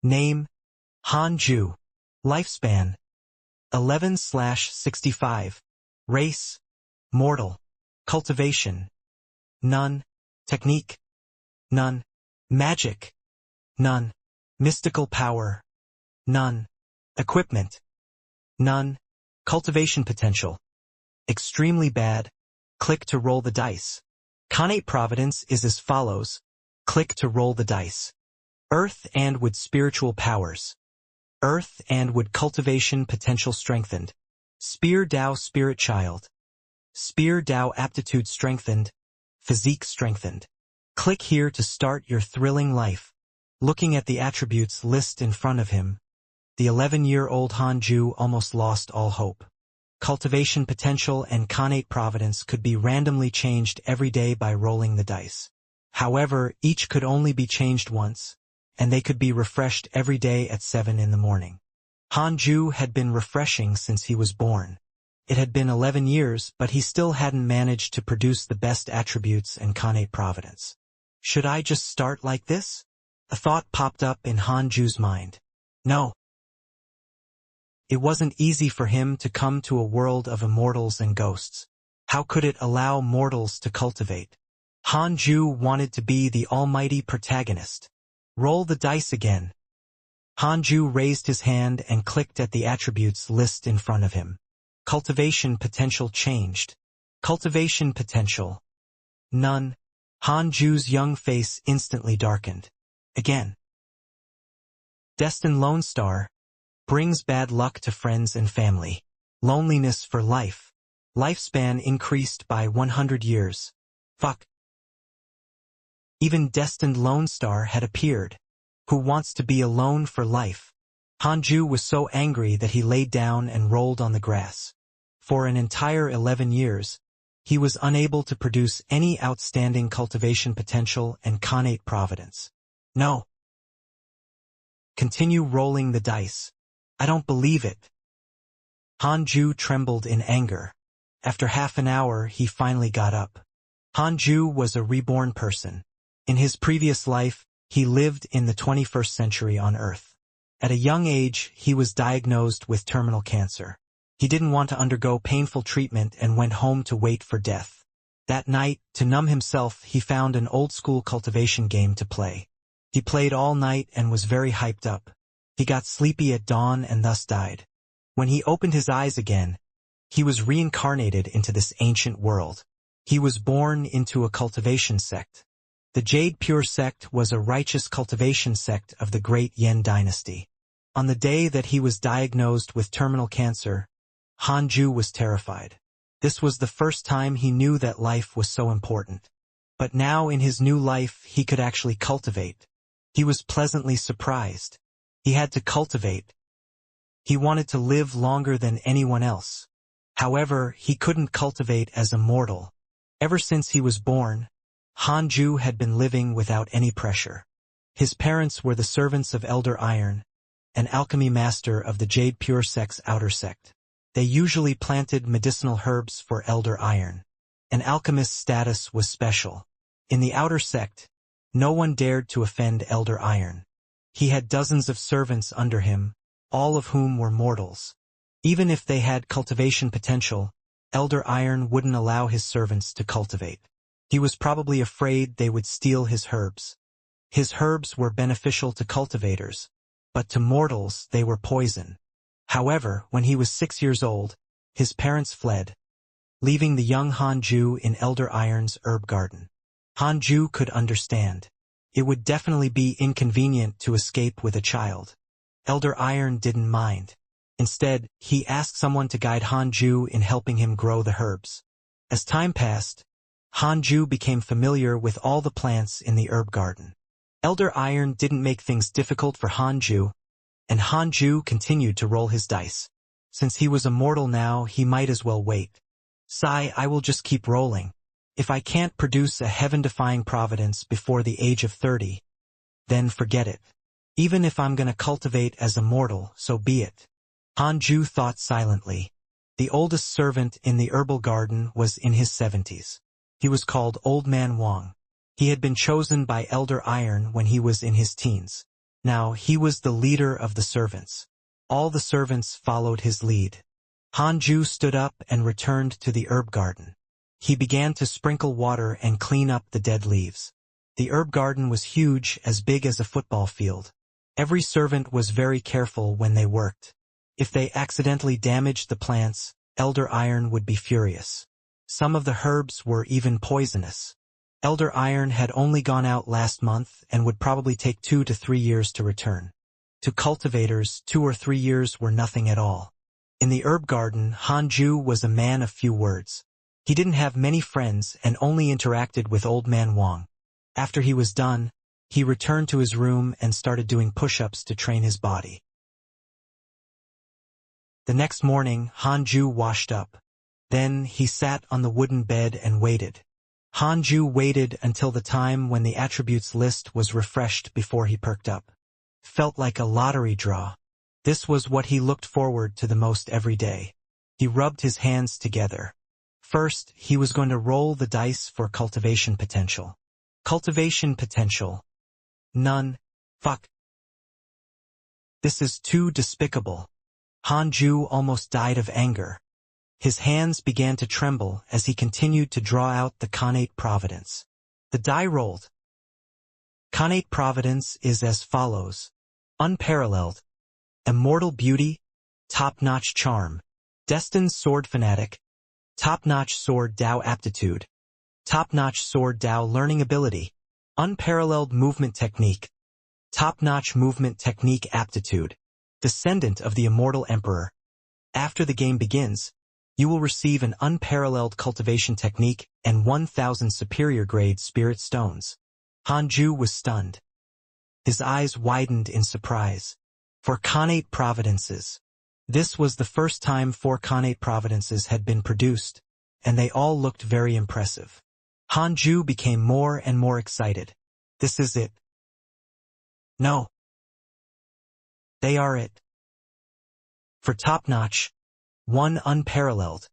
Name, Hanju. Lifespan, 11/65. Race, mortal. Cultivation, none. Technique, none. Magic, none. Mystical power, none. Equipment, none. Cultivation potential, extremely bad. Click to roll the dice. Connate providence is as follows. Click to roll the dice. Earth and wood spiritual powers. Earth and wood cultivation potential strengthened. Spear Dao spirit child. Spear Dao aptitude strengthened. Physique strengthened. Click here to start your thrilling life. Looking at the attributes list in front of him, the 11-year-old Hanju almost lost all hope. Cultivation potential and connate providence could be randomly changed every day by rolling the dice. However, each could only be changed once, and they could be refreshed every day at 7 in the morning. Hanju had been refreshing since he was born. It had been 11 years, but he still hadn't managed to produce the best attributes and connate providence. Should I just start like this? A thought popped up in Hanju's mind. No. It wasn't easy for him to come to a world of immortals and ghosts. How could it allow mortals to cultivate? Hanju wanted to be the almighty protagonist. Roll the dice again. Hanju raised his hand and clicked at the attributes list in front of him. Cultivation potential changed. Cultivation potential, none. Hanju's young face instantly darkened. Again. Destined Lone Star. Brings bad luck to friends and family. Loneliness for life. Lifespan increased by 100 years. Fuck. Even Destined Lone Star had appeared. Who wants to be alone for life? Hanju was so angry that he laid down and rolled on the grass. For an entire 11 years, he was unable to produce any outstanding cultivation potential and connate providence. No. Continue rolling the dice. I don't believe it. Hanju trembled in anger. After half an hour, he finally got up. Hanju was a reborn person. In his previous life, he lived in the 21st century on Earth. At a young age, he was diagnosed with terminal cancer. He didn't want to undergo painful treatment and went home to wait for death. That night, to numb himself, he found an old-school cultivation game to play. He played all night and was very hyped up. He got sleepy at dawn and thus died. When he opened his eyes again, he was reincarnated into this ancient world. He was born into a cultivation sect. The Jade Pure sect was a righteous cultivation sect of the great Yen dynasty. On the day that he was diagnosed with terminal cancer, Hanju was terrified. This was the first time he knew that life was so important. But now in his new life he could actually cultivate. He was pleasantly surprised. He had to cultivate. He wanted to live longer than anyone else. However, he couldn't cultivate as a mortal. Ever since he was born, Hanju had been living without any pressure. His parents were the servants of Elder Iron, an alchemy master of the Jade Pure sect's outer sect. They usually planted medicinal herbs for Elder Iron. An alchemist's status was special. In the outer sect, no one dared to offend Elder Iron. He had dozens of servants under him, all of whom were mortals. Even if they had cultivation potential, Elder Iron wouldn't allow his servants to cultivate. He was probably afraid they would steal his herbs. His herbs were beneficial to cultivators, but to mortals they were poison. However, when he was 6 years old, his parents fled, leaving the young Hanju in Elder Iron's herb garden. Hanju could understand. It would definitely be inconvenient to escape with a child. Elder Iron didn't mind. Instead, he asked someone to guide Hanju in helping him grow the herbs. As time passed, Hanju became familiar with all the plants in the herb garden. Elder Iron didn't make things difficult for Hanju, and Hanju continued to roll his dice. Since he was immortal now, he might as well wait. I will just keep rolling. If I can't produce a heaven-defying providence before the age of 30, then forget it. Even if I'm gonna cultivate as a mortal, so be it. Hanju thought silently. The oldest servant in the herbal garden was in his 70s. He was called Old Man Wang. He had been chosen by Elder Iron when he was in his teens. Now he was the leader of the servants. All the servants followed his lead. Hanju stood up and returned to the herb garden. He began to sprinkle water and clean up the dead leaves. The herb garden was huge, as big as a football field. Every servant was very careful when they worked. If they accidentally damaged the plants, Elder Iron would be furious. Some of the herbs were even poisonous. Elder Iron had only gone out last month and would probably take 2 to 3 years to return. To cultivators, 2 or 3 years were nothing at all. In the herb garden, Hanju was a man of few words. He didn't have many friends and only interacted with Old Man Wang. After he was done, he returned to his room and started doing push-ups to train his body. The next morning, Hanju washed up. Then he sat on the wooden bed and waited. Hanju waited until the time when the attributes list was refreshed before he perked up. Felt like a lottery draw. This was what he looked forward to the most every day. He rubbed his hands together. First, he was going to roll the dice for cultivation potential. Cultivation potential. None. Fuck. This is too despicable. Hanju almost died of anger. His hands began to tremble as he continued to draw out the Connate Providence. The die rolled. Connate Providence is as follows. Unparalleled. Immortal beauty. Top-notch charm. Destined sword fanatic. Top-notch sword Dao aptitude. Top-notch sword Dao learning ability. Unparalleled movement technique. Top-notch movement technique aptitude. Descendant of the Immortal Emperor. After the game begins, you will receive an unparalleled cultivation technique and 1,000 superior grade spirit stones. Hanju was stunned. His eyes widened in surprise. 4 Connate Providences. This was the first time 4 Connate Providences had been produced, and they all looked very impressive. Hanju became more and more excited. This is it. No. They are it. For top-notch, 1 unparalleled.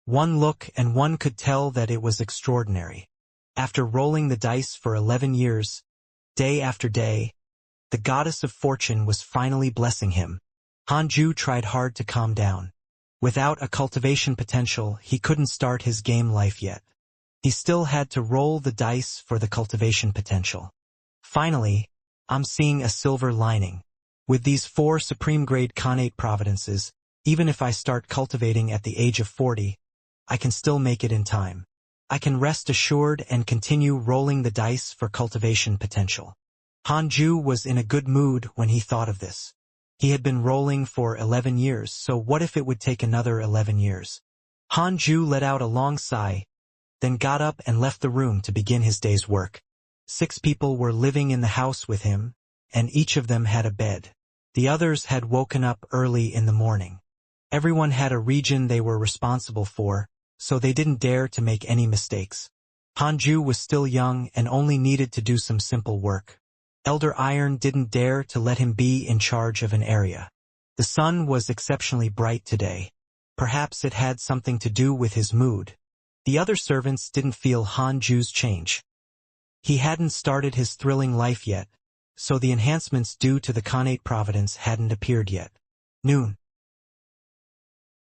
1 look and one could tell that it was extraordinary. After rolling the dice for 11 years, day after day, the goddess of fortune was finally blessing him. Hanju tried hard to calm down. Without a cultivation potential, he couldn't start his game life yet. He still had to roll the dice for the cultivation potential. Finally, I'm seeing a silver lining. With these 4 supreme-grade Connate Providences, even if I start cultivating at the age of 40, I can still make it in time. I can rest assured and continue rolling the dice for cultivation potential. Hanju was in a good mood when he thought of this. He had been rolling for 11 years, so what if it would take another 11 years? Hanju let out a long sigh, then got up and left the room to begin his day's work. 6 people were living in the house with him, and each of them had a bed. The others had woken up early in the morning. Everyone had a region they were responsible for, so they didn't dare to make any mistakes. Hanju was still young and only needed to do some simple work. Elder Iron didn't dare to let him be in charge of an area. The sun was exceptionally bright today. Perhaps it had something to do with his mood. The other servants didn't feel Hanju's change. He hadn't started his thrilling life yet, so the enhancements due to the Connate Providence hadn't appeared yet. Noon.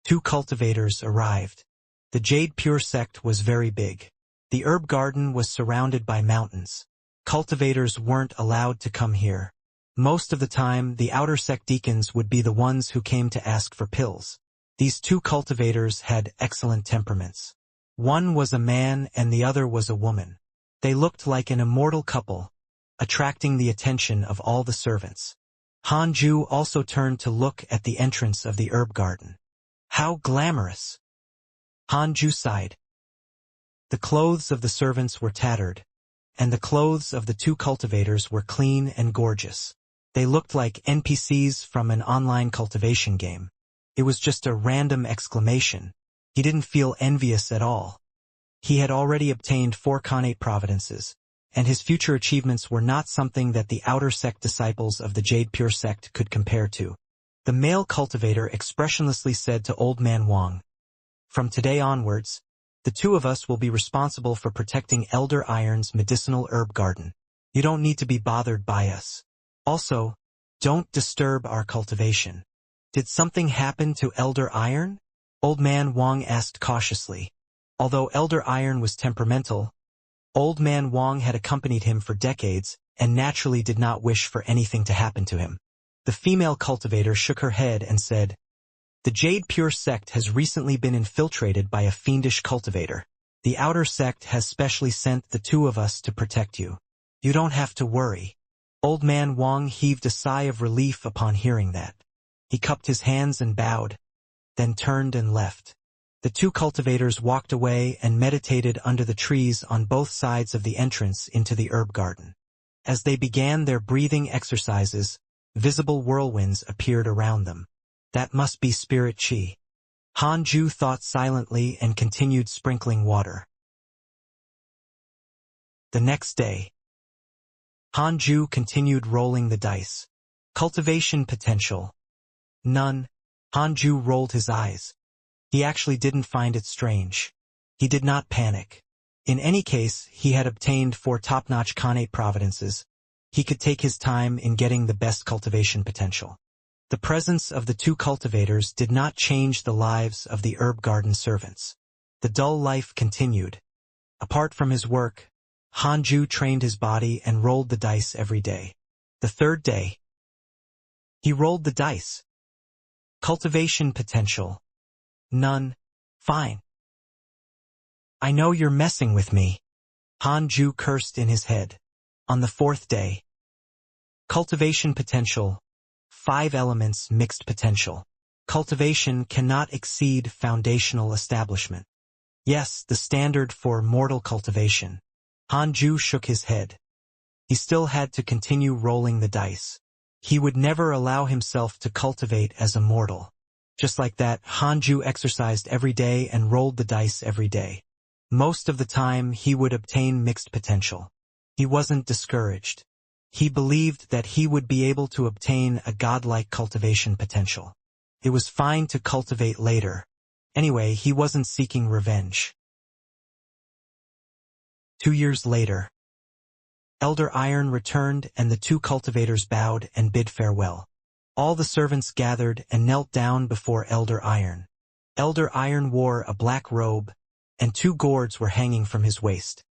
2 cultivators arrived. The Jade Pure sect was very big. The herb garden was surrounded by mountains. Cultivators weren't allowed to come here. Most of the time, the outer sect deacons would be the ones who came to ask for pills. These 2 cultivators had excellent temperaments. One was a man and the other was a woman. They looked like an immortal couple, attracting the attention of all the servants. Hanju also turned to look at the entrance of the herb garden. How glamorous! Hanju sighed. The clothes of the servants were tattered, and the clothes of the 2 cultivators were clean and gorgeous. They looked like NPCs from an online cultivation game. It was just a random exclamation. He didn't feel envious at all. He had already obtained 4 Connate Providences, and his future achievements were not something that the outer sect disciples of the Jade Pure sect could compare to. The male cultivator expressionlessly said to Old Man Wang, "From today onwards, the 2 of us will be responsible for protecting Elder Iron's medicinal herb garden. You don't need to be bothered by us. Also, Don't disturb our cultivation. Did something happen to Elder Iron? Old Man Wang asked cautiously. Although Elder Iron was temperamental, Old Man Wang had accompanied him for decades and naturally did not wish for anything to happen to him. The female cultivator shook her head and said, "The Jade Pure sect has recently been infiltrated by a fiendish cultivator. The outer sect has specially sent the two of us to protect you. You don't have to worry." Old Man Wang heaved a sigh of relief upon hearing that. He cupped his hands and bowed, then turned and left. The two cultivators walked away and meditated under the trees on both sides of the entrance into the herb garden. As they began their breathing exercises, visible whirlwinds appeared around them. That must be spirit chi. Hanju thought silently and continued sprinkling water. The next day, Hanju continued rolling the dice. Cultivation potential. None. Hanju rolled his eyes. He actually didn't find it strange. He did not panic. In any case, he had obtained 4 top-notch Khanate providences. He could take his time in getting the best cultivation potential. The presence of the two cultivators did not change the lives of the herb garden servants. The dull life continued. Apart from his work, Hanju trained his body and rolled the dice every day. The third day, he rolled the dice. Cultivation potential. None. Fine. I know you're messing with me. Hanju cursed in his head. On the fourth day, cultivation potential. 5 elements mixed potential. Cultivation cannot exceed foundational establishment. Yes, the standard for mortal cultivation. Hanju shook his head. He still had to continue rolling the dice. He would never allow himself to cultivate as a mortal. Just like that, Hanju exercised every day and rolled the dice every day. Most of the time, he would obtain mixed potential. He wasn't discouraged. He believed that he would be able to obtain a godlike cultivation potential. It was fine to cultivate later. Anyway, he wasn't seeking revenge. 2 years later, Elder Iron returned and the two cultivators bowed and bid farewell. All the servants gathered and knelt down before Elder Iron. Elder Iron wore a black robe, and 2 gourds were hanging from his waist.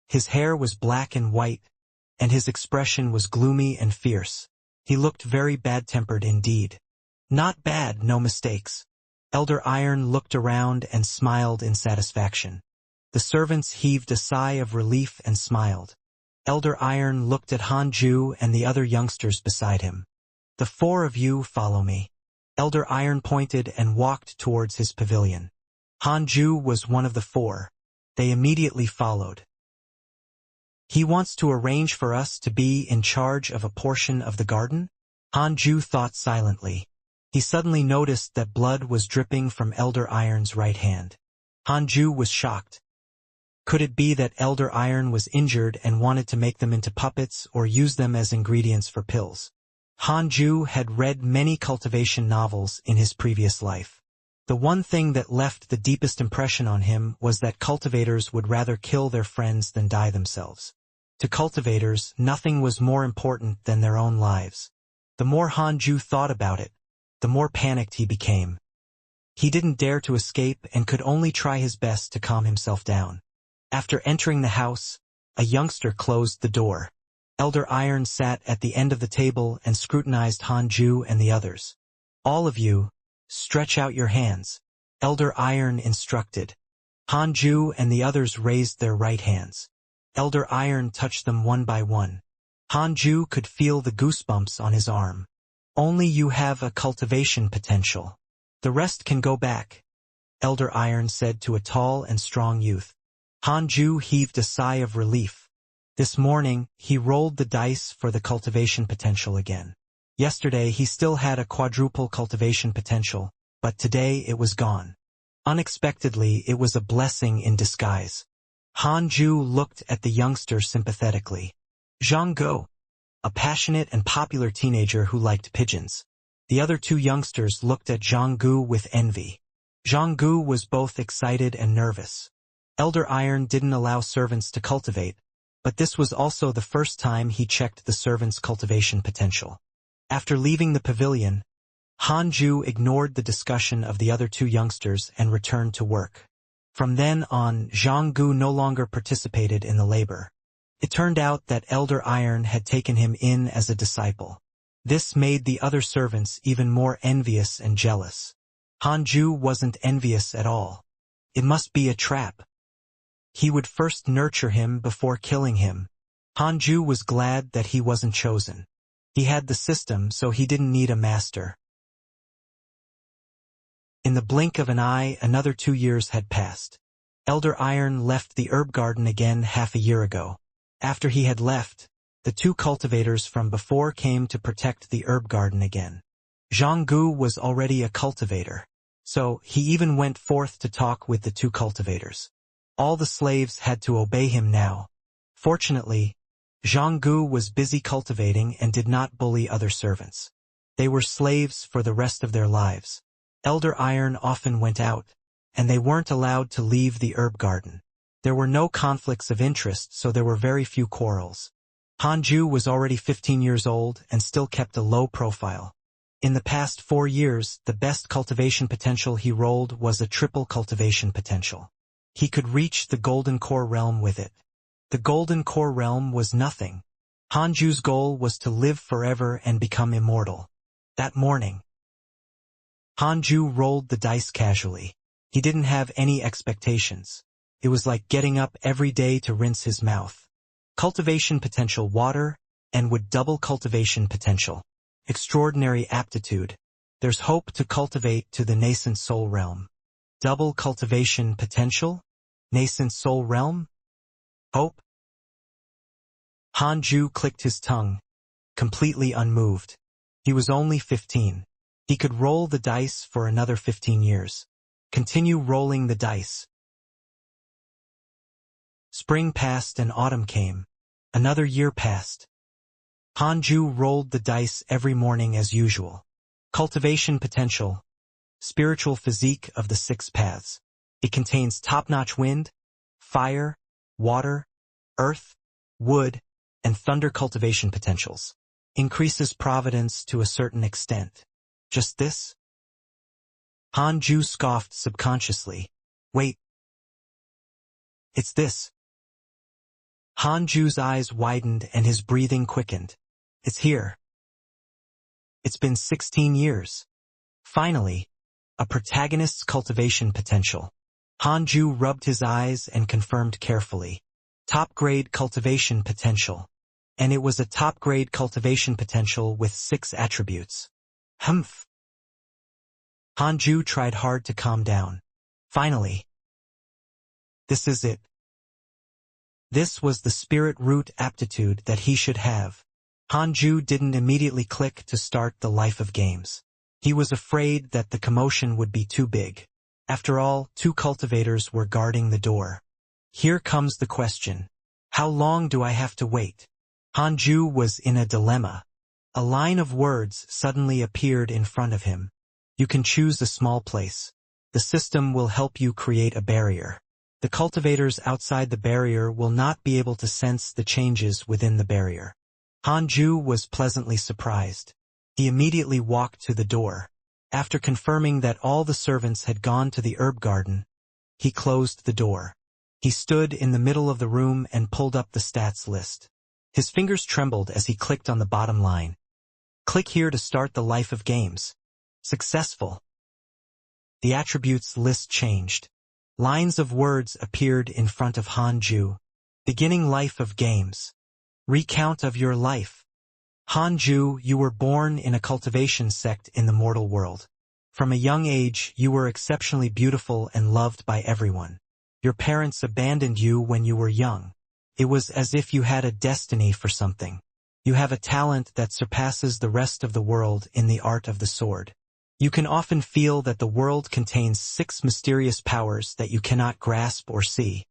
His hair was black and white, and his expression was gloomy and fierce. He looked very bad-tempered indeed. Not bad, no mistakes. Elder Iron looked around and smiled in satisfaction. The servants heaved a sigh of relief and smiled. Elder Iron looked at Hanju and the other youngsters beside him. "The 4 of you follow me." Elder Iron pointed and walked towards his pavilion. Hanju was one of the 4. They immediately followed. "He wants to arrange for us to be in charge of a portion of the garden?" Hanju thought silently. He suddenly noticed that blood was dripping from Elder Iron's right hand. Hanju was shocked. Could it be that Elder Iron was injured and wanted to make them into puppets or use them as ingredients for pills? Hanju had read many cultivation novels in his previous life. The one thing that left the deepest impression on him was that cultivators would rather kill their friends than die themselves. To cultivators, nothing was more important than their own lives. The more Hanju thought about it, the more panicked he became. He didn't dare to escape and could only try his best to calm himself down. After entering the house, a youngster closed the door. Elder Iron sat at the end of the table and scrutinized Hanju and the others. "All of you, stretch out your hands," Elder Iron instructed. Hanju and the others raised their right hands. Elder Iron touched them one by one. Hanju could feel the goosebumps on his arm. "Only you have a cultivation potential. The rest can go back," Elder Iron said to a tall and strong youth. Hanju heaved a sigh of relief. This morning, he rolled the dice for the cultivation potential again. Yesterday, he still had a quadruple cultivation potential, but today it was gone. Unexpectedly, it was a blessing in disguise. Hanju looked at the youngster sympathetically. Zhang, a passionate and popular teenager who liked pigeons. The other 2 youngsters looked at Zhang with envy. Zhang was both excited and nervous. Elder Iron didn't allow servants to cultivate, but this was also the first time he checked the servants' cultivation potential. After leaving the pavilion, Hanju ignored the discussion of the other two youngsters and returned to work. From then on, Zhang Gu no longer participated in the labor. It turned out that Elder Iron had taken him in as a disciple. This made the other servants even more envious and jealous. Hanju wasn't envious at all. It must be a trap. He would first nurture him before killing him. Hanju was glad that he wasn't chosen. He had the system, so he didn't need a master. In the blink of an eye, another 2 years had passed. Elder Iron left the herb garden again half a year ago. After he had left, the two cultivators from before came to protect the herb garden again. Zhang Gu was already a cultivator, so he even went forth to talk with the two cultivators. All the slaves had to obey him now. Fortunately, Zhang Gu was busy cultivating and did not bully other servants. They were slaves for the rest of their lives. Elder Iron often went out, and they weren't allowed to leave the herb garden. There were no conflicts of interest, so there were very few quarrels. Hanju was already 15 years old and still kept a low profile. In the past 4 years, the best cultivation potential he rolled was a triple cultivation potential. He could reach the Golden Core realm with it. The Golden Core realm was nothing. Hanju's goal was to live forever and become immortal. That morning, Hanju rolled the dice casually. He didn't have any expectations. It was like getting up every day to rinse his mouth. Cultivation potential water, and would double cultivation potential. Extraordinary aptitude. There's hope to cultivate to the nascent soul realm. Double cultivation potential? Nascent soul realm? Hope? Hanju clicked his tongue, completely unmoved. He was only 15. He could roll the dice for another 15 years. Continue rolling the dice. Spring passed and autumn came. Another year passed. Hanju rolled the dice every morning as usual. Cultivation potential. Spiritual physique of the 6 paths. It contains top-notch wind, fire, water, earth, wood, and thunder cultivation potentials. Increases providence to a certain extent. Just this? Hanju scoffed subconsciously. Wait. It's this. Hanju's eyes widened and his breathing quickened. It's here. It's been 16 years. Finally, a protagonist's cultivation potential. Hanju rubbed his eyes and confirmed carefully. Top-grade cultivation potential. And it was a top-grade cultivation potential with 6 attributes. Humph. Hanju tried hard to calm down. Finally. This is it. This was the spirit root aptitude that he should have. Hanju didn't immediately click to start the life of games. He was afraid that the commotion would be too big. After all, 2 cultivators were guarding the door. Here comes the question. How long do I have to wait? Hanju was in a dilemma. A line of words suddenly appeared in front of him. You can choose a small place. The system will help you create a barrier. The cultivators outside the barrier will not be able to sense the changes within the barrier. Hanju was pleasantly surprised. He immediately walked to the door. After confirming that all the servants had gone to the herb garden, he closed the door. He stood in the middle of the room and pulled up the stats list. His fingers trembled as he clicked on the bottom line. Click here to start the life of games. Successful. The attributes list changed. Lines of words appeared in front of Hanju. Beginning life of games. Recount of your life. Hanju, you were born in a cultivation sect in the mortal world. From a young age, you were exceptionally beautiful and loved by everyone. Your parents abandoned you when you were young. It was as if you had a destiny for something. You have a talent that surpasses the rest of the world in the art of the sword. You can often feel that the world contains 6 mysterious powers that you cannot grasp or see.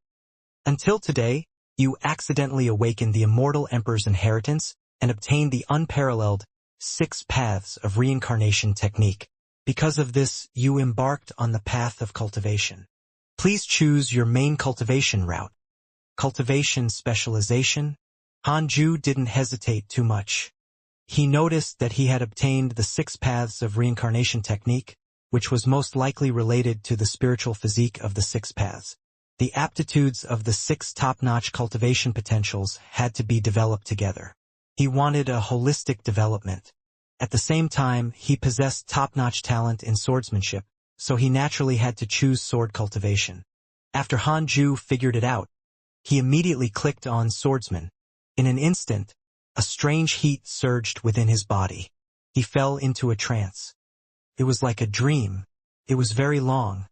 Until today, you accidentally awakened the immortal emperor's inheritance and obtained the unparalleled 6 paths of reincarnation technique. Because of this, you embarked on the path of cultivation. Please choose your main cultivation route. Cultivation specialization? Hanju didn't hesitate too much. he noticed that he had obtained the 6 paths of reincarnation technique, which was most likely related to the spiritual physique of the 6 paths. The aptitudes of the 6 top-notch cultivation potentials had to be developed together. He wanted a holistic development. At the same time, he possessed top-notch talent in swordsmanship, so he naturally had to choose sword cultivation. After Hanju figured it out, he immediately clicked on swordsman. In an instant, a strange heat surged within his body. He fell into a trance. It was like a dream. It was very long,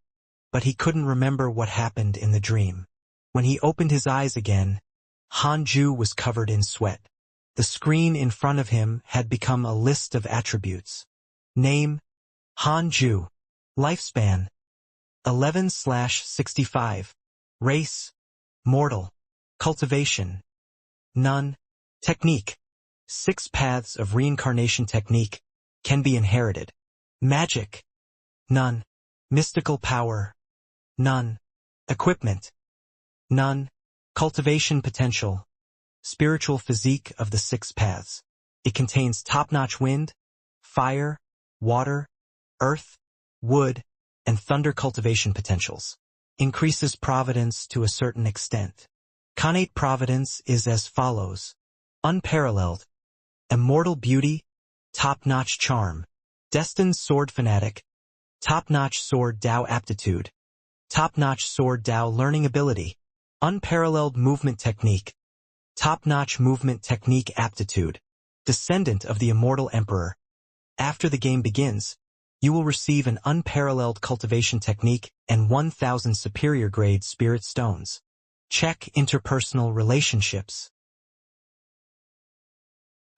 but he couldn't remember what happened in the dream. When he opened his eyes again, Hanju was covered in sweat. The screen in front of him had become a list of attributes. Name, Hanju. Lifespan, 11/65. Race, mortal. Cultivation, none. Technique, 6 paths of reincarnation technique, can be inherited. Magic, none. Mystical power, none. Equipment, none. Cultivation potential, spiritual physique of the 6 paths. It contains top-notch wind, fire, water, earth, wood, and thunder cultivation potentials. Increases providence to a certain extent. Connate providence is as follows. Unparalleled. Immortal beauty, top-notch charm. Destined sword fanatic, top-notch sword Dao aptitude. Top-notch sword Dao learning ability. Unparalleled movement technique. Top-notch movement technique aptitude. Descendant of the Immortal Emperor. After the game begins, you will receive an unparalleled cultivation technique and 1,000 superior grade spirit stones. Check interpersonal relationships.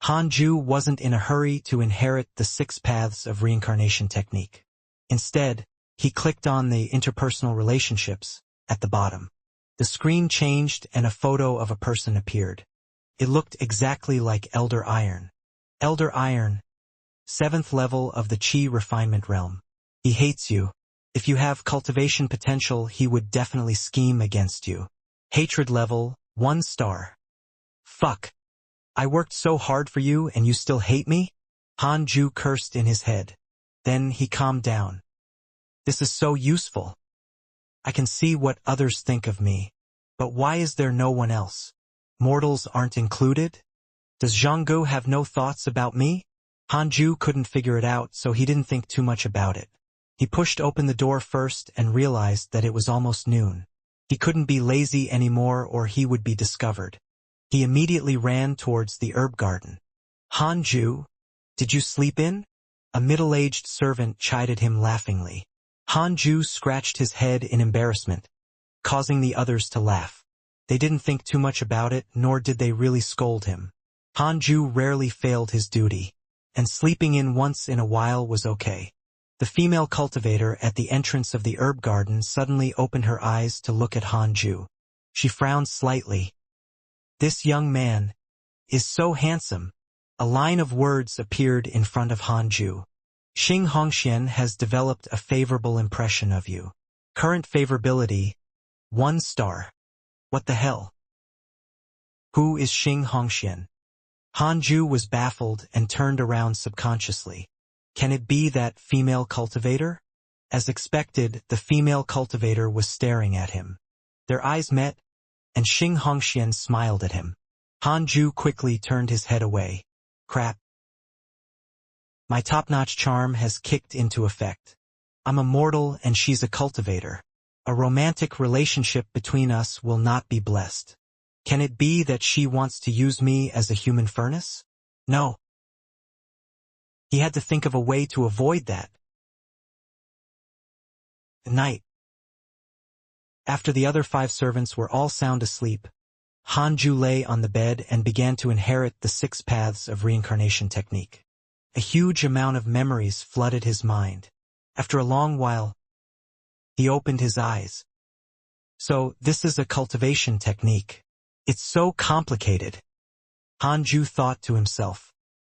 Hanju wasn't in a hurry to inherit the 6 paths of reincarnation technique. Instead, he clicked on the interpersonal relationships at the bottom. The screen changed and a photo of a person appeared. It looked exactly like Elder Iron. Elder Iron, 7th level of the Qi refinement realm. He hates you. If you have cultivation potential, he would definitely scheme against you. Hatred level, 1 star. Fuck. I worked so hard for you and you still hate me? Hanju cursed in his head. Then he calmed down. This is so useful. I can see what others think of me. But why is there no one else? Mortals aren't included? Does Zhanggu have no thoughts about me? Hanju couldn't figure it out, so he didn't think too much about it. He pushed open the door first and realized that it was almost noon. He couldn't be lazy anymore or he would be discovered. He immediately ran towards the herb garden. Hanju, did you sleep in? A middle-aged servant chided him laughingly. Hanju scratched his head in embarrassment, causing the others to laugh. They didn't think too much about it, nor did they really scold him. Hanju rarely failed his duty, and sleeping in once in a while was okay. The female cultivator at the entrance of the herb garden suddenly opened her eyes to look at Hanju. She frowned slightly. This young man is so handsome. A line of words appeared in front of Hanju. Xianxia has developed a favorable impression of you. Current favorability, 1 star. What the hell? Who is Xianxia? Hanju was baffled and turned around subconsciously. Can it be that female cultivator? As expected, the female cultivator was staring at him. Their eyes met, and Xianxia smiled at him. Hanju quickly turned his head away. Crap. My top-notch charm has kicked into effect. I'm a mortal and she's a cultivator. A romantic relationship between us will not be blessed. Can it be that she wants to use me as a human furnace? No. He had to think of a way to avoid that. Night. After the other 5 servants were all sound asleep, Hanju lay on the bed and began to inherit the 6 paths of reincarnation technique. A huge amount of memories flooded his mind. After a long while, he opened his eyes. So, this is a cultivation technique. It's so complicated. Hanju thought to himself.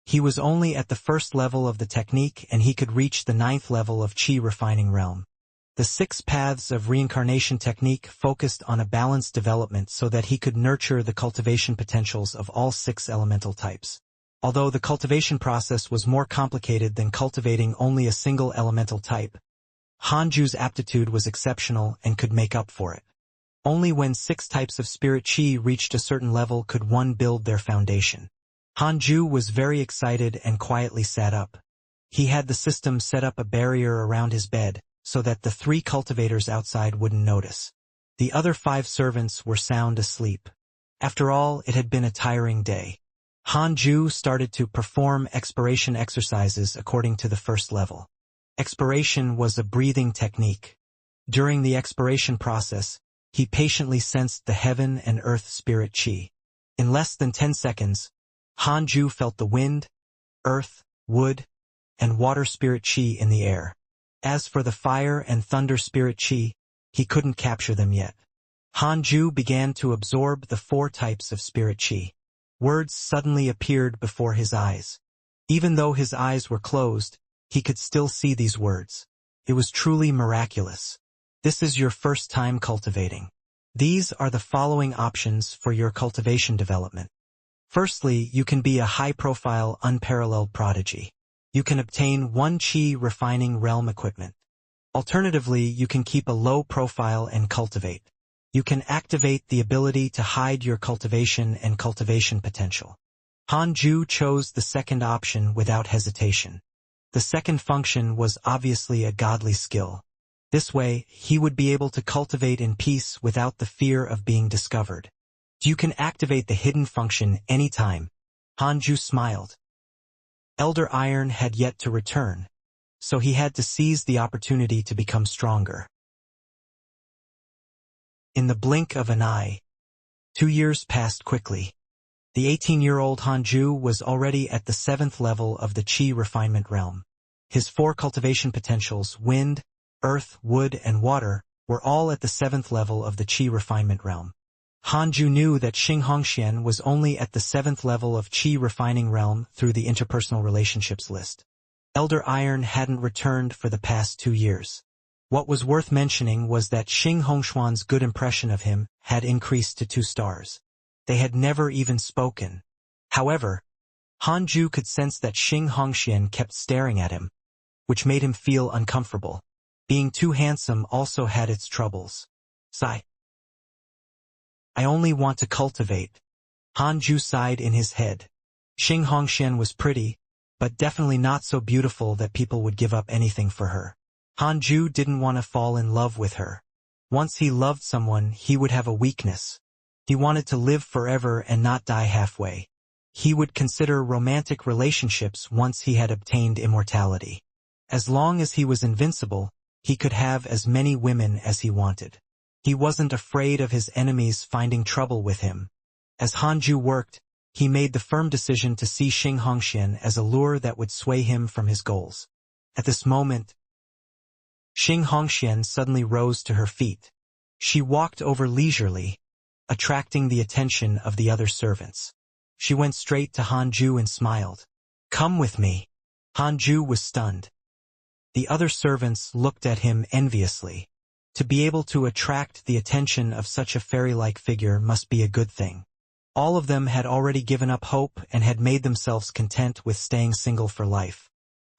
He was only at the 1st level of the technique and he could reach the 9th level of Qi refining realm. The 6 paths of reincarnation technique focused on a balanced development so that he could nurture the cultivation potentials of all 6 elemental types. Although the cultivation process was more complicated than cultivating only a single elemental type, Hanju's aptitude was exceptional and could make up for it. Only when 6 types of spirit qi reached a certain level could one build their foundation. Hanju was very excited and quietly sat up. He had the system set up a barrier around his bed, so that the 3 cultivators outside wouldn't notice. The other 5 servants were sound asleep. After all, it had been a tiring day. Hanju started to perform expiration exercises according to the first level. Expiration was a breathing technique. During the expiration process, he patiently sensed the heaven and earth spirit qi. In less than 10 seconds, Hanju felt the wind, earth, wood, and water spirit qi in the air. As for the fire and thunder spirit qi, he couldn't capture them yet. Hanju began to absorb the 4 types of spirit qi. Words suddenly appeared before his eyes. Even though his eyes were closed, he could still see these words. It was truly miraculous. This is your first time cultivating. These are the following options for your cultivation development. Firstly, you can be a high-profile, unparalleled prodigy. You can obtain 1 qi refining realm equipment. Alternatively, you can keep a low profile and cultivate. You can activate the ability to hide your cultivation and cultivation potential. Hanju chose the second option without hesitation. The second function was obviously a godly skill. This way, he would be able to cultivate in peace without the fear of being discovered. You can activate the hidden function anytime. Hanju smiled. Elder Iron had yet to return, so he had to seize the opportunity to become stronger. In the blink of an eye, 2 years passed quickly. The 18-year-old Hanju was already at the 7th level of the qi refinement realm. His 4 cultivation potentials, wind, earth, wood, and water, were all at the 7th level of the qi refinement realm. Hanju knew that Xianxia was only at the 7th level of qi refining realm through the interpersonal relationships list. Elder Iron hadn't returned for the past 2 years. What was worth mentioning was that Xianxuan's good impression of him had increased to 2 stars. They had never even spoken. However, Hanju could sense that Xianxia kept staring at him, which made him feel uncomfortable. Being too handsome also had its troubles. Sigh. I only want to cultivate. Hanju sighed in his head. Xianxia was pretty, but definitely not so beautiful that people would give up anything for her. Hanju didn't want to fall in love with her. Once he loved someone, he would have a weakness. He wanted to live forever and not die halfway. He would consider romantic relationships once he had obtained immortality. As long as he was invincible, he could have as many women as he wanted. He wasn't afraid of his enemies finding trouble with him. As Hanju worked, he made the firm decision to see Xianxia as a lure that would sway him from his goals. At this moment, Xianxia suddenly rose to her feet. She walked over leisurely, attracting the attention of the other servants. She went straight to Hanju and smiled. Come with me. Hanju was stunned. The other servants looked at him enviously. To be able to attract the attention of such a fairy-like figure must be a good thing. All of them had already given up hope and had made themselves content with staying single for life.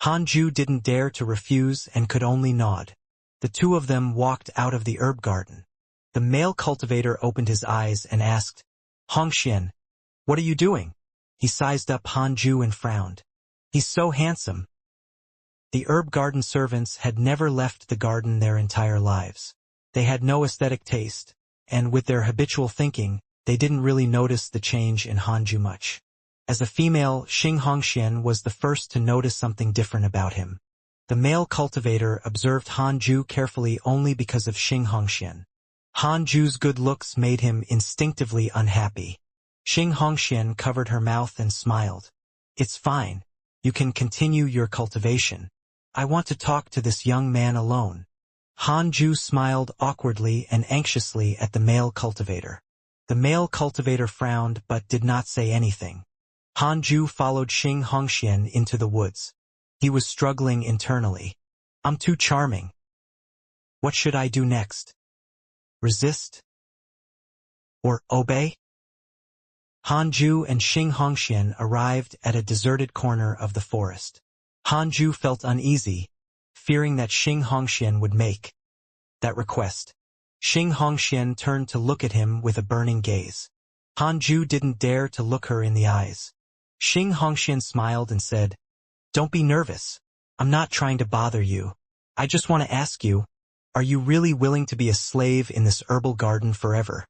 Hanju didn't dare to refuse and could only nod. The 2 of them walked out of the herb garden. The male cultivator opened his eyes and asked, Hongxian, what are you doing? He sized up Hanju and frowned. He's so handsome. The herb garden servants had never left the garden their entire lives. They had no aesthetic taste, and with their habitual thinking, they didn't really notice the change in Hanju much. As a female, Xianxia was the first to notice something different about him. The male cultivator observed Hanju carefully only because of Xianxia. Hanju's good looks made him instinctively unhappy. Xianxia covered her mouth and smiled. It's fine. You can continue your cultivation. I want to talk to this young man alone. Hanju smiled awkwardly and anxiously at the male cultivator. The male cultivator frowned but did not say anything. Hanju followed Xianxia into the woods. He was struggling internally. I'm too charming. What should I do next? Resist? Or obey? Hanju and Xianxia arrived at a deserted corner of the forest. Hanju felt uneasy, fearing that Xianxia would make that request. Xianxia turned to look at him with a burning gaze. Hanju didn't dare to look her in the eyes. Xianxia smiled and said, "Don't be nervous. I'm not trying to bother you. I just want to ask you, are you really willing to be a slave in this herbal garden forever?"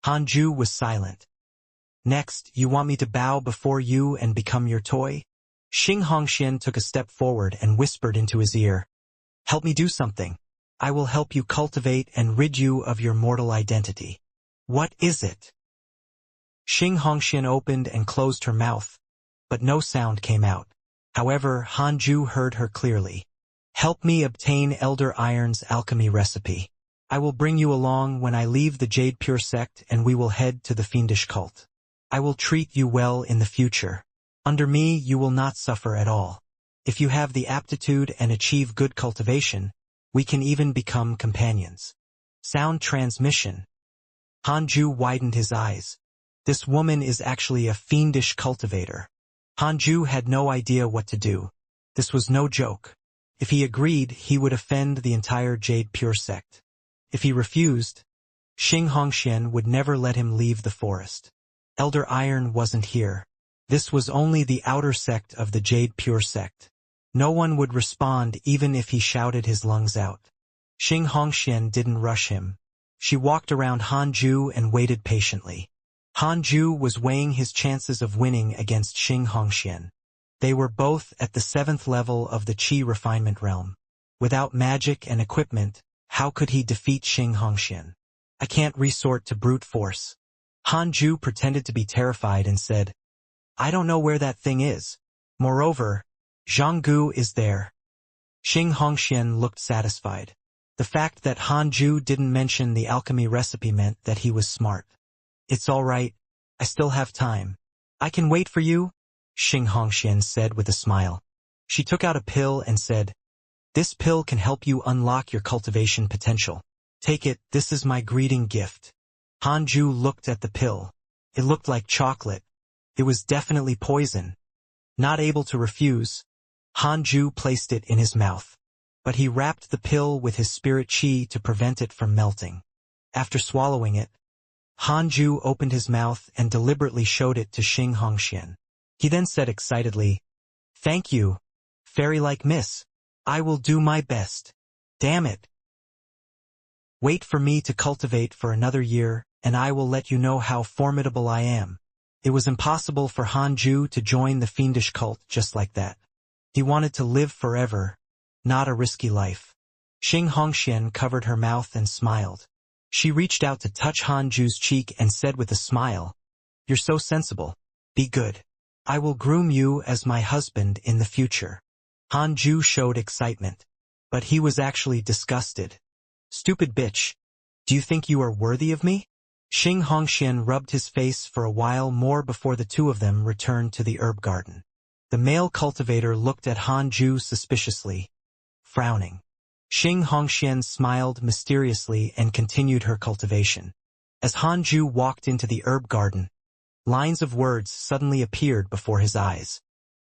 Hanju was silent. "Next, you want me to bow before you and become your toy?" Xianxia took a step forward and whispered into his ear, "Help me do something. I will help you cultivate and rid you of your mortal identity." "What is it?" Xianxia opened and closed her mouth, but no sound came out. However, Hanju heard her clearly. "Help me obtain Elder Iron's alchemy recipe. I will bring you along when I leave the Jade Pure sect and we will head to the fiendish cult. I will treat you well in the future. Under me you will not suffer at all. If you have the aptitude and achieve good cultivation, we can even become companions." Sound transmission. Hanju widened his eyes. This woman is actually a fiendish cultivator. Hanju had no idea what to do. This was no joke. If he agreed, he would offend the entire Jade Pure sect. If he refused, Xianxia would never let him leave the forest. Elder Iron wasn't here. This was only the outer sect of the Jade Pure sect. No one would respond even if he shouted his lungs out. Xianxia didn't rush him. She walked around Hanju and waited patiently. Hanju was weighing his chances of winning against Xianxia. They were both at the 7th level of the Qi refinement realm. Without magic and equipment, how could he defeat Xianxia? "I can't resort to brute force." Hanju pretended to be terrified and said, "I don't know where that thing is. Moreover, Zhanggu is there." Xianxia looked satisfied. The fact that Hanju didn't mention the alchemy recipe meant that he was smart. "It's all right. I still have time. I can wait for you," Xianxia said with a smile. She took out a pill and said, "This pill can help you unlock your cultivation potential. Take it, this is my greeting gift." Hanju looked at the pill. It looked like chocolate. It was definitely poison. Not able to refuse, Hanju placed it in his mouth. But he wrapped the pill with his spirit qi to prevent it from melting. After swallowing it, Hanju opened his mouth and deliberately showed it to Xianxia. He then said excitedly, "Thank you, fairy-like miss. I will do my best. Damn it. Wait for me to cultivate for another year, and I will let you know how formidable I am." It was impossible for Hanju to join the fiendish cult just like that. He wanted to live forever, not a risky life. Xianxia covered her mouth and smiled. She reached out to touch Hanju's cheek and said with a smile, "You're so sensible. Be good. I will groom you as my husband in the future." Hanju showed excitement, but he was actually disgusted. "Stupid bitch. Do you think you are worthy of me?" Xianxia rubbed his face for a while more before the two of them returned to the herb garden. The male cultivator looked at Hanju suspiciously, frowning. Xianxia smiled mysteriously and continued her cultivation. As Hanju walked into the herb garden, lines of words suddenly appeared before his eyes.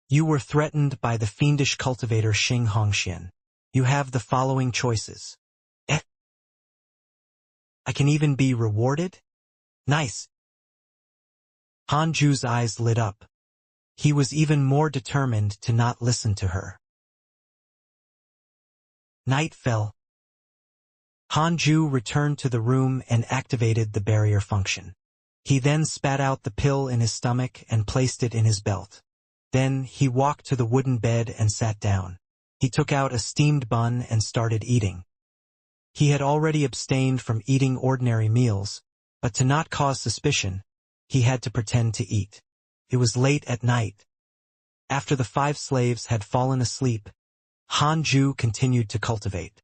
"You were threatened by the fiendish cultivator Xianxia. You have the following choices. Eh? I can even be rewarded? Nice." Hanju's eyes lit up. He was even more determined to not listen to her. Night fell. Hanju returned to the room and activated the barrier function. He then spat out the pill in his stomach and placed it in his belt. Then he walked to the wooden bed and sat down. He took out a steamed bun and started eating. He had already abstained from eating ordinary meals, but to not cause suspicion, he had to pretend to eat. It was late at night. After the 5 slaves had fallen asleep, Hanju continued to cultivate.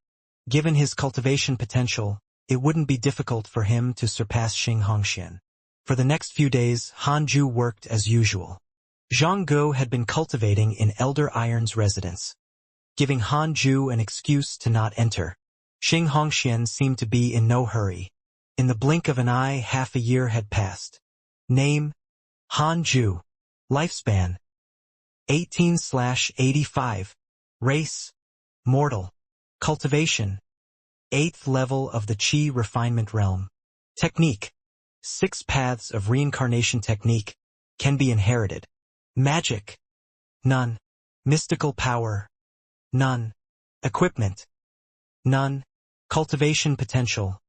Given his cultivation potential, it wouldn't be difficult for him to surpass Xianxia. For the next few days, Hanju worked as usual. Zhanggu had been cultivating in Elder Iron's residence, giving Hanju an excuse to not enter. Xianxia seemed to be in no hurry. In the blink of an eye, half a year had passed. Name: Hanju. Lifespan 18/85. Race mortal. Cultivation 8th level of the Qi refinement realm. Technique 6 paths of reincarnation technique can be inherited. Magic none. Mystical power none. Equipment none. Cultivation potential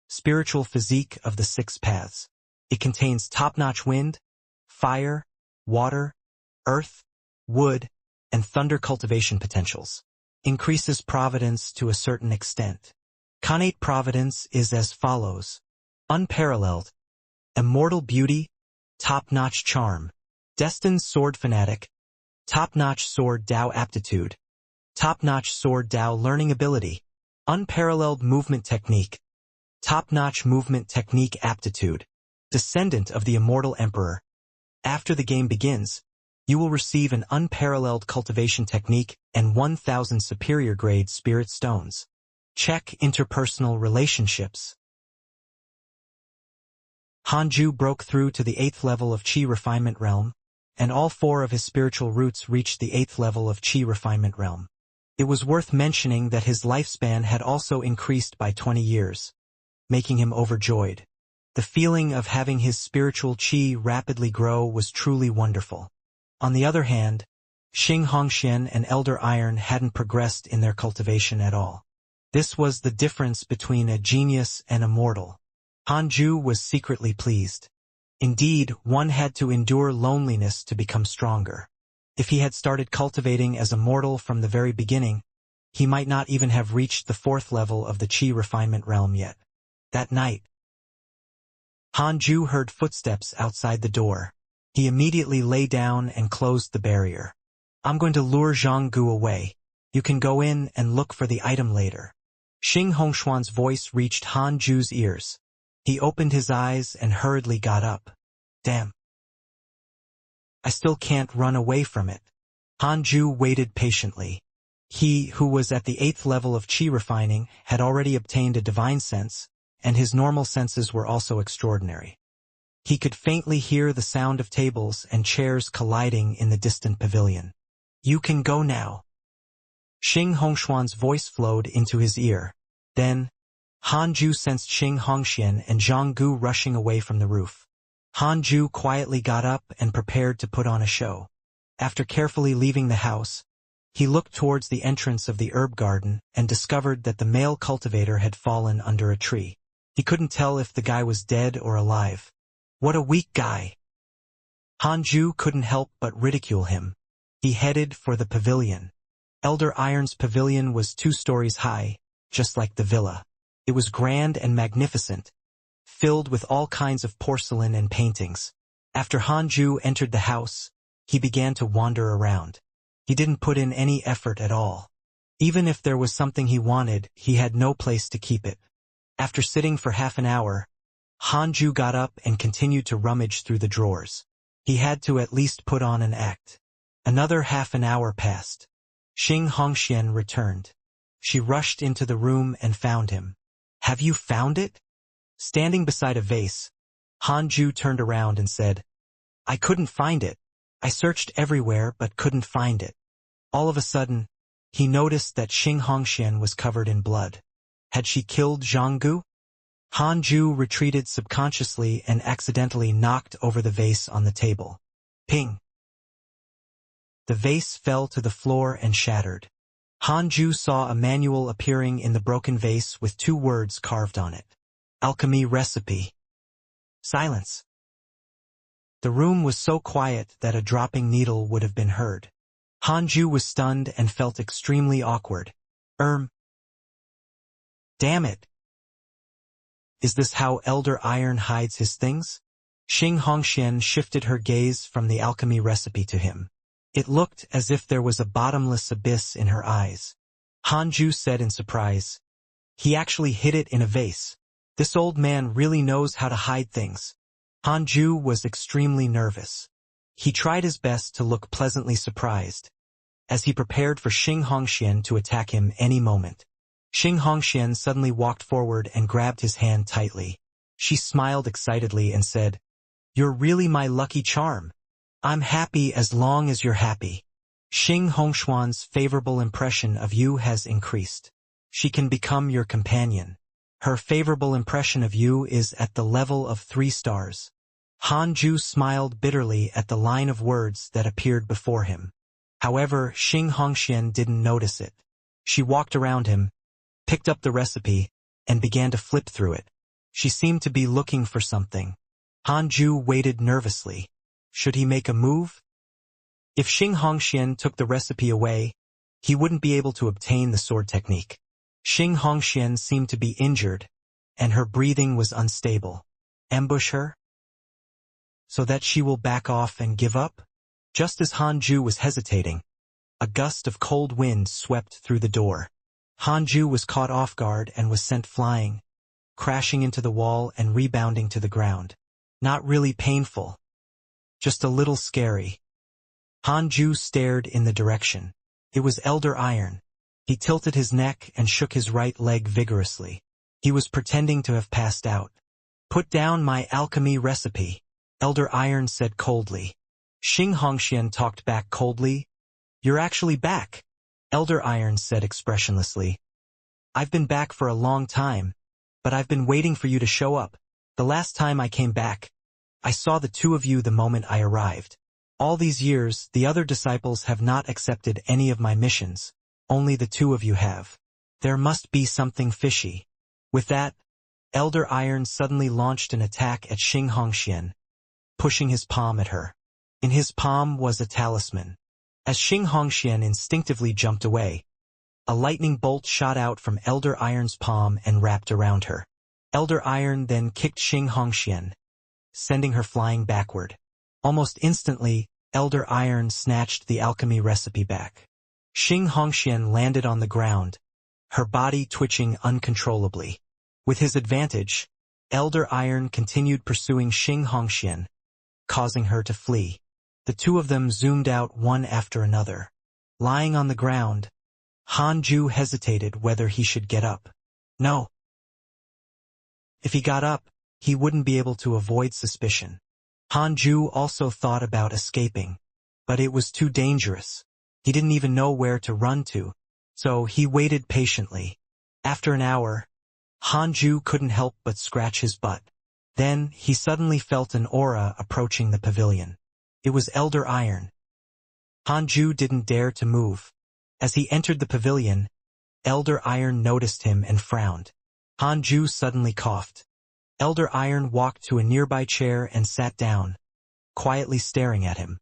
spiritual physique of the 6 paths. It contains top-notch wind, fire, water, earth, wood, and thunder cultivation potentials. Increases providence to a certain extent. Connate providence is as follows. Unparalleled. Immortal beauty. Top-notch charm. Destined sword fanatic. Top-notch sword Dao aptitude. Top-notch sword Dao learning ability. Unparalleled movement technique. Top-notch movement technique aptitude. Descendant of the Immortal Emperor. After the game begins, you will receive an unparalleled cultivation technique and 1,000 superior grade spirit stones. Check interpersonal relationships. Hanju broke through to the 8th level of Qi refinement realm, and all 4 of his spiritual roots reached the 8th level of Qi refinement realm. It was worth mentioning that his lifespan had also increased by 20 years, making him overjoyed. The feeling of having his spiritual Qi rapidly grow was truly wonderful. On the other hand, Xianxia and Elder Iron hadn't progressed in their cultivation at all. This was the difference between a genius and a mortal. Hanju was secretly pleased. Indeed, one had to endure loneliness to become stronger. If he had started cultivating as a mortal from the very beginning, he might not even have reached the 4th level of the Qi refinement realm yet. That night, Hanju heard footsteps outside the door. He immediately lay down and closed the barrier. I'm going to lure Zhanggu away. You can go in and look for the item later. Xing Hongshuan's voice reached Hanju's ears. He opened his eyes and hurriedly got up. Damn. I still can't run away from it. Hanju waited patiently. He, who was at the 8th level of Qi refining, had already obtained a divine sense, and his normal senses were also extraordinary. He could faintly hear the sound of tables and chairs colliding in the distant pavilion. You can go now. Xing Hongshuan's voice flowed into his ear. Then, Hanju sensed Xing Hongxian and Zhanggu rushing away from the roof. Hanju quietly got up and prepared to put on a show. After carefully leaving the house, he looked towards the entrance of the herb garden and discovered that the male cultivator had fallen under a tree. He couldn't tell if the guy was dead or alive. What a weak guy. Hanju couldn't help but ridicule him. He headed for the pavilion. Elder Iron's pavilion was 2 stories high, just like the villa. It was grand and magnificent, filled with all kinds of porcelain and paintings. After Hanju entered the house, he began to wander around. He didn't put in any effort at all. Even if there was something he wanted, he had no place to keep it. After sitting for half an hour, Hanju got up and continued to rummage through the drawers. He had to at least put on an act. Another half an hour passed. Xing Hongxian returned. She rushed into the room and found him. Have you found it? Standing beside a vase, Hanju turned around and said, I couldn't find it. I searched everywhere but couldn't find it. All of a sudden, he noticed that Xing Hongxian was covered in blood. Had she killed Zhanggu? Hanju retreated subconsciously and accidentally knocked over the vase on the table. Ping! The vase fell to the floor and shattered. Hanju saw a manual appearing in the broken vase with 2 words carved on it. Alchemy recipe. Silence. The room was so quiet that a dropping needle would have been heard. Hanju was stunned and felt extremely awkward. Damn it. Is this how Elder Iron hides his things? Xing Hongxian shifted her gaze from the alchemy recipe to him. It looked as if there was a bottomless abyss in her eyes. Hanju said in surprise, He actually hid it in a vase. This old man really knows how to hide things. Hanju was extremely nervous. He tried his best to look pleasantly surprised, as he prepared for Xing Hongxian to attack him any moment. Xing Hongxian suddenly walked forward and grabbed his hand tightly. She smiled excitedly and said, You're really my lucky charm. I'm happy as long as you're happy. Xing Hongshuan's favorable impression of you has increased. She can become your companion. Her favorable impression of you is at the level of 3 stars. Han Ju smiled bitterly at the line of words that appeared before him. However, Xing Hongxian didn't notice it. She walked around him, picked up the recipe, and began to flip through it. She seemed to be looking for something. Han Ju waited nervously. Should he make a move? If Xing Hongxian took the recipe away, he wouldn't be able to obtain the sword technique. Xing Hongxian seemed to be injured, and her breathing was unstable. Ambush her? So that she will back off and give up? Just as Han Ju was hesitating, a gust of cold wind swept through the door. Han Ju was caught off guard and was sent flying, crashing into the wall and rebounding to the ground. Not really painful, just a little scary. Han Ju stared in the direction. It was Elder Iron. He tilted his neck and shook his right leg vigorously. He was pretending to have passed out. Put down my alchemy recipe, Elder Iron said coldly. Xing Hongxian talked back coldly. You're actually back, Elder Iron said expressionlessly. I've been back for a long time, but I've been waiting for you to show up. The last time I came back, I saw the 2 of you the moment I arrived. All these years, the other disciples have not accepted any of my missions. Only the 2 of you have. There must be something fishy. With that, Elder Iron suddenly launched an attack at Xing Hongxian, pushing his palm at her. In his palm was a talisman. As Xing Hongxian instinctively jumped away, a lightning bolt shot out from Elder Iron's palm and wrapped around her. Elder Iron then kicked Xing Hongxian, sending her flying backward. Almost instantly, Elder Iron snatched the alchemy recipe back. Xing Hongxian landed on the ground, her body twitching uncontrollably. With his advantage, Elder Iron continued pursuing Xing Hongxian, causing her to flee. The 2 of them zoomed out one after another. Lying on the ground, Han Ju hesitated whether he should get up. No. If he got up, he wouldn't be able to avoid suspicion. Han Ju also thought about escaping, but it was too dangerous. He didn't even know where to run to, so he waited patiently. After an hour, Han Ju couldn't help but scratch his butt. Then, he suddenly felt an aura approaching the pavilion. It was Elder Iron. Han Ju didn't dare to move. As he entered the pavilion, Elder Iron noticed him and frowned. Han Ju suddenly coughed. Elder Iron walked to a nearby chair and sat down, quietly staring at him.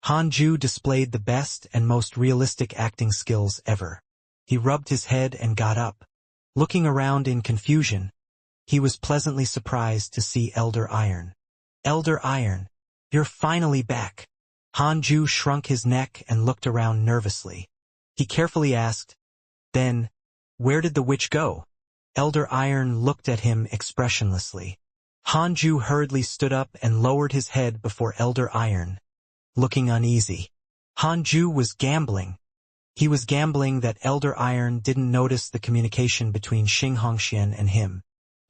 Han Ju displayed the best and most realistic acting skills ever. He rubbed his head and got up. Looking around in confusion, he was pleasantly surprised to see Elder Iron. Elder Iron, you're finally back. Han Ju shrunk his neck and looked around nervously. He carefully asked, then, where did the witch go? Elder Iron looked at him expressionlessly. Han Ju hurriedly stood up and lowered his head before Elder Iron, looking uneasy. Han Ju was gambling. He was gambling that Elder Iron didn't notice the communication between Xing Hongxian and him.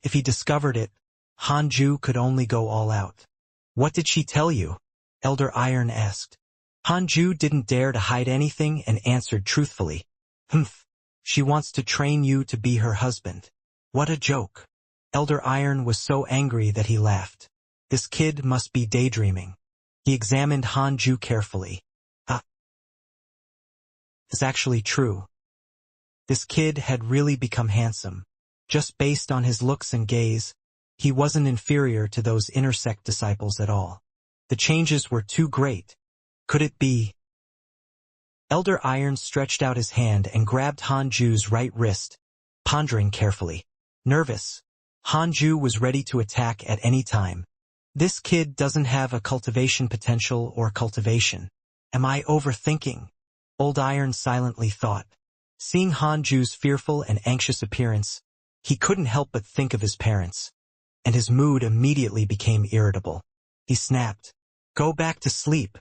If he discovered it, Han Ju could only go all out. What did she tell you? Elder Iron asked. Han Ju didn't dare to hide anything and answered truthfully. Humph. She wants to train you to be her husband. What a joke. Elder Iron was so angry that he laughed. This kid must be daydreaming. He examined Han Ju carefully. It's actually true. This kid had really become handsome. Just based on his looks and gaze, he wasn't inferior to those inner sect disciples at all. The changes were too great. Could it be? Elder Iron stretched out his hand and grabbed Han Ju's right wrist, pondering carefully. Nervous, Han Ju was ready to attack at any time. This kid doesn't have a cultivation potential or cultivation. Am I overthinking? Old Iron silently thought. Seeing Han Ju's fearful and anxious appearance, he couldn't help but think of his parents, and his mood immediately became irritable. He snapped, "Go back to sleep."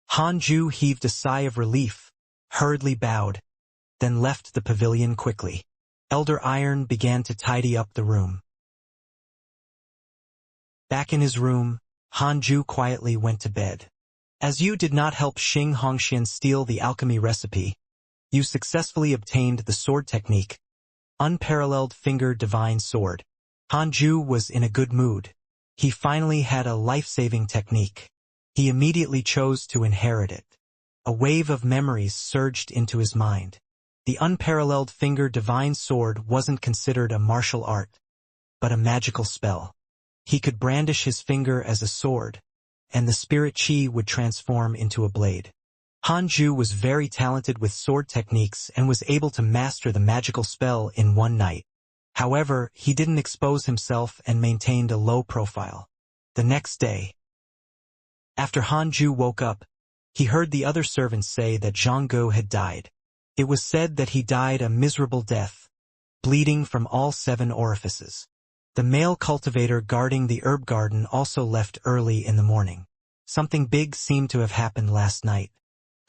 Han Ju heaved a sigh of relief, hurriedly bowed, then left the pavilion quickly. Elder Iron began to tidy up the room. Back in his room, Hanju quietly went to bed. As you did not help Xianxia steal the alchemy recipe, you successfully obtained the sword technique, unparalleled finger divine sword. Hanju was in a good mood. He finally had a life-saving technique. He immediately chose to inherit it. A wave of memories surged into his mind. The unparalleled finger divine sword wasn't considered a martial art, but a magical spell. He could brandish his finger as a sword, and the spirit chi would transform into a blade. Hanju was very talented with sword techniques and was able to master the magical spell in one night. However, he didn't expose himself and maintained a low profile. The next day, after Hanju woke up, he heard the other servants say that Zhanggu had died. It was said that he died a miserable death, bleeding from all 7 orifices. The male cultivator guarding the herb garden also left early in the morning. Something big seemed to have happened last night.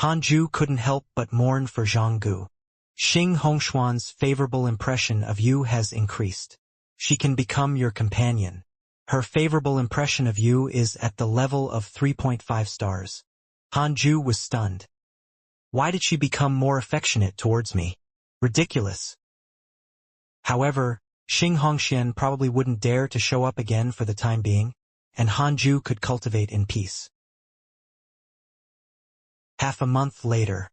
Hanju couldn't help but mourn for Zhanggu. Xing Hongshuan's favorable impression of you has increased. She can become your companion. Her favorable impression of you is at the level of 3.5 stars. Hanju was stunned. Why did she become more affectionate towards me? Ridiculous. However, Xing Hongxian probably wouldn't dare to show up again for the time being, and Hanju could cultivate in peace. Half a month later,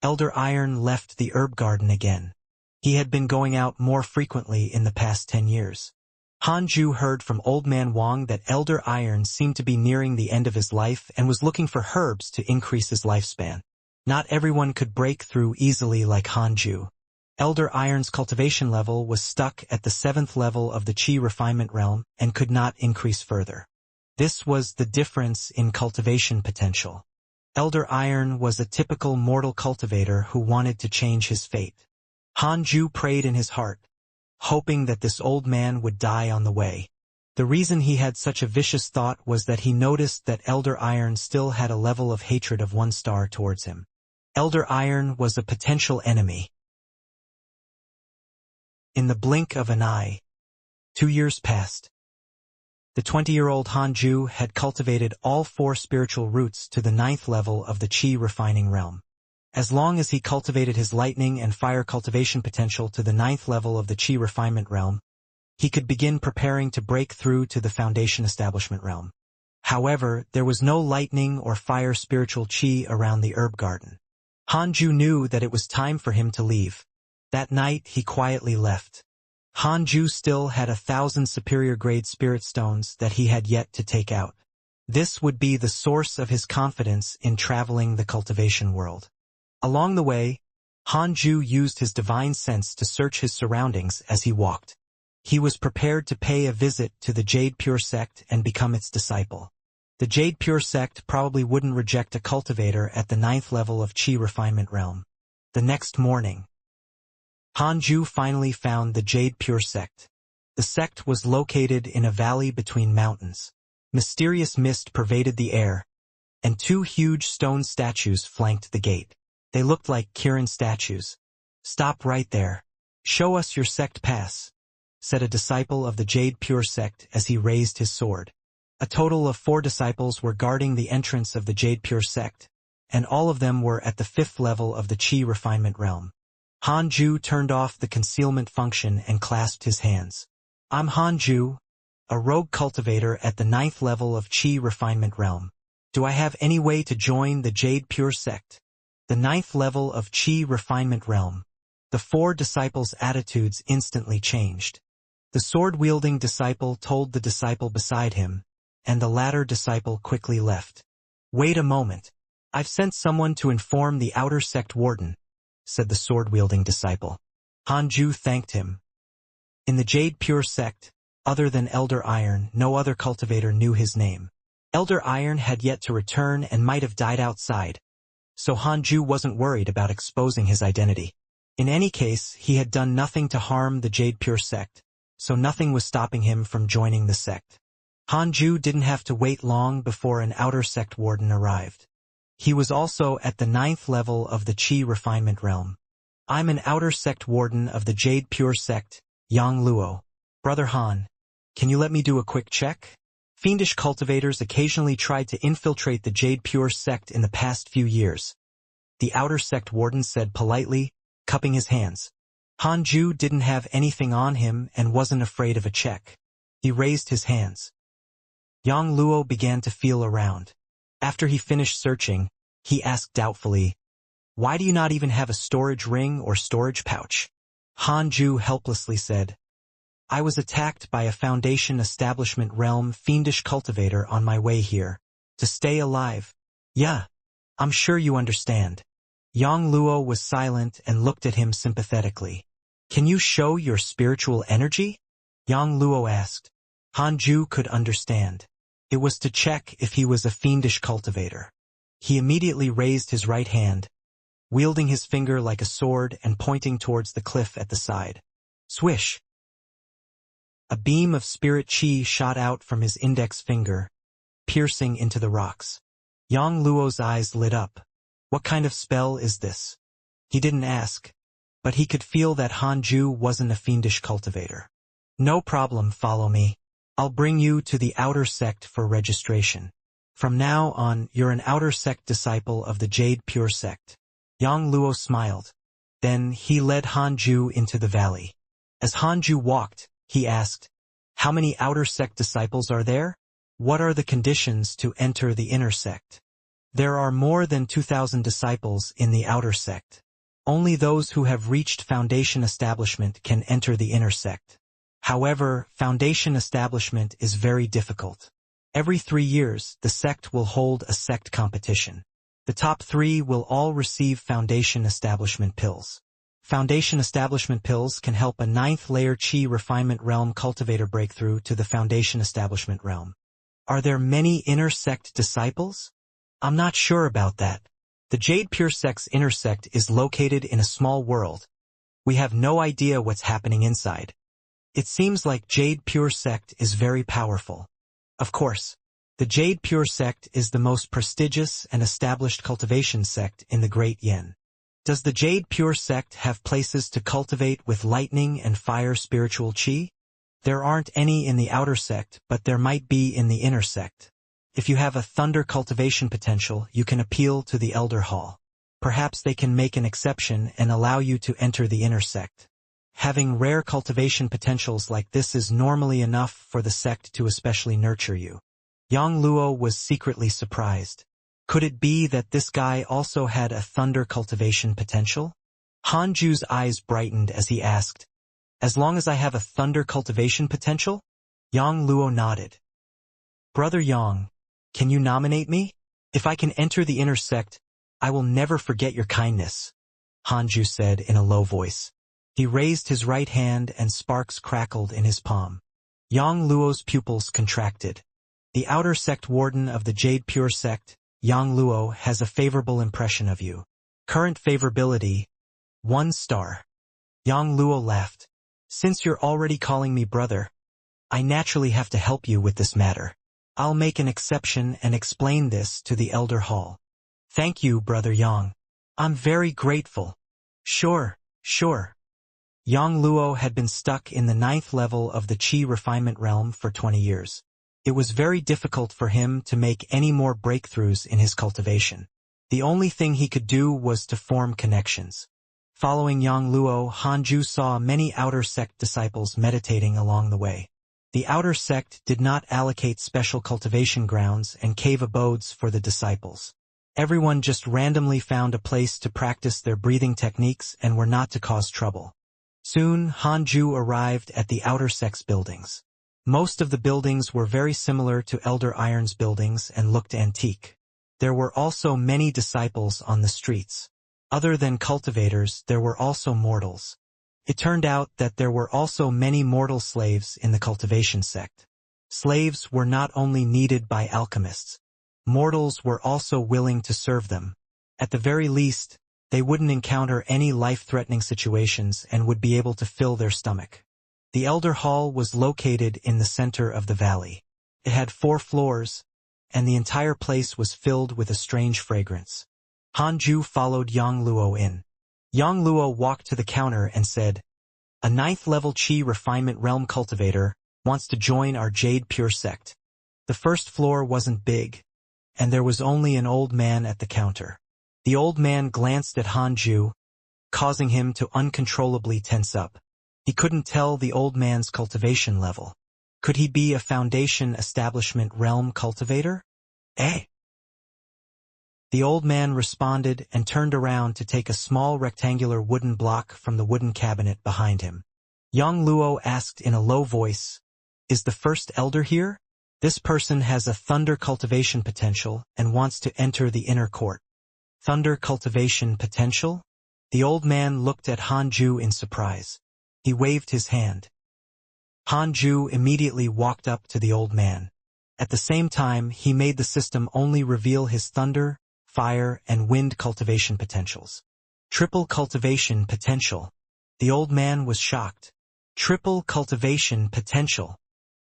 Elder Iron left the herb garden again. He had been going out more frequently in the past 10 years. Hanju heard from Old Man Wang that Elder Iron seemed to be nearing the end of his life and was looking for herbs to increase his lifespan. Not everyone could break through easily like Hanju. Elder Iron's cultivation level was stuck at the 7th level of the Qi refinement realm and could not increase further. This was the difference in cultivation potential. Elder Iron was a typical mortal cultivator who wanted to change his fate. Hanju prayed in his heart, hoping that this old man would die on the way. The reason he had such a vicious thought was that he noticed that Elder Iron still had a level of hatred of 1 star towards him. Elder Iron was a potential enemy. In the blink of an eye, 2 years passed. The 20-year-old Hanju had cultivated all 4 spiritual roots to the 9th level of the Qi refining realm. As long as he cultivated his lightning and fire cultivation potential to the 9th level of the Qi refinement realm, he could begin preparing to break through to the foundation establishment realm. However, there was no lightning or fire spiritual Qi around the herb garden. Hanju knew that it was time for him to leave. That night he quietly left. Hanju still had 1,000 superior grade spirit stones that he had yet to take out. This would be the source of his confidence in traveling the cultivation world. Along the way, Hanju used his divine sense to search his surroundings as he walked. He was prepared to pay a visit to the Jade Pure sect and become its disciple. The Jade Pure sect probably wouldn't reject a cultivator at the 9th level of Qi refinement realm. The next morning, Hanju finally found the Jade Pure sect. The sect was located in a valley between mountains. Mysterious mist pervaded the air, and 2 huge stone statues flanked the gate. They looked like Kirin statues. "Stop right there. Show us your sect pass," said a disciple of the Jade Pure sect as he raised his sword. A total of 4 disciples were guarding the entrance of the Jade Pure sect, and all of them were at the 5th level of the Qi refinement realm. Hanju turned off the concealment function and clasped his hands. "I'm Hanju, a rogue cultivator at the 9th level of Qi refinement realm. Do I have any way to join the Jade Pure sect?" The 9th level of Qi refinement realm. The 4 disciples' attitudes instantly changed. The sword-wielding disciple told the disciple beside him, and the latter disciple quickly left. "Wait a moment. I've sent someone to inform the outer sect warden," said the sword-wielding disciple. Hanju thanked him. In the Jade Pure sect, other than Elder Iron, no other cultivator knew his name. Elder Iron had yet to return and might have died outside, so Hanju wasn't worried about exposing his identity. In any case, he had done nothing to harm the Jade Pure sect, so nothing was stopping him from joining the sect. Hanju didn't have to wait long before an outer sect warden arrived. He was also at the 9th level of the Qi refinement realm. "I'm an outer sect warden of the Jade Pure sect, Yang Luo. Brother Han, can you let me do a quick check?" Fiendish cultivators occasionally tried to infiltrate the Jade Pure sect in the past few years. The outer sect warden said politely, cupping his hands. Hanju didn't have anything on him and wasn't afraid of a check. He raised his hands. Yang Luo began to feel around. After he finished searching, he asked doubtfully, "Why do you not even have a storage ring or storage pouch?" Hanju helplessly said, "I was attacked by a Foundation Establishment Realm fiendish cultivator on my way here. To stay alive. Yeah, I'm sure you understand." Yang Luo was silent and looked at him sympathetically. "Can you show your spiritual energy?" Yang Luo asked. Hanju could understand. It was to check if he was a fiendish cultivator. He immediately raised his right hand, wielding his finger like a sword and pointing towards the cliff at the side. Swish! A beam of spirit chi shot out from his index finger, piercing into the rocks. Yang Luo's eyes lit up. What kind of spell is this? He didn't ask, but he could feel that Hanju wasn't a fiendish cultivator. "No problem, follow me. I'll bring you to the outer sect for registration. From now on, you're an outer sect disciple of the Jade Pure sect." Yang Luo smiled. Then he led Hanju into the valley. As Hanju walked, he asked, "How many outer sect disciples are there? What are the conditions to enter the inner sect?" "There are more than 2,000 disciples in the outer sect. Only those who have reached Foundation Establishment can enter the inner sect. However, Foundation Establishment is very difficult. Every 3 years, the sect will hold a sect competition. The top 3 will all receive Foundation Establishment pills. Foundation Establishment pills can help a 9th layer Chi Refinement Realm cultivator breakthrough to the Foundation Establishment Realm." "Are there many inner sect disciples?" "I'm not sure about that. The Jade Pure sect's inner sect is located in a small world. We have no idea what's happening inside. It seems like Jade Pure sect is very powerful. Of course, the Jade Pure sect is the most prestigious and established cultivation sect in the Great Yin. Does the Jade Pure sect have places to cultivate with lightning and fire spiritual chi? There aren't any in the outer sect, but there might be in the inner sect. If you have a thunder cultivation potential, you can appeal to the Elder Hall. Perhaps they can make an exception and allow you to enter the inner sect. Having rare cultivation potentials like this is normally enough for the sect to especially nurture you." Yang Luo was secretly surprised. Could it be that this guy also had a thunder cultivation potential? Hanju's eyes brightened as he asked, "As long as I have a thunder cultivation potential?" Yang Luo nodded. "Brother Yang, can you nominate me? If I can enter the inner sect, I will never forget your kindness," Hanju said in a low voice. He raised his right hand and sparks crackled in his palm. Yang Luo's pupils contracted. "The outer sect warden of the Jade Pure sect, Yang Luo, has a favorable impression of you. Current favorability, 1 star. Yang Luo laughed. "Since you're already calling me brother, I naturally have to help you with this matter. I'll make an exception and explain this to the Elder Hall." "Thank you, Brother Yang. I'm very grateful." Sure. Yang Luo had been stuck in the 9th level of the Chi Refinement Realm for 20 years. It was very difficult for him to make any more breakthroughs in his cultivation. The only thing he could do was to form connections. Following Yang Luo, Hanju saw many outer sect disciples meditating along the way. The outer sect did not allocate special cultivation grounds and cave abodes for the disciples. Everyone just randomly found a place to practice their breathing techniques and were not to cause trouble. Soon, Hanju arrived at the outer sect's buildings. Most of the buildings were very similar to Elder Iron's buildings and looked antique. There were also many disciples on the streets. Other than cultivators, there were also mortals. It turned out that there were also many mortal slaves in the cultivation sect. Slaves were not only needed by alchemists. Mortals were also willing to serve them. At the very least, they wouldn't encounter any life-threatening situations and would be able to fill their stomach. The Elder Hall was located in the center of the valley. It had 4 floors, and the entire place was filled with a strange fragrance. Hanju followed Yang Luo in. Yang Luo walked to the counter and said, "A 9th level Chi Refinement Realm cultivator wants to join our Jade Pure sect. The first floor wasn't big, and there was only an old man at the counter. The old man glanced at Hanju, causing him to uncontrollably tense up. He couldn't tell the old man's cultivation level. Could he be a Foundation Establishment Realm cultivator? Eh? The old man responded and turned around to take a small rectangular wooden block from the wooden cabinet behind him. Yang Luo asked in a low voice, "Is the first elder here? This person has a thunder cultivation potential and wants to enter the inner court." Thunder cultivation potential? The old man looked at Hanju in surprise. He waved his hand. Hanju immediately walked up to the old man. At the same time, he made the system only reveal his thunder, fire, and wind cultivation potentials. Triple cultivation potential. The old man was shocked. Triple cultivation potential.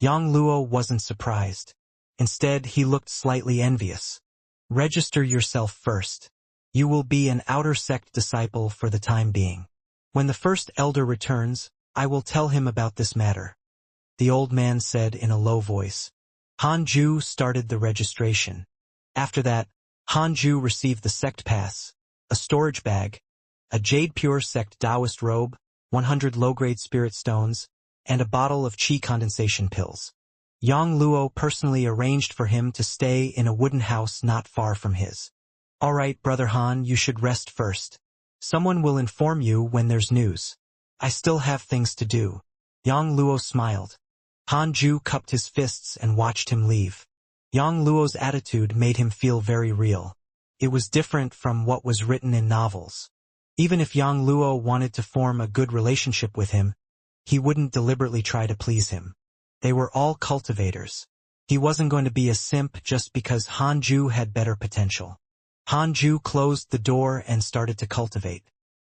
Yang Luo wasn't surprised. Instead, he looked slightly envious. Register yourself first. You will be an outer sect disciple for the time being. When the first elder returns, I will tell him about this matter, the old man said in a low voice. Hanju started the registration. After that, Hanju received the sect pass, a storage bag, a Jade Pure Sect Taoist robe, 100 low-grade spirit stones, and a bottle of qi condensation pills. Yang Luo personally arranged for him to stay in a wooden house not far from his. All right, Brother Han, you should rest first. Someone will inform you when there's news. I still have things to do. Yang Luo smiled. Hanju cupped his fists and watched him leave. Yang Luo's attitude made him feel very real. It was different from what was written in novels. Even if Yang Luo wanted to form a good relationship with him, he wouldn't deliberately try to please him. They were all cultivators. He wasn't going to be a simp just because Hanju had better potential. Hanju closed the door and started to cultivate.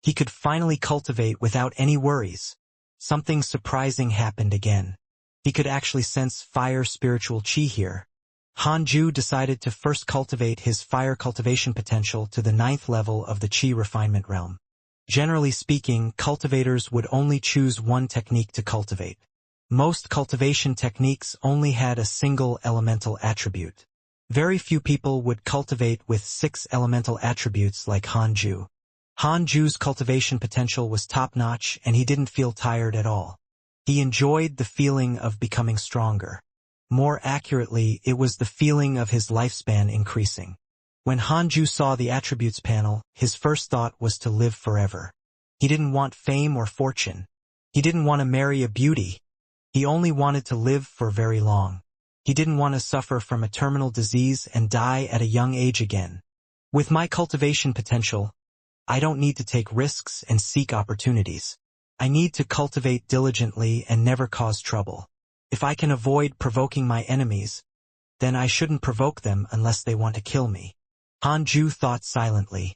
He could finally cultivate without any worries. Something surprising happened again. He could actually sense fire spiritual qi here. Hanju decided to first cultivate his fire cultivation potential to the 9th level of the qi refinement realm. Generally speaking, cultivators would only choose one technique to cultivate. Most cultivation techniques only had a single elemental attribute. Very few people would cultivate with 6 elemental attributes like Hanju. Hanju's cultivation potential was top-notch and he didn't feel tired at all. He enjoyed the feeling of becoming stronger. More accurately, it was the feeling of his lifespan increasing. When Hanju saw the attributes panel, his first thought was to live forever. He didn't want fame or fortune. He didn't want to marry a beauty. He only wanted to live for very long. He didn't want to suffer from a terminal disease and die at a young age again. With my cultivation potential, I don't need to take risks and seek opportunities. I need to cultivate diligently and never cause trouble. If I can avoid provoking my enemies, then I shouldn't provoke them unless they want to kill me. Hanju thought silently.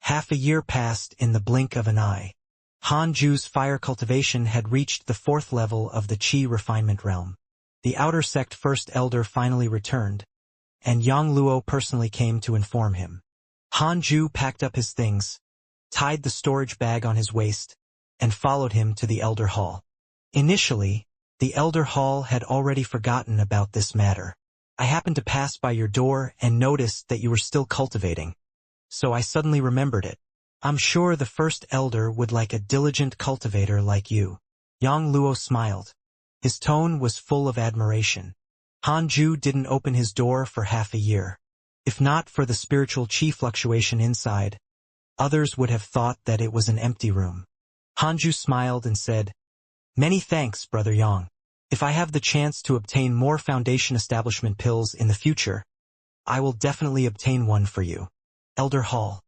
Half a year passed in the blink of an eye. Hanju's fire cultivation had reached the 4th level of the qi refinement realm. The outer sect first elder finally returned, and Yang Luo personally came to inform him. Hanju packed up his things, tied the storage bag on his waist, and followed him to the elder hall. Initially, the elder hall had already forgotten about this matter. I happened to pass by your door and noticed that you were still cultivating, so I suddenly remembered it. I'm sure the first elder would like a diligent cultivator like you. Yang Luo smiled. His tone was full of admiration. Hanju didn't open his door for half a year. If not for the spiritual qi fluctuation inside, others would have thought that it was an empty room. Hanju smiled and said, "Many thanks, Brother Yang. If I have the chance to obtain more Foundation Establishment pills in the future, I will definitely obtain one for you." Elder Hall.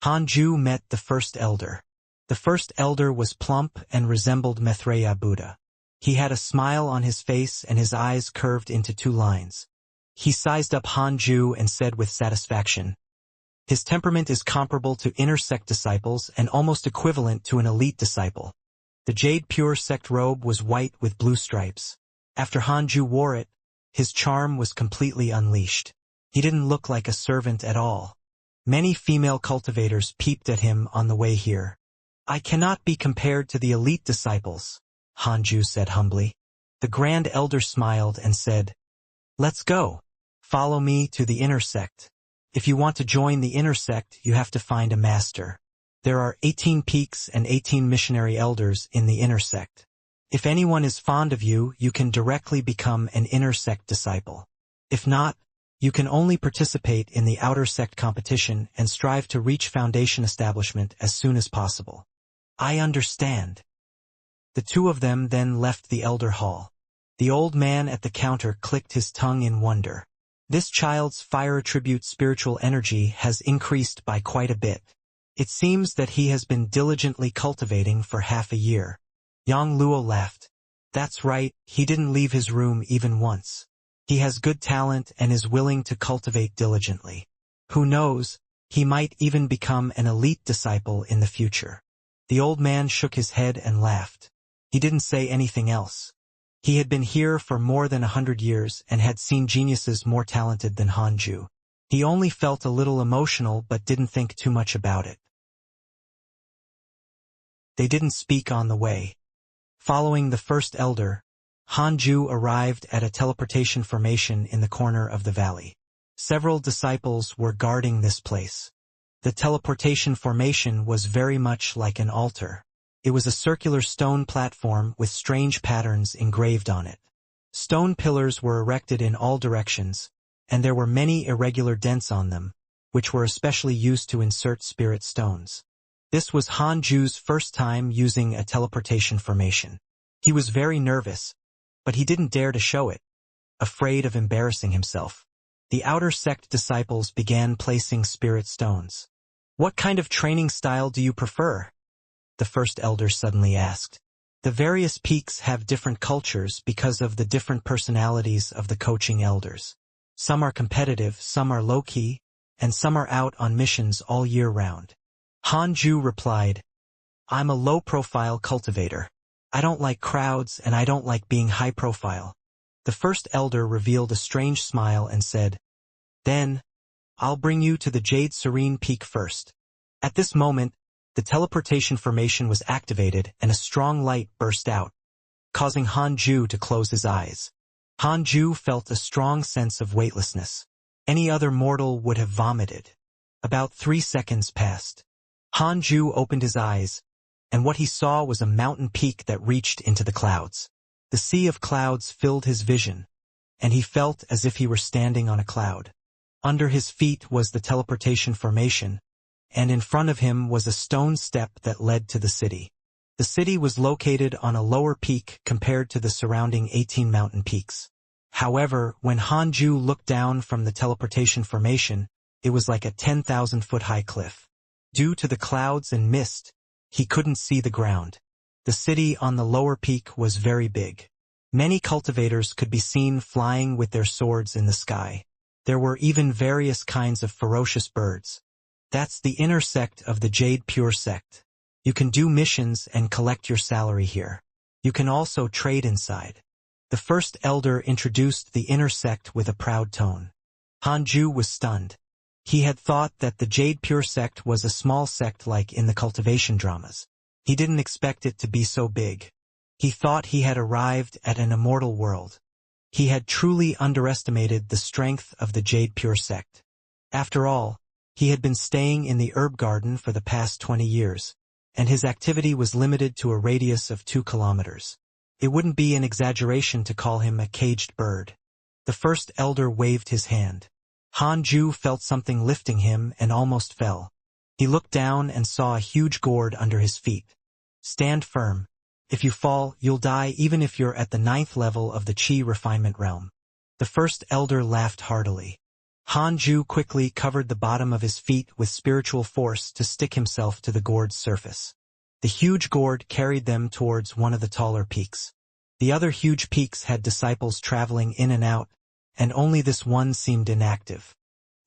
Hanju met the first elder. The first elder was plump and resembled Maitreya Buddha. He had a smile on his face and his eyes curved into 2 lines. He sized up Hanju and said with satisfaction, "His temperament is comparable to inner sect disciples and almost equivalent to an elite disciple." The Jade Pure Sect robe was white with blue stripes. After Hanju wore it, his charm was completely unleashed. He didn't look like a servant at all. Many female cultivators peeped at him on the way here. "I cannot be compared to the elite disciples," Hanju said humbly. The Grand Elder smiled and said, "Let's go. Follow me to the inner sect. If you want to join the inner sect, you have to find a master. There are 18 peaks and 18 missionary elders in the inner sect. If anyone is fond of you, you can directly become an inner sect disciple. If not, you can only participate in the outer sect competition and strive to reach foundation establishment as soon as possible." "I understand." The two of them then left the elder hall. The old man at the counter clicked his tongue in wonder. This child's fire attribute spiritual energy has increased by quite a bit. It seems that he has been diligently cultivating for half a year. Yang Luo laughed. That's right, he didn't leave his room even once. He has good talent and is willing to cultivate diligently. Who knows, he might even become an elite disciple in the future. The old man shook his head and laughed. He didn't say anything else. He had been here for more than 100 years and had seen geniuses more talented than Hanju. He only felt a little emotional but didn't think too much about it. They didn't speak on the way. Following the first elder, Hanju arrived at a teleportation formation in the corner of the valley. Several disciples were guarding this place. The teleportation formation was very much like an altar. It was a circular stone platform with strange patterns engraved on it. Stone pillars were erected in all directions, and there were many irregular dents on them, which were especially used to insert spirit stones. This was Hanju's first time using a teleportation formation. He was very nervous, but he didn't dare to show it, afraid of embarrassing himself. The outer sect disciples began placing spirit stones. "What kind of training style do you prefer?" the first elder suddenly asked. "The various peaks have different cultures because of the different personalities of the coaching elders. Some are competitive, some are low-key, and some are out on missions all year round." Hanju replied, "I'm a low-profile cultivator. I don't like crowds and I don't like being high-profile." The first elder revealed a strange smile and said, "Then, I'll bring you to the Jade Serene Peak first." At this moment, the teleportation formation was activated and a strong light burst out, causing Hanju to close his eyes. Hanju felt a strong sense of weightlessness. Any other mortal would have vomited. About 3 seconds passed. Hanju opened his eyes, and what he saw was a mountain peak that reached into the clouds. The sea of clouds filled his vision, and he felt as if he were standing on a cloud. Under his feet was the teleportation formation, and in front of him was a stone step that led to the city. The city was located on a lower peak compared to the surrounding 18 mountain peaks. However, when Hanju looked down from the teleportation formation, it was like a 10,000-foot-high cliff. Due to the clouds and mist, he couldn't see the ground. The city on the lower peak was very big. Many cultivators could be seen flying with their swords in the sky. There were even various kinds of ferocious birds. That's the inner sect of the Jade Pure sect. You can do missions and collect your salary here. You can also trade inside. The first elder introduced the inner sect with a proud tone. Hanju was stunned. He had thought that the Jade Pure sect was a small sect like in the Cultivation dramas. He didn't expect it to be so big. He thought he had arrived at an immortal world. He had truly underestimated the strength of the Jade Pure sect. After all, he had been staying in the herb garden for the past 20 years, and his activity was limited to a radius of 2 kilometers. It wouldn't be an exaggeration to call him a caged bird. The first elder waved his hand. Hanju felt something lifting him and almost fell. He looked down and saw a huge gourd under his feet. "Stand firm. If you fall, you'll die even if you're at the 9th level of the Qi refinement realm." The first elder laughed heartily. Hanju quickly covered the bottom of his feet with spiritual force to stick himself to the gourd's surface. The huge gourd carried them towards one of the taller peaks. The other huge peaks had disciples traveling in and out, and only this one seemed inactive.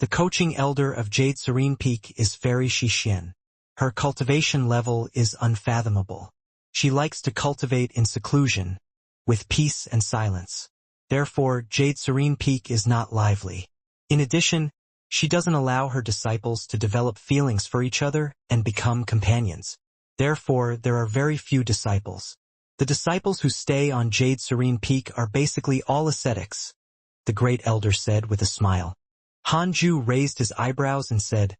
The coaching elder of Jade Serene Peak is Fairy Xixian. Her cultivation level is unfathomable. She likes to cultivate in seclusion, with peace and silence. Therefore, Jade Serene Peak is not lively. In addition, she doesn't allow her disciples to develop feelings for each other and become companions. Therefore, there are very few disciples. The disciples who stay on Jade Serene Peak are basically all ascetics, the great elder said with a smile. Hanju raised his eyebrows and said,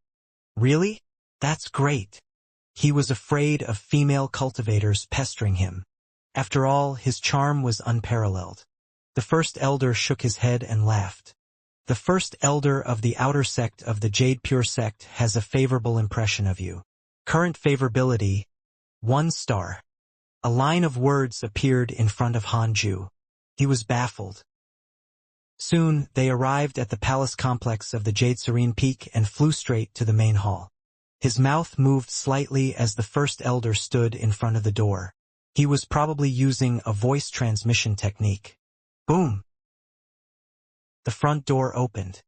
"Really? That's great." He was afraid of female cultivators pestering him. After all, his charm was unparalleled. The first elder shook his head and laughed. "The first elder of the outer sect of the Jade Pure sect has a favorable impression of you. Current favorability, 1 star. A line of words appeared in front of Hanju. He was baffled. Soon, they arrived at the palace complex of the Jade Serene Peak and flew straight to the main hall. His mouth moved slightly as the first elder stood in front of the door. He was probably using a voice transmission technique. Boom! The front door opened.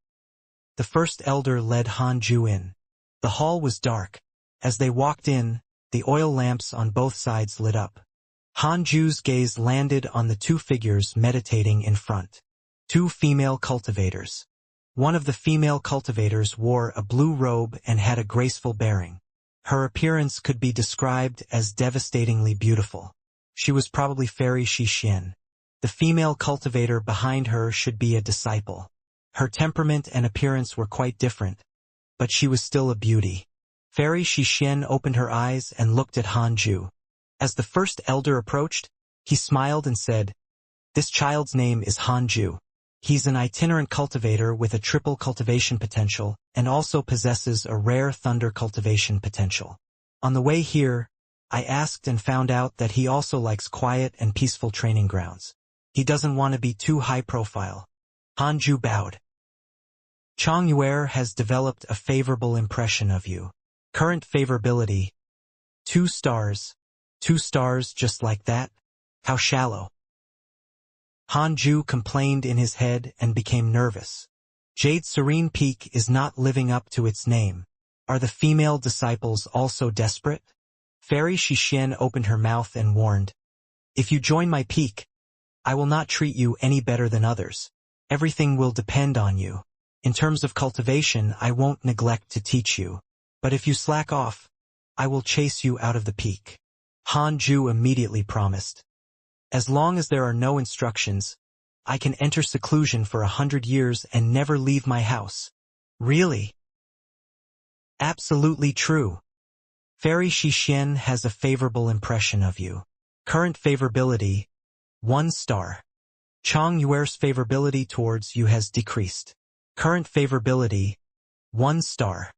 The first elder led Hanju in. The hall was dark. As they walked in, the oil lamps on both sides lit up. Hanju's gaze landed on the 2 figures meditating in front. 2 female cultivators. One of the female cultivators wore a blue robe and had a graceful bearing. Her appearance could be described as devastatingly beautiful. She was probably Fairy Xixian. The female cultivator behind her should be a disciple. Her temperament and appearance were quite different, but she was still a beauty. Fairy Xixian opened her eyes and looked at Hanju. As the first elder approached, he smiled and said, "This child's name is Hanju. He's an itinerant cultivator with a triple cultivation potential and also possesses a rare thunder cultivation potential. On the way here, I asked and found out that he also likes quiet and peaceful training grounds. He doesn't want to be too high profile." Hanju bowed. "Chong Yuer has developed a favorable impression of you. Current favorability, 2 stars. 2 stars just like that? How shallow." Hanju complained in his head and became nervous. Jade Serene Peak is not living up to its name. Are the female disciples also desperate? Fairy Xixian opened her mouth and warned, "If you join my peak, I will not treat you any better than others. Everything will depend on you. In terms of cultivation, I won't neglect to teach you. But if you slack off, I will chase you out of the peak." Hanju immediately promised. "As long as there are no instructions, I can enter seclusion for 100 years and never leave my house." "Really?" "Absolutely true. Fairy Xixian has a favorable impression of you. Current favorability, 1 star. Chong Yuer's favorability towards you has decreased. Current favorability, 1 star."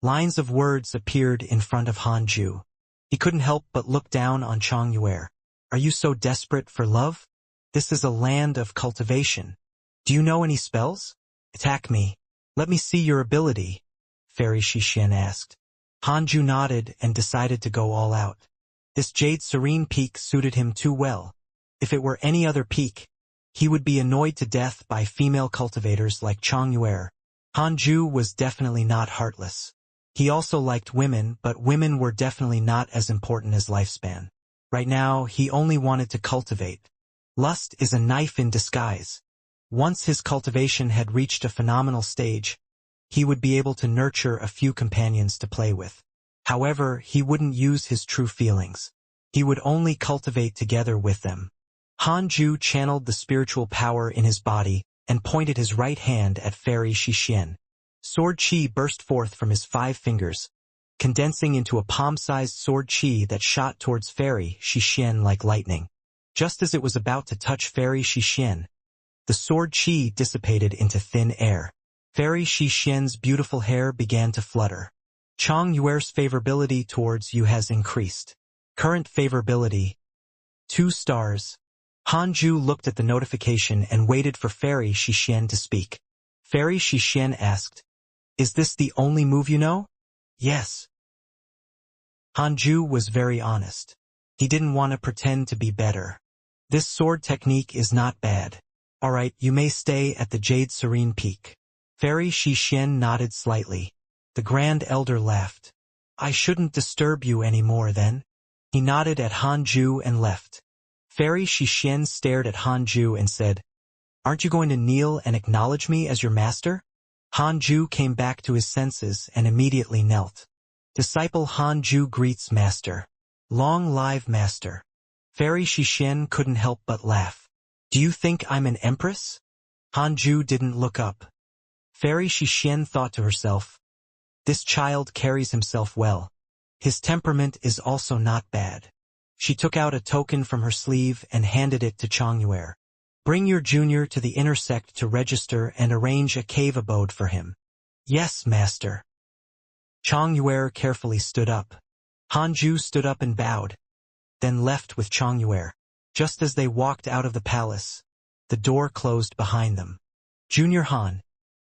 Lines of words appeared in front of Hanju. He couldn't help but look down on Chong Yuer. "Are you so desperate for love? This is a land of cultivation. Do you know any spells? Attack me. Let me see your ability," Fairy Xixian asked. Hanju nodded and decided to go all out. This Jade Serene Peak suited him too well. If it were any other peak, he would be annoyed to death by female cultivators like Chong Yuer. Hanju was definitely not heartless. He also liked women, but women were definitely not as important as lifespan. Right now, he only wanted to cultivate. Lust is a knife in disguise. Once his cultivation had reached a phenomenal stage, he would be able to nurture a few companions to play with. However, he wouldn't use his true feelings. He would only cultivate together with them. Hanju channeled the spiritual power in his body and pointed his right hand at Fairy Xixian. Sword chi burst forth from his 5 fingers, condensing into a palm-sized sword chi that shot towards Fairy Xixian like lightning. Just as it was about to touch Fairy Xixian, the sword chi dissipated into thin air. Fairy Xixian's beautiful hair began to flutter. Chong Yuer's favorability towards you has increased. Current favorability, 2 stars. Hanju looked at the notification and waited for Fairy Xixian to speak. Fairy Xixian asked, "Is this the only move you know?" "Yes." Hanju was very honest. He didn't want to pretend to be better. "This sword technique is not bad. Alright, you may stay at the Jade Serene Peak." Fairy Xixian nodded slightly. The Grand Elder laughed. "I shouldn't disturb you anymore then." He nodded at Hanju and left. Fairy Xixian stared at Hanju and said, "Aren't you going to kneel and acknowledge me as your master?" Hanju came back to his senses and immediately knelt. Disciple Hanju greets master. "Long live master." Fairy Xixin couldn't help but laugh. Do you think I'm an empress? Hanju didn't look up. Fairy Xixin thought to herself, this child carries himself well. His temperament is also not bad. She took out a token from her sleeve and handed it to Changyue. Bring your junior to the inner sect to register and arrange a cave abode for him. Yes, master. Changyue carefully stood up. Hanju stood up and bowed, then left with Changyue. Just as they walked out of the palace, the door closed behind them. Junior Han,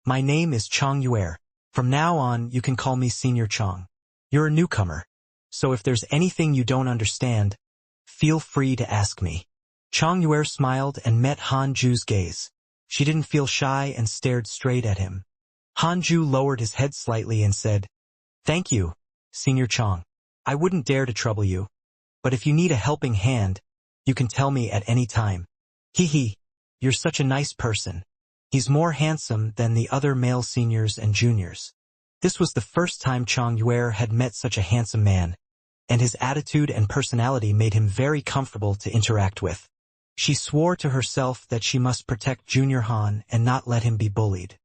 my name is Changyue. From now on, you can call me Senior Chang. You're a newcomer, so if there's anything you don't understand, feel free to ask me. Changyue smiled and met Hanju's gaze. She didn't feel shy and stared straight at him. Hanju lowered his head slightly and said, Thank you, Senior Chang. I wouldn't dare to trouble you, but if you need a helping hand, you can tell me at any time. Hee, you're such a nice person. He's more handsome than the other male seniors and juniors. This was the first time Changyue had met such a handsome man, and his attitude and personality made him very comfortable to interact with. She swore to herself that she must protect Junior Han and not let him be bullied.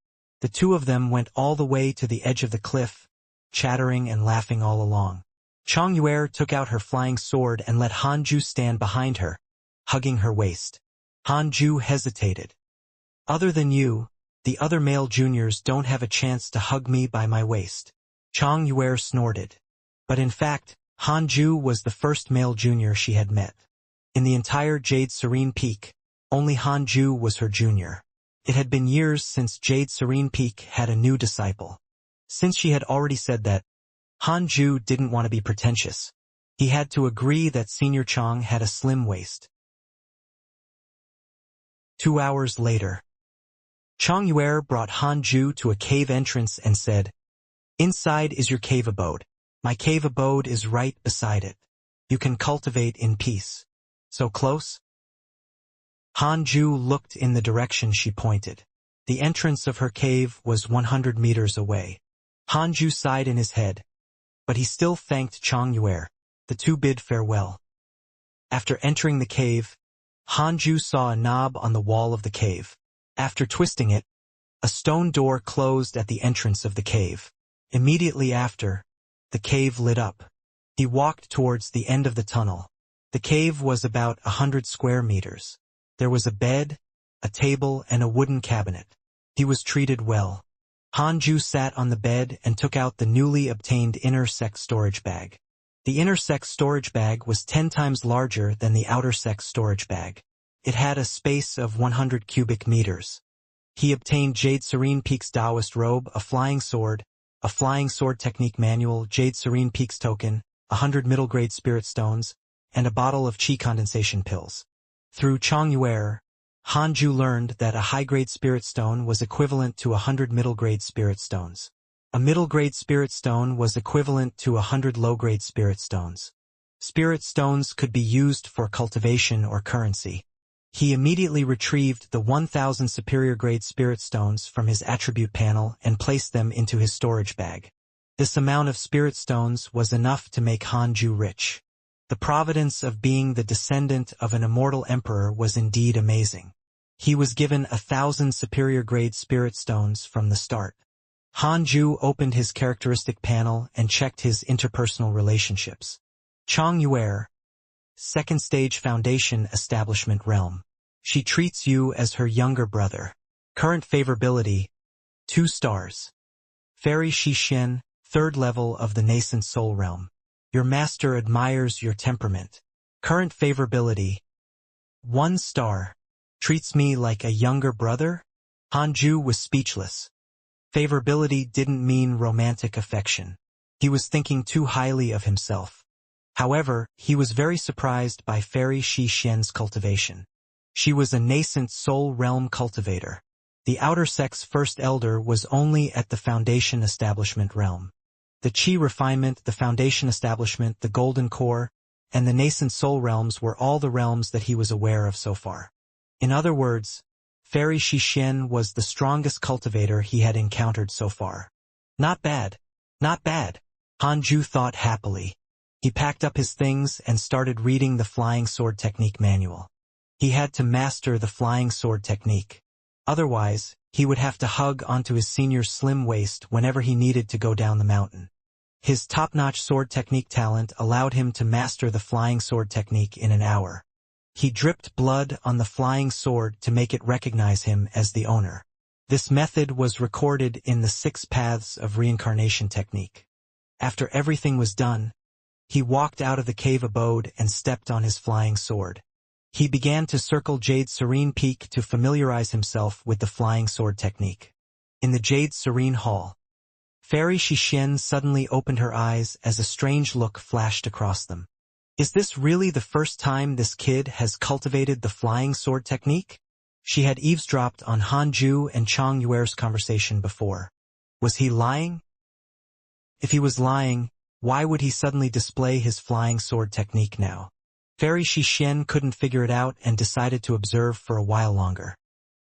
The two of them went all the way to the edge of the cliff, chattering and laughing all along. Changyue took out her flying sword and let Hanju stand behind her, hugging her waist. Hanju hesitated. Other than you, the other male juniors don't have a chance to hug me by my waist. Changyue snorted. But in fact, Hanju was the first male junior she had met. In the entire Jade Serene Peak, only Hanju was her junior. It had been years since Jade Serene Peak had a new disciple. Since she had already said that, Hanju didn't want to be pretentious. He had to agree that Senior Chang had a slim waist. 2 hours later, Changyue brought Hanju to a cave entrance and said, Inside is your cave abode. My cave abode is right beside it. You can cultivate in peace. So close? Hanju looked in the direction she pointed. The entrance of her cave was 100 meters away. Hanju sighed in his head, but he still thanked Changyue. The two bid farewell. After entering the cave, Hanju saw a knob on the wall of the cave. After twisting it, a stone door closed at the entrance of the cave. Immediately after, the cave lit up. He walked towards the end of the tunnel. The cave was about 100 square meters. There was a bed, a table, and a wooden cabinet. He was treated well. Hanju sat on the bed and took out the newly obtained inner sec storage bag. The inner sec storage bag was 10 times larger than the outer sec storage bag. It had a space of 100 cubic meters. He obtained Jade Serene Peak's Taoist robe, a flying sword technique manual, Jade Serene Peak's token, 100 middle-grade spirit stones, and a bottle of chi condensation pills. Through Changyue, Hanju learned that a high-grade spirit stone was equivalent to 100 middle-grade spirit stones. A middle-grade spirit stone was equivalent to 100 low-grade spirit stones. Spirit stones could be used for cultivation or currency. He immediately retrieved the 1,000 superior-grade spirit stones from his attribute panel and placed them into his storage bag. This amount of spirit stones was enough to make Hanju rich. The providence of being the descendant of an immortal emperor was indeed amazing. He was given 1,000 superior-grade spirit stones from the start. Hanju opened his characteristic panel and checked his interpersonal relationships. Changyue, second stage foundation establishment realm. She treats you as her younger brother. Current favorability, 2 stars. Fairy Xixin, third level of the nascent soul realm. Your master admires your temperament. Current favorability, 1 star. Treats me like a younger brother? Hanju was speechless. Favorability didn't mean romantic affection. He was thinking too highly of himself. However, he was very surprised by Fairy Xixin's cultivation. She was a nascent soul realm cultivator. The outer sect's first elder was only at the foundation establishment realm. The chi refinement, the foundation establishment, the golden core, and the nascent soul realms were all the realms that he was aware of so far. In other words, Fairy Xixin was the strongest cultivator he had encountered so far. Not bad. Not bad. Hanju thought happily. He packed up his things and started reading the flying sword technique manual. He had to master the flying sword technique. Otherwise, he would have to hug onto his senior's slim waist whenever he needed to go down the mountain. His top-notch sword technique talent allowed him to master the flying sword technique in an hour. He dripped blood on the flying sword to make it recognize him as the owner. This method was recorded in the 6 paths of reincarnation technique. After everything was done, he walked out of the cave abode and stepped on his flying sword. He began to circle Jade's Serene Peak to familiarize himself with the flying sword technique. In the Jade's Serene Hall, Fairy Xianxia suddenly opened her eyes as a strange look flashed across them. Is this really the first time this kid has cultivated the flying sword technique? She had eavesdropped on Hanju and Chang Yuer's conversation before. Was he lying? If he was lying, why would he suddenly display his flying sword technique now? Fairy Xianxia couldn't figure it out and decided to observe for a while longer.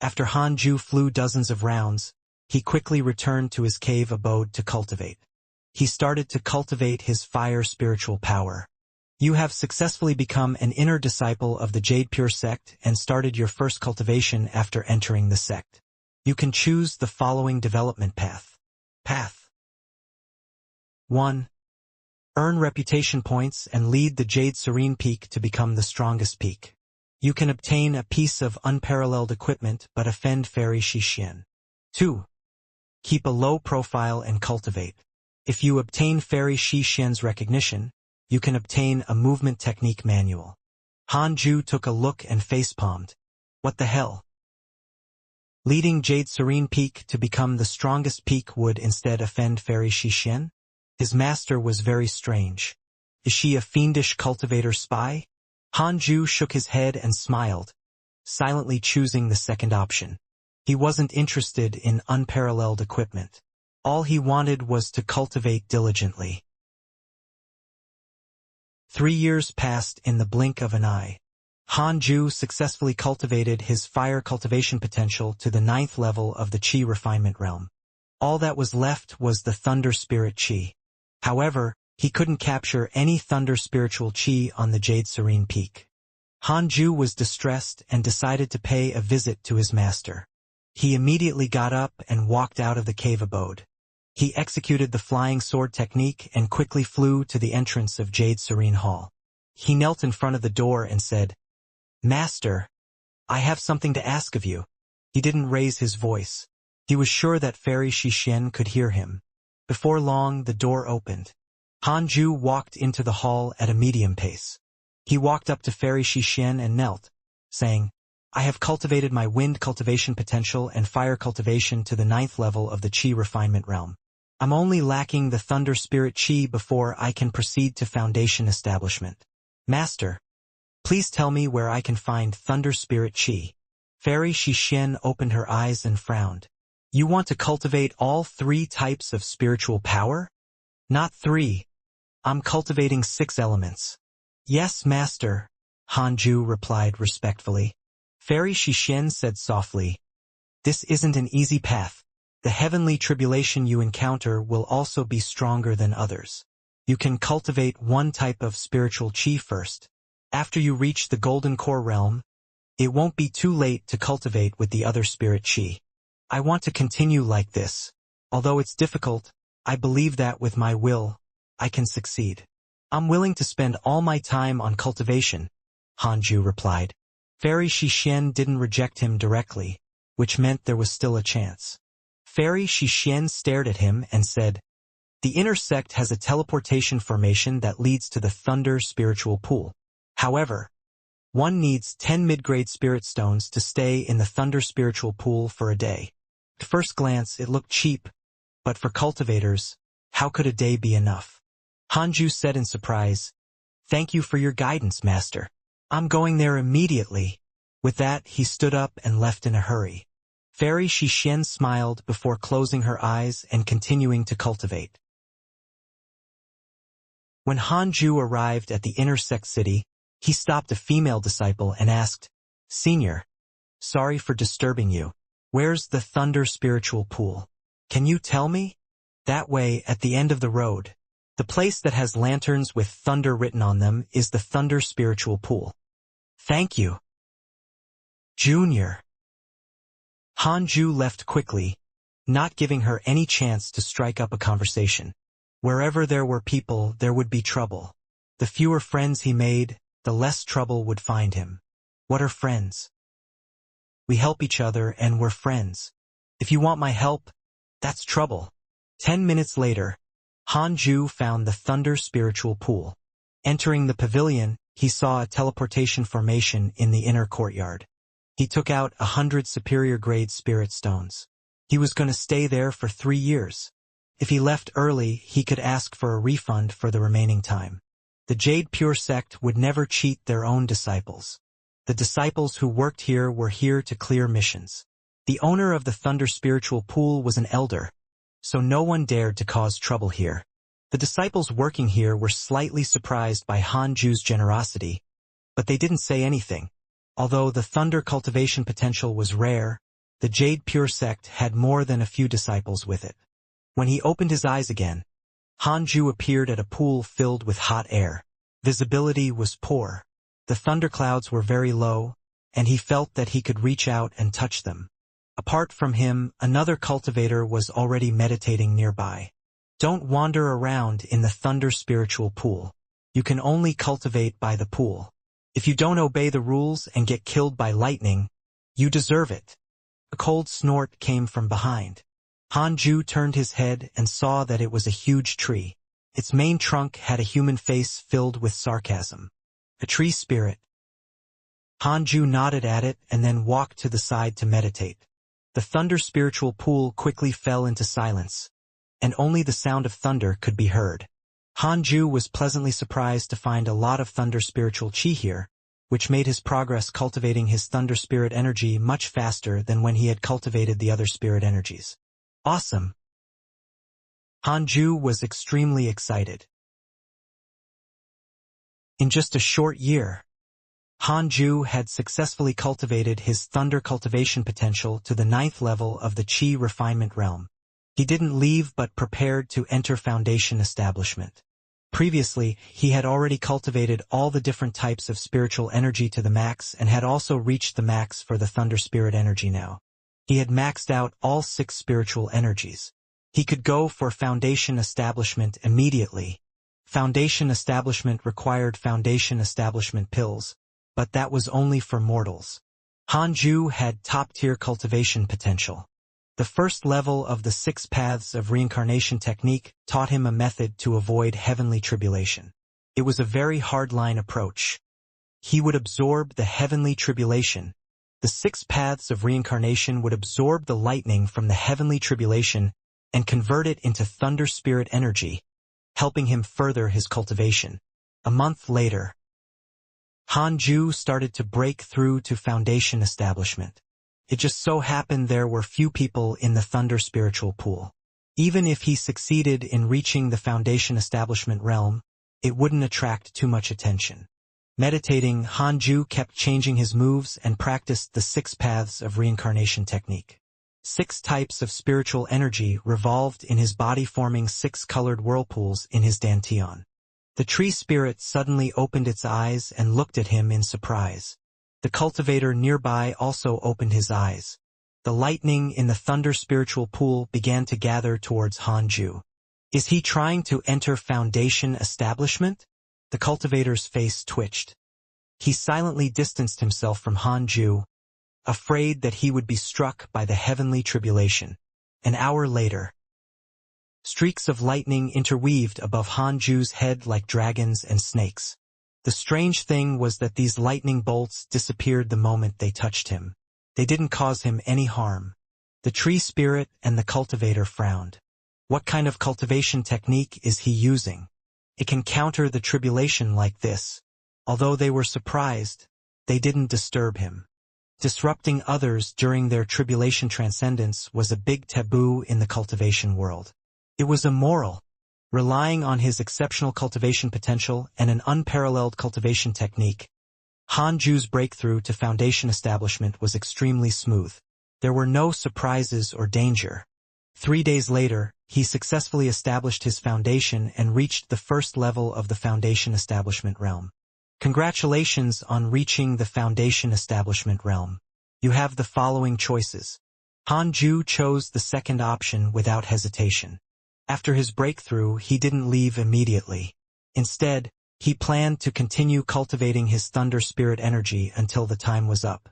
After Hanju flew dozens of rounds, he quickly returned to his cave abode to cultivate. He started to cultivate his fire spiritual power. You have successfully become an inner disciple of the Jade Pure sect and started your first cultivation after entering the sect. You can choose the following development path. Path 1. Earn reputation points and lead the Jade Serene Peak to become the strongest peak. You can obtain a piece of unparalleled equipment but offend Fairy Xianxia. 2. Keep a low profile and cultivate. If you obtain Fairy Xianxia's recognition, you can obtain a movement technique manual. Hanju took a look and facepalmed. What the hell? Leading Jade Serene Peak to become the strongest peak would instead offend Fairy Xianxia? His master was very strange. Is she a fiendish cultivator spy? Hanju shook his head and smiled, silently choosing the second option. He wasn't interested in unparalleled equipment. All he wanted was to cultivate diligently. 3 years passed in the blink of an eye. Hanju successfully cultivated his fire cultivation potential to the 9th level of the Qi refinement realm. All that was left was the Thunder Spirit Qi. However, he couldn't capture any Thunder Spiritual Qi on the Jade Serene Peak. Hanju was distressed and decided to pay a visit to his master. He immediately got up and walked out of the cave abode. He executed the flying sword technique and quickly flew to the entrance of Jade Serene Hall. He knelt in front of the door and said, "Master, I have something to ask of you." He didn't raise his voice. He was sure that Fairy Xianxia could hear him. Before long, the door opened. Hanju walked into the hall at a medium pace. He walked up to Fairy Xianxia and knelt, saying, "I have cultivated my wind cultivation potential and fire cultivation to the 9th level of the Qi refinement realm. I'm only lacking the Thunder Spirit Qi before I can proceed to foundation establishment. Master, please tell me where I can find Thunder Spirit Qi." Fairy Xianxia opened her eyes and frowned. You want to cultivate all 3 types of spiritual power? Not 3. I'm cultivating 6 elements. Yes, Master, Hanju replied respectfully. Fairy Xianxia said softly, "This isn't an easy path. The heavenly tribulation you encounter will also be stronger than others. You can cultivate 1 type of spiritual qi first. After you reach the Golden Core realm, it won't be too late to cultivate with the other spirit qi. I want to continue like this. Although it's difficult, I believe that with my will, I can succeed. I'm willing to spend all my time on cultivation," Hanju replied. Fairy Xianxia didn't reject him directly, which meant there was still a chance. Fairy Xianxia stared at him and said, "The inner sect has a teleportation formation that leads to the Thunder Spiritual Pool. However, one needs 10 mid-grade spirit stones to stay in the Thunder Spiritual Pool for a day." At first glance, it looked cheap, but for cultivators, how could a day be enough? Hanju said in surprise, "Thank you for your guidance, Master. I'm going there immediately." With that, he stood up and left in a hurry. Fairy Xianxia smiled before closing her eyes and continuing to cultivate. When Hanju arrived at the inner sect city, he stopped a female disciple and asked, "Senior, sorry for disturbing you. Where's the Thunder Spiritual Pool? Can you tell me?" "That way, at the end of the road. The place that has lanterns with thunder written on them is the Thunder Spiritual Pool. Thank you, Junior. Hanju left quickly, not giving her any chance to strike up a conversation. Wherever there were people, there would be trouble. The fewer friends he made, the less trouble would find him. What are friends? We help each other and we're friends. If you want my help, that's trouble. 10 minutes later, Hanju found the Thunder Spiritual Pool. Entering the pavilion, he saw a teleportation formation in the inner courtyard. He took out 100 superior-grade spirit stones. He was going to stay there for 3 years. If he left early, he could ask for a refund for the remaining time. The Jade Pure sect would never cheat their own disciples. The disciples who worked here were here to clear missions. The owner of the Thunder Spiritual Pool was an elder, so no one dared to cause trouble here. The disciples working here were slightly surprised by Hanju's generosity, but they didn't say anything. Although the Thunder cultivation potential was rare, the Jade Pure sect had more than a few disciples with it. When he opened his eyes again, Hanju appeared at a pool filled with hot air. Visibility was poor. The thunderclouds were very low, and he felt that he could reach out and touch them. Apart from him, another cultivator was already meditating nearby. Don't wander around in the Thunder Spiritual Pool. You can only cultivate by the pool. If you don't obey the rules and get killed by lightning, you deserve it. A cold snort came from behind. Hanju turned his head and saw that it was a huge tree. Its main trunk had a human face filled with sarcasm. A tree spirit. Hanju nodded at it and then walked to the side to meditate. The Thunder Spiritual Pool quickly fell into silence, and only the sound of thunder could be heard. Hanju was pleasantly surprised to find a lot of Thunder Spiritual Chi here, which made his progress cultivating his Thunder Spirit energy much faster than when he had cultivated the other spirit energies. Awesome! Hanju was extremely excited. In just a short year, Hanju had successfully cultivated his Thunder cultivation potential to the 9th level of the Qi refinement realm. He didn't leave but prepared to enter Foundation establishment. Previously, he had already cultivated all the different types of spiritual energy to the max and had also reached the max for the Thunder Spirit energy now. He had maxed out all 6 spiritual energies. He could go for Foundation establishment immediately. Foundation establishment required Foundation establishment pills, but that was only for mortals. Hanju had top-tier cultivation potential. The first level of the 6 paths of reincarnation technique taught him a method to avoid heavenly tribulation. It was a very hard-line approach. He would absorb the heavenly tribulation. The 6 paths of reincarnation would absorb the lightning from the heavenly tribulation and convert it into Thunder Spirit energy, helping him further his cultivation. A month later, Hanju started to break through to Foundation establishment. It just so happened there were few people in the Thunder Spiritual Pool. Even if he succeeded in reaching the Foundation establishment realm, it wouldn't attract too much attention. Meditating, Hanju kept changing his moves and practiced the 6 paths of reincarnation technique. 6 types of spiritual energy revolved in his body, forming 6 colored whirlpools in his dantian. The tree spirit suddenly opened its eyes and looked at him in surprise. The cultivator nearby also opened his eyes. The lightning in the Thunder Spiritual Pool began to gather towards Hanju. Is he trying to enter Foundation establishment? The cultivator's face twitched. He silently distanced himself from Hanju, afraid that he would be struck by the heavenly tribulation. An hour later, streaks of lightning interweaved above Hanju's head like dragons and snakes. The strange thing was that these lightning bolts disappeared the moment they touched him. They didn't cause him any harm. The tree spirit and the cultivator frowned. What kind of cultivation technique is he using? It can counter the tribulation like this. Although they were surprised, they didn't disturb him. Disrupting others during their tribulation transcendence was a big taboo in the cultivation world. It was immoral. Relying on his exceptional cultivation potential and an unparalleled cultivation technique, Hanju's breakthrough to Foundation establishment was extremely smooth. There were no surprises or danger. 3 days later, he successfully established his foundation and reached the first level of the foundation establishment realm. Congratulations on reaching the foundation establishment realm. You have the following choices. Hanju chose the second option without hesitation. After his breakthrough, he didn't leave immediately. Instead, he planned to continue cultivating his thunder spirit energy until the time was up.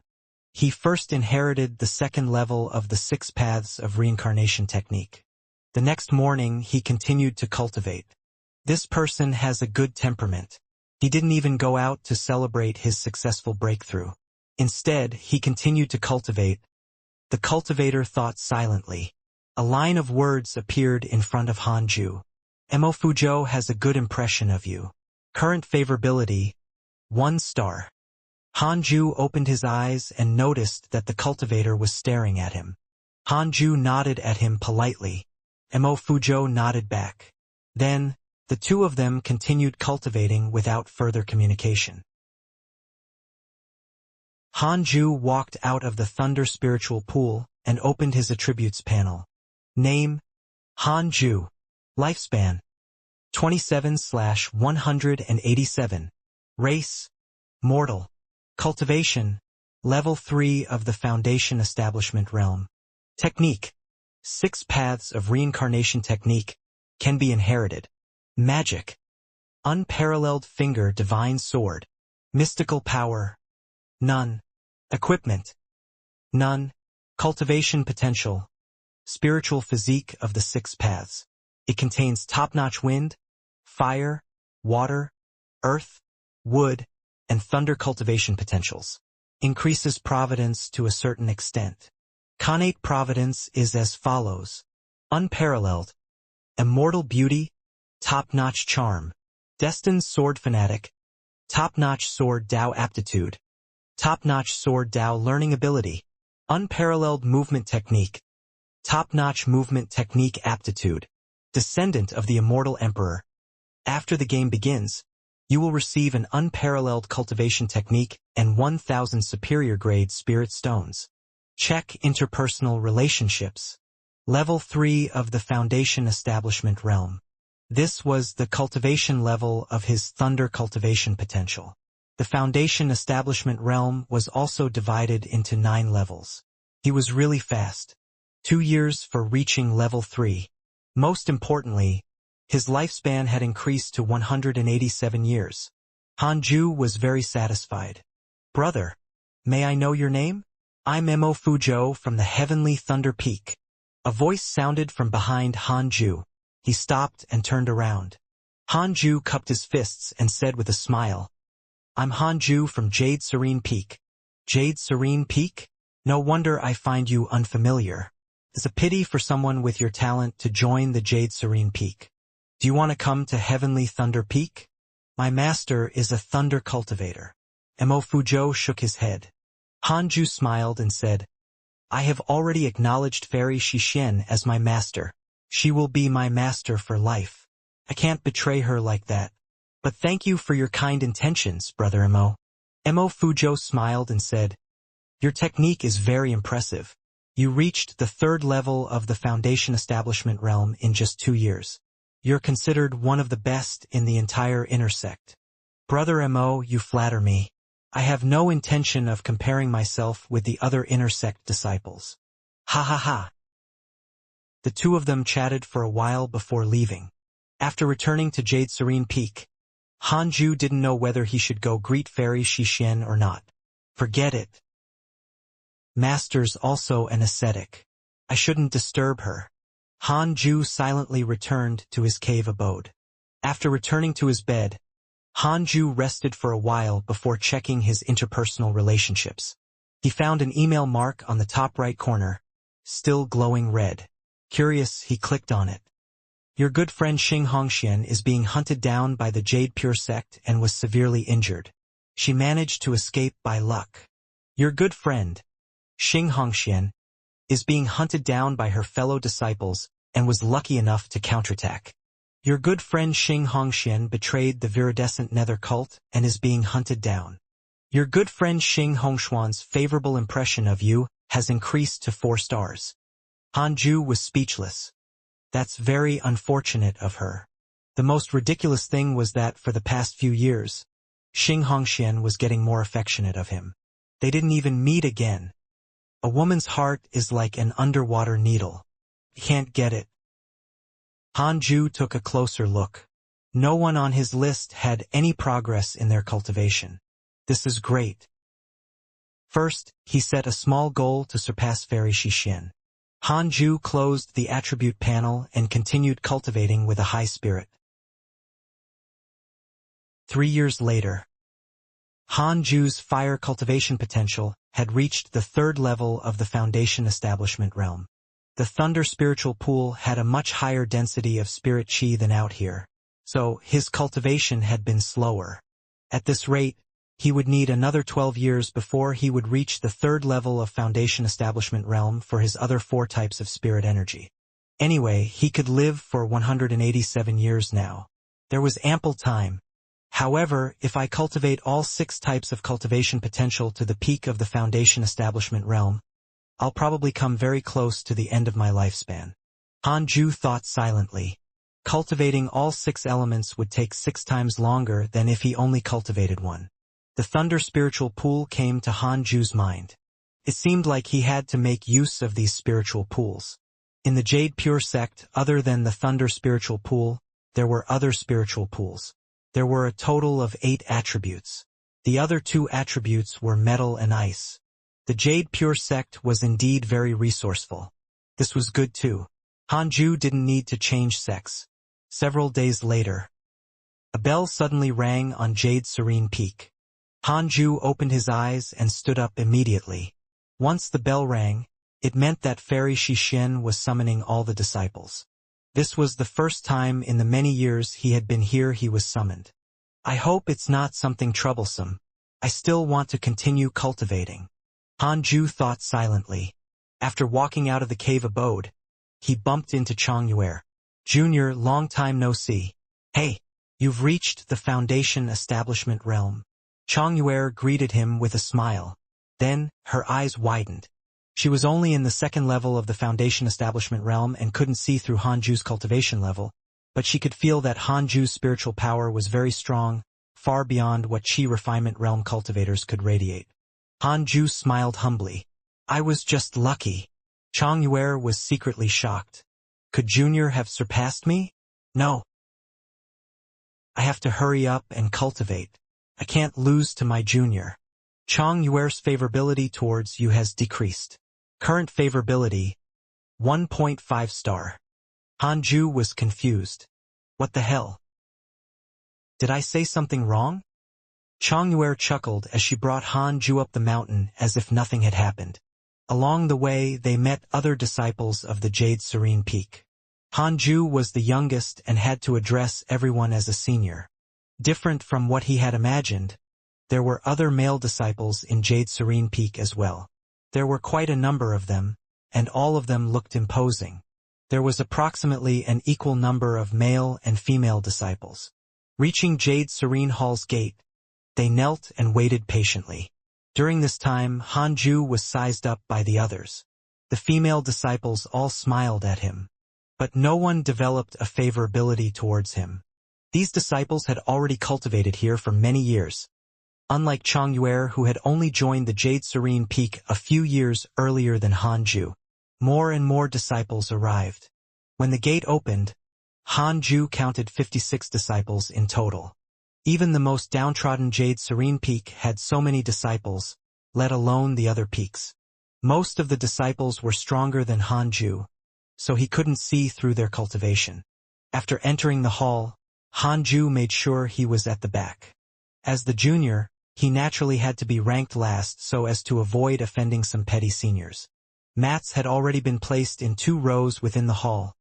He first inherited the second level of the 6 paths of reincarnation technique. The next morning, he continued to cultivate. This person has a good temperament. He didn't even go out to celebrate his successful breakthrough. Instead, he continued to cultivate. The cultivator thought silently. A line of words appeared in front of Hanju. Mo Fuzhou has a good impression of you. Current favorability, 1 star. Hanju opened his eyes and noticed that the cultivator was staring at him. Hanju nodded at him politely. Mo Fuzhou nodded back. Then, the two of them continued cultivating without further communication. Hanju walked out of the Thunder Spiritual Pool and opened his attributes panel. Name, Hanju. Lifespan, 27/187. Race, Mortal. Cultivation, Level 3 of the Foundation Establishment Realm. Technique, 6 paths of reincarnation technique, can be inherited. Magic, Unparalleled Finger Divine Sword. Mystical Power, none. Equipment, none. Cultivation Potential, Spiritual Physique of the 6 paths. It contains top-notch wind, fire, water, earth, wood, and thunder cultivation potentials. Increases providence to a certain extent. Connate providence is as follows. Unparalleled, Immortal Beauty, top-notch charm. Destined Sword Fanatic, top-notch Sword Dao Aptitude. Top-notch Sword Dao Learning Ability. Unparalleled Movement Technique, top-notch Movement Technique Aptitude. Descendant of the Immortal Emperor. After the game begins, you will receive an unparalleled cultivation technique and 1,000 superior grade spirit stones. Check interpersonal relationships. Level 3 of the Foundation Establishment Realm. This was the cultivation level of his thunder cultivation potential. The Foundation Establishment Realm was also divided into 9 levels. He was really fast. 2 years for reaching level 3. Most importantly, his lifespan had increased to 187 years. Hanju was very satisfied. Brother, may I know your name? I'm Mo Fuzhou from the Heavenly Thunder Peak. A voice sounded from behind Hanju. He stopped and turned around. Hanju cupped his fists and said with a smile, I'm Hanju from Jade Serene Peak. Jade Serene Peak? No wonder I find you unfamiliar. It's a pity for someone with your talent to join the Jade Serene Peak. Do you want to come to Heavenly Thunder Peak? My master is a thunder cultivator. Mo Fuzhou shook his head. Hanju smiled and said, I have already acknowledged Fairy Xianxia as my master. She will be my master for life. I can't betray her like that. But thank you for your kind intentions, Brother Mo. Mo Fuzhou smiled and said, Your technique is very impressive. You reached the 3rd level of the Foundation Establishment Realm in just 2 years. You're considered one of the best in the entire inner sect. Brother Mo, you flatter me. I have no intention of comparing myself with the other inner sect disciples. Ha ha ha. The two of them chatted for a while before leaving. After returning to Jade Serene Peak, Hanju didn't know whether he should go greet Fairy Xianxia or not. Forget it. Master's also an ascetic. I shouldn't disturb her. Hanju silently returned to his cave abode. After returning to his bed, Hanju rested for a while before checking his interpersonal relationships. He found an email mark on the top right corner, still glowing red. Curious, he clicked on it. Your good friend Xianxia is being hunted down by the Jade Pure sect and was severely injured. She managed to escape by luck. Your good friend, Xianxia, is being hunted down by her fellow disciples and was lucky enough to counterattack. Your good friend Xianxia betrayed the viridescent nether cult and is being hunted down. Your good friend Xianxuan's favorable impression of you has increased to 4 stars. Hanju was speechless. That's very unfortunate of her. The most ridiculous thing was that for the past few years, Xianxia was getting more affectionate of him. They didn't even meet again. A woman's heart is like an underwater needle. You can't get it. Hanju took a closer look. No one on his list had any progress in their cultivation. This is great. First, he set a small goal to surpass Fairy Xixin. Hanju closed the attribute panel and continued cultivating with a high spirit. 3 years later, Hanju's fire cultivation potential had reached the 3rd level of the Foundation Establishment realm. The Thunder spiritual pool had a much higher density of spirit chi than out here, so his cultivation had been slower. At this rate, he would need another 12 years before he would reach the 3rd level of Foundation Establishment realm for his other 4 types of spirit energy. Anyway, he could live for 187 years now. There was ample time. However, if I cultivate all 6 types of cultivation potential to the peak of the Foundation Establishment realm, I'll probably come very close to the end of my lifespan. Hanju thought silently. Cultivating all 6 elements would take 6 times longer than if he only cultivated one. The Thunder spiritual pool came to Hanju's mind. It seemed like he had to make use of these spiritual pools. In the Jade Pure sect, other than the Thunder spiritual pool, there were other spiritual pools. There were a total of 8 attributes. The other 2 attributes were metal and ice. The Jade Pure sect was indeed very resourceful. This was good too. Hanju didn't need to change sects. Several days later, a bell suddenly rang on Jade Serene Peak. Hanju opened his eyes and stood up immediately. Once the bell rang, it meant that Fairy Xixin was summoning all the disciples. This was the first time in the many years he had been here he was summoned. I hope it's not something troublesome. I still want to continue cultivating. Hanju thought silently. After walking out of the cave abode, he bumped into Xianxia. Junior, long time no see. Hey, you've reached the Foundation Establishment realm. Xianxia greeted him with a smile. Then, her eyes widened. She was only in the 2nd level of the Foundation Establishment realm and couldn't see through Hanju's cultivation level, but she could feel that Hanju's spiritual power was very strong, far beyond what Qi Refinement realm cultivators could radiate. Hanju smiled humbly. I was just lucky. Xianxia was secretly shocked. Could Junior have surpassed me? No. I have to hurry up and cultivate. I can't lose to my junior. Xianxia's favorability towards you has decreased. Current favorability, 1.5 star. Hanju was confused. What the hell? Did I say something wrong? Xianxia chuckled as she brought Hanju up the mountain as if nothing had happened. Along the way they met other disciples of the Jade Serene Peak. Hanju was the youngest and had to address everyone as a senior. Different from what he had imagined, there were other male disciples in Jade Serene Peak as well. There were quite a number of them, and all of them looked imposing. There was approximately an equal number of male and female disciples. Reaching Jade Serene Hall's gate, they knelt and waited patiently. During this time, Hanju was sized up by the others. The female disciples all smiled at him, but no one developed a favorability towards him. These disciples had already cultivated here for many years. Unlike Xianxia, who had only joined the Jade Serene Peak a few years earlier than Hanju, more and more disciples arrived. When the gate opened, Hanju counted 56 disciples in total. Even the most downtrodden Jade Serene Peak had so many disciples, let alone the other peaks. Most of the disciples were stronger than Hanju, so he couldn't see through their cultivation. After entering the hall, Hanju made sure he was at the back. As the junior, he naturally had to be ranked last so as to avoid offending some petty seniors. Mats had already been placed in 2 rows within the hall,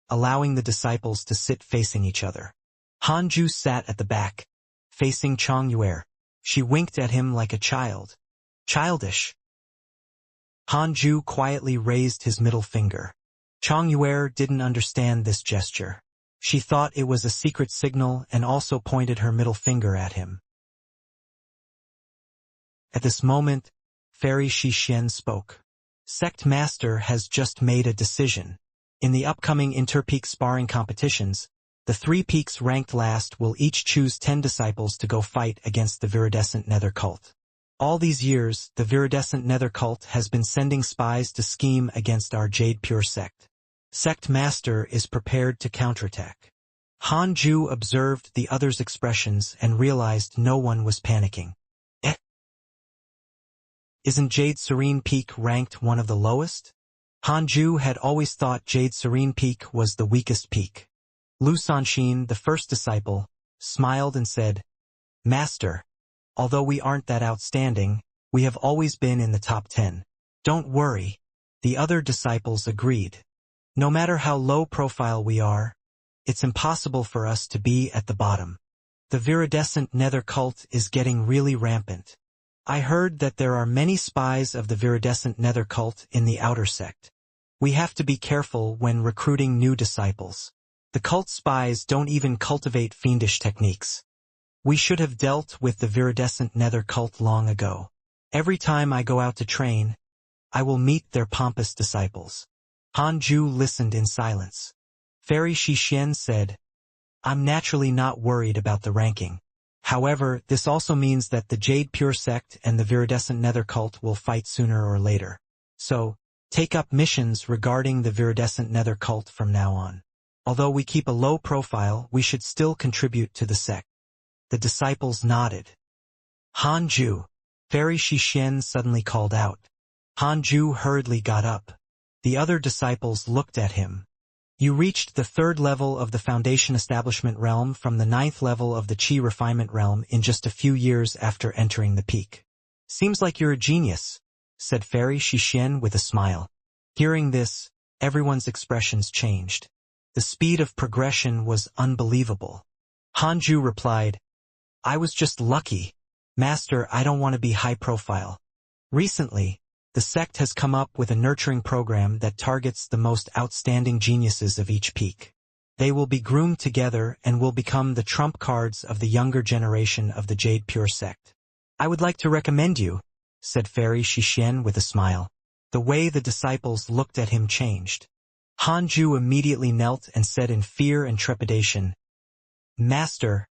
allowing the disciples to sit facing each other. Hanju sat at the back, facing Xianxia. She winked at him like a child. Childish. Hanju quietly raised his middle finger. Xianxia didn't understand this gesture. She thought it was a secret signal and also pointed her middle finger at him. At this moment, Fairy Xixin spoke. Sect Master has just made a decision. In the upcoming inter-peak sparring competitions, the 3 peaks ranked last will each choose 10 disciples to go fight against the viridescent nether cult. All these years, the viridescent nether cult has been sending spies to scheme against our Jade Pure sect. Sect Master is prepared to counterattack. Hanju observed the others' expressions and realized no one was panicking. Isn't Jade Serene Peak ranked one of the lowest? Hanju had always thought Jade Serene Peak was the weakest peak. Lu Sanxin, the first disciple, smiled and said, Master, although we aren't that outstanding, we have always been in the top 10. Don't worry. The other disciples agreed. No matter how low profile we are, it's impossible for us to be at the bottom. The viridescent nether cult is getting really rampant. I heard that there are many spies of the viridescent nether cult in the outer sect. We have to be careful when recruiting new disciples. The cult spies don't even cultivate fiendish techniques. We should have dealt with the viridescent nether cult long ago. Every time I go out to train, I will meet their pompous disciples. Hanju listened in silence. Fairy Xixian said, I'm naturally not worried about the ranking. However, this also means that the Jade Pure sect and the viridescent nether cult will fight sooner or later. So, take up missions regarding the viridescent nether cult from now on. Although we keep a low profile, we should still contribute to the sect. The disciples nodded. Hanju, Fairy Xixian suddenly called out. Hanju hurriedly got up. The other disciples looked at him. You reached the 3rd level of the Foundation Establishment realm from the 9th level of the Qi Refinement realm in just a few years after entering the peak. Seems like you're a genius, said Fairy Xixian with a smile. Hearing this, everyone's expressions changed. The speed of progression was unbelievable. Hanju replied, I was just lucky. Master, I don't want to be high profile. Recently, the sect has come up with a nurturing program that targets the most outstanding geniuses of each peak. They will be groomed together and will become the trump cards of the younger generation of the Jade Pure sect. I would like to recommend you, said Fairy Xixian with a smile. The way the disciples looked at him changed. Hanju immediately knelt and said in fear and trepidation, Master,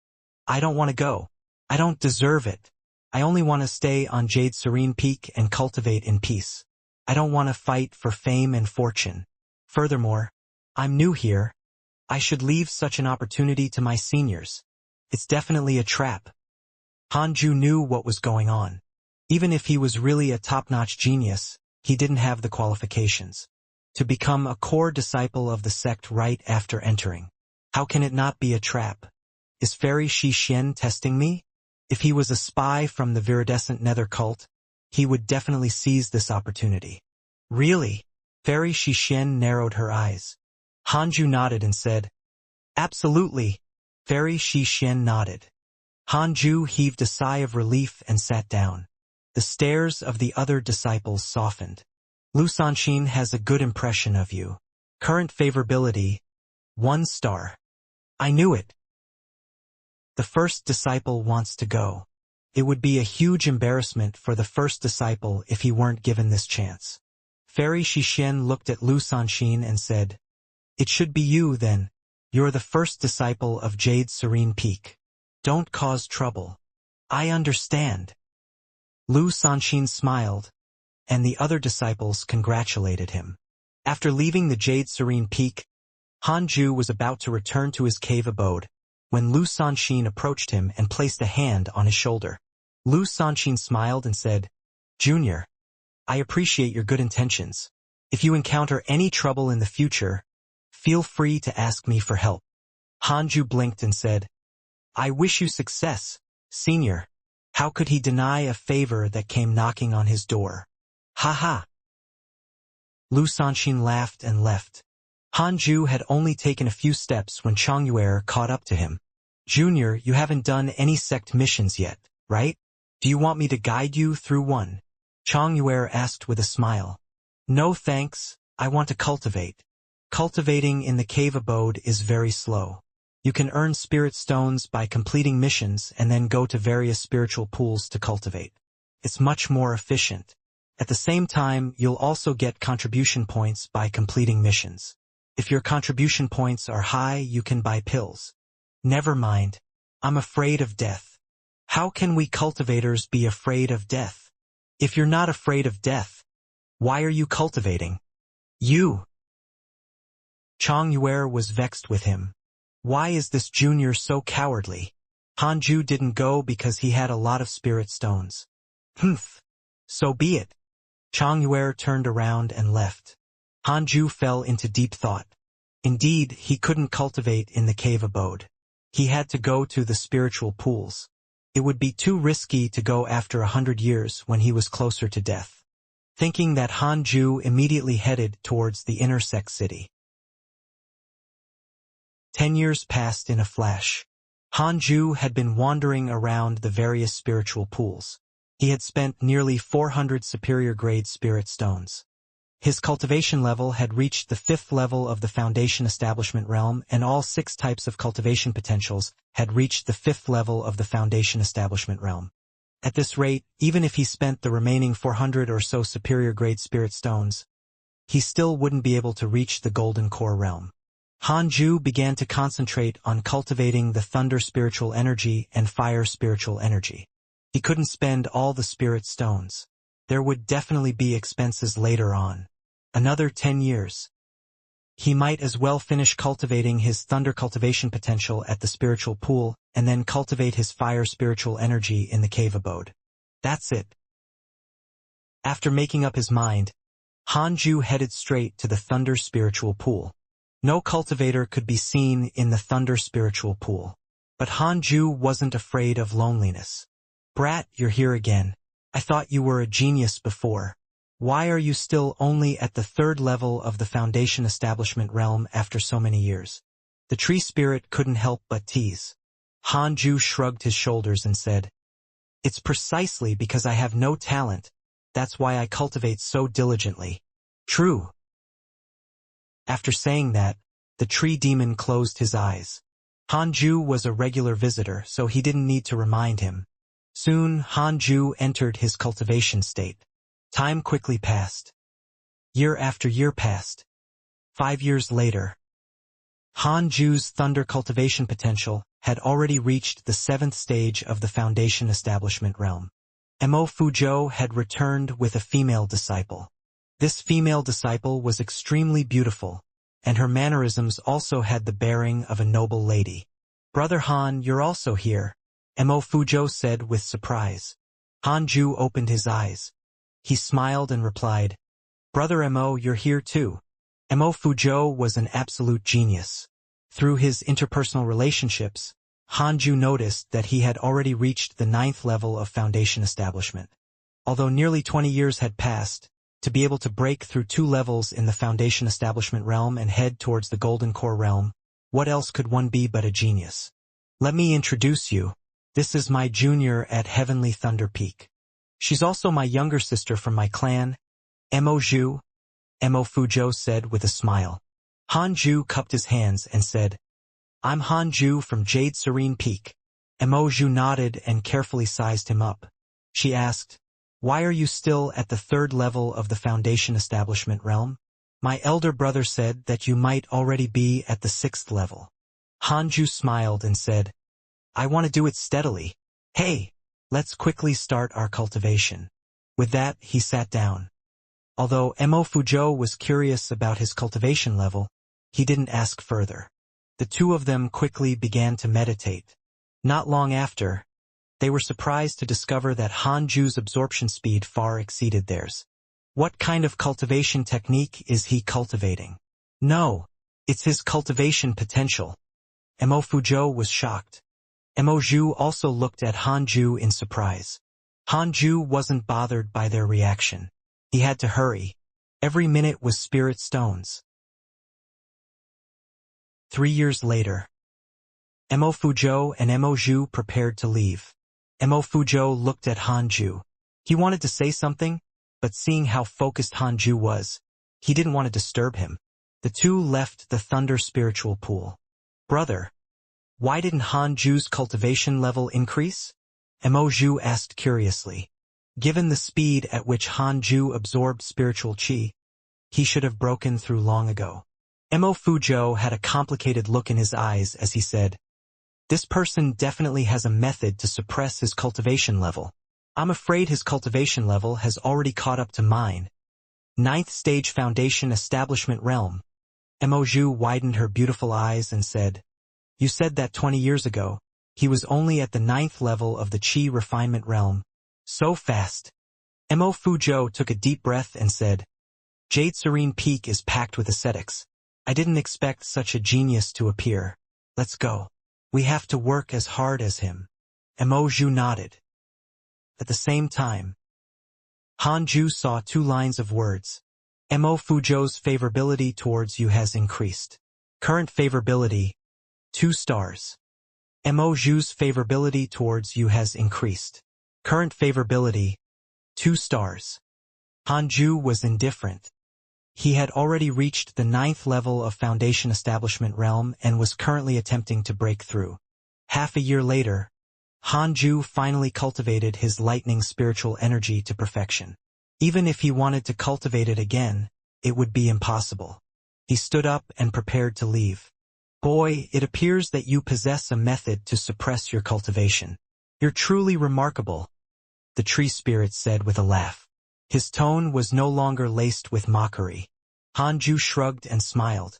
I don't want to go. I don't deserve it. I only want to stay on Jade Serene Peak and cultivate in peace. I don't want to fight for fame and fortune. Furthermore, I'm new here. I should leave such an opportunity to my seniors. It's definitely a trap. Hanju knew what was going on. Even if he was really a top-notch genius, he didn't have the qualifications to become a core disciple of the sect right after entering. How can it not be a trap? Is Fairy Xixian testing me? If he was a spy from the viridescent nether cult, he would definitely seize this opportunity. Really? Fairy Xixian narrowed her eyes. Hanju nodded and said, Absolutely. Fairy Xixian nodded. Hanju heaved a sigh of relief and sat down. The stares of the other disciples softened. Lu Sanxin has a good impression of you. Current favorability, 1 star. I knew it. The first disciple wants to go. It would be a huge embarrassment for the first disciple if he weren't given this chance. Fairy Xixian looked at Lu Sanxin and said, It should be you then. You're the first disciple of Jade Serene Peak. Don't cause trouble. I understand. Lu Sanxin smiled, and the other disciples congratulated him. After leaving the Jade Serene Peak, Hanju was about to return to his cave abode, when Lu Sanxin approached him and placed a hand on his shoulder. Lu Sanxin smiled and said, Junior, I appreciate your good intentions. If you encounter any trouble in the future, feel free to ask me for help. Hanju blinked and said, I wish you success, Senior. How could he deny a favor that came knocking on his door? Ha ha. Lu Sanxin laughed and left. Hanju had only taken a few steps when Chongyuer caught up to him. Junior, you haven't done any sect missions yet, right? Do you want me to guide you through one? Chongyuer asked with a smile. No thanks, I want to cultivate. Cultivating in the cave abode is very slow. You can earn spirit stones by completing missions and then go to various spiritual pools to cultivate. It's much more efficient. At the same time, you'll also get contribution points by completing missions. If your contribution points are high, you can buy pills. Never mind. I'm afraid of death. How can we cultivators be afraid of death? If you're not afraid of death, why are you cultivating? You. Xianxia was vexed with him. Why is this junior so cowardly? Hanju didn't go because he had a lot of spirit stones. Humph. So be it. Xianxia turned around and left. Hanju fell into deep thought. Indeed, he couldn't cultivate in the cave abode. He had to go to the spiritual pools. It would be too risky to go after 100 years when he was closer to death. Thinking that, Hanju immediately headed towards the intersect city. 10 years passed in a flash. Hanju had been wandering around the various spiritual pools. He had spent nearly 400 superior-grade spirit stones. His cultivation level had reached the 5th level of the Foundation Establishment realm, and all 6 types of cultivation potentials had reached the 5th level of the Foundation Establishment realm. At this rate, even if he spent the remaining 400 or so superior-grade spirit stones, he still wouldn't be able to reach the Golden Core realm. Hanju began to concentrate on cultivating the Thunder spiritual energy and Fire spiritual energy. He couldn't spend all the spirit stones. There would definitely be expenses later on. Another 10 years. He might as well finish cultivating his Thunder cultivation potential at the spiritual pool, and then cultivate his Fire spiritual energy in the cave abode. That's it. After making up his mind, Hanju headed straight to the Thunder spiritual pool. No cultivator could be seen in the Thunder spiritual pool. But Hanju wasn't afraid of loneliness. Brat, you're here again. I thought you were a genius before. Why are you still only at the 3rd level of the Foundation Establishment realm after so many years? The tree spirit couldn't help but tease. Hanju shrugged his shoulders and said, It's precisely because I have no talent. That's why I cultivate so diligently. True. After saying that, the tree demon closed his eyes. Hanju was a regular visitor, so he didn't need to remind him. Soon, Hanju entered his cultivation state. Time quickly passed. Year after year passed. 5 years later, Hanju's Thunder cultivation potential had already reached the 7th stage of the Foundation Establishment realm. Mo Fuzhou had returned with a female disciple. This female disciple was extremely beautiful, and her mannerisms also had the bearing of a noble lady. Brother Han, you're also here, Mo Fuzhou said with surprise. Hanju opened his eyes. He smiled and replied, Brother Mo, you're here too. Mo Fuzhou was an absolute genius. Through his interpersonal relationships, Hanju noticed that he had already reached the 9th level of Foundation Establishment. Although nearly 20 years had passed, to be able to break through 2 levels in the Foundation Establishment realm and head towards the Golden Core realm, what else could one be but a genius? Let me introduce you. This is my junior at Heavenly Thunder Peak. She's also my younger sister from my clan, Mo Zhu, Mo Fuzhou said with a smile. Hanju cupped his hands and said, I'm Hanju from Jade Serene Peak. Mo Zhu nodded and carefully sized him up. She asked, Why are you still at the 3rd level of the Foundation Establishment realm? My elder brother said that you might already be at the 6th level. Hanju smiled and said, I want to do it steadily. Hey, let's quickly start our cultivation. With that, he sat down. Although Mo Fuzhou was curious about his cultivation level, he didn't ask further. The two of them quickly began to meditate. Not long after, they were surprised to discover that Hanju's absorption speed far exceeded theirs. What kind of cultivation technique is he cultivating? No, it's his cultivation potential. Mo Fuzhou was shocked. Mo Zhu also looked at Hanju in surprise. Hanju wasn't bothered by their reaction. He had to hurry. Every minute was spirit stones. 3 years later, Mo Fuzhou and Mo Zhu prepared to leave. Mo Fuzhou looked at Hanju. He wanted to say something, but seeing how focused Hanju was, he didn't want to disturb him. The two left the Thunder spiritual pool. Brother, why didn't Hanju's cultivation level increase? Mo Zhu asked curiously. Given the speed at which Hanju absorbed spiritual qi, he should have broken through long ago. Mo Fuzhou had a complicated look in his eyes as he said, "This person definitely has a method to suppress his cultivation level. I'm afraid his cultivation level has already caught up to mine." Ninth stage foundation establishment realm. Mo Zhu widened her beautiful eyes and said, "You said that 20 years ago, he was only at the 9th level of the Qi refinement realm. So fast." Mo Fuzhou took a deep breath and said, "Jade Serene Peak is packed with ascetics. I didn't expect such a genius to appear. Let's go. We have to work as hard as him." Mo Zhu nodded. At the same time, Han Zhu saw 2 lines of words. Mo Fuzhou's favorability towards you has increased. Current favorability, 2 stars. Mo Zhu's favorability towards you has increased. Current favorability, 2 stars. Han Zhu was indifferent. He had already reached the 9th level of Foundation Establishment Realm and was currently attempting to break through. Half a year later, Han Zhu finally cultivated his lightning spiritual energy to perfection. Even if he wanted to cultivate it again, it would be impossible. He stood up and prepared to leave. "Boy, it appears that you possess a method to suppress your cultivation. You're truly remarkable," the tree spirit said with a laugh. His tone was no longer laced with mockery. Han Zhu shrugged and smiled.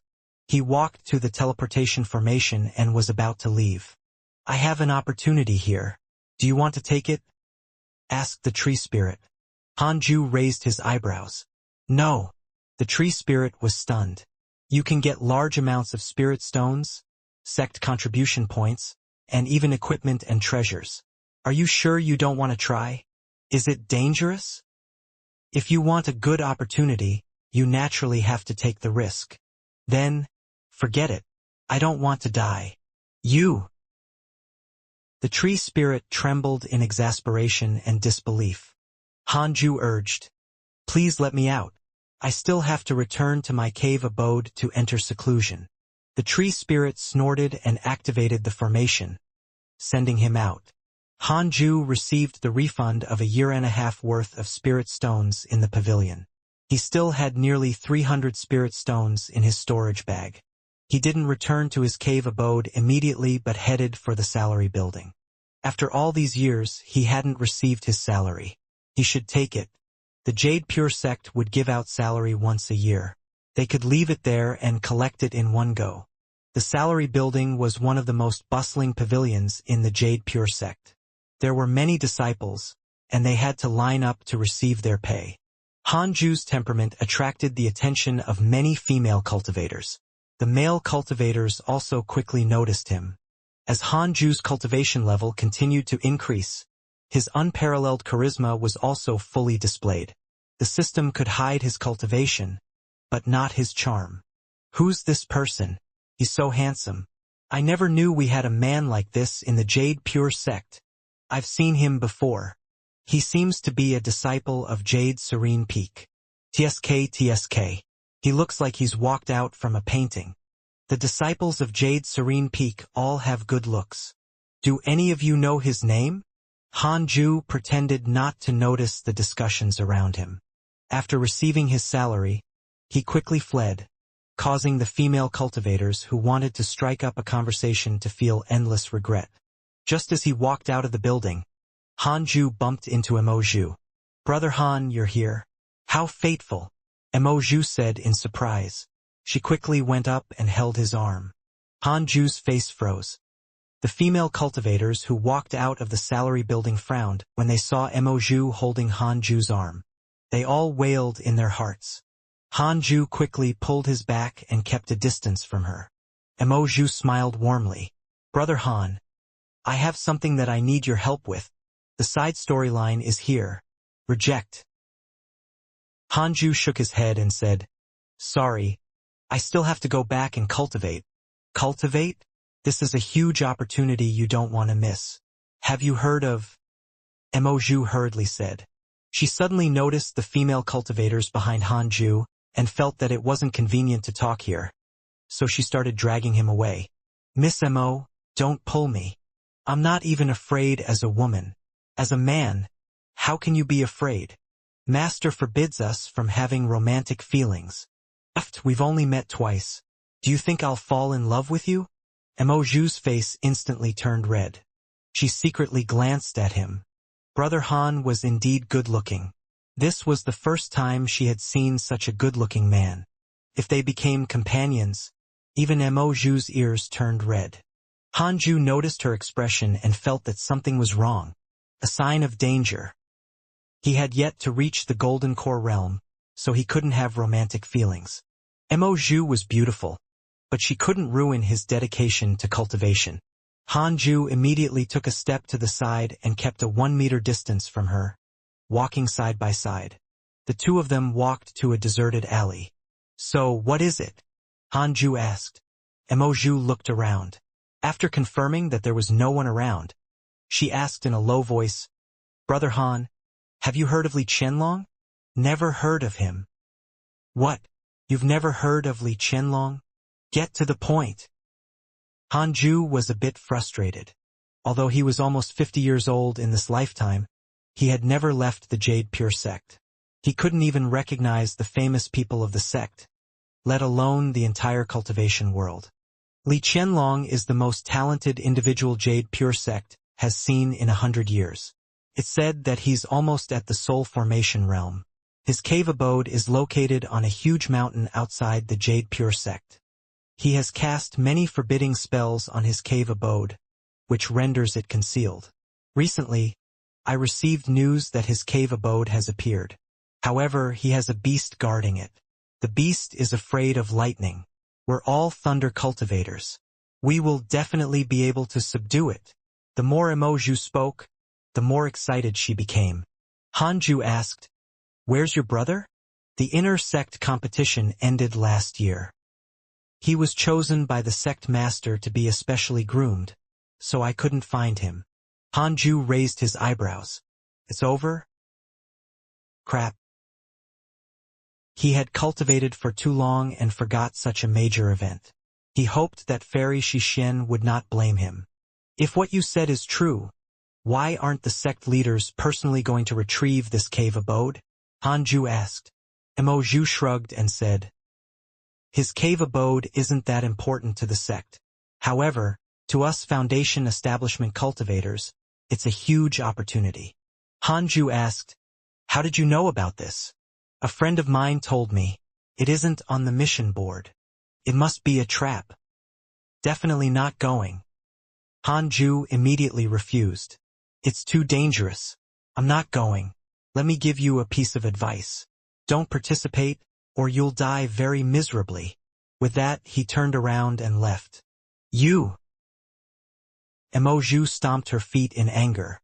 He walked to the teleportation formation and was about to leave. "I have an opportunity here. Do you want to take it?" asked the tree spirit. Han Zhu raised his eyebrows. "No." The tree spirit was stunned. "You can get large amounts of spirit stones, sect contribution points, and even equipment and treasures. Are you sure you don't want to try? Is it dangerous? If you want a good opportunity, you naturally have to take the risk. Then, forget it. I don't want to die. You." The tree spirit trembled in exasperation and disbelief. Han Zhu urged, "Please let me out. I still have to return to my cave abode to enter seclusion." The tree spirit snorted and activated the formation, sending him out. Han Zhu received the refund of a year-and-a-half worth of spirit stones in the pavilion. He still had nearly 300 spirit stones in his storage bag. He didn't return to his cave abode immediately but headed for the salary building. After all these years, he hadn't received his salary. He should take it. The Jade Pure sect would give out salary once a year. They could leave it there and collect it in one go. The salary building was one of the most bustling pavilions in the Jade Pure sect. There were many disciples, and they had to line up to receive their pay. Han Zhu's temperament attracted the attention of many female cultivators. The male cultivators also quickly noticed him. As Han Zhu's cultivation level continued to increase, his unparalleled charisma was also fully displayed. The system could hide his cultivation, but not his charm. "Who's this person? He's so handsome. I never knew we had a man like this in the Jade Pure sect. I've seen him before. He seems to be a disciple of Jade Serene Peak. TSK. He looks like he's walked out from a painting. The disciples of Jade Serene Peak all have good looks. Do any of you know his name?" Han Zhu pretended not to notice the discussions around him. After receiving his salary, he quickly fled, causing the female cultivators who wanted to strike up a conversation to feel endless regret. Just as he walked out of the building, Han Zhu bumped into Mo Zhu. "Brother Han, you're here. How fateful," Mo Zhu said in surprise. She quickly went up and held his arm. Han Zhu's face froze. The female cultivators who walked out of the salary building frowned when they saw Mo Zhu holding Han Zhu's arm. They all wailed in their hearts. Han Zhu quickly pulled his back and kept a distance from her. Mo Zhu smiled warmly. "Brother Han, I have something that I need your help with. The side storyline is here. Reject." Han Zhu shook his head and said, "Sorry, I still have to go back and cultivate." "Cultivate? This is a huge opportunity you don't want to miss. Have you heard of?" Mo Zhu hurriedly said. She suddenly noticed the female cultivators behind Han Zhu and felt that it wasn't convenient to talk here. So she started dragging him away. "Miss Mo, don't pull me. I'm not even afraid as a woman. As a man, how can you be afraid? Master forbids us from having romantic feelings. We've only met twice. Do you think I'll fall in love with you? Emoju's face instantly turned red. She secretly glanced at him. Brother Han was indeed good-looking. This was the first time she had seen such a good-looking man. If they became companions, even Emoju's ears turned red. Hanju noticed her expression and felt that something was wrong, a sign of danger. He had yet to reach the Golden Core realm, so he couldn't have romantic feelings. Emoju was beautiful, but she couldn't ruin his dedication to cultivation. Hanju immediately took a step to the side and kept a 1-meter distance from her, walking side by side. The two of them walked to a deserted alley. So, what is it? Hanju asked. Emoju looked around. After confirming that there was no one around, she asked in a low voice, Brother Han, have you heard of Li Qianlong? Never heard of him. What? You've never heard of Li Qianlong? Get to the point. Hanju was a bit frustrated. Although he was almost 50 years old in this lifetime, he had never left the Jade Pure sect. He couldn't even recognize the famous people of the sect, let alone the entire cultivation world. Li Qianlong is the most talented individual Jade Pure sect has seen in 100 years. It's said that he's almost at the soul formation realm. His cave abode is located on a huge mountain outside the Jade Pure sect. He has cast many forbidding spells on his cave abode, which renders it concealed. Recently, I received news that his cave abode has appeared. However, he has a beast guarding it. The beast is afraid of lightning. We're all thunder cultivators. We will definitely be able to subdue it. The more Emoju spoke, the more excited she became. Hanju asked, Where's your brother? The inner sect competition ended last year. He was chosen by the sect master to be especially groomed, so I couldn't find him. Hanju raised his eyebrows. It's over? Crap. He had cultivated for too long and forgot such a major event. He hoped that Fairy Xixian would not blame him. If what you said is true, why aren't the sect leaders personally going to retrieve this cave abode? Hanju asked. Emoju shrugged and said, His cave abode isn't that important to the sect. However, to us Foundation Establishment cultivators, it's a huge opportunity. Hanju asked, How did you know about this? A friend of mine told me. It isn't on the mission board. It must be a trap. Definitely not going. Hanju immediately refused. It's too dangerous. I'm not going. Let me give you a piece of advice. Don't participate, or you'll die very miserably. With that, he turned around and left. You! Emoju stomped her feet in anger.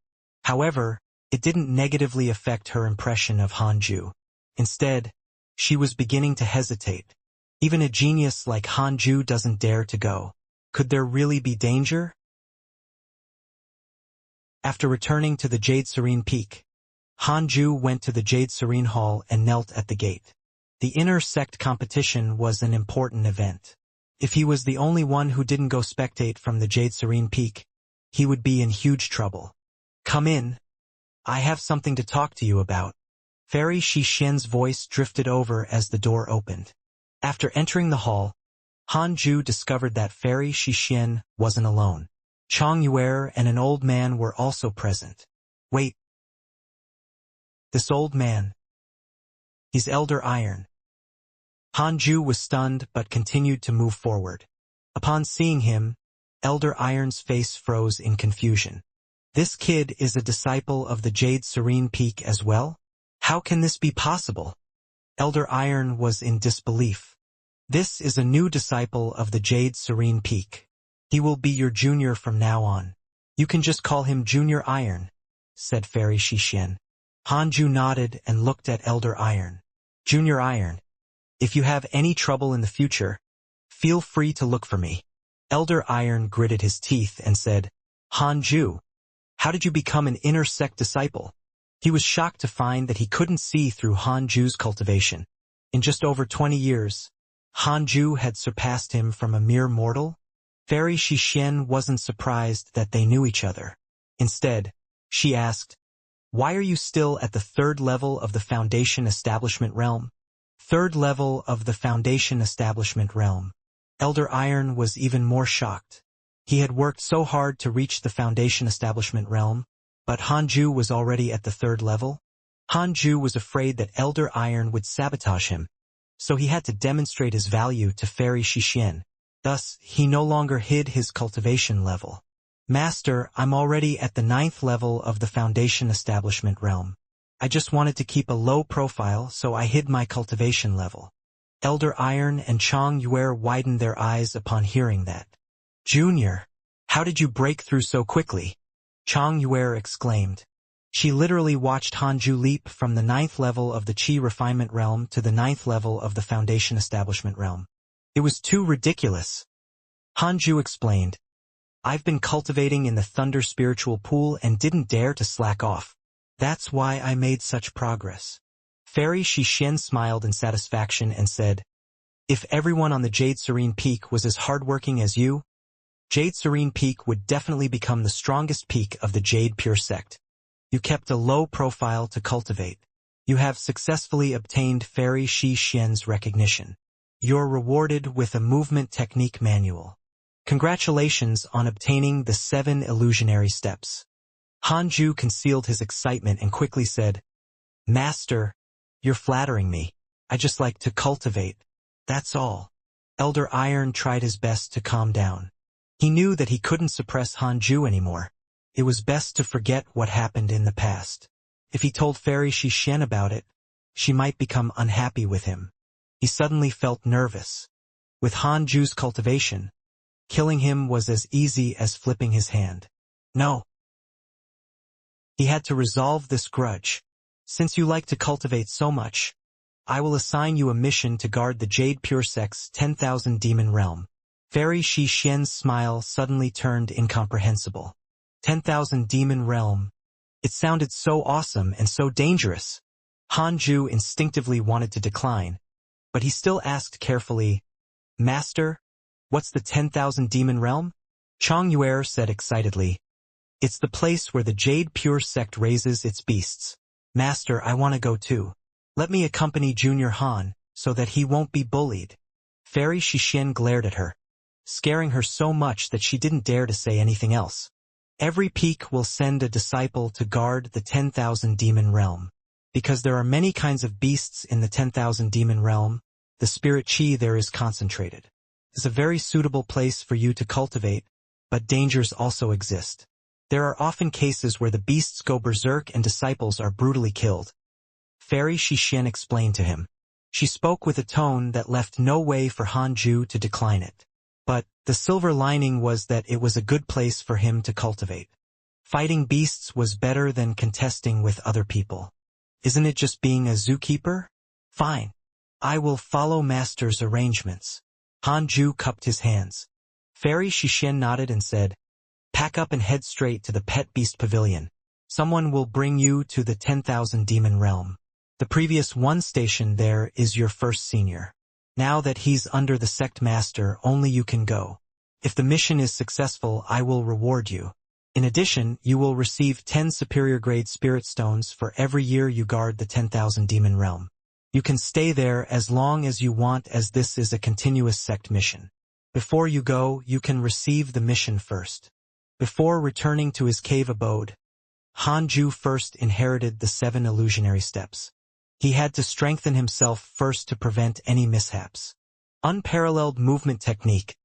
However, it didn't negatively affect her impression of Hanju. Instead, she was beginning to hesitate. Even a genius like Hanju doesn't dare to go. Could there really be danger? After returning to the Jade Serene Peak, Hanju went to the Jade Serene Hall and knelt at the gate. The inner sect competition was an important event. If he was the only one who didn't go spectate from the Jade Serene Peak, he would be in huge trouble. Come in. I have something to talk to you about. Fairy Xixian's voice drifted over as the door opened. After entering the hall, Hanju discovered that Fairy Xixian wasn't alone. Chong Yuer and an old man were also present. Wait. This old man. He's Elder Iron. Hanju was stunned but continued to move forward. Upon seeing him, Elder Iron's face froze in confusion. This kid is a disciple of the Jade Serene Peak as well? How can this be possible? Elder Iron was in disbelief. This is a new disciple of the Jade Serene Peak. He will be your junior from now on. You can just call him Junior Iron, said Fairy Xixian. Hanju nodded and looked at Elder Iron. Junior Iron, if you have any trouble in the future, feel free to look for me. Elder Iron gritted his teeth and said, Hanju, how did you become an inner sect disciple? He was shocked to find that he couldn't see through Hanju's cultivation. In just over 20 years, Hanju had surpassed him from a mere mortal. Fairy Xixian wasn't surprised that they knew each other. Instead, she asked, Why are you still at the 3rd level of the Foundation Establishment realm? 3rd level of the Foundation Establishment realm. Elder Iron was even more shocked. He had worked so hard to reach the Foundation establishment realm, but Hanju was already at the 3rd level. Hanju was afraid that Elder Iron would sabotage him, so he had to demonstrate his value to Fairy Shixian. Thus, he no longer hid his cultivation level. Master, I'm already at the 9th level of the Foundation establishment realm. I just wanted to keep a low profile, so I hid my cultivation level. Elder Iron and Chang Yuer widened their eyes upon hearing that. Junior, how did you break through so quickly? Chang Yuer exclaimed. She literally watched Hanju leap from the 9th level of the Qi refinement realm to the 9th level of the Foundation establishment realm. It was too ridiculous. Hanju explained. I've been cultivating in the Thunder spiritual pool and didn't dare to slack off. That's why I made such progress. Fairy Shixian smiled in satisfaction and said, if everyone on the Jade Serene Peak was as hardworking as you, Jade Serene Peak would definitely become the strongest peak of the Jade Pure sect. You kept a low profile to cultivate. You have successfully obtained Fairy Shixian's recognition. You're rewarded with a movement technique manual. Congratulations on obtaining the 7 illusionary steps. Hanju concealed his excitement and quickly said, Master, you're flattering me. I just like to cultivate. That's all. Elder Iron tried his best to calm down. He knew that he couldn't suppress Hanju anymore. It was best to forget what happened in the past. If he told Fairy Shixian about it, she might become unhappy with him. He suddenly felt nervous. With Hanju's cultivation, killing him was as easy as flipping his hand. No. He had to resolve this grudge. Since you like to cultivate so much, I will assign you a mission to guard the Jade Pure Sect's 10,000 demon realm. Fairy Shixian's smile suddenly turned incomprehensible. 10,000 demon realm. It sounded so awesome and so dangerous. Hanju instinctively wanted to decline, but he still asked carefully, Master, what's the 10,000 demon realm? Chang Yuer said excitedly, it's the place where the Jade Pure sect raises its beasts. Master, I want to go too. Let me accompany Junior Han, so that he won't be bullied. Fairy Shixian glared at her, scaring her so much that she didn't dare to say anything else. Every peak will send a disciple to guard the 10,000 demon realm. Because there are many kinds of beasts in the 10,000 demon realm, the spirit Qi there is concentrated. It's a very suitable place for you to cultivate, but dangers also exist. There are often cases where the beasts go berserk and disciples are brutally killed. Fairy Shixian explained to him. She spoke with a tone that left no way for Hanju to decline it. But the silver lining was that it was a good place for him to cultivate. Fighting beasts was better than contesting with other people. Isn't it just being a zookeeper? Fine. I will follow Master's arrangements. Hanju cupped his hands. Fairy Shixian nodded and said, pack up and head straight to the Pet Beast Pavilion. Someone will bring you to the 10,000 demon realm. The previous one station there is your first senior. Now that he's under the sect master, only you can go. If the mission is successful, I will reward you. In addition, you will receive 10 superior grade spirit stones for every year you guard the 10,000 demon realm. You can stay there as long as you want, as this is a continuous sect mission. Before you go, you can receive the mission first. Before returning to his cave abode, Hanju first inherited the 7 illusionary steps. He had to strengthen himself first to prevent any mishaps. Unparalleled movement technique.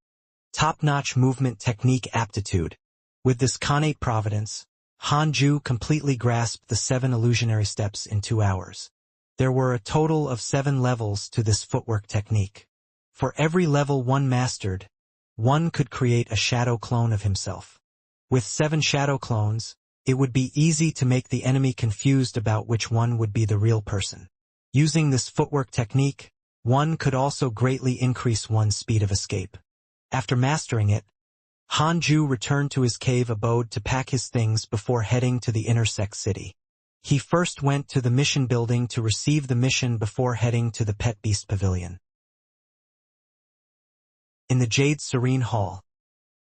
Top-notch movement technique aptitude. With this connate providence, Hanju completely grasped the 7 illusionary steps in 2 hours. There were a total of 7 levels to this footwork technique. For every level one mastered, one could create a shadow clone of himself. With 7 shadow clones, it would be easy to make the enemy confused about which one would be the real person. Using this footwork technique, one could also greatly increase one's speed of escape. After mastering it, Hanju returned to his cave abode to pack his things before heading to the inner sect city. He first went to the mission building to receive the mission before heading to the Pet Beast Pavilion. In the Jade Serene Hall,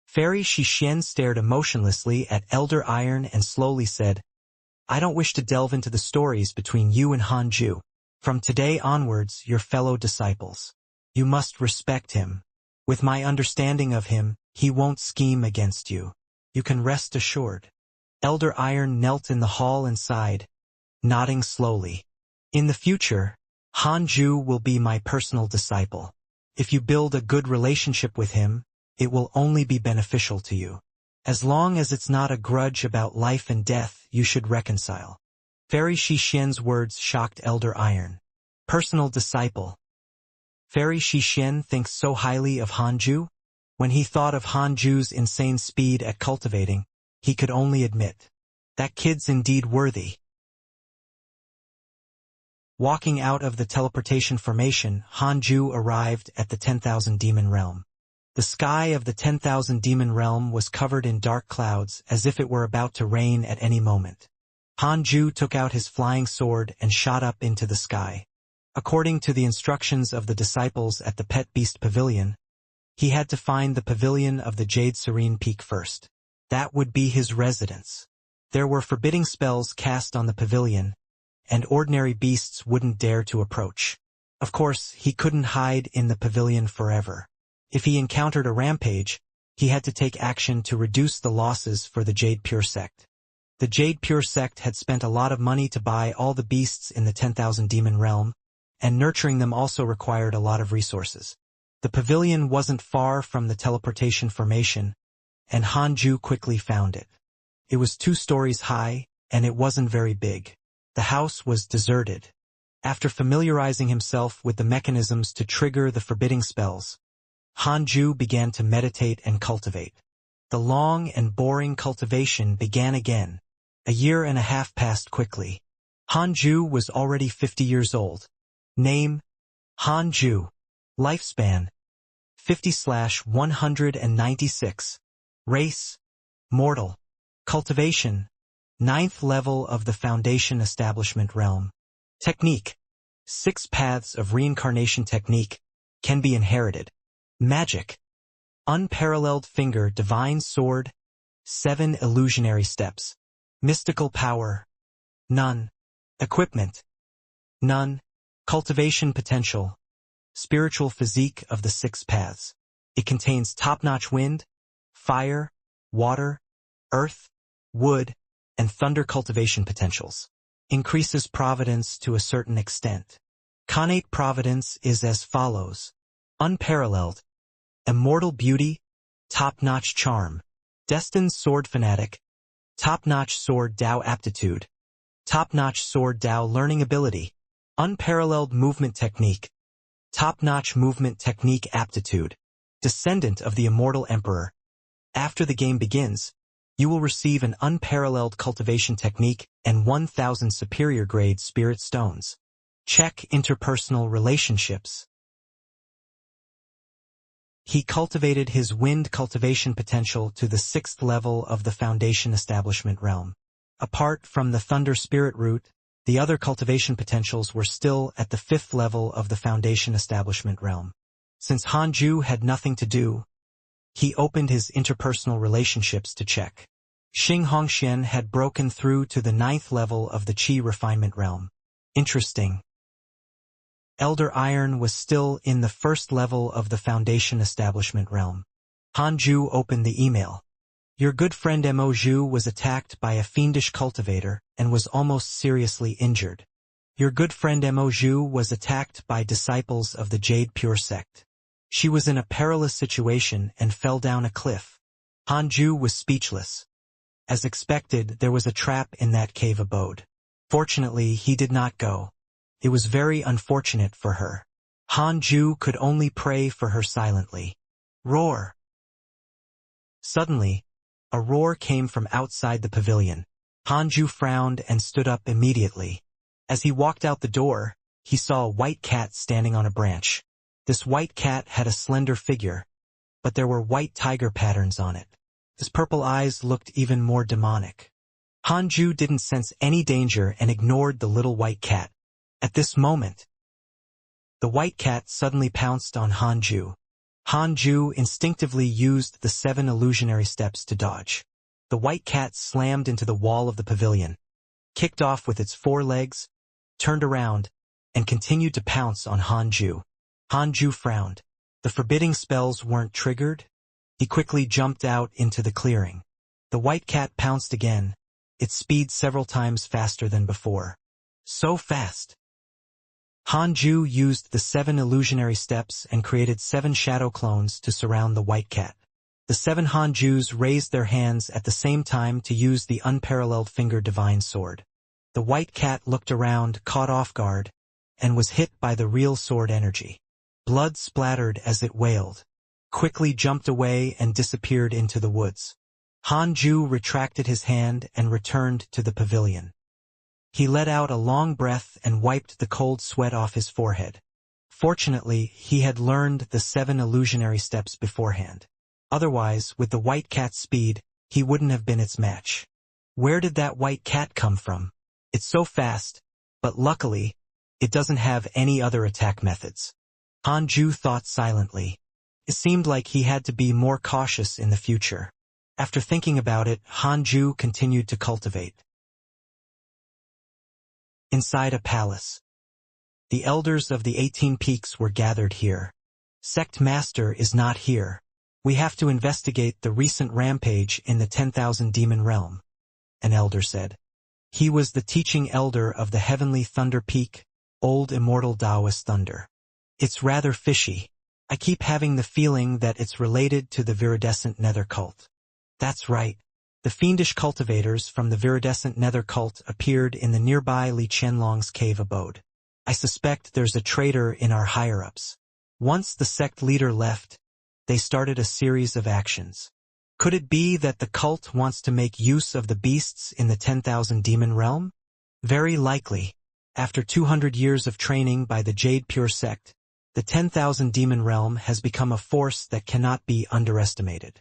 Fairy Shixian stared emotionlessly at Elder Iron and slowly said, I don't wish to delve into the stories between you and Hanju. From today onwards, your fellow disciples. You must respect him. With my understanding of him, he won't scheme against you. You can rest assured. Elder Iron knelt in the hall and sighed, nodding slowly. In the future, Hanju will be my personal disciple. If you build a good relationship with him, it will only be beneficial to you. As long as it's not a grudge about life and death, you should reconcile. Fairy Shixian's words shocked Elder Iron. Personal disciple. Fairy Shixian thinks so highly of Hanju? When he thought of Hanju's insane speed at cultivating, he could only admit, that kid's indeed worthy. Walking out of the teleportation formation, Hanju arrived at the 10,000 Demon Realm. The sky of the 10,000 Demon Realm was covered in dark clouds as if it were about to rain at any moment. Hanju took out his flying sword and shot up into the sky. According to the instructions of the disciples at the Pet Beast Pavilion, he had to find the pavilion of the Jade Serene Peak first. That would be his residence. There were forbidding spells cast on the pavilion, and ordinary beasts wouldn't dare to approach. Of course, he couldn't hide in the pavilion forever. If he encountered a rampage, he had to take action to reduce the losses for the Jade Pure Sect. The Jade Pure Sect had spent a lot of money to buy all the beasts in the 10,000 Demon Realm, and nurturing them also required a lot of resources. The pavilion wasn't far from the teleportation formation, and Hanju quickly found it. It was 2 stories high, and it wasn't very big. The house was deserted. After familiarizing himself with the mechanisms to trigger the forbidding spells, Hanju began to meditate and cultivate. The long and boring cultivation began again. A year and a half passed quickly. Hanju was already 50 years old. Name: Hanju. Lifespan: 50/196. Race: mortal. Cultivation: 9th level of the Foundation Establishment Realm. Technique: 6 paths of reincarnation technique can be inherited. Magic: unparalleled finger divine sword, 7 illusionary steps. Mystical power: none. Equipment: none. Cultivation potential: spiritual physique of the 6 paths. It contains top-notch wind, fire, water, earth, wood, and thunder cultivation potentials. Increases providence to a certain extent. Connate providence is as follows: unparalleled, immortal beauty, top-notch charm, destined sword fanatic, top-notch sword Dao aptitude, top-notch sword Dao learning ability, unparalleled movement technique, top-notch movement technique aptitude, descendant of the immortal emperor. After the game begins, you will receive an unparalleled cultivation technique and 1,000 superior grade spirit stones. Check interpersonal relationships. He cultivated his wind cultivation potential to the 6th level of the Foundation Establishment Realm. Apart from the Thunder Spirit root, the other cultivation potentials were still at the 5th level of the Foundation Establishment Realm. Since Hanju had nothing to do, he opened his interpersonal relationships to check. Xianxia had broken through to the 9th level of the Qi Refinement Realm. Interesting. Elder Iron was still in the 1st level of the Foundation Establishment Realm. Hanju opened the email. Your good friend Mo Zhu was attacked by a fiendish cultivator and was almost seriously injured. Your good friend Mo Zhu was attacked by disciples of the Jade Pure Sect. She was in a perilous situation and fell down a cliff. Hanju was speechless. As expected, there was a trap in that cave abode. Fortunately, he did not go. It was very unfortunate for her. Hanju could only pray for her silently. Roar! Suddenly, a roar came from outside the pavilion. Hanju frowned and stood up immediately. As he walked out the door, he saw a white cat standing on a branch. This white cat had a slender figure, but there were white tiger patterns on it. His purple eyes looked even more demonic. Hanju didn't sense any danger and ignored the little white cat. At this moment, the white cat suddenly pounced on Hanju. Hanju instinctively used the 7 illusionary steps to dodge. The white cat slammed into the wall of the pavilion, kicked off with its 4 legs, turned around, and continued to pounce on Hanju. Hanju frowned. The forbidding spells weren't triggered. He quickly jumped out into the clearing. The white cat pounced again, its speed several times faster than before. So fast! Hanju used the 7 illusionary steps and created 7 shadow clones to surround the white cat. The 7 Hanjus raised their hands at the same time to use the unparalleled finger divine sword. The white cat looked around, caught off guard, and was hit by the real sword energy. Blood splattered as it wailed, quickly jumped away and disappeared into the woods. Hanju retracted his hand and returned to the pavilion. He let out a long breath and wiped the cold sweat off his forehead. Fortunately, he had learned the 7 illusionary steps beforehand. Otherwise, with the white cat's speed, he wouldn't have been its match. Where did that white cat come from? It's so fast, but luckily, it doesn't have any other attack methods. Hanju thought silently. It seemed like he had to be more cautious in the future. After thinking about it, Hanju continued to cultivate. Inside a palace. The elders of the 18 peaks were gathered here. Sect Master is not here. We have to investigate the recent rampage in the 10,000 demon realm, an elder said. He was the teaching elder of the heavenly thunder peak, old immortal Taoist thunder. It's rather fishy. I keep having the feeling that it's related to the viridescent nether cult. That's right. The fiendish cultivators from the viridescent nether cult appeared in the nearby Li Qianlong's cave abode. I suspect there's a traitor in our higher-ups. Once the sect leader left, they started a series of actions. Could it be that the cult wants to make use of the beasts in the 10,000 demon realm? Very likely. After 200 years of training by the Jade Pure sect, the 10,000 demon realm has become a force that cannot be underestimated.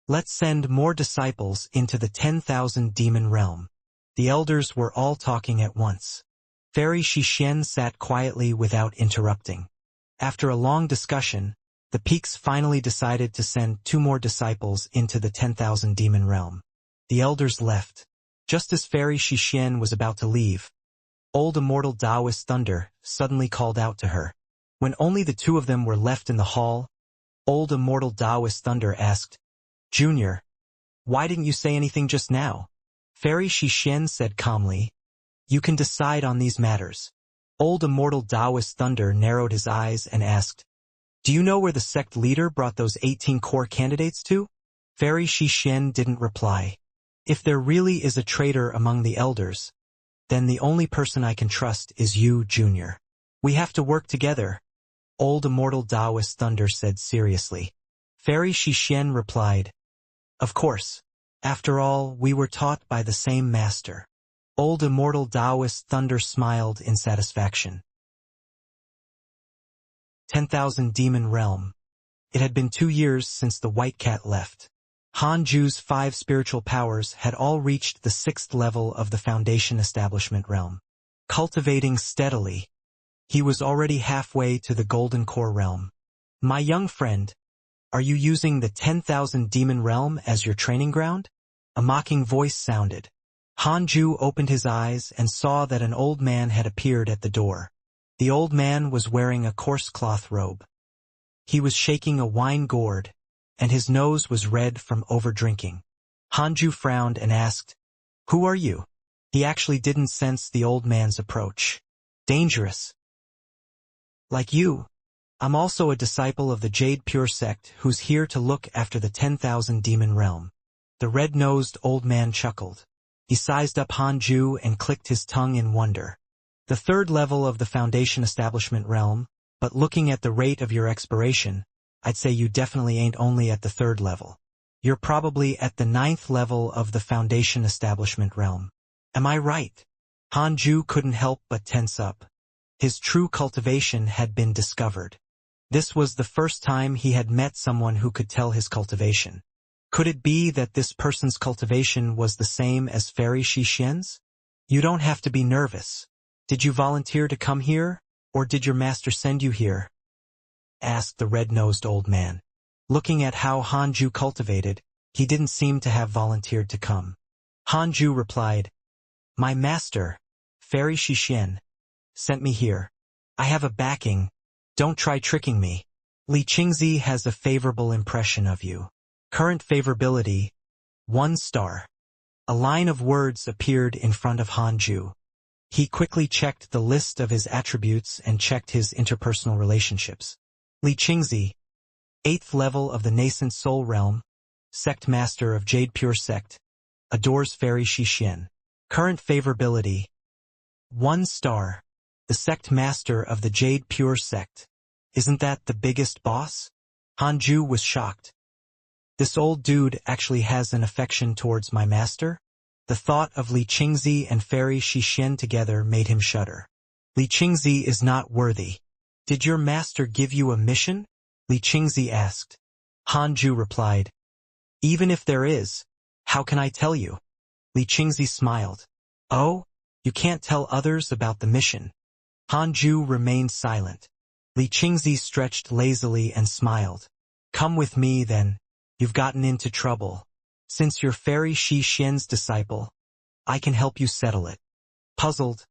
Let's send more disciples into the 10,000 demon realm. The elders were all talking at once. Fairy Xixian sat quietly without interrupting. After a long discussion, the peaks finally decided to send 2 more disciples into the 10,000 demon realm. The elders left. Just as Fairy Xixian was about to leave, old immortal Taoist thunder suddenly called out to her. When only the 2 of them were left in the hall, old immortal Taoist thunder asked, "Junior, why didn't you say anything just now?" Fairy Xixian said calmly, "You can decide on these matters." Old immortal Taoist thunder narrowed his eyes and asked, "Do you know where the sect leader brought those 18 core candidates to?" Fairy Xixian didn't reply. If there really is a traitor among the elders, then the only person I can trust is you, Junior. We have to work together, old immortal Taoist thunder said seriously. Fairy Xixian replied, "Of course. After all, we were taught by the same master." Old immortal Taoist thunder smiled in satisfaction. 10,000 demon realm. It had been 2 years since the white cat left. Hanju's 5 spiritual powers had all reached the 6th level of the foundation establishment realm. Cultivating steadily, he was already halfway to the golden core realm. "My young friend, are you using the 10,000 demon realm as your training ground?" A mocking voice sounded. Hanju opened his eyes and saw that an old man had appeared at the door. The old man was wearing a coarse cloth robe. He was shaking a wine gourd, and his nose was red from overdrinking. Hanju frowned and asked, "Who are you?" He actually didn't sense the old man's approach. "Dangerous. Like you. I'm also a disciple of the Jade Pure sect who's here to look after the 10,000 demon realm." The red-nosed old man chuckled. He sized up Hanju and clicked his tongue in wonder. "The 3rd level of the foundation establishment realm, but looking at the rate of your expiration, I'd say you definitely ain't only at the 3rd level. You're probably at the 9th level of the foundation establishment realm. Am I right?" Hanju couldn't help but tense up. His true cultivation had been discovered. This was the first time he had met someone who could tell his cultivation. Could it be that this person's cultivation was the same as Fairy Xixian's? "You don't have to be nervous. Did you volunteer to come here, or did your master send you here?" asked the red-nosed old man. Looking at how Hanju cultivated, he didn't seem to have volunteered to come. Hanju replied, "My master, Fairy Xixian, sent me here. I have a backing. Don't try tricking me." Li Qingzi has a favorable impression of you. Current favorability, 1 star. A line of words appeared in front of Hanju. He quickly checked the list of his attributes and checked his interpersonal relationships. Li Qingzi, 8th level of the nascent soul realm, sect master of Jade Pure Sect, adores Fairy Xixian. Current favorability, 1 star. The sect master of the Jade Pure Sect. Isn't that the biggest boss? Hanju was shocked. This old dude actually has an affection towards my master? The thought of Li Qingzi and Fairy Xixian together made him shudder. Li Qingzi is not worthy. Did your master give you a mission? Li Qingzi asked. Hanju replied. Even if there is, how can I tell you? Li Qingzi smiled. Oh, you can't tell others about the mission. Hanju remained silent. Li Qingzi stretched lazily and smiled. Come with me then. You've gotten into trouble. Since you're Fairy Xixian's disciple, I can help you settle it. Puzzled,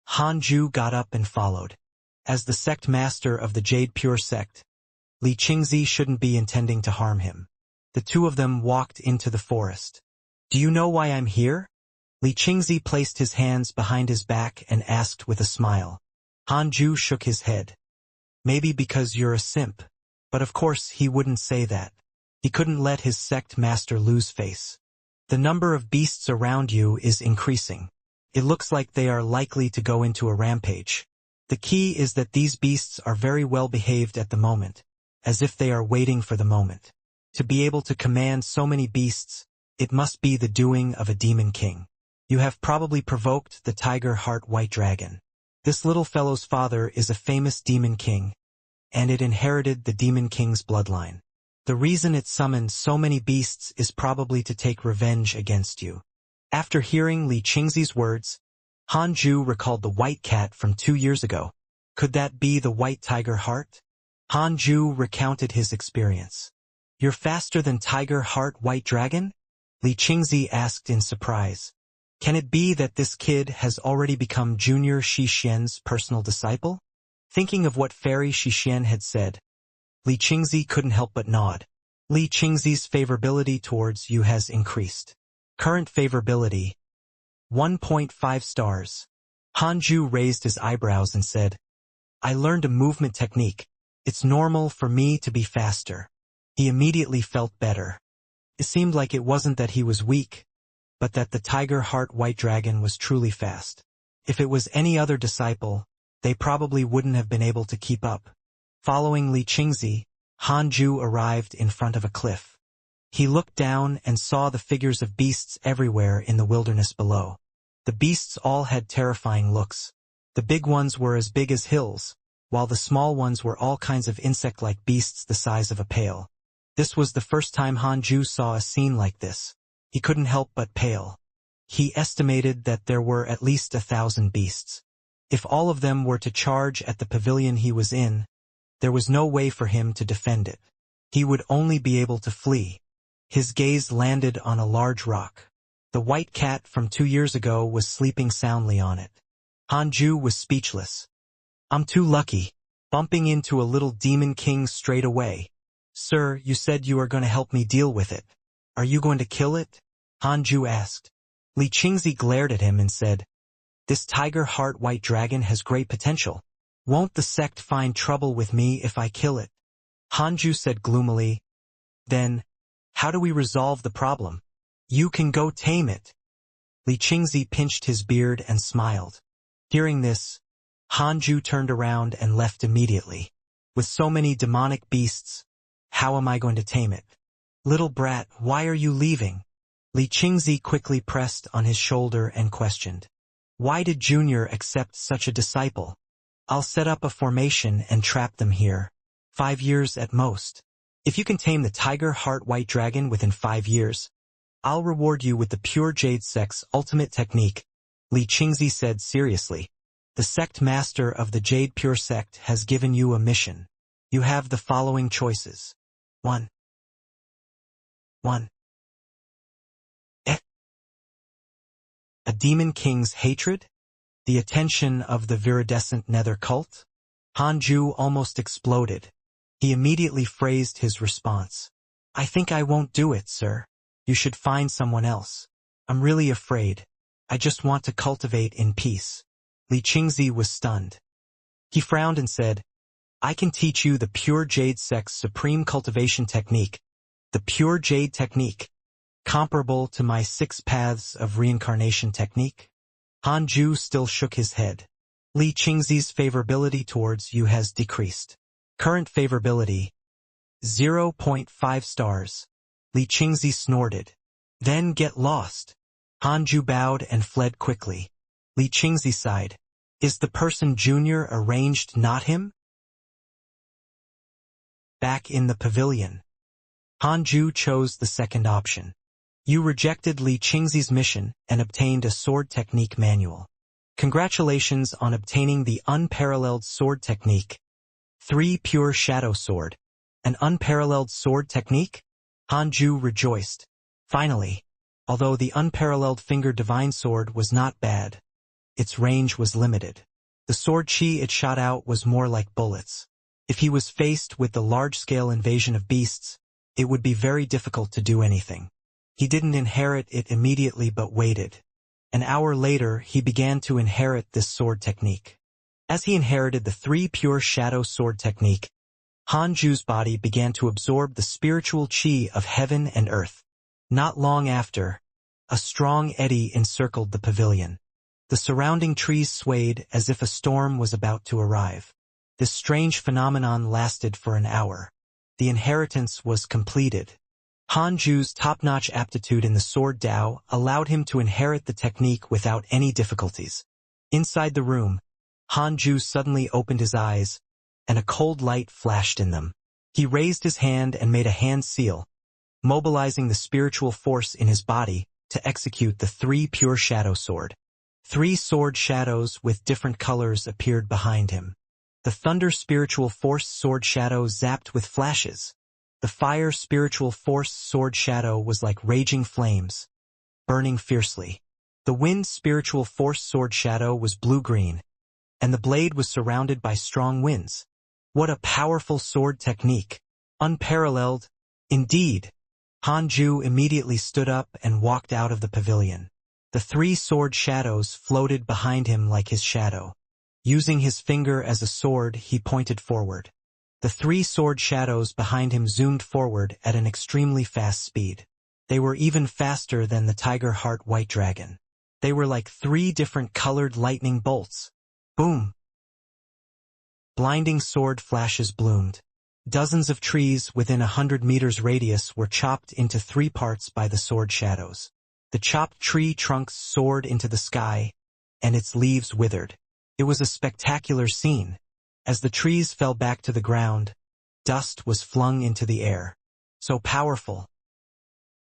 Hanju got up and followed. As the sect master of the Jade Pure Sect, Li Qingzi shouldn't be intending to harm him. The two of them walked into the forest. Do you know why I'm here? Li Qingzi placed his hands behind his back and asked with a smile. Hanju shook his head. Maybe because you're a simp. But of course he wouldn't say that. He couldn't let his sect master lose face. The number of beasts around you is increasing. It looks like they are likely to go into a rampage. The key is that these beasts are very well behaved at the moment, as if they are waiting for the moment. To be able to command so many beasts, it must be the doing of a demon king. You have probably provoked the tiger heart white dragon. This little fellow's father is a famous demon king, and it inherited the demon king's bloodline. The reason it summoned so many beasts is probably to take revenge against you. After hearing Li Qingzi's words, Hanju recalled the white cat from 2 years ago. Could that be the white tiger heart? Hanju recounted his experience. You're faster than tiger heart white dragon? Li Qingzi asked in surprise. Can it be that this kid has already become Junior Xixian's personal disciple? Thinking of what Fairy Xixian had said, Li Qingzi couldn't help but nod. Li Qingzi's favorability towards you has increased. Current favorability, 1.5 stars. Hanju raised his eyebrows and said, I learned a movement technique. It's normal for me to be faster. He immediately felt better. It seemed like it wasn't that he was weak, but that the tiger heart white dragon was truly fast. If it was any other disciple, they probably wouldn't have been able to keep up. Following Li Qingzi, Hanju arrived in front of a cliff. He looked down and saw the figures of beasts everywhere in the wilderness below. The beasts all had terrifying looks. The big ones were as big as hills, while the small ones were all kinds of insect-like beasts the size of a pail. This was the first time Hanju saw a scene like this. He couldn't help but pale. He estimated that there were at least 1,000 beasts. If all of them were to charge at the pavilion he was in, there was no way for him to defend it. He would only be able to flee. His gaze landed on a large rock. The white cat from 2 years ago was sleeping soundly on it. Hanju was speechless. I'm too lucky, bumping into a little demon king straight away. Sir, you said you are going to help me deal with it. Are you going to kill it? Hanju asked. Li Qingzi glared at him and said, This tiger heart white dragon has great potential. Won't the sect find trouble with me if I kill it? Hanju said gloomily. Then, how do we resolve the problem? You can go tame it. Li Qingzi pinched his beard and smiled. Hearing this, Hanju turned around and left immediately. With so many demonic beasts, how am I going to tame it? Little brat, why are you leaving? Li Qingzi quickly pressed on his shoulder and questioned. Why did Junior accept such a disciple? I'll set up a formation and trap them here. 5 years at most. If you can tame the tiger heart white dragon within 5 years, I'll reward you with the pure jade sect's ultimate technique, Li Qingzi said seriously. The sect master of the Jade Pure Sect has given you a mission. You have the following choices. 1. A demon king's hatred? The attention of the viridescent nether cult? Hanju almost exploded. He immediately phrased his response. I think I won't do it, sir. You should find someone else. I'm really afraid. I just want to cultivate in peace. Li Qingzi was stunned. He frowned and said, I can teach you the pure jade sect's supreme cultivation technique, the pure jade technique, comparable to my 6 paths of reincarnation technique. Han Ju still shook his head. Li Qingzi's favorability towards you has decreased. Current favorability, 0.5 stars. Li Qingzi snorted. Then get lost. Han Ju bowed and fled quickly. Li Qingzi sighed. Is the person Junior arranged not him? Back in the pavilion. Han Ju chose the second option. You rejected Li Qingzi's mission and obtained a sword technique manual. Congratulations on obtaining the unparalleled sword technique. 3 pure shadow sword. An unparalleled sword technique? Han Ju rejoiced. Finally, although the unparalleled finger divine sword was not bad, its range was limited. The sword chi it shot out was more like bullets. If he was faced with the large-scale invasion of beasts, it would be very difficult to do anything. He didn't inherit it immediately but waited. An hour later, he began to inherit this sword technique. As he inherited the 3 pure shadow sword technique, Han Ju's body began to absorb the spiritual chi of heaven and earth. Not long after, a strong eddy encircled the pavilion. The surrounding trees swayed as if a storm was about to arrive. This strange phenomenon lasted for an hour. The inheritance was completed. Han Ju's top-notch aptitude in the sword Dao allowed him to inherit the technique without any difficulties. Inside the room, Han Ju suddenly opened his eyes, and a cold light flashed in them. He raised his hand and made a hand seal, mobilizing the spiritual force in his body to execute the 3 pure shadow sword. 3 sword shadows with different colors appeared behind him. The thunder spiritual force sword shadow zapped with flashes. The fire spiritual force sword shadow was like raging flames, burning fiercely. The wind spiritual force sword shadow was blue-green, and the blade was surrounded by strong winds. What a powerful sword technique! Unparalleled, indeed! Han Ju immediately stood up and walked out of the pavilion. The 3 sword shadows floated behind him like his shadow. Using his finger as a sword, he pointed forward. The 3 sword shadows behind him zoomed forward at an extremely fast speed. They were even faster than the tiger heart white dragon. They were like 3 different colored lightning bolts. Boom! Blinding sword flashes bloomed. Dozens of trees within 100 meters radius were chopped into 3 parts by the sword shadows. The chopped tree trunks soared into the sky, and its leaves withered. It was a spectacular scene. As the trees fell back to the ground, dust was flung into the air. So powerful.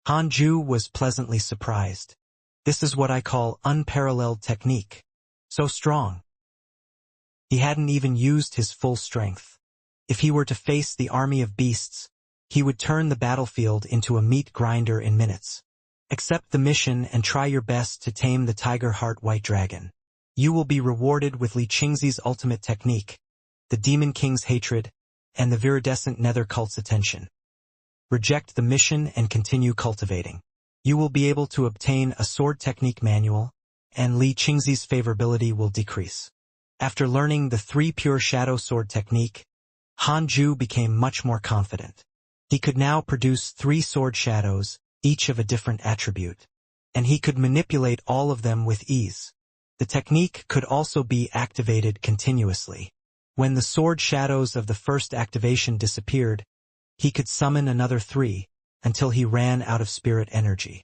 Han Ju was pleasantly surprised. This is what I call unparalleled technique. So strong. He hadn't even used his full strength. If he were to face the army of beasts, he would turn the battlefield into a meat grinder in minutes. Accept the mission and try your best to tame the tiger heart white dragon. You will be rewarded with Li Qingzi's ultimate technique, the Demon King's hatred, and the viridescent nether cult's attention. Reject the mission and continue cultivating. You will be able to obtain a sword technique manual, and Li Qingzi's favorability will decrease. After learning the 3 pure shadow sword technique, Han Ju became much more confident. He could now produce 3 sword shadows, each of a different attribute, and he could manipulate all of them with ease. The technique could also be activated continuously. When the sword shadows of the first activation disappeared, he could summon another 3, until he ran out of spirit energy.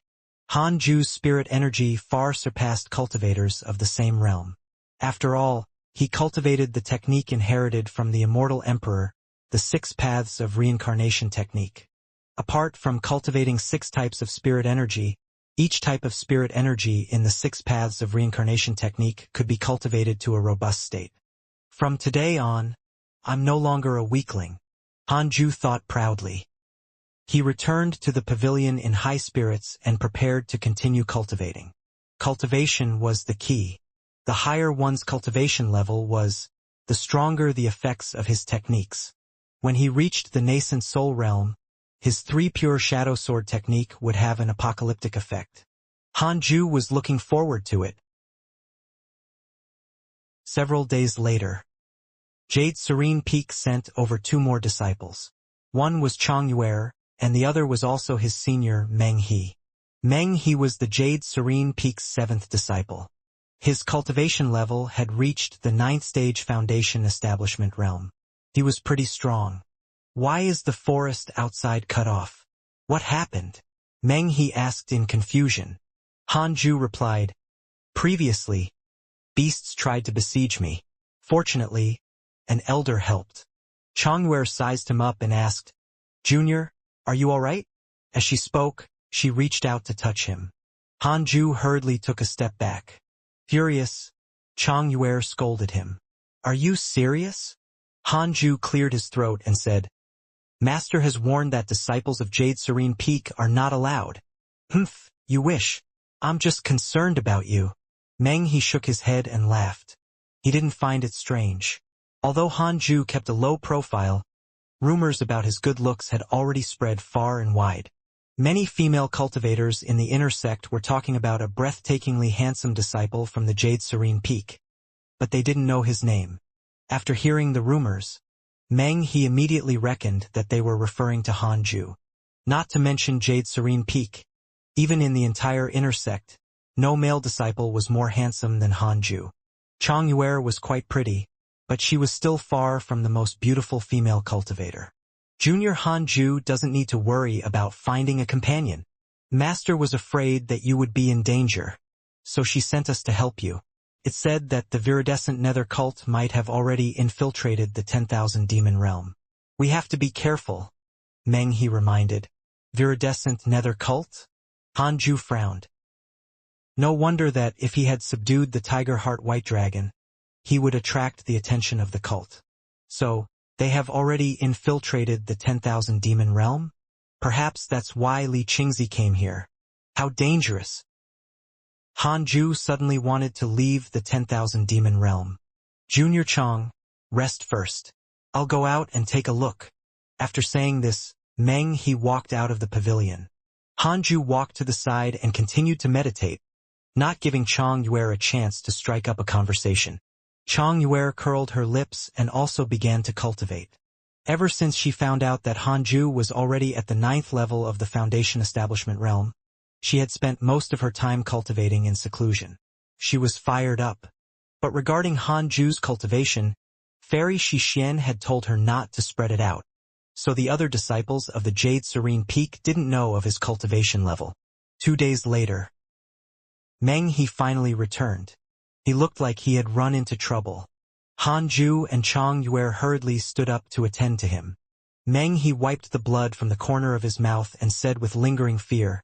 Han Ju's spirit energy far surpassed cultivators of the same realm. After all, he cultivated the technique inherited from the Immortal Emperor, the 6 paths of reincarnation technique. Apart from cultivating 6 types of spirit energy, each type of spirit energy in the 6 paths of reincarnation technique could be cultivated to a robust state. From today on, I'm no longer a weakling, Han Ju thought proudly. He returned to the pavilion in high spirits and prepared to continue cultivating. Cultivation was the key. The higher one's cultivation level was, the stronger the effects of his techniques. When he reached the nascent soul realm, his 3 pure shadow sword technique would have an apocalyptic effect. Hanju was looking forward to it. Several days later, Jade Serene Peak sent over 2 more disciples. One was Chang Yue, and the other was also his senior, Meng He. Meng He was the Jade Serene Peak's 7th disciple. His cultivation level had reached the 9th stage foundation establishment realm. He was pretty strong. Why is the forest outside cut off? What happened? Meng He asked in confusion. Hanju replied, previously, beasts tried to besiege me. Fortunately, an elder helped. Changwei sized him up and asked, Junior, are you all right? As she spoke, she reached out to touch him. Hanju hurriedly took a step back. Furious, Changwei scolded him. Are you serious? Hanju cleared his throat and said, Master has warned that disciples of Jade Serene Peak are not allowed. Humph, you wish. I'm just concerned about you. Meng He shook his head and laughed. He didn't find it strange. Although Hanju kept a low profile, rumors about his good looks had already spread far and wide. Many female cultivators in the inner sect were talking about a breathtakingly handsome disciple from the Jade Serene Peak. But they didn't know his name. After hearing the rumors, Meng He immediately reckoned that they were referring to Hanju. Not to mention Jade Serene Peak. Even in the entire inner sect, no male disciple was more handsome than Hanju. Chang Yue was quite pretty, but she was still far from the most beautiful female cultivator. Junior Hanju doesn't need to worry about finding a companion. Master was afraid that you would be in danger, so she sent us to help you. It said that the viridescent nether cult might have already infiltrated the 10,000 demon realm. We have to be careful, Meng He reminded. Viridescent nether cult? Hanju frowned. No wonder that if he had subdued the tiger heart white dragon, he would attract the attention of the cult. So, they have already infiltrated the 10,000 demon realm? Perhaps that's why Li Qingzi came here. How dangerous. Hanju suddenly wanted to leave the 10,000 demon realm. Junior Chang, rest first. I'll go out and take a look. After saying this, Meng He walked out of the pavilion. Hanju walked to the side and continued to meditate, not giving Chang Yue a chance to strike up a conversation. Chang Yue curled her lips and also began to cultivate. Ever since she found out that Hanju was already at the 9th level of the foundation establishment realm, she had spent most of her time cultivating in seclusion. She was fired up. But regarding Hanju's cultivation, Fairy Xixian had told her not to spread it out, so the other disciples of the Jade Serene Peak didn't know of his cultivation level. 2 days later, Meng He finally returned. He looked like he had run into trouble. Hanju and Chang Yue hurriedly stood up to attend to him. Meng He wiped the blood from the corner of his mouth and said with lingering fear,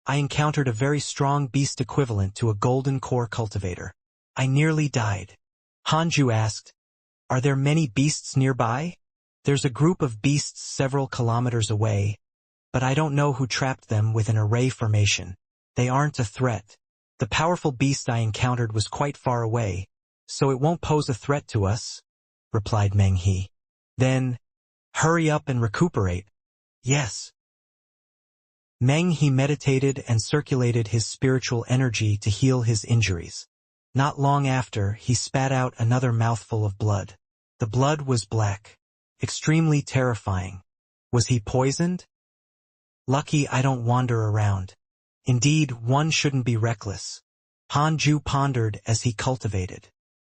I encountered a very strong beast equivalent to a golden core cultivator. I nearly died. Hanju asked, Are there many beasts nearby? There's a group of beasts several kilometers away, but I don't know who trapped them with an array formation. They aren't a threat. The powerful beast I encountered was quite far away, so it won't pose a threat to us, replied Meng He. Then, hurry up and recuperate. Yes. Meng He meditated and circulated his spiritual energy to heal his injuries. Not long after, he spat out another mouthful of blood. The blood was black. Extremely terrifying. Was he poisoned? Lucky I don't wander around. Indeed, one shouldn't be reckless. Hanju pondered as he cultivated.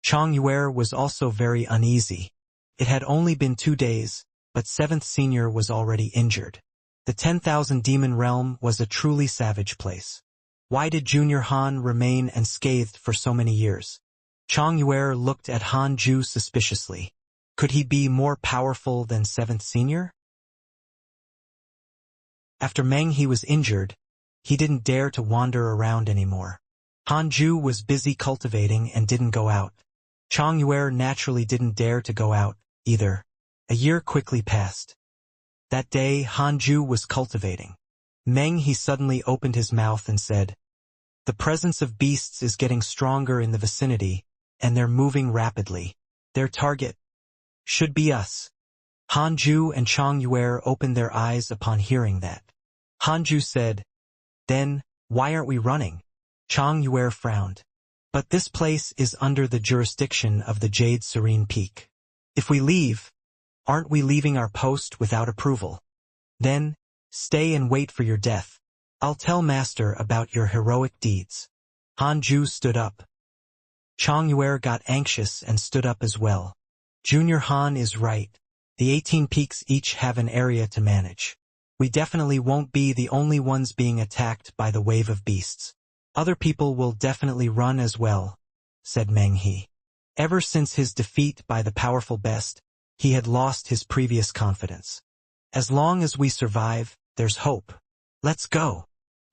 Chang Yue was also very uneasy. It had only been 2 days, but 7th Senior was already injured. The 10,000 demon realm was a truly savage place. Why did Junior Han remain unscathed for so many years? Chang Yue looked at Hanju suspiciously. Could he be more powerful than 7th Senior? After Meng He was injured, he didn't dare to wander around anymore. Hanju was busy cultivating and didn't go out. Chang Yue naturally didn't dare to go out, either. A year quickly passed. That day, Hanju was cultivating. Meng He suddenly opened his mouth and said, The presence of beasts is getting stronger in the vicinity, and they're moving rapidly. Their target should be us. Hanju and Chang Yue opened their eyes upon hearing that. Hanju said, "Then, why aren't we running?" Chang Yue frowned. "But this place is under the jurisdiction of the Jade Serene Peak. If we leave, aren't we leaving our post without approval? Then, stay and wait for your death. I'll tell Master about your heroic deeds." Hanju stood up. Chang Yue got anxious and stood up as well. Junior Han is right. The 18 peaks each have an area to manage. We definitely won't be the only ones being attacked by the wave of beasts. Other people will definitely run as well, said Meng He. Ever since his defeat by the powerful best, he had lost his previous confidence. As long as we survive, there's hope. Let's go.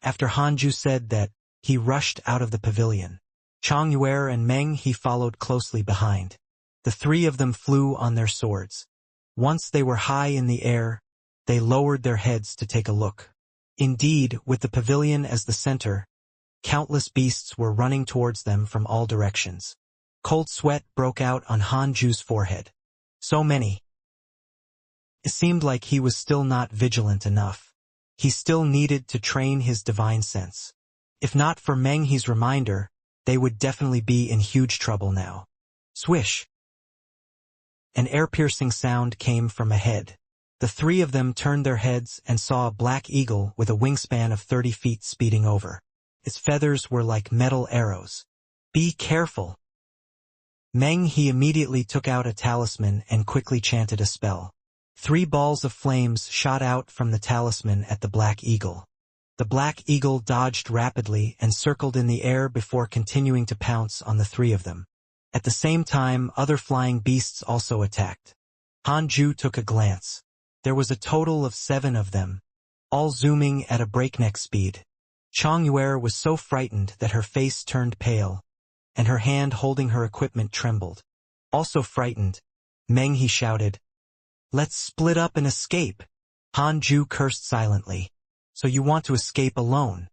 After Hanju said that, he rushed out of the pavilion. Chang Yue and Meng He followed closely behind. The three of them flew on their swords. Once they were high in the air, they lowered their heads to take a look. Indeed, with the pavilion as the center, countless beasts were running towards them from all directions. Cold sweat broke out on Hanju's forehead. So many. It seemed like he was still not vigilant enough. He still needed to train his divine sense. If not for Meng He's reminder, they would definitely be in huge trouble now. Swish! An air-piercing sound came from ahead. The three of them turned their heads and saw a black eagle with a wingspan of 30 feet speeding over. Its feathers were like metal arrows. Be careful! Meng He immediately took out a talisman and quickly chanted a spell. 3 balls of flames shot out from the talisman at the black eagle. The black eagle dodged rapidly and circled in the air before continuing to pounce on the 3 of them. At the same time, other flying beasts also attacked. Hanju took a glance. There was a total of 7 of them, all zooming at a breakneck speed. Chang Yue was so frightened that her face turned pale, and her hand holding her equipment trembled. Also frightened, Meng He shouted, "Let's split up and escape." Hanju cursed silently. "So you want to escape alone?"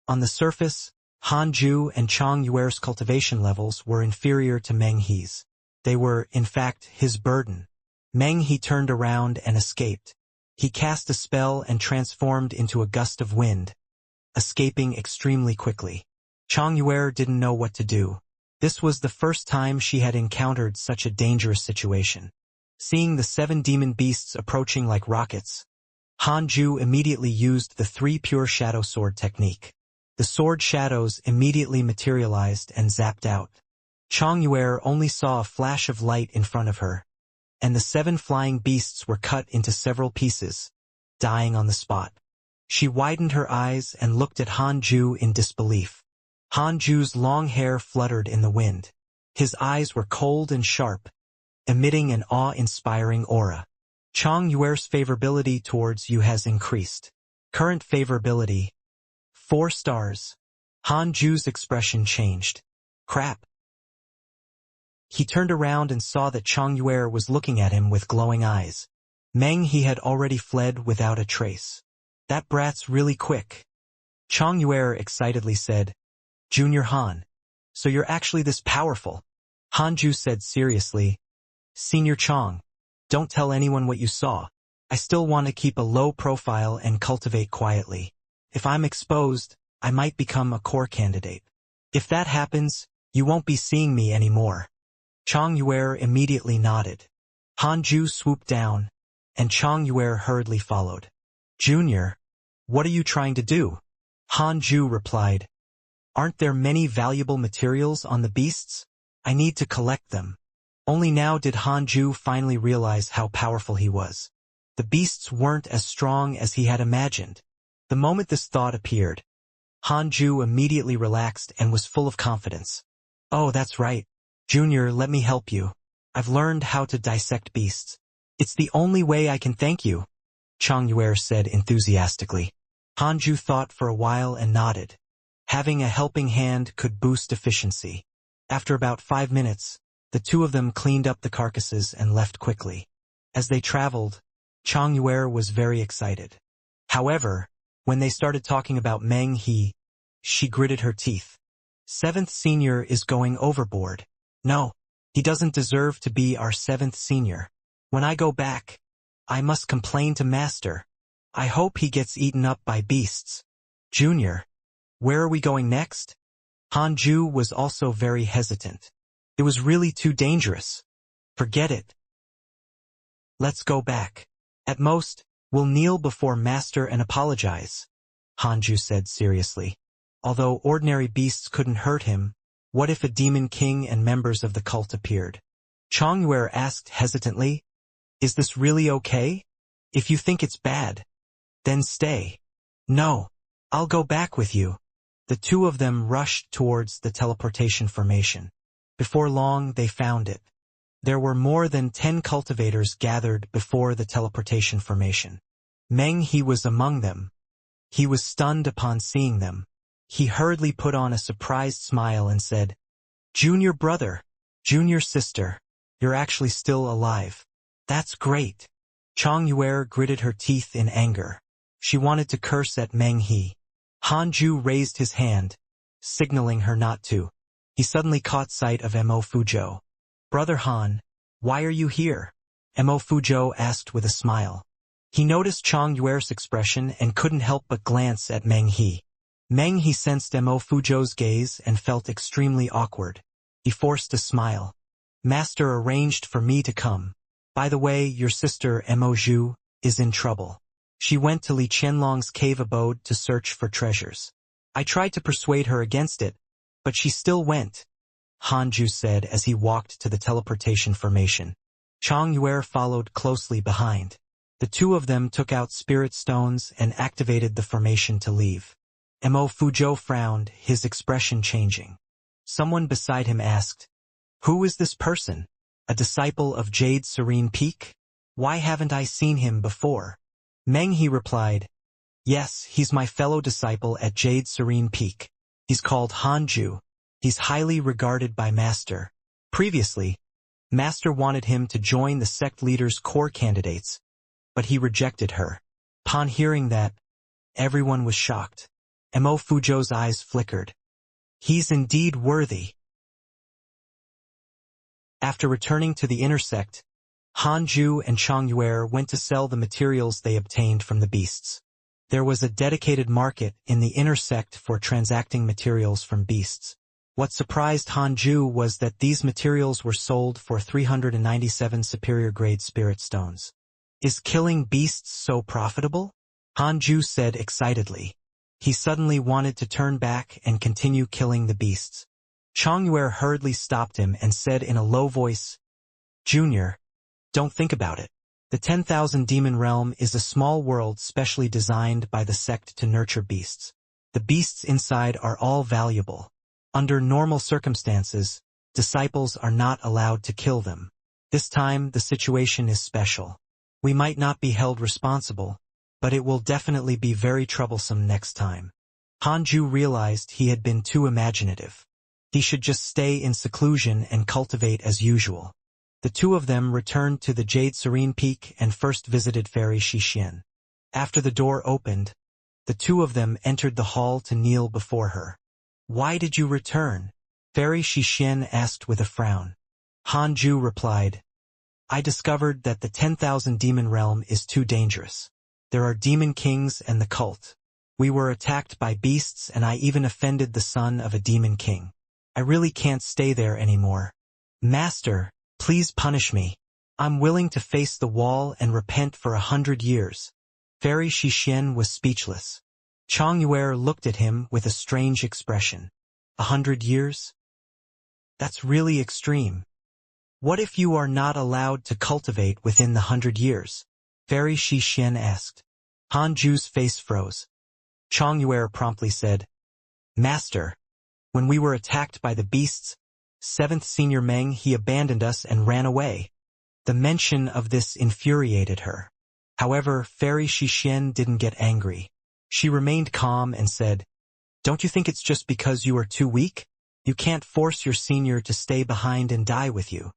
On the surface, Hanju and Chang Yue's cultivation levels were inferior to Meng He's. They were, in fact, his burden. Meng He turned around and escaped. He cast a spell and transformed into a gust of wind, escaping extremely quickly. Chang Yue didn't know what to do. This was the first time she had encountered such a dangerous situation. Seeing the 7 demon beasts approaching like rockets, Hanju immediately used the 3 pure shadow sword technique. The sword shadows immediately materialized and zapped out. Chang Yue only saw a flash of light in front of her, and the 7 flying beasts were cut into several pieces, dying on the spot. She widened her eyes and looked at Hanju in disbelief. Hanju's long hair fluttered in the wind. His eyes were cold and sharp, emitting an awe-inspiring aura. Chang Yue's favorability towards you has increased. Current favorability, 4 stars. Hanju's expression changed. Crap. He turned around and saw that Chang Yue was looking at him with glowing eyes. Meng He had already fled without a trace. That brat's really quick. Chang Yue excitedly said, "Junior Han, so you're actually this powerful?" Hanju said seriously, "Senior Chang, don't tell anyone what you saw. I still want to keep a low profile and cultivate quietly. If I'm exposed, I might become a core candidate. If that happens, you won't be seeing me anymore." Chang Yue immediately nodded. Hanju swooped down, and Chang Yue hurriedly followed. "Junior, what are you trying to do?" Hanju replied, "Aren't there many valuable materials on the beasts? I need to collect them." Only now did Hanju finally realize how powerful he was. The beasts weren't as strong as he had imagined. The moment this thought appeared, Hanju immediately relaxed and was full of confidence. "Oh, that's right. Junior, let me help you. I've learned how to dissect beasts. It's the only way I can thank you," Chang Yue said enthusiastically. Hanju thought for a while and nodded. Having a helping hand could boost efficiency. After about 5 minutes, the 2 of them cleaned up the carcasses and left quickly. As they traveled, Chang Yue was very excited. However, when they started talking about Meng He, she gritted her teeth. 7th senior is going overboard. No, he doesn't deserve to be our 7th senior. When I go back, I must complain to Master. I hope he gets eaten up by beasts. Junior, where are we going next? Hanju was also very hesitant. It was really too dangerous. Forget it. Let's go back. At most, we'll kneel before Master and apologize, Hanju said seriously. Although ordinary beasts couldn't hurt him, what if a demon king and members of the cult appeared? Chongyue asked hesitantly, Is this really okay? If you think it's bad, then stay. No, I'll go back with you. The two of them rushed towards the teleportation formation. Before long, they found it. There were more than 10 cultivators gathered before the teleportation formation. Meng He was among them. He was stunned upon seeing them. He hurriedly put on a surprised smile and said, Junior brother, junior sister, you're actually still alive. That's great. Chongyue gritted her teeth in anger. She wanted to curse at Meng He. Hanju raised his hand, signaling her not to. He suddenly caught sight of Mo Fuzhou. Brother Han, why are you here? Mo Fuzhou asked with a smile. He noticed Chongyue's expression and couldn't help but glance at Meng He. Meng He sensed Mo Fuzhou's gaze and felt extremely awkward. He forced a smile. Master arranged for me to come. By the way, your sister Mo Zhu is in trouble. She went to Li Qianlong's cave abode to search for treasures. I tried to persuade her against it, but she still went, Hanju said as he walked to the teleportation formation. Chongyue followed closely behind. The two of them took out spirit stones and activated the formation to leave. Mo Fuzhou frowned, his expression changing. Someone beside him asked, Who is this person? A disciple of Jade Serene Peak? Why haven't I seen him before? Meng He replied, Yes, he's my fellow disciple at Jade Serene Peak. He's called Hanju. He's highly regarded by Master. Previously, Master wanted him to join the sect leader's core candidates, but he rejected her. Upon hearing that, everyone was shocked. Mo Fuzhou's eyes flickered. He's indeed worthy. After returning to the inner sect, Hanju and Chongyue went to sell the materials they obtained from the beasts. There was a dedicated market in the inner sect for transacting materials from beasts. What surprised Hanju was that these materials were sold for 397 superior-grade spirit stones. Is killing beasts so profitable? Hanju said excitedly. He suddenly wanted to turn back and continue killing the beasts. Chongyue hurriedly stopped him and said in a low voice, Junior, don't think about it. The 10,000 demon realm is a small world specially designed by the sect to nurture beasts. The beasts inside are all valuable. Under normal circumstances, disciples are not allowed to kill them. This time the situation is special. We might not be held responsible, but it will definitely be very troublesome next time. Hanju realized he had been too imaginative. He should just stay in seclusion and cultivate as usual. The two of them returned to the Jade Serene Peak and first visited Fairy Xixian. After the door opened, the two of them entered the hall to kneel before her. Why did you return? Fairy Xixian asked with a frown. Hanju replied, I discovered that the 10,000 demon realm is too dangerous. There are demon kings and the cult. We were attacked by beasts and I even offended the son of a demon king. I really can't stay there anymore. Master, please punish me. I'm willing to face the wall and repent for 100 years. Fairy Xixian was speechless. Chongyue looked at him with a strange expression. 100 years? That's really extreme. What if you are not allowed to cultivate within the 100 years? Fairy Xixian asked. Hanju's face froze. Chongyue promptly said, Master, when we were attacked by the beasts, 7th Senior Meng He abandoned us and ran away. The mention of this infuriated her. However, Fairy Xixian didn't get angry. She remained calm and said, Don't you think it's just because you are too weak? You can't force your senior to stay behind and die with you.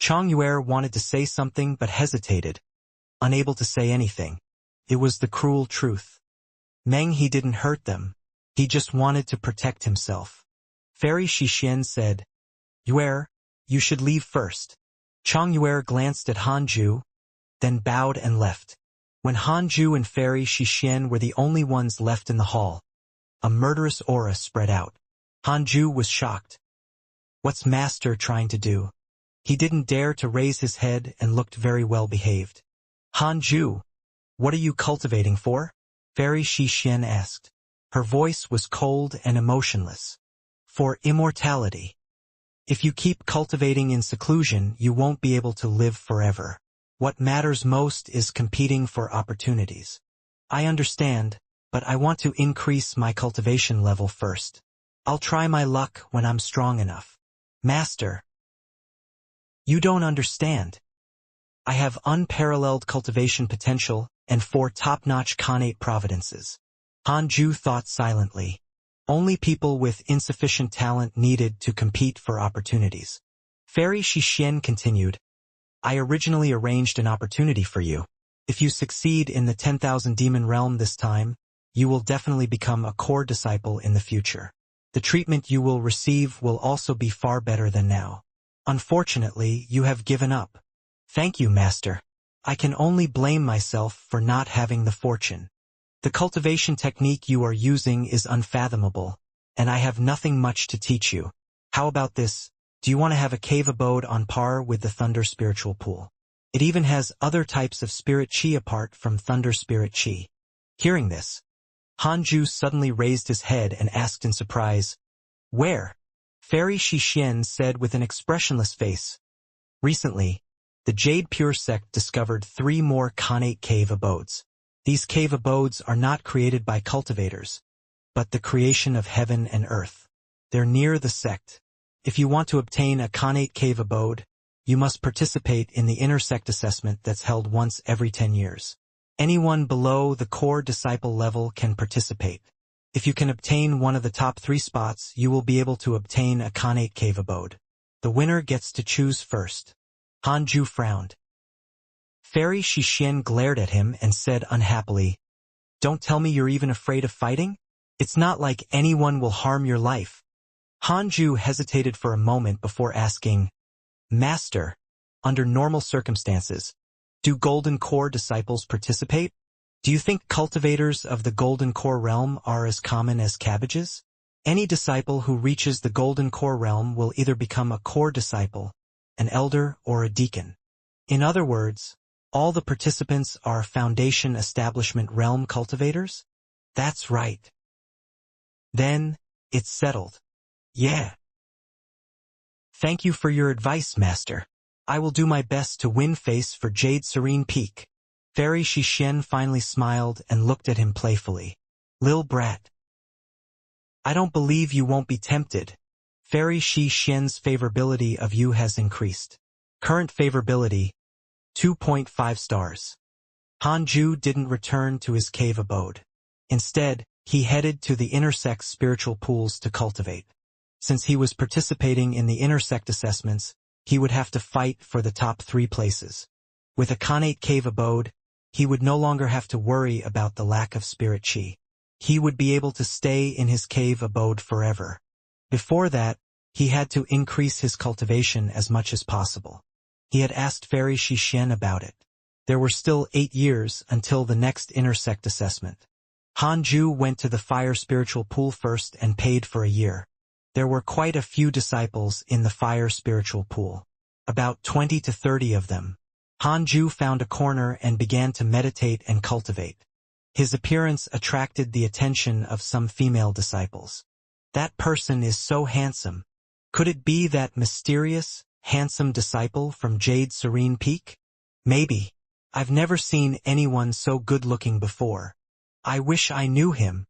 Chongyue wanted to say something but hesitated, unable to say anything. It was the cruel truth. Meng He didn't hurt them. He just wanted to protect himself. Fairy Xixian said, Yue, you should leave first. Chongyuer glanced at Hanju, then bowed and left. When Hanju and Fairy Shixian were the only ones left in the hall, a murderous aura spread out. Hanju was shocked. What's Master trying to do? He didn't dare to raise his head and looked very well behaved. Hanju, what are you cultivating for? Fairy Shixian asked. Her voice was cold and emotionless. For immortality. If you keep cultivating in seclusion, you won't be able to live forever. What matters most is competing for opportunities. I understand, but I want to increase my cultivation level first. I'll try my luck when I'm strong enough. Master. You don't understand. I have unparalleled cultivation potential and 4 top-notch Khanate providences. Hanju thought silently. Only people with insufficient talent needed to compete for opportunities. Fairy Shixian continued, I originally arranged an opportunity for you. If you succeed in the 10,000 demon realm this time, you will definitely become a core disciple in the future. The treatment you will receive will also be far better than now. Unfortunately, you have given up. Thank you, Master. I can only blame myself for not having the fortune. The cultivation technique you are using is unfathomable, and I have nothing much to teach you. How about this? Do you want to have a cave abode on par with the Thunder Spiritual Pool? It even has other types of spirit chi apart from Thunder Spirit Chi. Hearing this, Hanju suddenly raised his head and asked in surprise, Where? Fairy Shixian said with an expressionless face. Recently, the Jade Pure sect discovered 3 more Khanate cave abodes. These cave abodes are not created by cultivators, but the creation of heaven and earth. They're near the sect. If you want to obtain a Khanate cave abode, you must participate in the inner sect assessment that's held once every 10 years. Anyone below the core disciple level can participate. If you can obtain one of the top 3 spots, you will be able to obtain a Khanate cave abode. The winner gets to choose first. Hanju frowned. Fairy Shixian glared at him and said unhappily, Don't tell me you're even afraid of fighting? It's not like anyone will harm your life. Hanju hesitated for a moment before asking, Master, under normal circumstances, do Golden Core disciples participate? Do you think cultivators of the Golden Core realm are as common as cabbages? Any disciple who reaches the Golden Core realm will either become a core disciple, an elder, or a deacon. In other words, all the participants are Foundation Establishment Realm cultivators? That's right. Then, it's settled. Yeah. Thank you for your advice, Master. I will do my best to win face for Jade Serene Peak. Fairy Shixian finally smiled and looked at him playfully. Lil brat. I don't believe you won't be tempted. Fairy Shixian's favorability of you has increased. Current favorability, 2.5 stars. Hanju didn't return to his cave abode. Instead, he headed to the intersect spiritual pools to cultivate. Since he was participating in the intersect assessments, he would have to fight for the top 3 places. With a Khanate cave abode, he would no longer have to worry about the lack of spirit chi. He would be able to stay in his cave abode forever. Before that, he had to increase his cultivation as much as possible. He had asked Fairy Shixian about it. There were still 8 years until the next intersect assessment. Hanju went to the fire spiritual pool first and paid for a year. There were quite a few disciples in the fire spiritual pool. About 20 to 30 of them. Hanju found a corner and began to meditate and cultivate. His appearance attracted the attention of some female disciples. That person is so handsome. Could it be that mysterious, handsome disciple from Jade Serene Peak? Maybe. I've never seen anyone so good-looking before. I wish I knew him.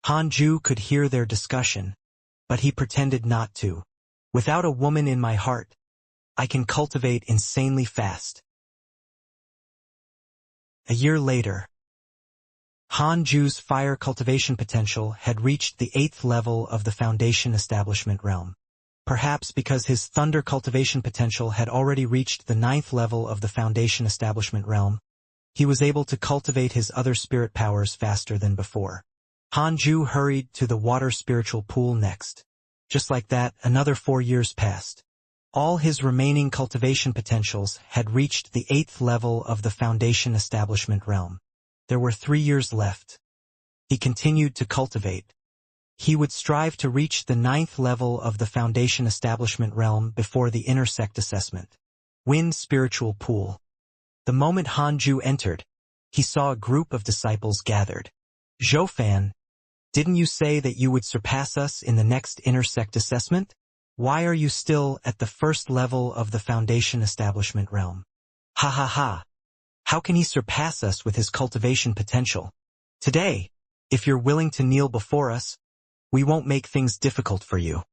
Hanju could hear their discussion, but he pretended not to. Without a woman in my heart, I can cultivate insanely fast. A year later, Hanju's fire cultivation potential had reached the 8th level of the Foundation Establishment realm. Perhaps because his thunder cultivation potential had already reached the 9th level of the Foundation Establishment realm, he was able to cultivate his other spirit powers faster than before. Hanju hurried to the water spiritual pool next. Just like that, another 4 years passed. All his remaining cultivation potentials had reached the 8th level of the Foundation Establishment realm. There were 3 years left. He continued to cultivate. He would strive to reach the 9th level of the Foundation Establishment realm before the intersect assessment. Wind Spiritual Pool. The moment Hanju entered, he saw a group of disciples gathered. Zhoufan, didn't you say that you would surpass us in the next intersect assessment? Why are you still at the 1st level of the Foundation Establishment realm? Ha ha ha. How can he surpass us with his cultivation potential? Today, if you're willing to kneel before us, we won't make things difficult for you.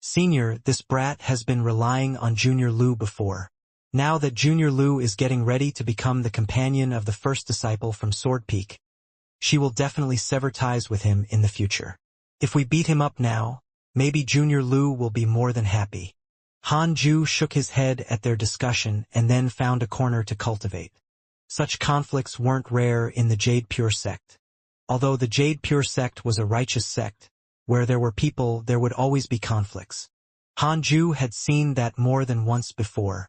Senior, this brat has been relying on Junior Lu before. Now that Junior Lu is getting ready to become the companion of the first disciple from Sword Peak, she will definitely sever ties with him in the future. If we beat him up now, maybe Junior Lu will be more than happy. Han Ju shook his head at their discussion and then found a corner to cultivate. Such conflicts weren't rare in the Jade Pure sect. Although the Jade Pure sect was a righteous sect, where there were people there would always be conflicts. Han Ju had seen that more than once before.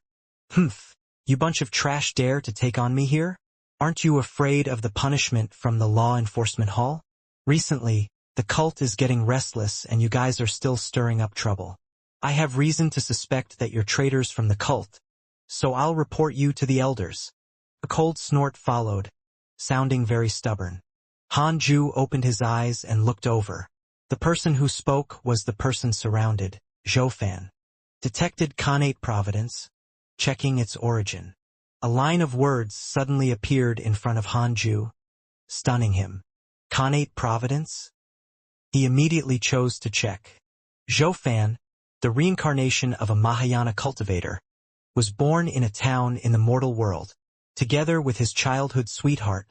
Humph, you bunch of trash dare to take on me here? Aren't you afraid of the punishment from the Law Enforcement Hall? Recently, the cult is getting restless and you guys are still stirring up trouble. I have reason to suspect that you're traitors from the cult, so I'll report you to the elders. A cold snort followed, sounding very stubborn. Han Ju opened his eyes and looked over. The person who spoke was the person surrounded, Zhoufan. Detected Khanate Providence, checking its origin. A line of words suddenly appeared in front of Han Ju, stunning him. Khanate Providence? He immediately chose to check. Zhoufan, the reincarnation of a Mahayana cultivator, was born in a town in the mortal world. Together with his childhood sweetheart,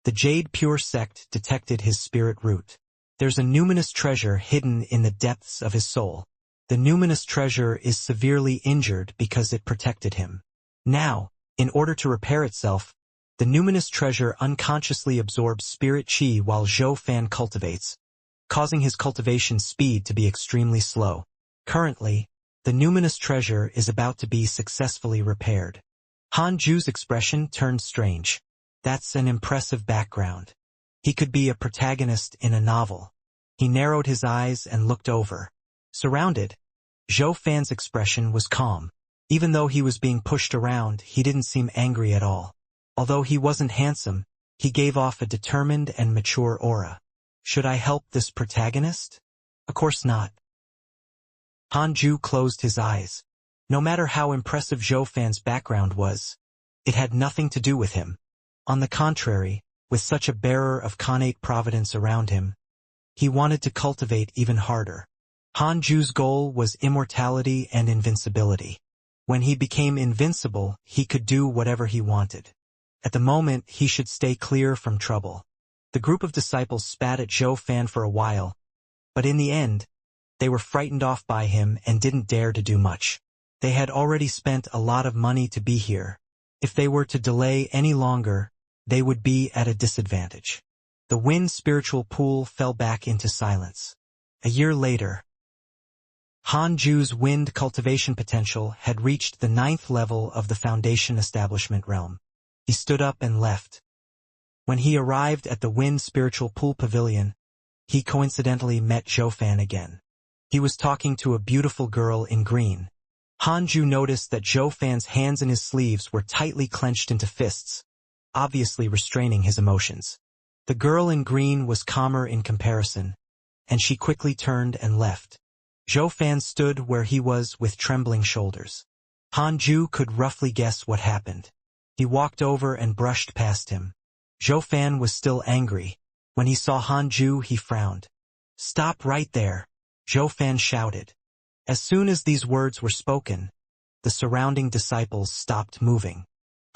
the Jade Pure sect detected his spirit root. There's a numinous treasure hidden in the depths of his soul. The numinous treasure is severely injured because it protected him. Now, in order to repair itself, the numinous treasure unconsciously absorbs spirit chi while Zhoufan cultivates, causing his cultivation speed to be extremely slow. Currently, the numinous treasure is about to be successfully repaired. Han Ju's expression turned strange. That's an impressive background. He could be a protagonist in a novel. He narrowed his eyes and looked over. Surrounded, Zhoufan's expression was calm. Even though he was being pushed around, he didn't seem angry at all. Although he wasn't handsome, he gave off a determined and mature aura. Should I help this protagonist? Of course not. Han Ju closed his eyes. No matter how impressive Zhoufan's background was, it had nothing to do with him. On the contrary, with such a bearer of Khanate Providence around him, he wanted to cultivate even harder. Han Ju's goal was immortality and invincibility. When he became invincible, he could do whatever he wanted. At the moment, he should stay clear from trouble. The group of disciples spat at Zhoufan for a while, but in the end, they were frightened off by him and didn't dare to do much. They had already spent a lot of money to be here. If they were to delay any longer, they would be at a disadvantage. The Wind Spiritual Pool fell back into silence. A year later, Han Ju's wind cultivation potential had reached the 9th level of the Foundation Establishment realm. He stood up and left. When he arrived at the Wind Spiritual Pool Pavilion, he coincidentally met Zhoufan again. He was talking to a beautiful girl in green. Han Ju noticed that Zhoufan's hands in his sleeves were tightly clenched into fists, obviously restraining his emotions. The girl in green was calmer in comparison, and she quickly turned and left. Zhoufan stood where he was with trembling shoulders. Han Ju could roughly guess what happened. He walked over and brushed past him. Zhoufan was still angry. When he saw Han Ju, he frowned. "Stop right there," Zhoufan shouted. As soon as these words were spoken, the surrounding disciples stopped moving.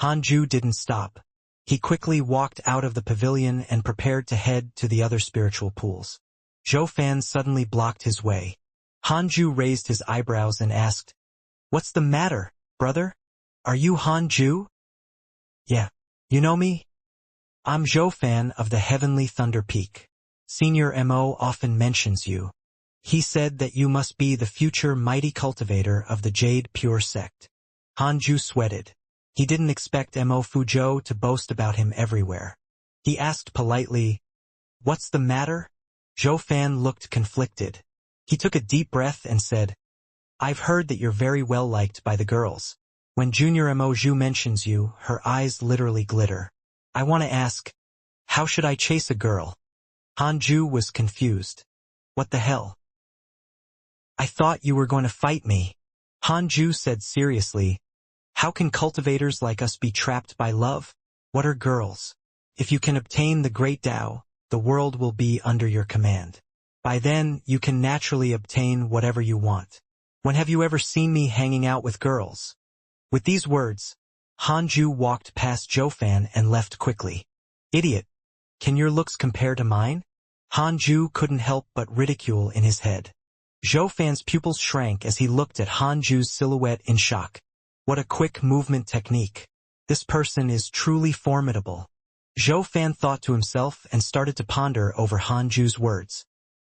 Han Ju didn't stop. He quickly walked out of the pavilion and prepared to head to the other spiritual pools. Zhoufan suddenly blocked his way. Han Ju raised his eyebrows and asked, "What's the matter, brother? Are you Han Ju?" "Yeah. You know me? I'm Zhoufan of the Heavenly Thunder Peak. Senior MO often mentions you. He said that you must be the future mighty cultivator of the Jade Pure sect. Hanju sweated. He didn't expect Mo Fuzhou to boast about him everywhere. He asked politely, "What's the matter?" Zhou Fan looked conflicted. He took a deep breath and said, "I've heard that you're very well liked by the girls. When Junior Mo Zhu mentions you, her eyes literally glitter. I want to ask, how should I chase a girl?" Hanju was confused. "What the hell? I thought you were going to fight me." Hanju said seriously, "How can cultivators like us be trapped by love? What are girls? If you can obtain the great Tao, the world will be under your command. By then, you can naturally obtain whatever you want. When have you ever seen me hanging out with girls?" With these words, Hanju walked past Zhou Fan and left quickly. "Idiot! Can your looks compare to mine?" Hanju couldn't help but ridicule in his head. Zhou Fan's pupils shrank as he looked at Hanju's silhouette in shock. What a quick movement technique. This person is truly formidable. Zhou Fan thought to himself and started to ponder over Hanju's words.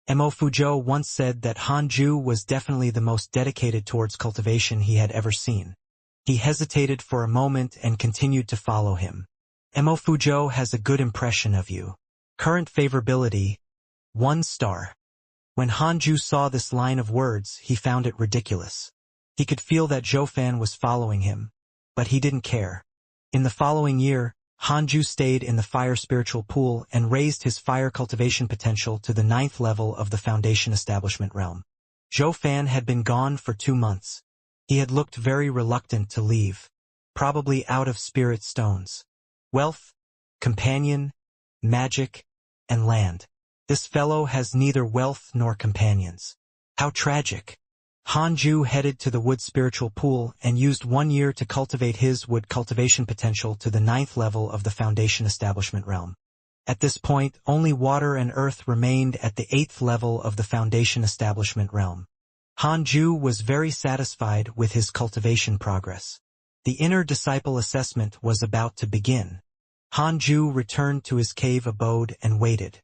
Mo Fuzhou once said that Hanju was definitely the most dedicated towards cultivation he had ever seen. He hesitated for a moment and continued to follow him. Mo Fuzhou has a good impression of you. Current favorability, 1 star. When Hanju saw this line of words, he found it ridiculous. He could feel that Zhou Fan was following him, but he didn't care. In the following year, Hanju stayed in the fire spiritual pool and raised his fire cultivation potential to the 9th level of the Foundation establishment realm. Zhou Fan had been gone for 2 months. He had looked very reluctant to leave, probably out of spirit stones. Wealth, companion, magic, and land. This fellow has neither wealth nor companions. How tragic. Hanju headed to the wood spiritual pool and used 1 year to cultivate his wood cultivation potential to the 9th level of the Foundation establishment realm. At this point, only water and earth remained at the 8th level of the Foundation establishment realm. Hanju was very satisfied with his cultivation progress. The inner disciple assessment was about to begin. Hanju returned to his cave abode and waited.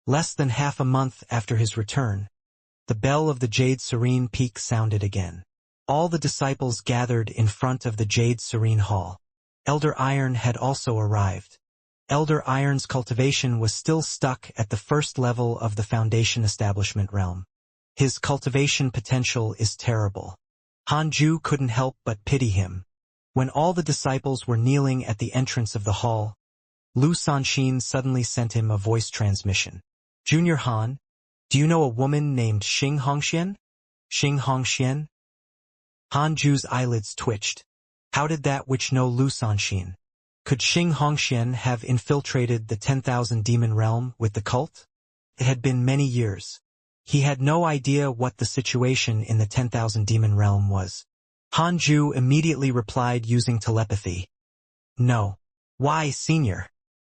Less than half a month after his return, the bell of the Jade Serene Peak sounded again. All the disciples gathered in front of the Jade Serene Hall. Elder Iron had also arrived. Elder Iron's cultivation was still stuck at the 1st level of the Foundation establishment realm. His cultivation potential is terrible. Hanju couldn't help but pity him. When all the disciples were kneeling at the entrance of the hall, Lu Sanxin suddenly sent him a voice transmission. "Junior Han, do you know a woman named Xianxia?" Xianxia? Hanju's eyelids twitched. How did that witch know Lu Sanxin? Could Xianxia have infiltrated the 10,000 demon realm with the cult? It had been many years. He had no idea what the situation in the 10,000 demon realm was. Hanju immediately replied using telepathy. "No." "Why, senior?"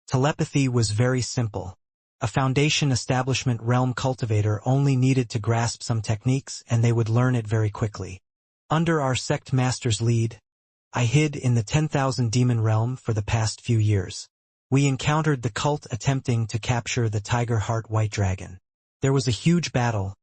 Telepathy was very simple. A Foundation establishment realm cultivator only needed to grasp some techniques and they would learn it very quickly. Under our sect master's lead, I hid in the 10,000 demon realm for the past few years. We encountered the cult attempting to capture the Tiger Heart White Dragon. There was a huge battle,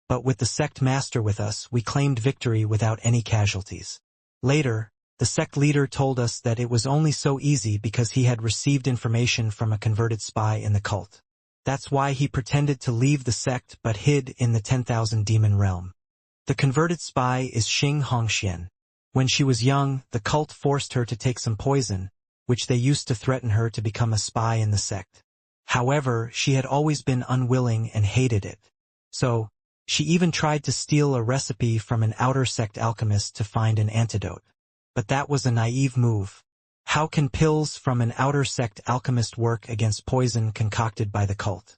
but with the sect master with us, we claimed victory without any casualties. Later, the sect leader told us that it was only so easy because he had received information from a converted spy in the cult. That's why he pretended to leave the sect but hid in the 10,000 demon realm. The converted spy is Xianxia. When she was young, the cult forced her to take some poison, which they used to threaten her to become a spy in the sect. However, she had always been unwilling and hated it. So, she even tried to steal a recipe from an outer sect alchemist to find an antidote. But that was a naive move. How can pills from an outer sect alchemist work against poison concocted by the cult?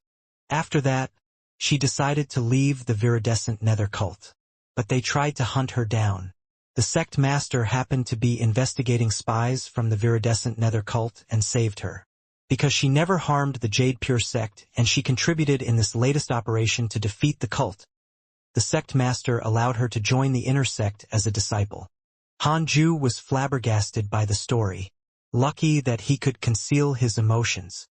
After that, she decided to leave the viridescent nether cult. But they tried to hunt her down. The sect master happened to be investigating spies from the viridescent nether cult and saved her. Because she never harmed the Jade Pure sect and she contributed in this latest operation to defeat the cult, the sect master allowed her to join the inner sect as a disciple. Hanju was flabbergasted by the story. Lucky that he could conceal his emotions.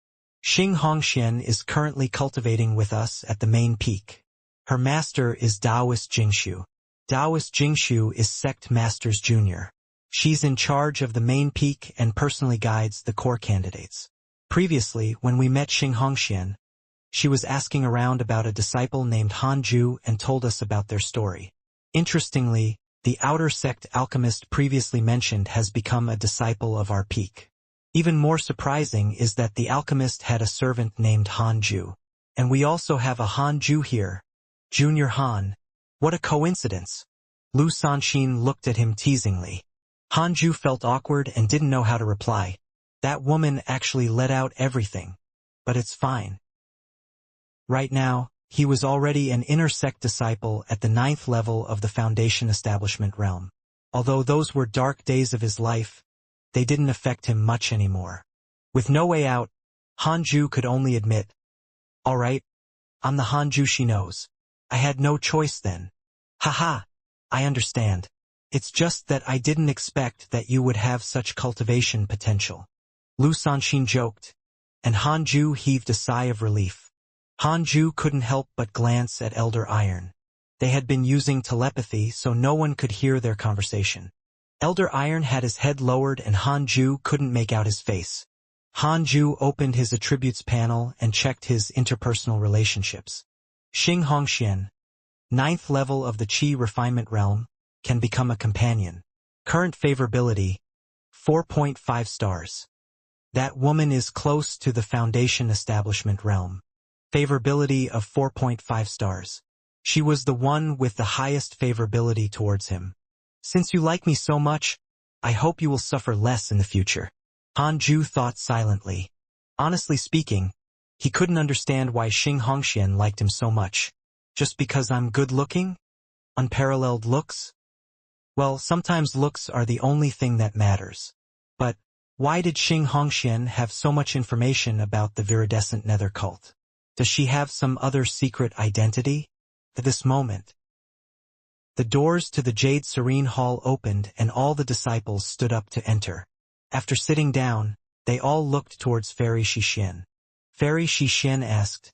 Xianxia is currently cultivating with us at the main peak. Her master is Taoist Jingshu. Taoist Jingshu is Sect Masters Junior. She's in charge of the main peak and personally guides the core candidates. Previously, when we met Xianxia, she was asking around about a disciple named Hanju and told us about their story. Interestingly, the outer sect alchemist previously mentioned has become a disciple of our peak. Even more surprising is that the alchemist had a servant named Hanju. And we also have a Hanju here. Junior Han. What a coincidence. Lu Sanxin looked at him teasingly. Hanju felt awkward and didn't know how to reply. That woman actually let out everything. But it's fine. Right now, he was already an inner sect disciple at the 9th level of the Foundation establishment realm. Although those were dark days of his life, they didn't affect him much anymore. With no way out, Hanju could only admit, "All right, I'm the Hanju she knows. I had no choice then. Haha, I understand. It's just that I didn't expect that you would have such cultivation potential." Lu Sanxin joked, and Hanju heaved a sigh of relief. Hanju couldn't help but glance at Elder Iron. They had been using telepathy so no one could hear their conversation. Elder Iron had his head lowered and Hanju couldn't make out his face. Hanju opened his attributes panel and checked his interpersonal relationships. Xianxia, 9th level of the Qi refinement realm, can become a companion. Current favorability, 4.5 stars. That woman is close to the Foundation establishment realm. Favorability of 4.5 stars. She was the one with the highest favorability towards him. Since you like me so much, I hope you will suffer less in the future. Hanju thought silently. Honestly speaking, he couldn't understand why Xianxia liked him so much. Just because I'm good-looking? Unparalleled looks? Well, sometimes looks are the only thing that matters. But why did Xianxia have so much information about the viridescent nether cult? Does she have some other secret identity? At this moment, the doors to the Jade Serene Hall opened and all the disciples stood up to enter. After sitting down, they all looked towards Fairy Xixin. Fairy Xixin asked,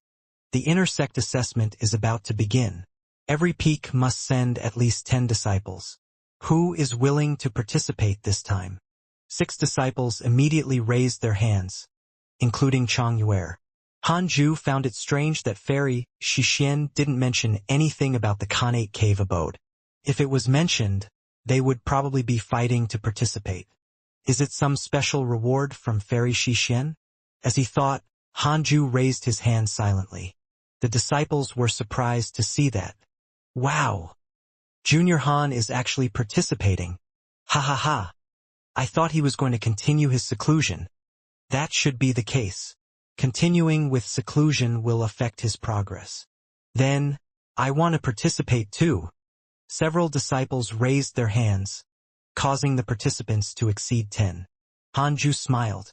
"The inner sect assessment is about to begin. Every peak must send at least 10 disciples. Who is willing to participate this time?" 6 disciples immediately raised their hands, including Chang Yuer. Hanju found it strange that Fairy Xixin didn't mention anything about the Khanate cave abode. If it was mentioned, they would probably be fighting to participate. Is it some special reward from Fairy Xixin? As he thought, Hanju raised his hand silently. The disciples were surprised to see that. Wow! Junior Han is actually participating. Ha ha ha! I thought he was going to continue his seclusion. That should be the case. Continuing with seclusion will affect his progress. Then, I want to participate too. Several disciples raised their hands, causing the participants to exceed 10. Hanju smiled.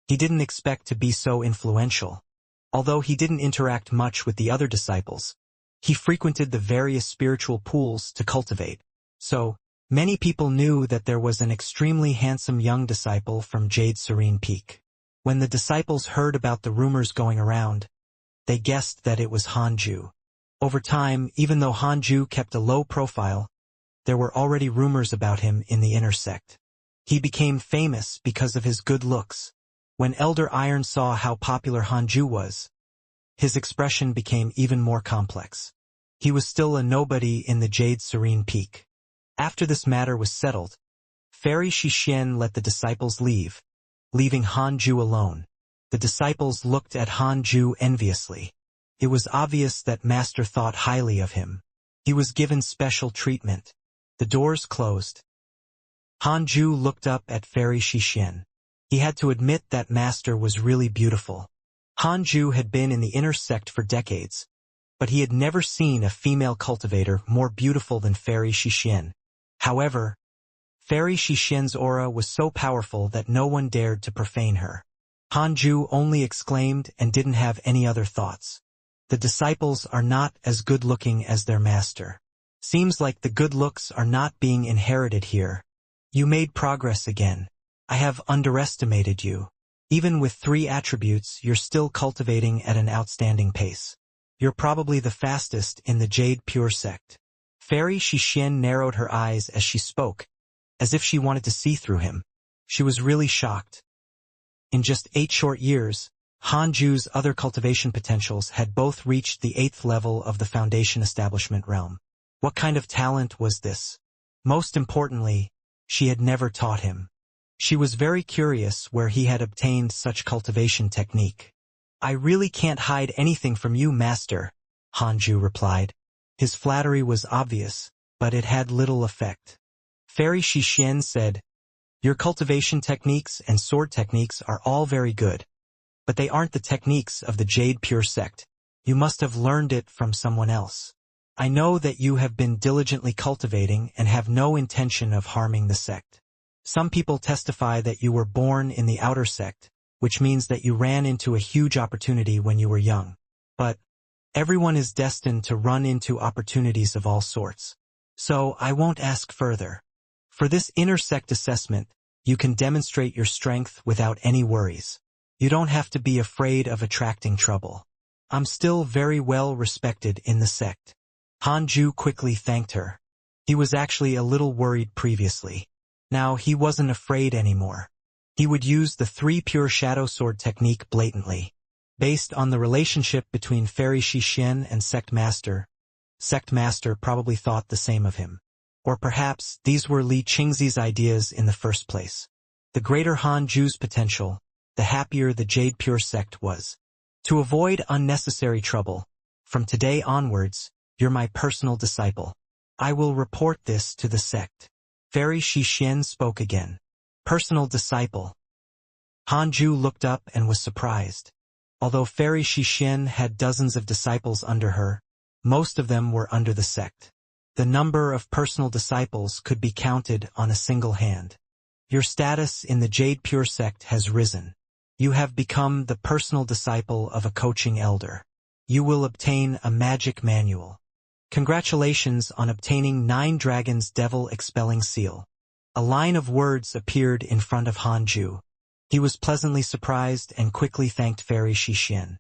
He didn't expect to be so influential. Although he didn't interact much with the other disciples, he frequented the various spiritual pools to cultivate. So, many people knew that there was an extremely handsome young disciple from Jade Serene Peak. When the disciples heard about the rumors going around, they guessed that it was Hanju. Over time, even though Hanju kept a low profile, there were already rumors about him in the inner sect. He became famous because of his good looks. When Elder Iron saw how popular Hanju was, his expression became even more complex. He was still a nobody in the Jade Serene Peak. After this matter was settled, Fairy Xixin let the disciples leave, leaving Hanju alone. The disciples looked at Hanju enviously. It was obvious that Master thought highly of him. He was given special treatment. The doors closed. Hanju looked up at Fairy Xixin. He had to admit that Master was really beautiful. Hanju had been in the inner sect for decades, but he had never seen a female cultivator more beautiful than Fairy Xixin. However, Fairy Xixin's aura was so powerful that no one dared to profane her. Hanju only exclaimed and didn't have any other thoughts. The disciples are not as good-looking as their master. Seems like the good looks are not being inherited here. You made progress again. I have underestimated you. Even with 3 attributes, you're still cultivating at an outstanding pace. You're probably the fastest in the Jade Pure sect. Fairy Xianxia narrowed her eyes as she spoke, as if she wanted to see through him. She was really shocked. In just 8 short years, Hanju's other cultivation potentials had both reached the 8th level of the Foundation establishment realm. What kind of talent was this? Most importantly, she had never taught him. She was very curious where he had obtained such cultivation technique. I really can't hide anything from you, master, Hanju replied. His flattery was obvious, but it had little effect. Fairy Xianxia said, your cultivation techniques and sword techniques are all very good, but they aren't the techniques of the Jade Pure sect. You must have learned it from someone else. I know that you have been diligently cultivating and have no intention of harming the sect. Some people testify that you were born in the outer sect, which means that you ran into a huge opportunity when you were young. But everyone is destined to run into opportunities of all sorts. So I won't ask further. For this inner sect assessment, you can demonstrate your strength without any worries. You don't have to be afraid of attracting trouble. I'm still very well respected in the sect. Hanju quickly thanked her. He was actually a little worried previously. Now he wasn't afraid anymore. He would use the 3 pure shadow sword technique blatantly. Based on the relationship between Fairy Xianxia and Sect Master probably thought the same of him. Or perhaps these were Li Qingzi's ideas in the first place. The greater Hanju's potential, the happier the Jade Pure sect was. To avoid unnecessary trouble, from today onwards, you're my personal disciple. I will report this to the sect. Fairy Xianxia spoke again. Personal disciple. Hanju looked up and was surprised. Although Fairy Xianxia had dozens of disciples under her, most of them were under the sect. The number of personal disciples could be counted on a single hand. Your status in the Jade Pure sect has risen. You have become the personal disciple of a coaching elder. You will obtain a magic manual. Congratulations on obtaining 9 Dragons Devil Expelling Seal. A line of words appeared in front of Hanju. He was pleasantly surprised and quickly thanked Fairy Xianxia.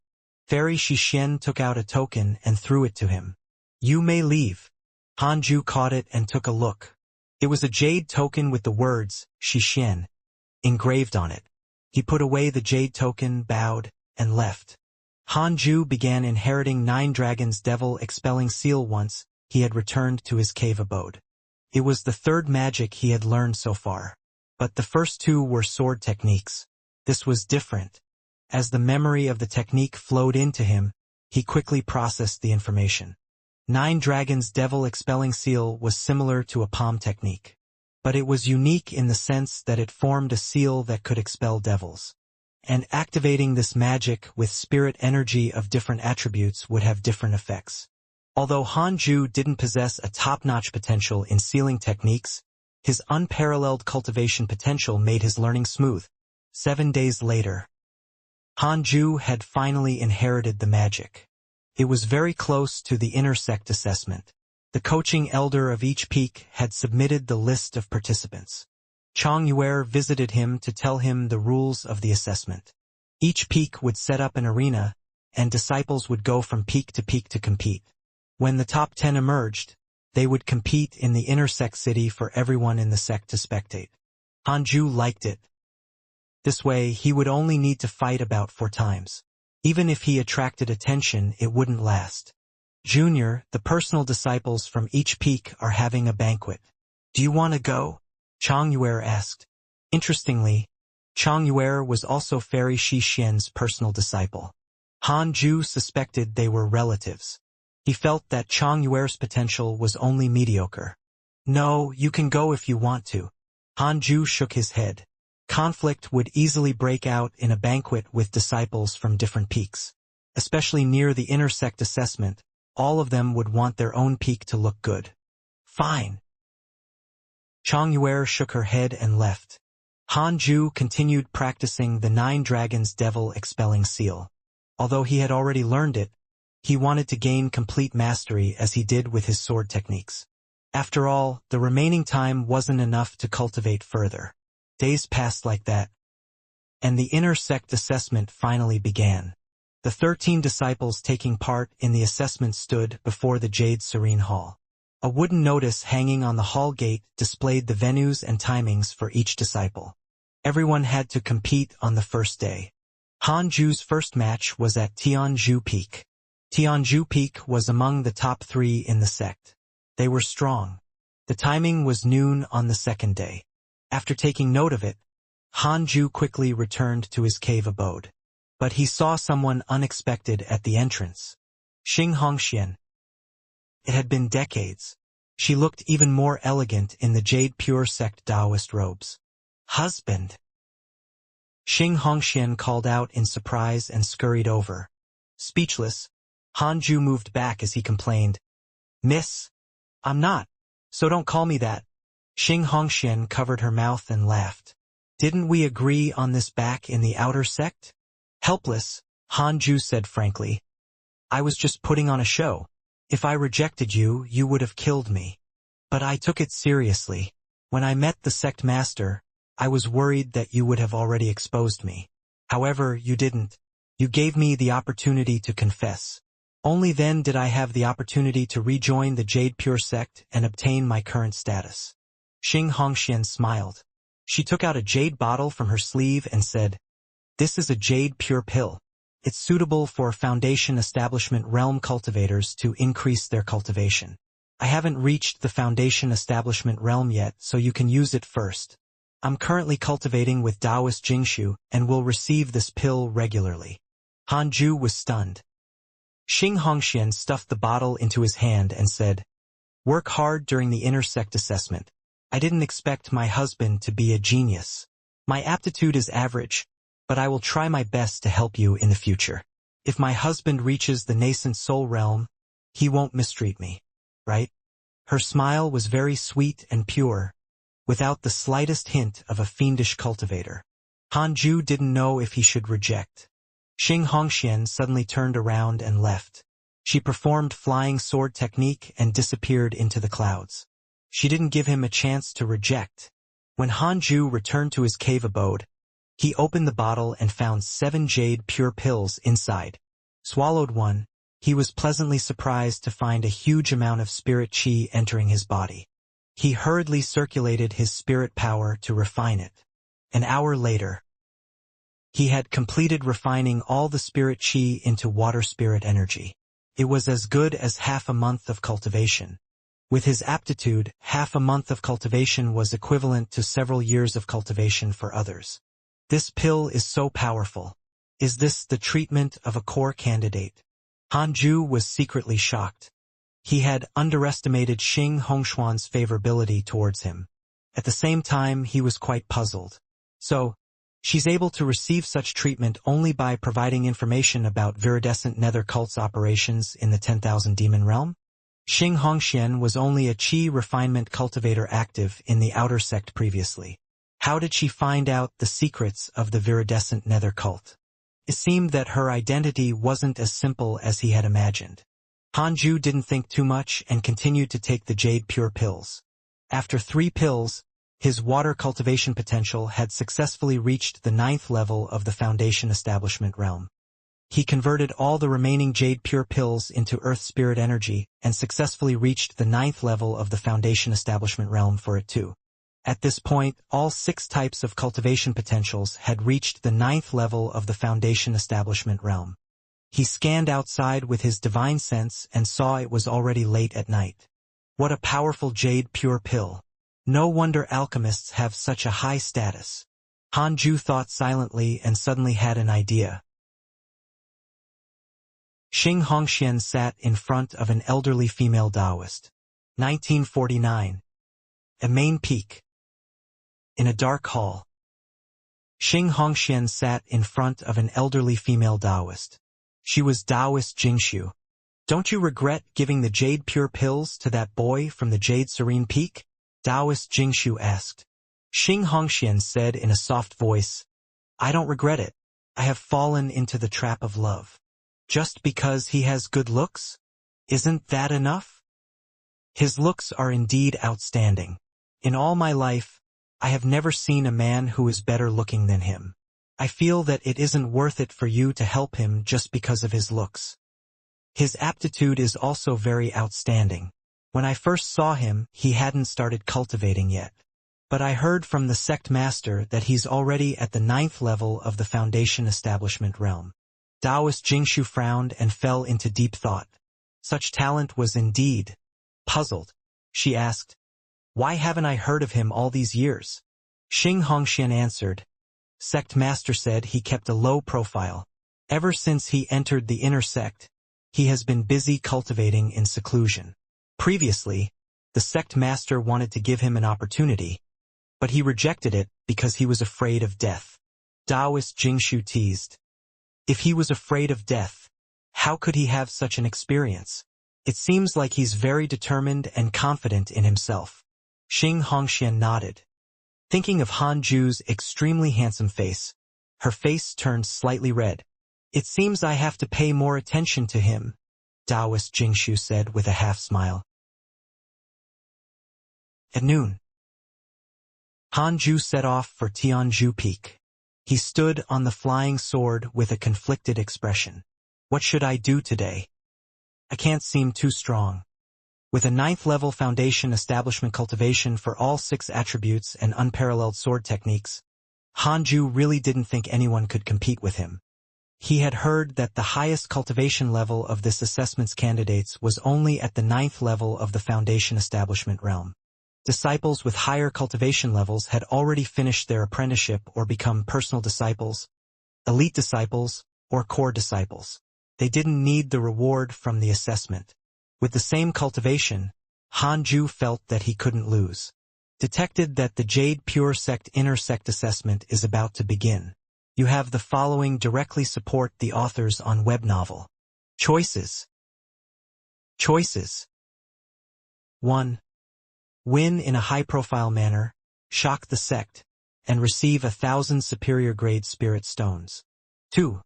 Fairy Xianxia took out a token and threw it to him. You may leave. Hanju caught it and took a look. It was a jade token with the words, Xianxia, engraved on it. He put away the jade token, bowed, and left. Hanju began inheriting 9 Dragons Devil Expelling Seal once he had returned to his cave abode. It was the 3rd magic he had learned so far. But the first 2 were sword techniques. This was different. As the memory of the technique flowed into him, he quickly processed the information. 9 Dragons Devil Expelling Seal was similar to a palm technique. But it was unique in the sense that it formed a seal that could expel devils. And activating this magic with spirit energy of different attributes would have different effects. Although Hanju didn't possess a top-notch potential in sealing techniques, his unparalleled cultivation potential made his learning smooth. 7 days later, Hanju had finally inherited the magic. It was very close to the inner sect assessment. The coaching elder of each peak had submitted the list of participants. Chang Yuer visited him to tell him the rules of the assessment. Each peak would set up an arena, and disciples would go from peak to compete. When the top 10 emerged, they would compete in the inner sect city for everyone in the sect to spectate. Hanju liked it. This way, he would only need to fight about 4 times. Even if he attracted attention, it wouldn't last. Junior, the personal disciples from each peak are having a banquet. Do you want to go? Chang Yuer asked. Interestingly, Chang Yuer was also Fairy Xianxia's personal disciple. Hanju suspected they were relatives. He felt that Chang Yuer's potential was only mediocre. No, you can go if you want to. Hanju shook his head. Conflict would easily break out in a banquet with disciples from different peaks. Especially near the inner sect assessment, all of them would want their own peak to look good. Fine. Chang Yuer shook her head and left. Hanju continued practicing the 9 Dragons Devil Expelling Seal. Although he had already learned it, he wanted to gain complete mastery as he did with his sword techniques. After all, the remaining time wasn't enough to cultivate further. Days passed like that, and the inner sect assessment finally began. The 13 disciples taking part in the assessment stood before the Jade Serene Hall. A wooden notice hanging on the hall gate displayed the venues and timings for each disciple. Everyone had to compete on the first day. Hanju's first match was at Tianzhu Peak. Tianzhu Peak was among the top 3 in the sect. They were strong. The timing was noon on the second day. After taking note of it, Hanju quickly returned to his cave abode. But he saw someone unexpected at the entrance. Xianxia. It had been decades. She looked even more elegant in the Jade Pure Sect Taoist robes. Husband! Xianxia called out in surprise and scurried over. Speechless, Hanju moved back as he complained. Miss, I'm not, so don't call me that. Xianxia covered her mouth and laughed. Didn't we agree on this back in the outer sect? Helpless, Hanju said frankly. I was just putting on a show. If I rejected you, you would have killed me. But I took it seriously. When I met the sect master, I was worried that you would have already exposed me. However, you didn't. You gave me the opportunity to confess. Only then did I have the opportunity to rejoin the Jade Pure sect and obtain my current status. Xianxia smiled. She took out a jade bottle from her sleeve and said, This is a Jade Pure pill. It's suitable for Foundation Establishment realm cultivators to increase their cultivation. I haven't reached the Foundation Establishment realm yet, so you can use it first. I'm currently cultivating with Taoist Jingshu and will receive this pill regularly. Hanju was stunned. Xianxia stuffed the bottle into his hand and said, Work hard during the inner sect assessment. I didn't expect my husband to be a genius. My aptitude is average, but I will try my best to help you in the future. If my husband reaches the nascent soul realm, he won't mistreat me, right? Her smile was very sweet and pure, without the slightest hint of a fiendish cultivator. Hanju didn't know if he should reject. Xianxia suddenly turned around and left. She performed flying sword technique and disappeared into the clouds. She didn't give him a chance to reject. When Hanju returned to his cave abode, he opened the bottle and found 7 Jade Pure pills inside. Swallowed one, he was pleasantly surprised to find a huge amount of spirit chi entering his body. He hurriedly circulated his spirit power to refine it. An hour later, he had completed refining all the spirit chi into water spirit energy. It was as good as half a month of cultivation. With his aptitude, half a month of cultivation was equivalent to several years of cultivation for others. This pill is so powerful. Is this the treatment of a core candidate? Hanju was secretly shocked. He had underestimated Xianxuan's favorability towards him. At the same time, he was quite puzzled. So, she's able to receive such treatment only by providing information about viridescent nether cult's operations in the 10,000 demon realm? Xianxia was only a chi refinement cultivator active in the outer sect previously. How did she find out the secrets of the viridescent nether cult? It seemed that her identity wasn't as simple as he had imagined. Hanju didn't think too much and continued to take the Jade Pure pills. After 3 pills, his water cultivation potential had successfully reached the 9th level of the Foundation Establishment realm. He converted all the remaining Jade Pure pills into Earth Spirit energy and successfully reached the 9th level of the Foundation Establishment realm for it too. At this point, all 6 types of cultivation potentials had reached the 9th level of the Foundation Establishment realm. He scanned outside with his divine sense and saw it was already late at night. What a powerful Jade Pure pill. No wonder alchemists have such a high status. Hanju thought silently and suddenly had an idea. Xianxia sat in front of an elderly female Taoist. 1949. A main peak. In a dark hall. Xianxia sat in front of an elderly female Taoist. She was Taoist Jingshu. Don't you regret giving the Jade Pure pills to that boy from the Jade Serene Peak? Taoist Jingshu asked. Xianxia said in a soft voice, I don't regret it. I have fallen into the trap of love. Just because he has good looks? Isn't that enough? His looks are indeed outstanding. In all my life, I have never seen a man who is better looking than him. I feel that it isn't worth it for you to help him just because of his looks. His aptitude is also very outstanding. When I first saw him, he hadn't started cultivating yet. But I heard from the sect master that he's already at the 9th level of the Foundation establishment realm. Taoist Jingshu frowned and fell into deep thought. Such talent was indeed. Puzzled, she asked, "Why haven't I heard of him all these years?" Xianxia answered. Sect master said he kept a low profile. Ever since he entered the inner sect, he has been busy cultivating in seclusion. Previously, the sect master wanted to give him an opportunity, but he rejected it because he was afraid of death. Taoist Jingshu teased. If he was afraid of death, how could he have such an experience? It seems like he's very determined and confident in himself. Xianxia nodded. Thinking of Hanju's extremely handsome face, her face turned slightly red. It seems I have to pay more attention to him, Taoist Jingshu said with a half-smile. At noon, Hanju set off for Tianzhu Peak. He stood on the flying sword with a conflicted expression. What should I do today? I can't seem too strong. With a 9th level foundation establishment cultivation for all 6 attributes and unparalleled sword techniques, Hanju really didn't think anyone could compete with him. He had heard that the highest cultivation level of this assessment's candidates was only at the 9th level of the foundation establishment realm. Disciples with higher cultivation levels had already finished their apprenticeship or become personal disciples, elite disciples, or core disciples. They didn't need the reward from the assessment. With the same cultivation, Hanju felt that he couldn't lose. Detected that the Jade Pure Sect Inner Sect assessment is about to begin. You have the following directly support the authors on Webnovel. Choices. 1. Win in a high-profile manner, shock the sect, and receive 1,000 superior-grade spirit stones. 2.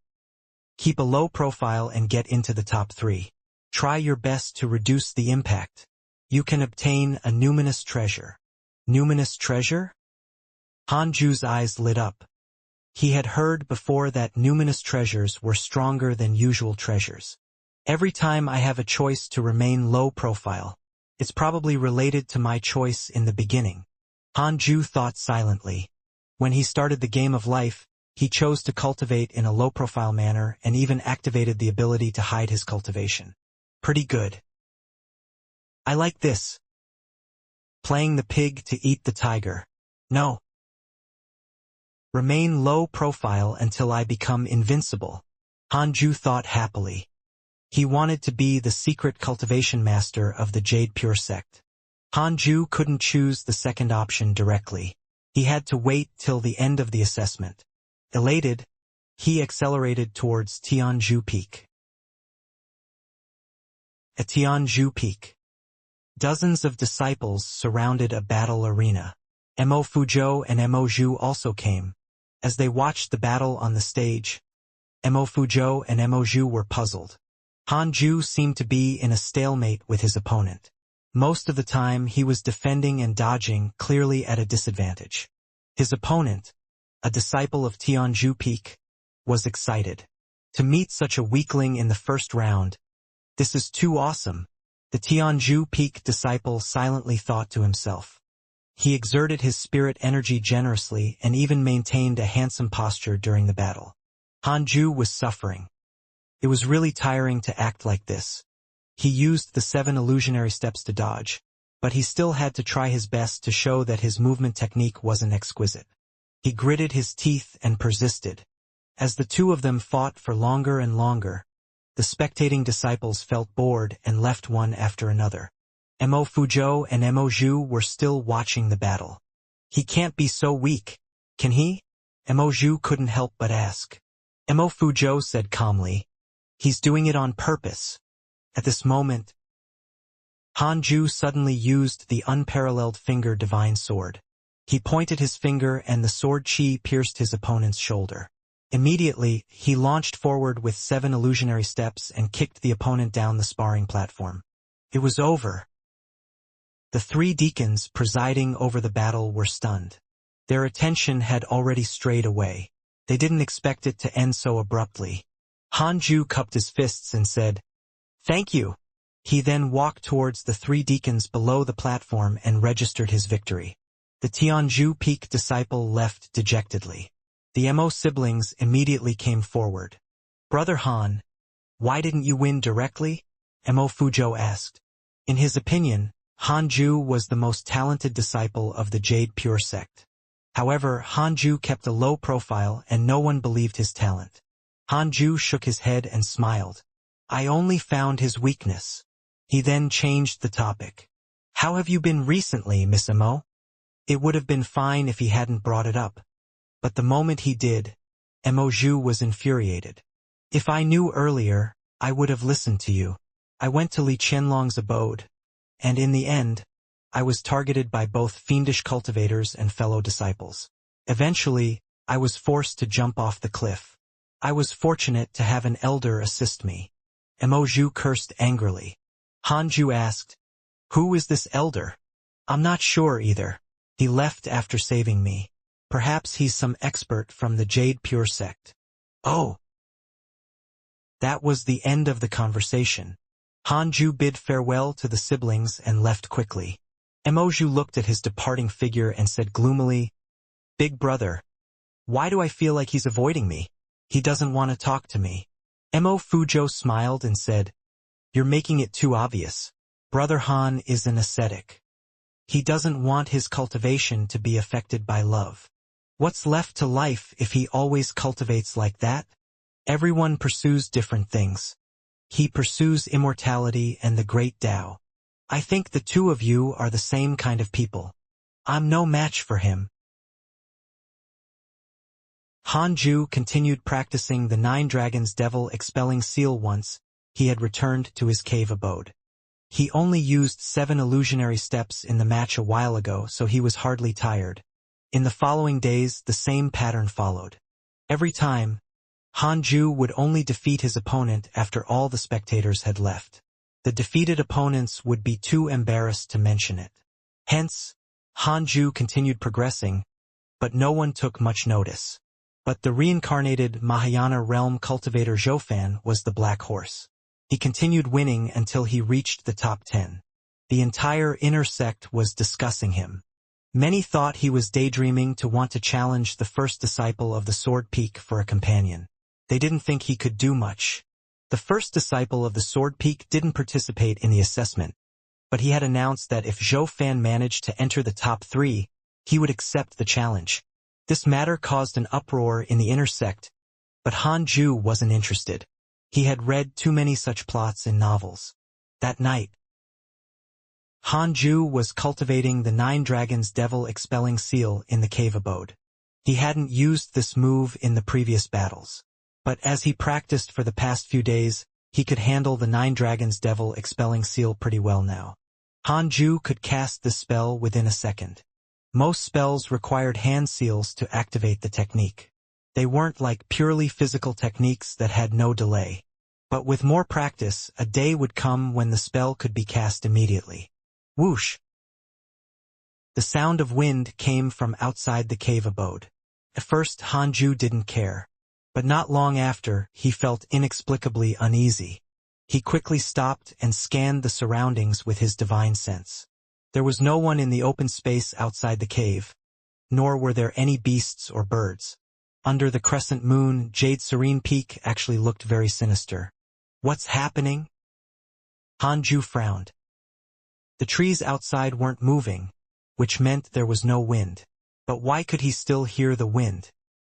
Keep a low profile and get into the top 3. Try your best to reduce the impact. You can obtain a numinous treasure. Numinous treasure? Hanju's eyes lit up. He had heard before that numinous treasures were stronger than usual treasures. Every time I have a choice to remain low profile, it's probably related to my choice in the beginning. Hanju thought silently. When he started the game of life, he chose to cultivate in a low-profile manner and even activated the ability to hide his cultivation. Pretty good. I like this. Playing the pig to eat the tiger. No. Remain low profile until I become invincible. Hanju thought happily. He wanted to be the secret cultivation master of the Jade Pure Sect. Hanju couldn't choose the second option directly. He had to wait till the end of the assessment. Elated, he accelerated towards Tianzhu Peak. At Tianzhu Peak, dozens of disciples surrounded a battle arena. Mo Fuzhou and Mo Zhu also came. As they watched the battle on the stage, Mo Fuzhou and Mo Zhu were puzzled. Hanju seemed to be in a stalemate with his opponent. Most of the time he was defending and dodging, clearly at a disadvantage. His opponent, a disciple of Tianzhu Peak, was excited. To meet such a weakling in the first round, this is too awesome, the Tianzhu Peak disciple silently thought to himself. He exerted his spirit energy generously and even maintained a handsome posture during the battle. Hanju was suffering. It was really tiring to act like this. He used the 7 illusionary steps to dodge, but he still had to try his best to show that his movement technique wasn't exquisite. He gritted his teeth and persisted. As the two of them fought for longer and longer, the spectating disciples felt bored and left one after another. Mo Fuzhou and Mo Zhu were still watching the battle. He can't be so weak, can he? Mo Zhu couldn't help but ask. Mo Fuzhou said calmly, "He's doing it on purpose." At this moment, Hanju suddenly used the unparalleled finger divine sword. He pointed his finger and the sword chi pierced his opponent's shoulder. Immediately, he launched forward with 7 illusionary steps and kicked the opponent down the sparring platform. It was over. The 3 deacons presiding over the battle were stunned. Their attention had already strayed away. They didn't expect it to end so abruptly. Hanju cupped his fists and said, "Thank you." He then walked towards the 3 deacons below the platform and registered his victory. The Tianju Peak disciple left dejectedly. The Mo siblings immediately came forward. "Brother Han, why didn't you win directly?" Mo Fuzhou asked. In his opinion, Hanju was the most talented disciple of the Jade Pure sect. However, Hanju kept a low profile and no one believed his talent. Hanju shook his head and smiled. "I only found his weakness." He then changed the topic. "How have you been recently, Miss Mo?" It would have been fine if he hadn't brought it up. But the moment he did, Mo Zhu was infuriated. "If I knew earlier, I would have listened to you. I went to Li Qianlong's abode, and in the end, I was targeted by both fiendish cultivators and fellow disciples. Eventually, I was forced to jump off the cliff. I was fortunate to have an elder assist me." Mo Zhu cursed angrily. Hanju asked, "Who is this elder?" "I'm not sure either. He left after saving me. Perhaps he's some expert from the Jade Pure sect." "Oh." That was the end of the conversation. Hanju bid farewell to the siblings and left quickly. Mo Zhu looked at his departing figure and said gloomily, "Big brother, why do I feel like he's avoiding me? He doesn't want to talk to me." Mo Fuzhou smiled and said, "You're making it too obvious. Brother Han is an ascetic. He doesn't want his cultivation to be affected by love. What's left to life if he always cultivates like that? Everyone pursues different things. He pursues immortality and the great Tao. I think the two of you are the same kind of people. I'm no match for him." Hanju continued practicing the 9 Dragons Devil expelling seal once he had returned to his cave abode. He only used 7 illusionary steps in the match a while ago, so he was hardly tired. In the following days, the same pattern followed. Every time, Hanju would only defeat his opponent after all the spectators had left. The defeated opponents would be too embarrassed to mention it. Hence, Hanju continued progressing, but no one took much notice. But the reincarnated Mahayana realm cultivator Zhoufan was the black horse. He continued winning until he reached the top 10. The entire inner sect was discussing him. Many thought he was daydreaming to want to challenge the first disciple of the Sword Peak for a companion. They didn't think he could do much. The first disciple of the Sword Peak didn't participate in the assessment, but he had announced that if Zhoufan managed to enter the top 3, he would accept the challenge. This matter caused an uproar in the inner sect, but Hanju wasn't interested. He had read too many such plots in novels. That night, Hanju was cultivating the 9 Dragons Devil expelling seal in the cave abode. He hadn't used this move in the previous battles. But as he practiced for the past few days, he could handle the 9 Dragons Devil expelling seal pretty well now. Hanju could cast this spell within a second. Most spells required hand seals to activate the technique. They weren't like purely physical techniques that had no delay. But with more practice, a day would come when the spell could be cast immediately. Whoosh! The sound of wind came from outside the cave abode. At first, Hanju didn't care. But not long after, he felt inexplicably uneasy. He quickly stopped and scanned the surroundings with his divine sense. There was no one in the open space outside the cave, nor were there any beasts or birds. Under the crescent moon, Jade Serene Peak actually looked very sinister. What's happening? Hanju frowned. The trees outside weren't moving, which meant there was no wind. But why could he still hear the wind?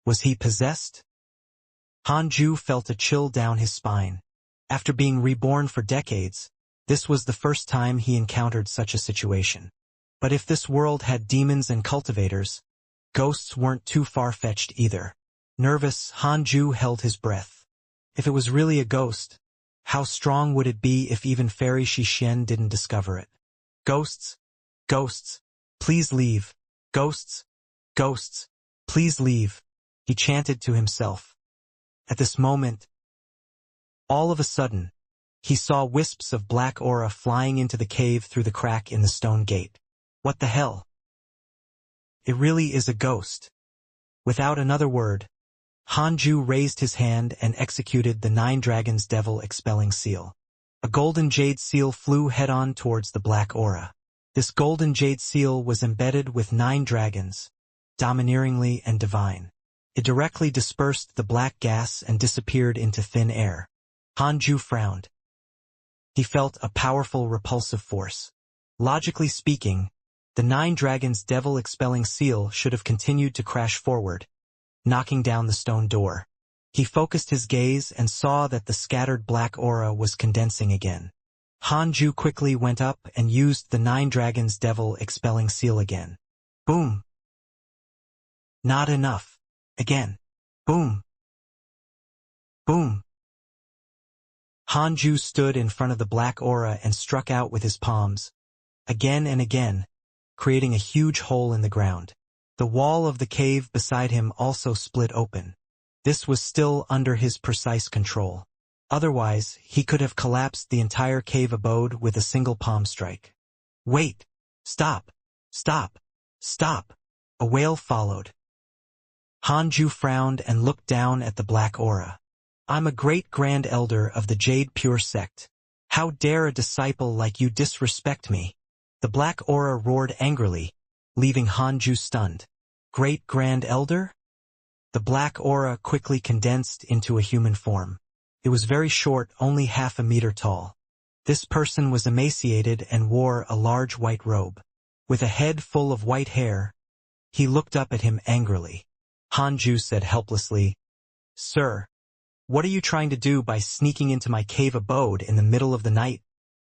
Was he possessed? Hanju felt a chill down his spine. After being reborn for decades, this was the first time he encountered such a situation. But if this world had demons and cultivators, ghosts weren't too far-fetched either. Nervous, Hanju held his breath. If it was really a ghost, how strong would it be if even Fairy Xixian didn't discover it? Ghosts, ghosts, please leave. Ghosts, ghosts, please leave, he chanted to himself. At this moment, all of a sudden, he saw wisps of black aura flying into the cave through the crack in the stone gate. What the hell? It really is a ghost. Without another word, Hanju raised his hand and executed the 9 dragons devil-expelling seal. A golden jade seal flew head-on towards the black aura. This golden jade seal was embedded with 9 dragons, domineeringly and divine. It directly dispersed the black gas and disappeared into thin air. Hanju frowned. He felt a powerful repulsive force. Logically speaking, the 9 dragons devil-expelling seal should have continued to crash forward, knocking down the stone door. He focused his gaze and saw that the scattered black aura was condensing again. Hanju quickly went up and used the 9 dragons devil-expelling seal again. Boom! Not enough. Again. Boom! Boom! Hanju stood in front of the black aura and struck out with his palms, again and again, creating a huge hole in the ground. The wall of the cave beside him also split open. This was still under his precise control. Otherwise, he could have collapsed the entire cave abode with a single palm strike. Wait! Stop! Stop! Stop! A wail followed. Hanju frowned and looked down at the black aura. I'm a great grand elder of the Jade Pure sect. How dare a disciple like you disrespect me? The black aura roared angrily, leaving Hanju stunned. Great grand elder? The black aura quickly condensed into a human form. It was very short, only half a meter tall. This person was emaciated and wore a large white robe. With a head full of white hair, he looked up at him angrily. Hanju said helplessly, Sir, what are you trying to do by sneaking into my cave abode in the middle of the night?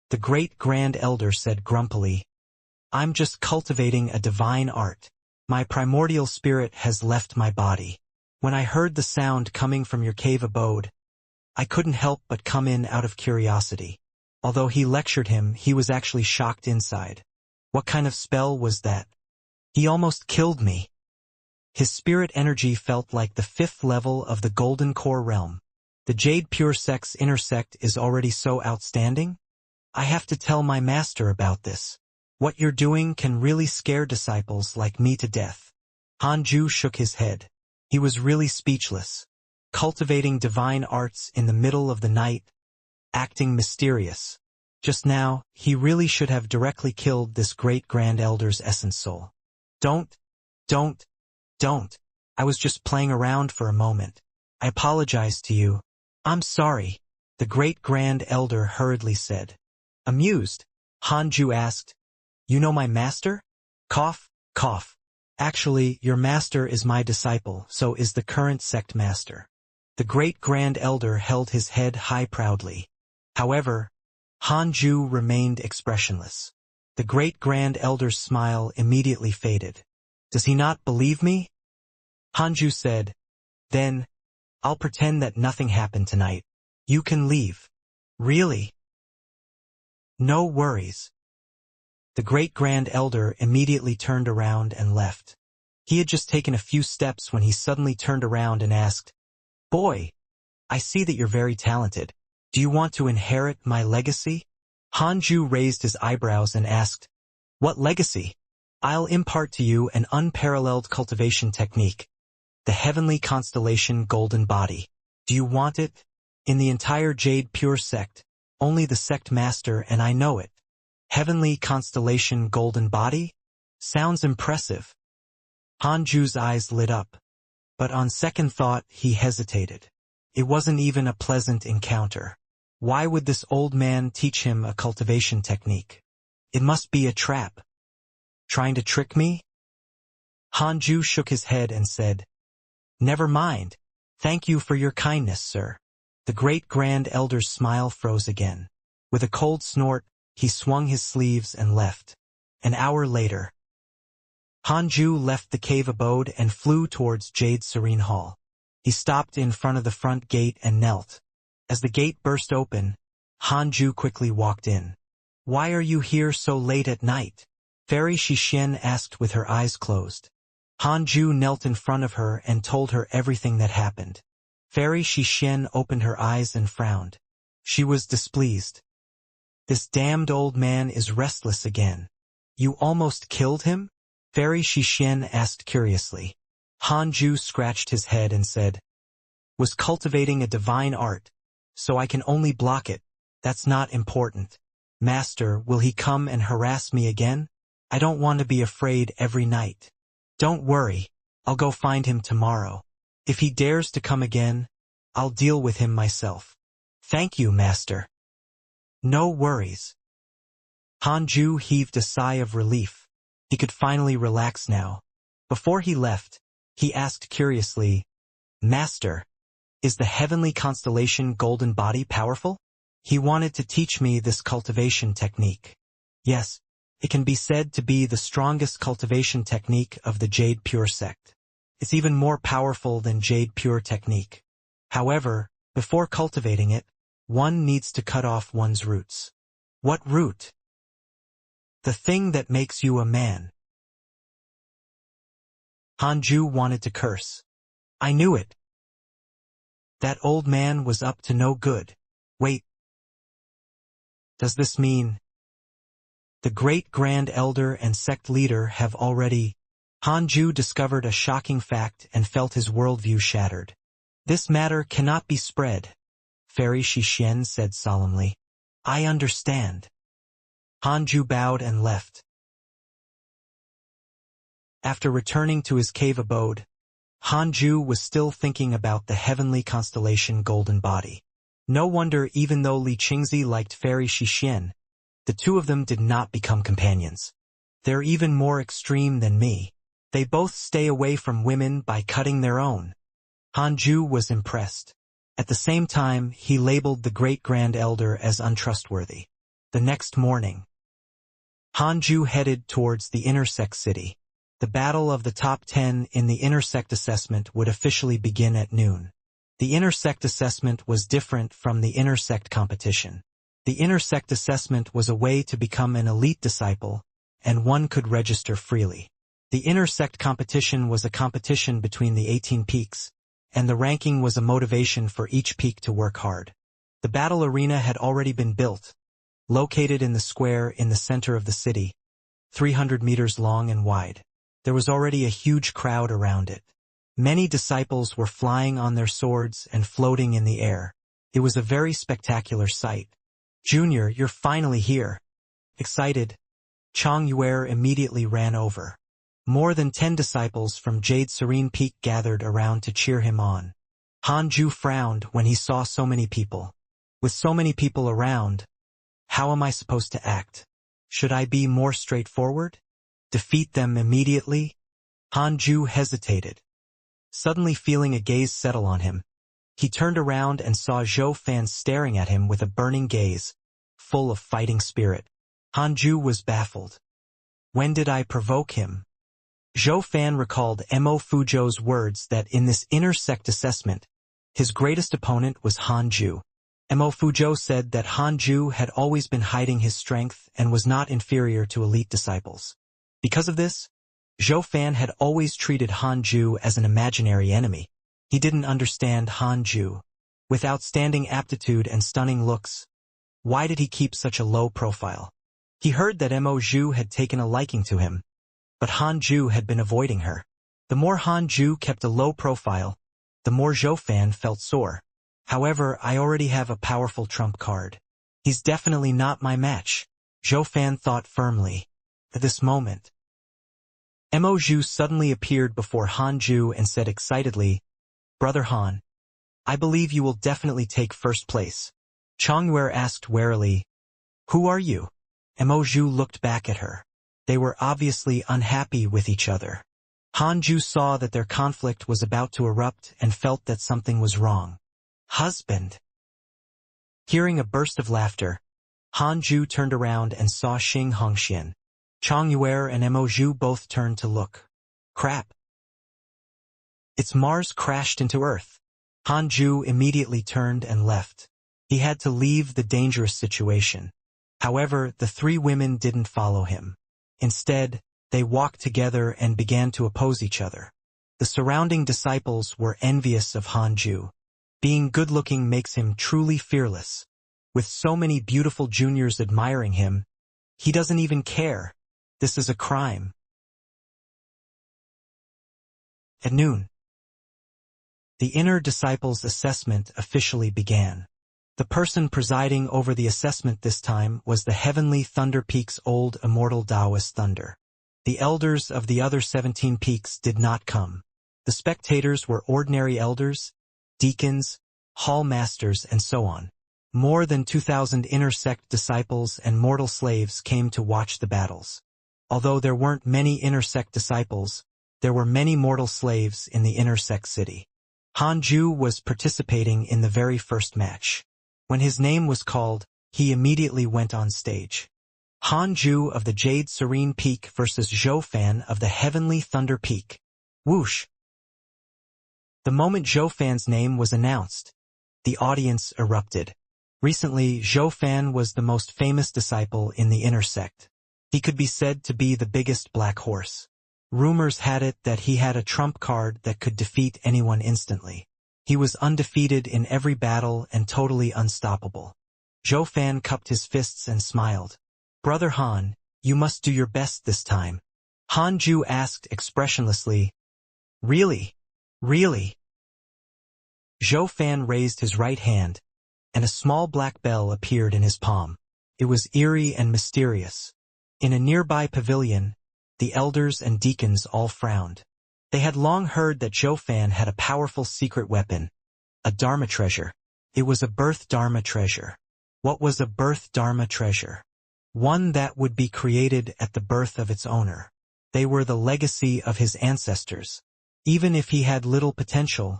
The great grand elder said grumpily, I'm just cultivating a divine art. My primordial spirit has left my body. When I heard the sound coming from your cave abode, I couldn't help but come in out of curiosity. Although he lectured him, he was actually shocked inside. What kind of spell was that? He almost killed me. His spirit energy felt like the 5th level of the Golden Core realm. The Jade Pure sect's intersect is already so outstanding? I have to tell my master about this. What you're doing can really scare disciples like me to death. Hanju shook his head. He was really speechless. Cultivating divine arts in the middle of the night, acting mysterious. Just now, he really should have directly killed this great grand elder's essence soul. Don't. I was just playing around for a moment. I apologize to you. I'm sorry, the great grand elder hurriedly said. Amused, Hanju asked, You know my master? Cough, cough. Actually, your master is my disciple, so is the current sect master. The great grand elder held his head high proudly. However, Hanju remained expressionless. The great grand elder's smile immediately faded. Does he not believe me? Hanju said, Then, I'll pretend that nothing happened tonight. You can leave. Really? No worries. The great grand elder immediately turned around and left. He had just taken a few steps when he suddenly turned around and asked, Boy, I see that you're very talented. Do you want to inherit my legacy? Hanju raised his eyebrows and asked, What legacy? I'll impart to you an unparalleled cultivation technique. The heavenly constellation golden body. Do you want it? In the entire Jade Pure sect, only the sect master and I know it. Heavenly constellation golden body? Sounds impressive. Hanju's eyes lit up. But on second thought, he hesitated. It wasn't even a pleasant encounter. Why would this old man teach him a cultivation technique? It must be a trap. Trying to trick me? Hanju shook his head and said, Never mind. Thank you for your kindness, sir. The great grand elder's smile froze again. With a cold snort, he swung his sleeves and left. An hour later, Hanju left the cave abode and flew towards Jade Serene Hall. He stopped in front of the front gate and knelt. As the gate burst open, Hanju quickly walked in. Why are you here so late at night? Fairy Xianxia asked with her eyes closed. Hanju knelt in front of her and told her everything that happened. Fairy Xianxia opened her eyes and frowned. She was displeased. This damned old man is restless again. You almost killed him? Fairy Xianxia asked curiously. Hanju scratched his head and said, was cultivating a divine art, so I can only block it. That's not important. Master, will he come and harass me again? I don't want to be afraid every night. Don't worry, I'll go find him tomorrow. If he dares to come again, I'll deal with him myself. Thank you, Master. No worries. Hanju heaved a sigh of relief. He could finally relax now. Before he left, he asked curiously, Master, is the heavenly constellation Golden Body powerful? He wanted to teach me this cultivation technique. Yes, it can be said to be the strongest cultivation technique of the Jade Pure sect. It's even more powerful than Jade Pure technique. However, before cultivating it, one needs to cut off one's roots. What root? The thing that makes you a man. Hanju wanted to curse. I knew it. That old man was up to no good. Wait. Does this mean the great grand elder and sect leader have already? Hanju discovered a shocking fact and felt his worldview shattered. This matter cannot be spread, Fairy Xianxia said solemnly. I understand. Hanju bowed and left. After returning to his cave abode, Hanju was still thinking about the heavenly constellation Golden Body. No wonder, even though Li Qingzi liked Fairy Xianxia, the two of them did not become companions. They're even more extreme than me. They both stay away from women by cutting their own. Hanju was impressed. At the same time, he labeled the great grand elder as untrustworthy. The next morning, Hanju headed towards the intersect city. The battle of the top 10 in the intersect assessment would officially begin at noon. The intersect assessment was different from the intersect competition. The intersect assessment was a way to become an elite disciple, and one could register freely. The intersect competition was a competition between the 18 peaks, and the ranking was a motivation for each peak to work hard. The battle arena had already been built, located in the square in the center of the city, 300 meters long and wide. There was already a huge crowd around it. Many disciples were flying on their swords and floating in the air. It was a very spectacular sight. Junior, you're finally here. Excited, Chang Yuer immediately ran over. More than 10 disciples from Jade Serene Peak gathered around to cheer him on. Hanju frowned when he saw so many people. With so many people around, how am I supposed to act? Should I be more straightforward? Defeat them immediately? Hanju hesitated. Suddenly feeling a gaze settle on him, he turned around and saw Zhou Fan staring at him with a burning gaze, full of fighting spirit. Hanju was baffled. When did I provoke him? Zhou Fan recalled Mo Fuzhou's words that in this intersect assessment, his greatest opponent was Hanju. Mo Fuzhou said that Hanju had always been hiding his strength and was not inferior to elite disciples. Because of this, Zhou Fan had always treated Hanju as an imaginary enemy. He didn't understand Hanju. With outstanding aptitude and stunning looks, why did he keep such a low profile? He heard that Mo Zhu had taken a liking to him, but Hanju had been avoiding her. The more Hanju kept a low profile, the more Zhou Fan felt sore. However, I already have a powerful trump card. He's definitely not my match, Zhou Fan thought firmly. At this moment, Mo Zhu suddenly appeared before Hanju and said excitedly, Brother Han, I believe you will definitely take first place. Changwei asked warily, Who are you? Mo Zhu looked back at her. They were obviously unhappy with each other. Hanju saw that their conflict was about to erupt and felt that something was wrong. Husband. Hearing a burst of laughter, Hanju turned around and saw Xing Hongxian. Changwei and Mo Zhu both turned to look. Crap. Its Mars crashed into Earth. Hanju immediately turned and left. He had to leave the dangerous situation. However, the three women didn't follow him. Instead, they walked together and began to oppose each other. The surrounding disciples were envious of Hanju. Being good-looking makes him truly fearless. With so many beautiful juniors admiring him, he doesn't even care. This is a crime. At noon, The inner disciples' assessment officially began. The person presiding over the assessment this time was the heavenly Thunder Peak's old immortal Taoist thunder. The elders of the other 17 peaks did not come. The spectators were ordinary elders, deacons, hall masters, and so on. More than 2,000 inner sect disciples and mortal slaves came to watch the battles. Although there weren't many inner sect disciples, there were many mortal slaves in the inner sect city. Hanju was participating in the very first match. When his name was called, he immediately went on stage. Hanju of the Jade Serene Peak versus Zhou Fan of the Heavenly Thunder Peak. Whoosh! The moment Zhou Fan's name was announced, the audience erupted. Recently, Zhou Fan was the most famous disciple in the inner sect. He could be said to be the biggest black horse. Rumors had it that he had a trump card that could defeat anyone instantly. He was undefeated in every battle and totally unstoppable. Zhou Fan cupped his fists and smiled. "Brother Han, you must do your best this time." Hanju asked expressionlessly, "Really? Really?" Zhou Fan raised his right hand, and a small black bell appeared in his palm. It was eerie and mysterious. In a nearby pavilion, the elders and deacons all frowned. They had long heard that Zhou Fan had a powerful secret weapon, a Dharma treasure. It was a birth Dharma treasure. What was a birth Dharma treasure? One that would be created at the birth of its owner. They were the legacy of his ancestors. Even if he had little potential,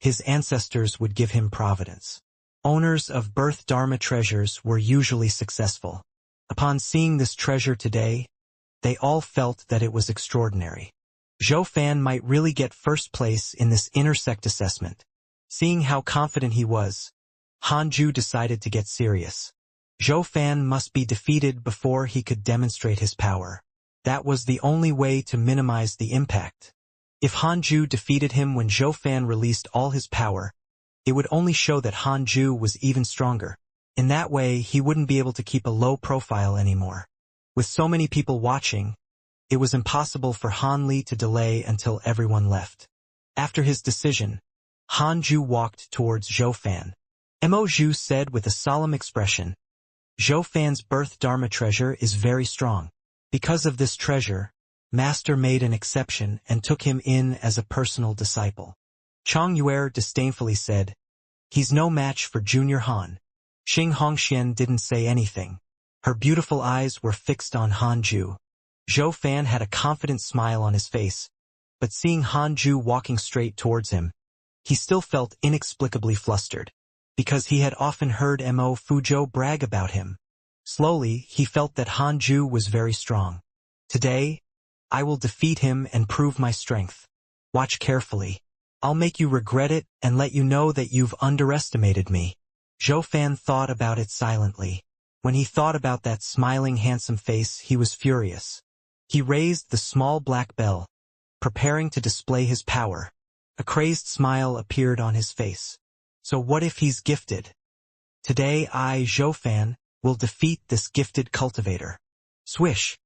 his ancestors would give him providence. Owners of birth Dharma treasures were usually successful. Upon seeing this treasure today, they all felt that it was extraordinary. Zhou Fan might really get first place in this inner sect assessment. Seeing how confident he was, Hanju decided to get serious. Zhou Fan must be defeated before he could demonstrate his power. That was the only way to minimize the impact. If Hanju defeated him when Zhou Fan released all his power, it would only show that Hanju was even stronger. In that way, he wouldn't be able to keep a low profile anymore. With so many people watching, it was impossible for Han Li to delay until everyone left. After his decision, Hanju walked towards Zhou Fan. Mo Zhu said with a solemn expression, "Zhou Fan's birth Dharma treasure is very strong. Because of this treasure, Master made an exception and took him in as a personal disciple." Chang Yuer disdainfully said, "He's no match for Junior Han." Xing Hongxian didn't say anything. Her beautiful eyes were fixed on Hanju. Zhou Fan had a confident smile on his face, but seeing Hanju walking straight towards him, he still felt inexplicably flustered, because he had often heard Mo Fuzhou brag about him. Slowly, he felt that Hanju was very strong. "Today, I will defeat him and prove my strength. Watch carefully. I'll make you regret it and let you know that you've underestimated me." Zhou Fan thought about it silently. When he thought about that smiling, handsome face, he was furious. He raised the small black bell, preparing to display his power. A crazed smile appeared on his face. So what if he's gifted? Today I, Zhou Fan, will defeat this gifted cultivator. Swish!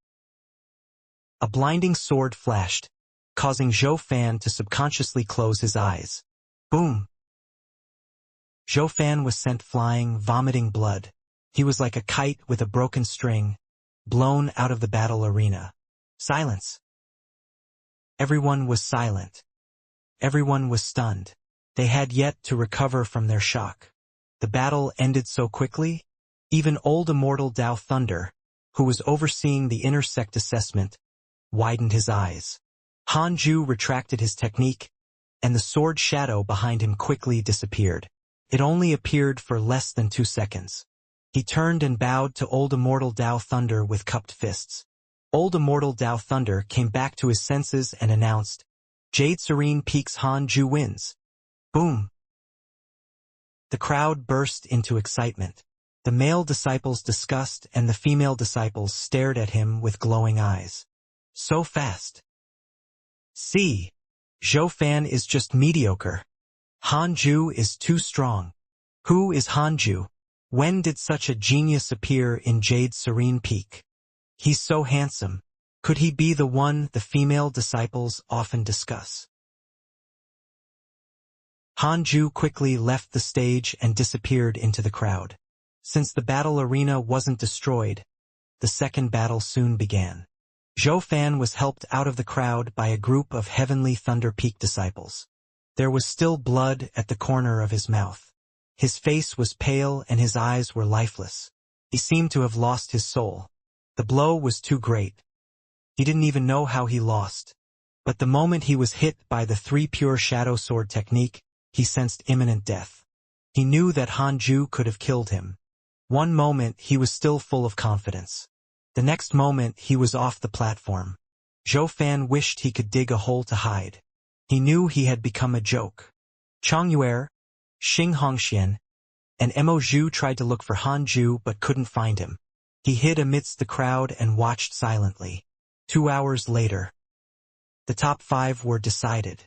A blinding sword flashed, causing Zhou Fan to subconsciously close his eyes. Boom! Zhou Fan was sent flying, vomiting blood. He was like a kite with a broken string, blown out of the battle arena. Silence. Everyone was silent. Everyone was stunned. They had yet to recover from their shock. The battle ended so quickly. Even old Immortal Tao Thunder, who was overseeing the inner sect assessment, widened his eyes. Hanju retracted his technique, and the sword shadow behind him quickly disappeared. It only appeared for less than 2 seconds. He turned and bowed to old Immortal Tao Thunder with cupped fists. Old Immortal Tao Thunder came back to his senses and announced, "Jade Serene Peaks Hanju wins." Boom! The crowd burst into excitement. The male disciples discussed and the female disciples stared at him with glowing eyes. So fast. See, Zhou Fan is just mediocre. Hanju is too strong. Who is Hanju? When did such a genius appear in Jade Serene Peak? He's so handsome. Could he be the one the female disciples often discuss? Hanju quickly left the stage and disappeared into the crowd. Since the battle arena wasn't destroyed, the second battle soon began. Zhou Fan was helped out of the crowd by a group of Heavenly Thunder Peak disciples. There was still blood at the corner of his mouth. His face was pale and his eyes were lifeless. He seemed to have lost his soul. The blow was too great. He didn't even know how he lost. But the moment he was hit by the 3 pure shadow sword technique, he sensed imminent death. He knew that Hanju could have killed him. One moment he was still full of confidence. The next moment he was off the platform. Zhou Fan wished he could dig a hole to hide. He knew he had become a joke. Chongyuer, Xianxia, and Mo Zhu tried to look for Hanju but couldn't find him. He hid amidst the crowd and watched silently. 2 hours later, the top 5 were decided.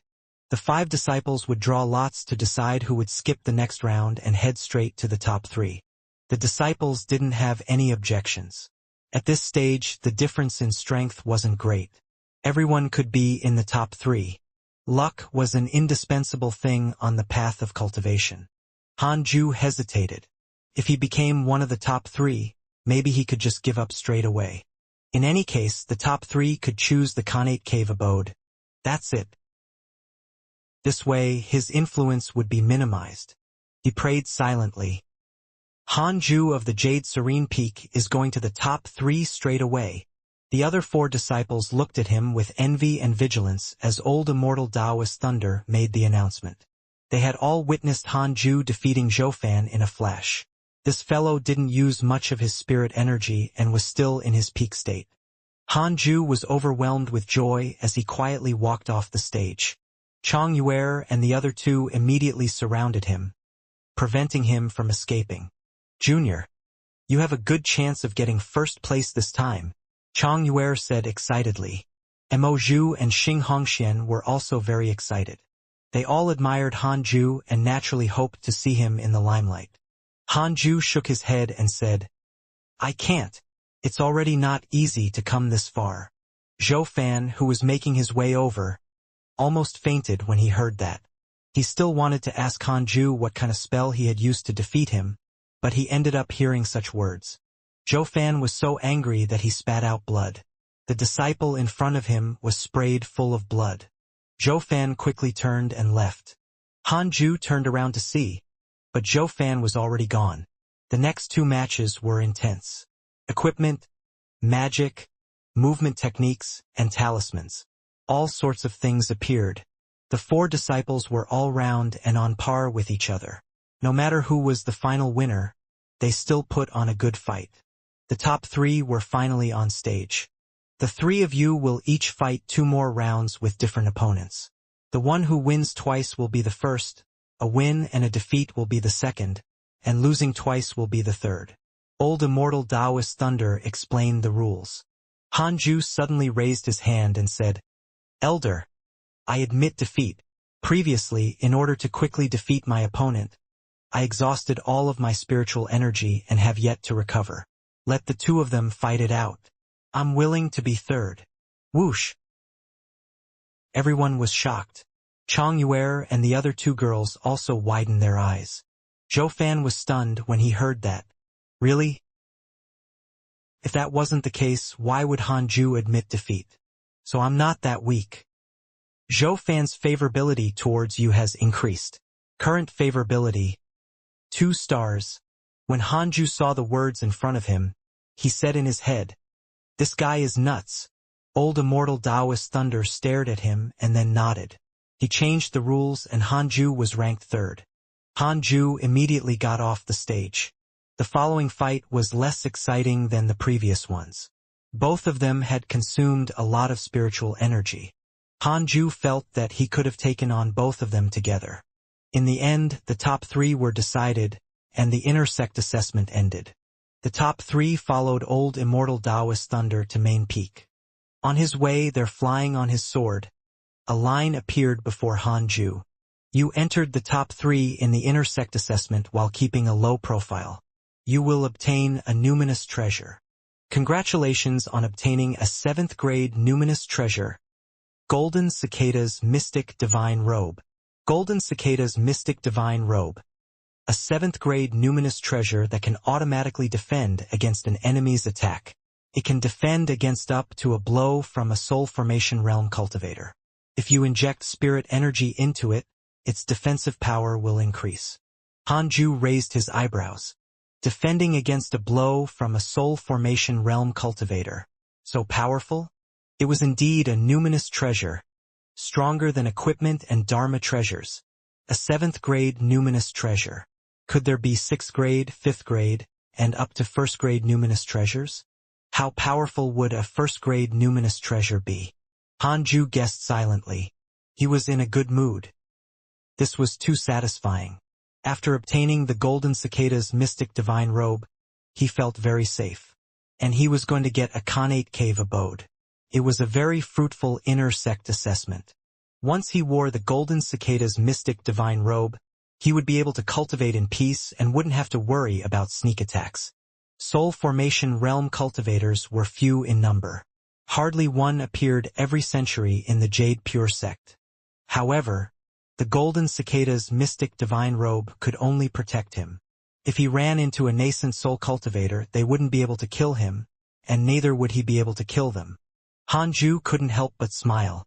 The 5 disciples would draw lots to decide who would skip the next round and head straight to the top 3. The disciples didn't have any objections. At this stage, the difference in strength wasn't great. Everyone could be in the top 3. Luck was an indispensable thing on the path of cultivation. Hanju hesitated. If he became one of the top 3, maybe he could just give up straight away. In any case, the top 3 could choose the Khanate cave abode. That's it. This way, his influence would be minimized. He prayed silently. Hanju of the Jade Serene Peak is going to the top 3 straight away. The other 4 disciples looked at him with envy and vigilance as old immortal Taoist Thunder made the announcement. They had all witnessed Hanju defeating Zhou Fan in a flash. This fellow didn't use much of his spirit energy and was still in his peak state. Hanju was overwhelmed with joy as he quietly walked off the stage. Chongyuer and the other 2 immediately surrounded him, preventing him from escaping. "Junior, you have a good chance of getting first place this time," Chongyuer said excitedly. Mo Zhu and Xianxia were also very excited. They all admired Hanju and naturally hoped to see him in the limelight. Hanju shook his head and said, "I can't. It's already not easy to come this far." Zhou Fan, who was making his way over, almost fainted when he heard that. He still wanted to ask Hanju what kind of spell he had used to defeat him, but he ended up hearing such words. Zhou Fan was so angry that he spat out blood. The disciple in front of him was sprayed full of blood. Zhou Fan quickly turned and left. Hanju turned around to see, but Zhou Fan was already gone. The next 2 matches were intense. Equipment, magic, movement techniques, and talismans. All sorts of things appeared. The 4 disciples were all round and on par with each other. No matter who was the final winner, they still put on a good fight. The top 3 were finally on stage. The 3 of you will each fight 2 more rounds with different opponents. The one who wins twice will be the first, a win and a defeat will be the second, and losing twice will be the third. Old Immortal Taoist Thunder explained the rules. Hanju suddenly raised his hand and said, "Elder, I admit defeat. Previously, in order to quickly defeat my opponent, I exhausted all of my spiritual energy and have yet to recover. Let the 2 of them fight it out. I'm willing to be third." Whoosh! Everyone was shocked. Chongyuer and the other 2 girls also widened their eyes. Zhou Fan was stunned when he heard that. Really? If that wasn't the case, why would Hanju admit defeat? So I'm not that weak. Zhou Fan's favorability towards you has increased. Current favorability, 2 stars. When Hanju saw the words in front of him, he said in his head, "This guy is nuts." Old Immortal Taoist Thunder stared at him and then nodded. He changed the rules and Hanju was ranked 3rd. Hanju immediately got off the stage. The following fight was less exciting than the previous ones. Both of them had consumed a lot of spiritual energy. Hanju felt that he could have taken on both of them together. In the end, the top 3 were decided, and the intersect assessment ended. The top 3 followed old Immortal Taoist Thunder to Main Peak. On his way there, flying on his sword, a line appeared before Hanju. "You entered the top 3 in the intersect assessment while keeping a low profile. You will obtain a numinous treasure. Congratulations on obtaining a 7th grade numinous treasure, Golden Cicada's Mystic Divine Robe. Golden Cicada's Mystic Divine Robe. A 7th-grade numinous treasure that can automatically defend against an enemy's attack. It can defend against up to a blow from a soul formation realm cultivator. If you inject spirit energy into it, its defensive power will increase. Hanju raised his eyebrows. Defending against a blow from a soul formation realm cultivator. So powerful? It was indeed a numinous treasure, stronger than equipment and dharma treasures. A 7th-grade numinous treasure. Could there be 6th grade, 5th grade, and up to 1st grade numinous treasures? How powerful would a 1st grade numinous treasure be? Hanju guessed silently. He was in a good mood. This was too satisfying. After obtaining the Golden Cicada's Mystic Divine Robe, he felt very safe. And he was going to get a Khanate Cave abode. It was a very fruitful inner sect assessment. Once he wore the Golden Cicada's Mystic Divine Robe, he would be able to cultivate in peace and wouldn't have to worry about sneak attacks. Soul formation realm cultivators were few in number. Hardly one appeared every century in the Jade Pure sect. However, the Golden Cicada's Mystic Divine Robe could only protect him. If he ran into a nascent soul cultivator, they wouldn't be able to kill him, and neither would he be able to kill them. Hanju couldn't help but smile.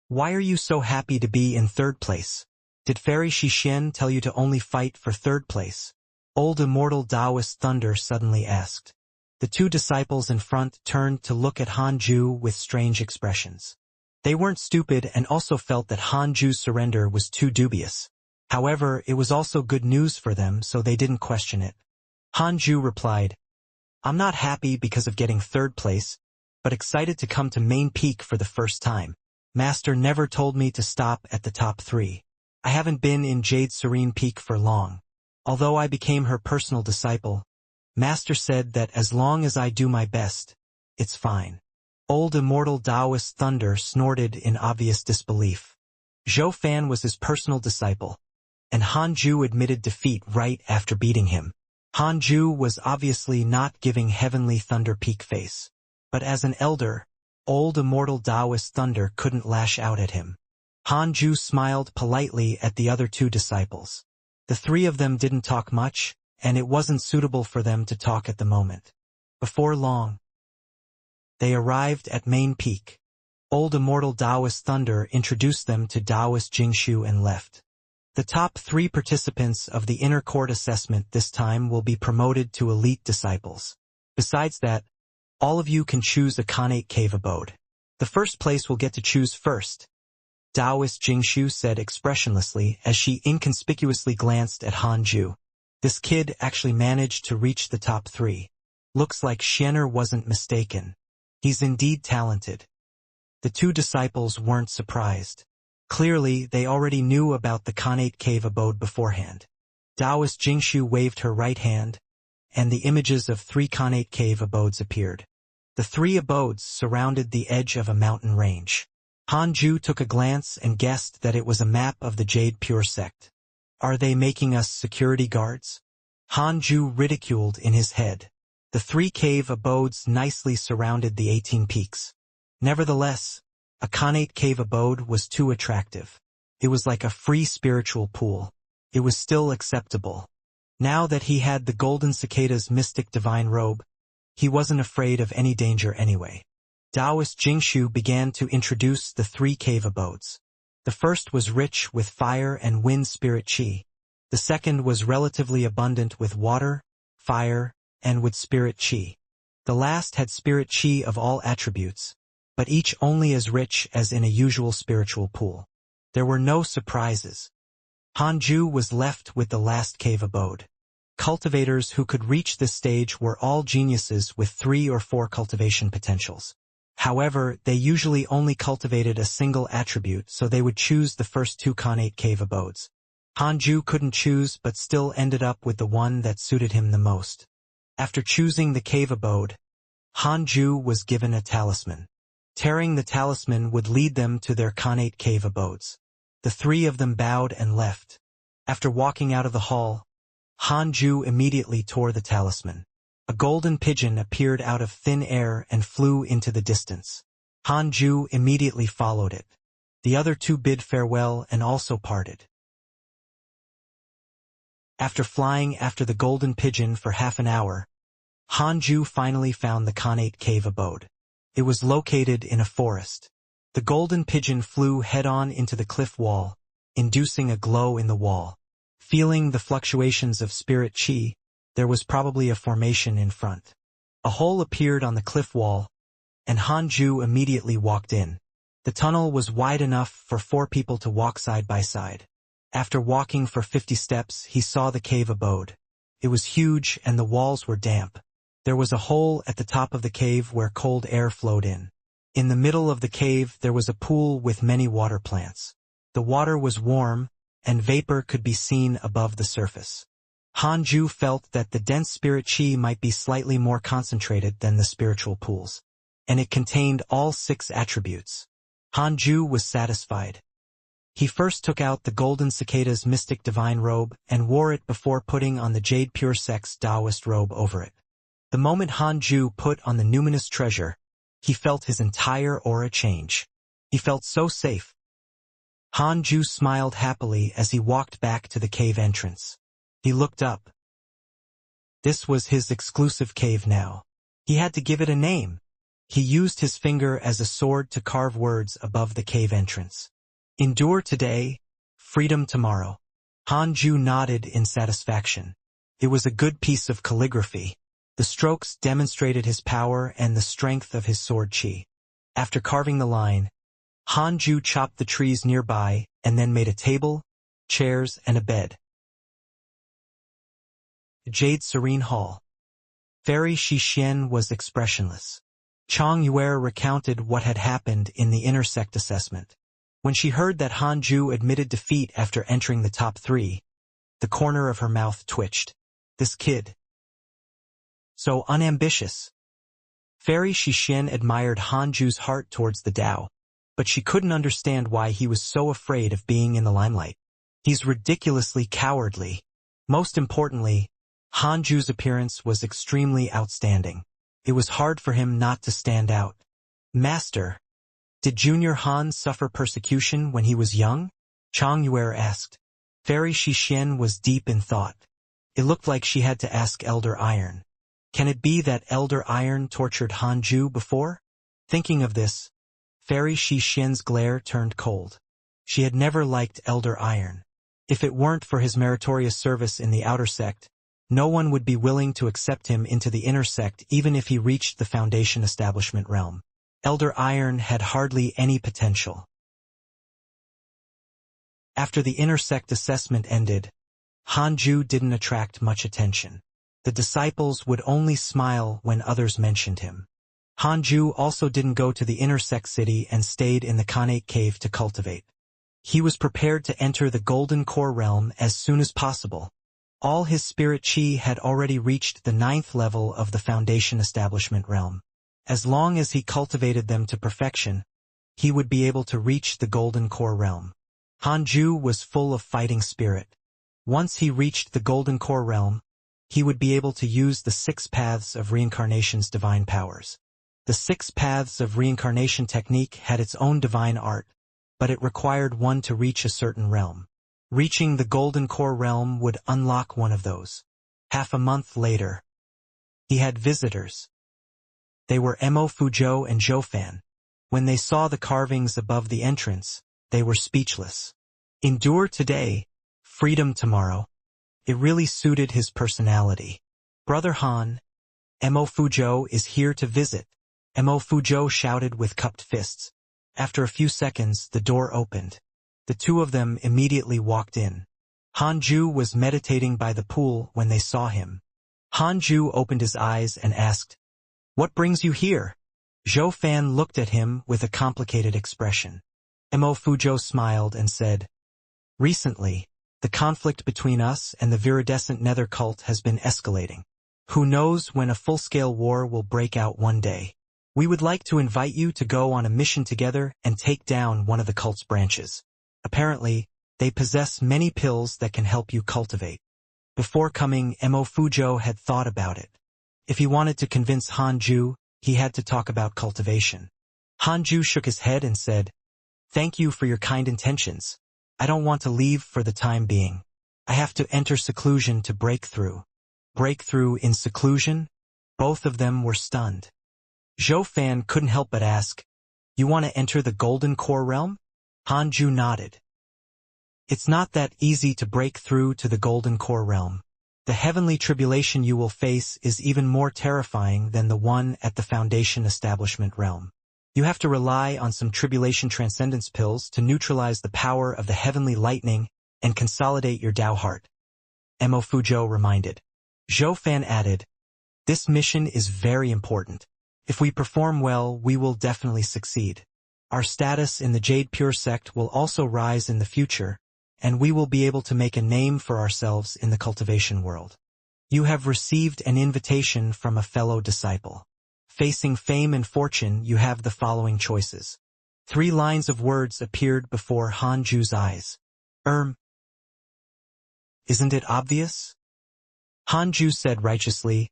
Why are you so happy to be in 3rd place? Did Fairy Xianxia tell you to only fight for 3rd place? Old Immortal Taoist Thunder suddenly asked. The 2 disciples in front turned to look at Hanju with strange expressions. They weren't stupid and also felt that Hanju's surrender was too dubious. However, it was also good news for them, so they didn't question it. Hanju replied, I'm not happy because of getting 3rd place, but excited to come to Main Peak for the first time. Master never told me to stop at the top 3. I haven't been in Jade Serene Peak for long. Although I became her personal disciple, Master said that as long as I do my best, it's fine. Old Immortal Taoist Thunder snorted in obvious disbelief. Zhou Fan was his personal disciple, and Hanju admitted defeat right after beating him. Hanju was obviously not giving Heavenly Thunder peak face. But as an elder, Old Immortal Taoist Thunder couldn't lash out at him. Hanju smiled politely at the other 2 disciples. The 3 of them didn't talk much, and it wasn't suitable for them to talk at the moment. Before long, they arrived at Main Peak. Old Immortal Taoist Thunder introduced them to Taoist Jingshu and left. The top 3 participants of the Inner Court assessment this time will be promoted to elite disciples. Besides that, all of you can choose a Khanate Cave abode. The 1st place will get to choose first. Taoist Jingshu said expressionlessly as she inconspicuously glanced at Hanju. This kid actually managed to reach the top 3. Looks like Xianxia wasn't mistaken. He's indeed talented. The 2 disciples weren't surprised. Clearly, they already knew about the Khanate Cave abode beforehand. Taoist Jingshu waved her right hand, and the images of 3 Khanate Cave abodes appeared. The 3 abodes surrounded the edge of a mountain range. Hanju took a glance and guessed that it was a map of the Jade Pure sect. Are they making us security guards? Hanju ridiculed in his head. The 3 cave abodes nicely surrounded the 18 peaks. Nevertheless, a Khanate Cave abode was too attractive. It was like a free spiritual pool. It was still acceptable. Now that he had the Golden Cicada's Mystic Divine Robe, he wasn't afraid of any danger anyway. Taoist Jingshu began to introduce the 3 cave abodes. The first was rich with fire and wind spirit chi. The second was relatively abundant with water, fire, and wood spirit chi. The last had spirit chi of all attributes, but each only as rich as in a usual spiritual pool. There were no surprises. Hanju was left with the last cave abode. Cultivators who could reach this stage were all geniuses with 3 or 4 cultivation potentials. However, they usually only cultivated a single attribute, so they would choose the first 2 Khanate Cave abodes. Hanju couldn't choose but still ended up with the one that suited him the most. After choosing the cave abode, Hanju was given a talisman. Tearing the talisman would lead them to their Khanate Cave abodes. The 3 of them bowed and left. After walking out of the hall, Hanju immediately tore the talisman. A golden pigeon appeared out of thin air and flew into the distance. Hanju immediately followed it. The other 2 bid farewell and also parted. After flying after the golden pigeon for half an hour, Hanju finally found the Khanate cave abode. It was located in a forest. The golden pigeon flew head-on into the cliff wall, inducing a glow in the wall. Feeling the fluctuations of spirit chi, there was probably a formation in front. A hole appeared on the cliff wall, and Hanju immediately walked in. The tunnel was wide enough for 4 people to walk side by side. After walking for 50 steps, he saw the cave abode. It was huge and the walls were damp. There was a hole at the top of the cave where cold air flowed in. In the middle of the cave there was a pool with many water plants. The water was warm, and vapor could be seen above the surface. Hanju felt that the dense spirit chi might be slightly more concentrated than the spiritual pools, and it contained all 6 attributes. Hanju was satisfied. He first took out the golden cicada's mystic divine robe and wore it before putting on the jade pure sex Taoist robe over it. The moment Hanju put on the numinous treasure, he felt his entire aura change. He felt so safe. Hanju smiled happily as he walked back to the cave entrance. He looked up. This was his exclusive cave now. He had to give it a name. He used his finger as a sword to carve words above the cave entrance. Endure today, freedom tomorrow. Hanju nodded in satisfaction. It was a good piece of calligraphy. The strokes demonstrated his power and the strength of his sword chi. After carving the line, Hanju chopped the trees nearby and then made a table, chairs, and a bed. Jade Serene Hall. Fairy Xianxia was expressionless. Chang Yue recounted what had happened in the intersect assessment. When she heard that Hanju admitted defeat after entering the top 3, the corner of her mouth twitched. This kid. So unambitious. Fairy Xianxia admired Hanju's heart towards the Tao, but she couldn't understand why he was so afraid of being in the limelight. He's ridiculously cowardly. Most importantly, Hanju's appearance was extremely outstanding. It was hard for him not to stand out. Master, did Junior Han suffer persecution when he was young? Chang Yue asked. Fairy Xianxia was deep in thought. It looked like she had to ask Elder Iron. Can it be that Elder Iron tortured Hanju before? Thinking of this, Fairy Xianxia's glare turned cold. She had never liked Elder Iron. If it weren't for his meritorious service in the outer sect, no one would be willing to accept him into the inner sect even if he reached the Foundation establishment realm. Elder Iron had hardly any potential. After the inner sect assessment ended, Hanju didn't attract much attention. The disciples would only smile when others mentioned him. Hanju also didn't go to the inner sect city and stayed in the Khanate cave to cultivate. He was prepared to enter the Golden Core realm as soon as possible. All his spirit chi had already reached the 9th level of the Foundation establishment realm. As long as he cultivated them to perfection, he would be able to reach the Golden Core realm. Hanju was full of fighting spirit. Once he reached the Golden Core realm, he would be able to use the 6 paths of Reincarnation's divine powers. The 6 paths of Reincarnation technique had its own divine art, but it required one to reach a certain realm. Reaching the Golden Core realm would unlock one of those. Half a month later, he had visitors. They were Mo Fuzhou and Zhou Fan. When they saw the carvings above the entrance, they were speechless. Endure today, freedom tomorrow. It really suited his personality. Brother Han, Mo Fuzhou is here to visit. Mo Fuzhou shouted with cupped fists. After a few seconds, the door opened. The 2 of them immediately walked in. Hanju was meditating by the pool when they saw him. Hanju opened his eyes and asked, "What brings you here?" Zhou Fan looked at him with a complicated expression. Mo Fuzhou smiled and said, "Recently, the conflict between us and the viridescent nether cult has been escalating. Who knows when a full-scale war will break out one day. We would like to invite you to go on a mission together and take down one of the cult's branches. Apparently, they possess many pills that can help you cultivate." Before coming, Mo Fuzhou had thought about it. If he wanted to convince Hanju, he had to talk about cultivation. Hanju shook his head and said, "Thank you for your kind intentions. I don't want to leave for the time being. I have to enter seclusion to break through. Break through in seclusion? Both of them were stunned. Zhou Fan couldn't help but ask, "You want to enter the Golden Core realm?" Han Ju nodded. "It's not that easy to break through to the Golden Core realm. The heavenly tribulation you will face is even more terrifying than the one at the Foundation Establishment realm. You have to rely on some tribulation transcendence pills to neutralize the power of the heavenly lightning and consolidate your Tao heart," Mo Fuzhou reminded. Zhou Fan added, "This mission is very important. If we perform well, we will definitely succeed. Our status in the Jade Pure sect will also rise in the future, and we will be able to make a name for ourselves in the cultivation world. You have received an invitation from a fellow disciple. Facing fame and fortune, you have the following choices." 3 lines of words appeared before Han Ju's eyes. Isn't it obvious?" Han Ju said righteously,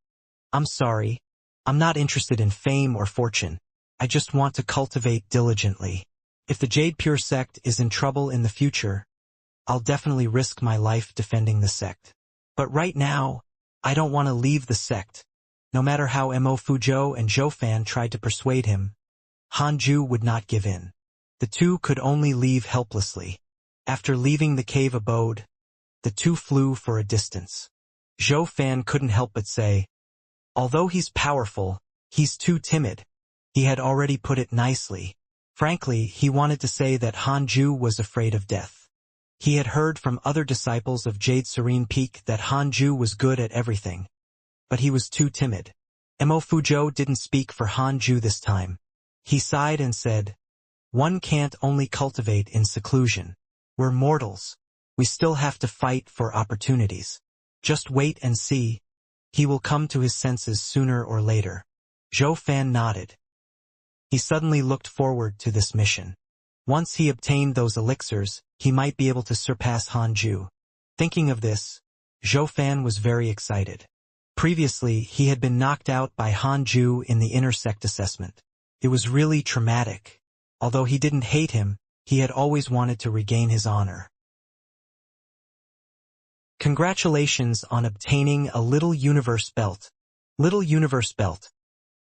"I'm sorry. I'm not interested in fame or fortune. I just want to cultivate diligently. If the Jade Pure sect is in trouble in the future, I'll definitely risk my life defending the sect. But right now, I don't want to leave the sect." No matter how Mo Fuzhou and Zhou Fan tried to persuade him, Han Ju would not give in. The two could only leave helplessly. After leaving the cave abode, the two flew for a distance. Zhou Fan couldn't help but say, "Although he's powerful, he's too timid." He had already put it nicely. Frankly, he wanted to say that Han Ju was afraid of death. He had heard from other disciples of Jade Serene Peak that Han Ju was good at everything, but he was too timid. Mo Fuzhou didn't speak for Han Ju this time. He sighed and said, "One can't only cultivate in seclusion. We're mortals. We still have to fight for opportunities. Just wait and see. He will come to his senses sooner or later." Zhou Fan nodded. He suddenly looked forward to this mission. Once he obtained those elixirs, he might be able to surpass Han Ju. Thinking of this, Zhou Fan was very excited. Previously, he had been knocked out by Han Ju in the inner sect assessment. It was really traumatic. Although he didn't hate him, he had always wanted to regain his honor. Congratulations on obtaining a Little Universe Belt. Little Universe Belt.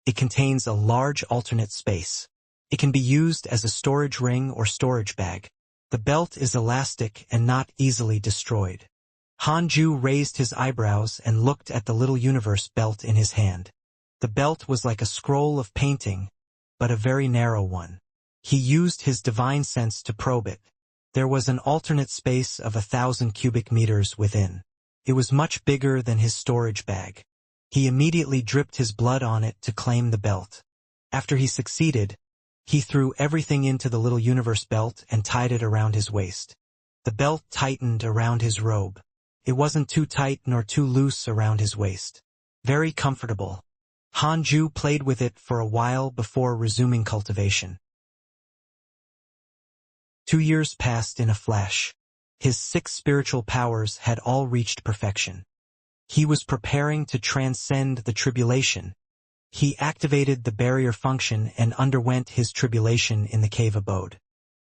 It contains a large alternate space. It can be used as a storage ring or storage bag. The belt is elastic and not easily destroyed. Han Ju raised his eyebrows and looked at the Little Universe Belt in his hand. The belt was like a scroll of painting, but a very narrow one. He used his divine sense to probe it. There was an alternate space of 1,000 cubic meters within. It was much bigger than his storage bag. He immediately dripped his blood on it to claim the belt. After he succeeded, he threw everything into the Little Universe Belt and tied it around his waist. The belt tightened around his robe. It wasn't too tight nor too loose around his waist. Very comfortable. Han Ju played with it for a while before resuming cultivation. 2 years passed in a flash. His 6 spiritual powers had all reached perfection. He was preparing to transcend the tribulation. He activated the barrier function and underwent his tribulation in the cave abode.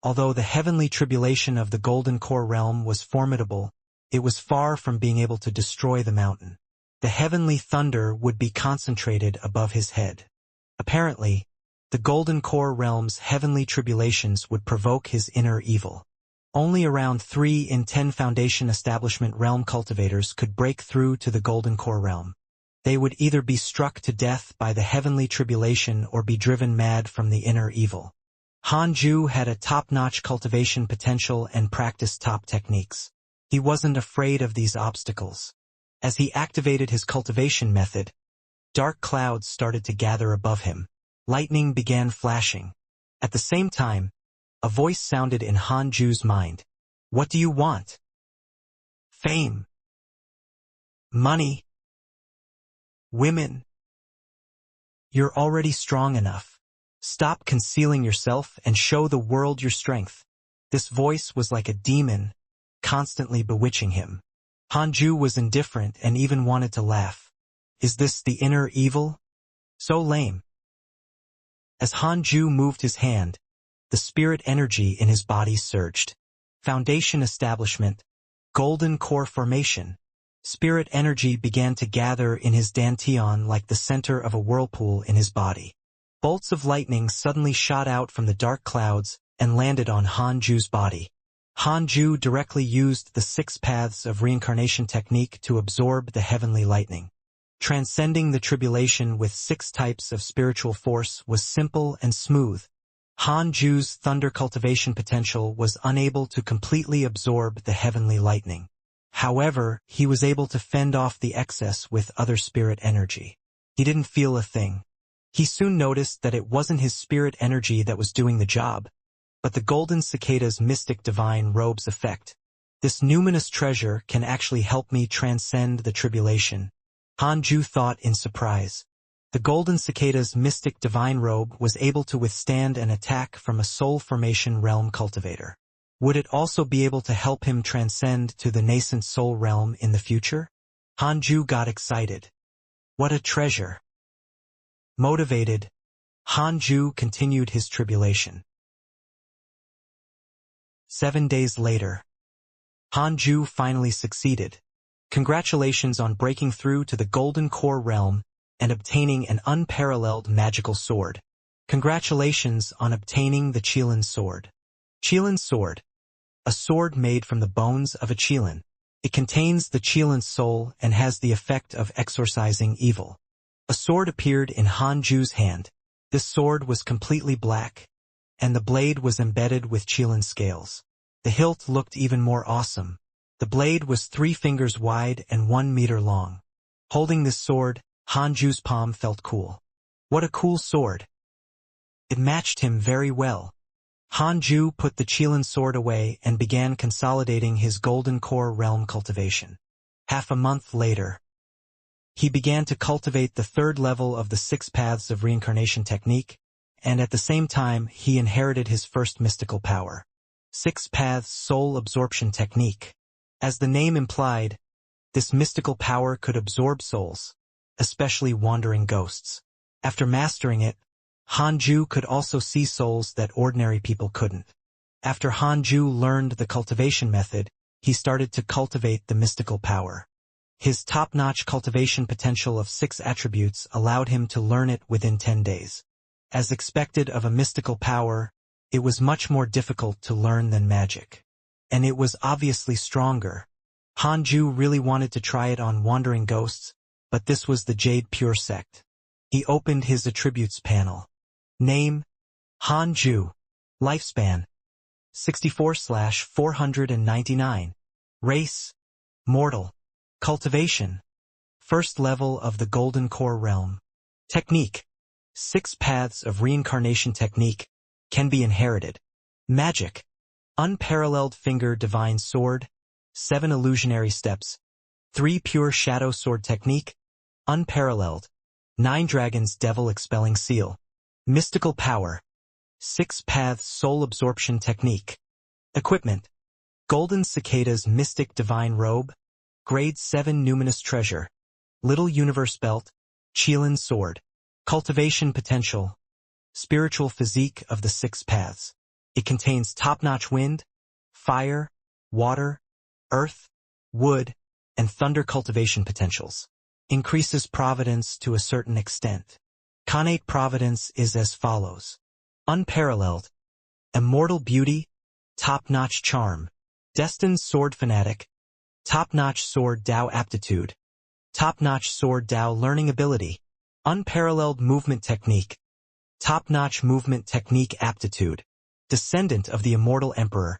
Although the heavenly tribulation of the Golden Core realm was formidable, it was far from being able to destroy the mountain. The heavenly thunder would be concentrated above his head. Apparently, the Golden Core realm's heavenly tribulations would provoke his inner evil. Only around 3 in 10 Foundation Establishment realm cultivators could break through to the Golden Core realm. They would either be struck to death by the heavenly tribulation or be driven mad from the inner evil. Han Ju had a top-notch cultivation potential and practiced top techniques. He wasn't afraid of these obstacles. As he activated his cultivation method, dark clouds started to gather above him. Lightning began flashing. At the same time, a voice sounded in Han Ju's mind. "What do you want? Fame? Money? Women? You're already strong enough. Stop concealing yourself and show the world your strength." This voice was like a demon, constantly bewitching him. Han Ju was indifferent and even wanted to laugh. Is this the inner evil? So lame. As Han Ju moved his hand, the spirit energy in his body surged. Foundation Establishment, Golden core formation. Spirit energy began to gather in his dantian like the center of a whirlpool in his body. Bolts of lightning suddenly shot out from the dark clouds and landed on Hanju's body. Hanju directly used the 6 paths of reincarnation technique to absorb the heavenly lightning. Transcending the tribulation with 6 types of spiritual force was simple and smooth. Hanju's thunder cultivation potential was unable to completely absorb the heavenly lightning. However, he was able to fend off the excess with other spirit energy. He didn't feel a thing. He soon noticed that it wasn't his spirit energy that was doing the job, but the golden cicada's mystic divine robe's effect. This numinous treasure can actually help me transcend the tribulation, Hanju thought in surprise. The golden cicada's mystic divine robe was able to withstand an attack from a soul formation realm cultivator. Would it also be able to help him transcend to the nascent soul realm in the future? Hanju got excited. What a treasure! Motivated, Hanju continued his tribulation. 7 days later, Hanju finally succeeded. Congratulations on breaking through to the Golden Core realm and obtaining an unparalleled magical sword. Congratulations on obtaining the Qilin sword. Qilin sword. A sword made from the bones of a Qilin. It contains the Qilin's soul and has the effect of exorcising evil. A sword appeared in Hanju's hand. This sword was completely black, and the blade was embedded with Qilin scales. The hilt looked even more awesome. The blade was 3 fingers wide and 1 meter long. Holding this sword, Hanju's palm felt cool. What a cool sword! It matched him very well. Hanju put the Qilin sword away and began consolidating his Golden Core realm cultivation. Half a month later, he began to cultivate the 3rd level of the 6 paths of reincarnation technique, and at the same time he inherited his first mystical power. 6 paths soul absorption technique. As the name implied, this mystical power could absorb souls, especially wandering ghosts. After mastering it, Hanju could also see souls that ordinary people couldn't. After Hanju learned the cultivation method, he started to cultivate the mystical power. His top-notch cultivation potential of 6 attributes allowed him to learn it within 10 days. As expected of a mystical power, it was much more difficult to learn than magic. And it was obviously stronger. Hanju really wanted to try it on wandering ghosts, but this was the Jade Pure sect. He opened his attributes panel. Name, Hanju. Lifespan, 64/499. Race, mortal. Cultivation, 1st level of the Golden Core realm. Technique, 6 paths of reincarnation technique, can be inherited. Magic, unparalleled finger divine sword, 7 illusionary steps, 3 pure shadow sword technique, unparalleled, 9 dragons devil expelling seal. Mystical power, 6 paths soul absorption technique. Equipment, Golden Cicada's mystic divine robe, grade 7 numinous treasure, little universe belt, Qilin sword. Cultivation potential, spiritual physique of the 6 paths. It contains top-notch wind, fire, water, earth, wood, and thunder cultivation potentials. Increases providence to a certain extent. Connate providence is as follows. Unparalleled, immortal beauty, top-notch charm, destined sword fanatic, top-notch sword Dao aptitude, top-notch sword Dao learning ability, unparalleled movement technique, top-notch movement technique aptitude, descendant of the immortal emperor.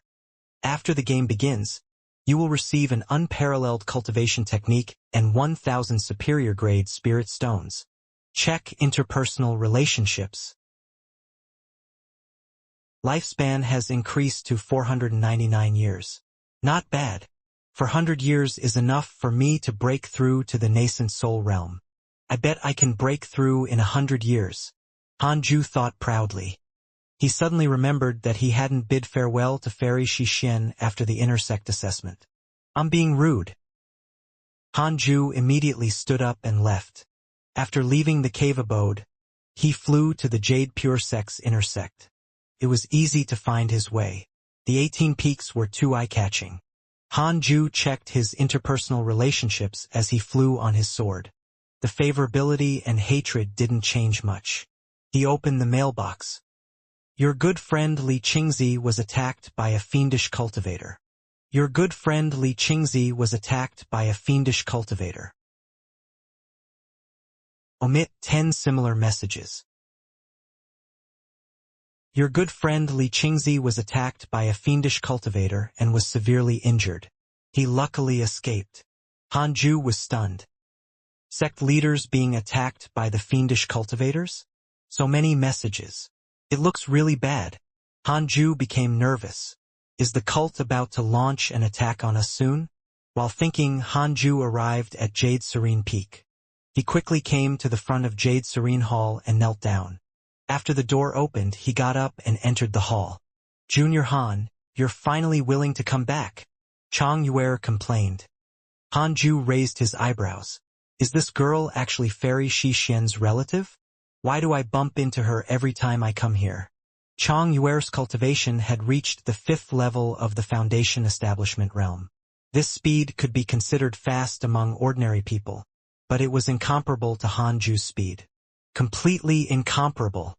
After the game begins, you will receive an unparalleled cultivation technique and 1,000 superior grade spirit stones. Check interpersonal relationships. Lifespan has increased to 499 years. Not bad. 400 years is enough for me to break through to the nascent soul realm. I bet I can break through in 100 years. Hanju thought proudly. He suddenly remembered that he hadn't bid farewell to Fairy Xixian after the intersect assessment. I'm being rude. Hanju immediately stood up and left. After leaving the cave abode, he flew to the Jade Pure sect's intersect. It was easy to find his way. The 18 peaks were too eye-catching. Hanju checked his interpersonal relationships as he flew on his sword. The favorability and hatred didn't change much. He opened the mailbox. Your good friend Li Qingzi was attacked by a fiendish cultivator. Your good friend Li Qingzi was attacked by a fiendish cultivator. Omit 10 similar messages. Your good friend Li Qingzi was attacked by a fiendish cultivator and was severely injured. He luckily escaped. Hanju was stunned. Sect leaders being attacked by the fiendish cultivators? So many messages. It looks really bad. Hanju became nervous. Is the cult about to launch an attack on us soon? While thinking, Hanju arrived at Jade Serene Peak. He quickly came to the front of Jade Serene Hall and knelt down. After the door opened, he got up and entered the hall. Junior Han, you're finally willing to come back. Chang Yuer complained. Hanju raised his eyebrows. Is this girl actually Fairy Xianxia's relative? Why do I bump into her every time I come here? Chang Yuer's cultivation had reached the 5th level of the Foundation establishment realm. This speed could be considered fast among ordinary people, but it was incomparable to Hanju's speed. Completely incomparable.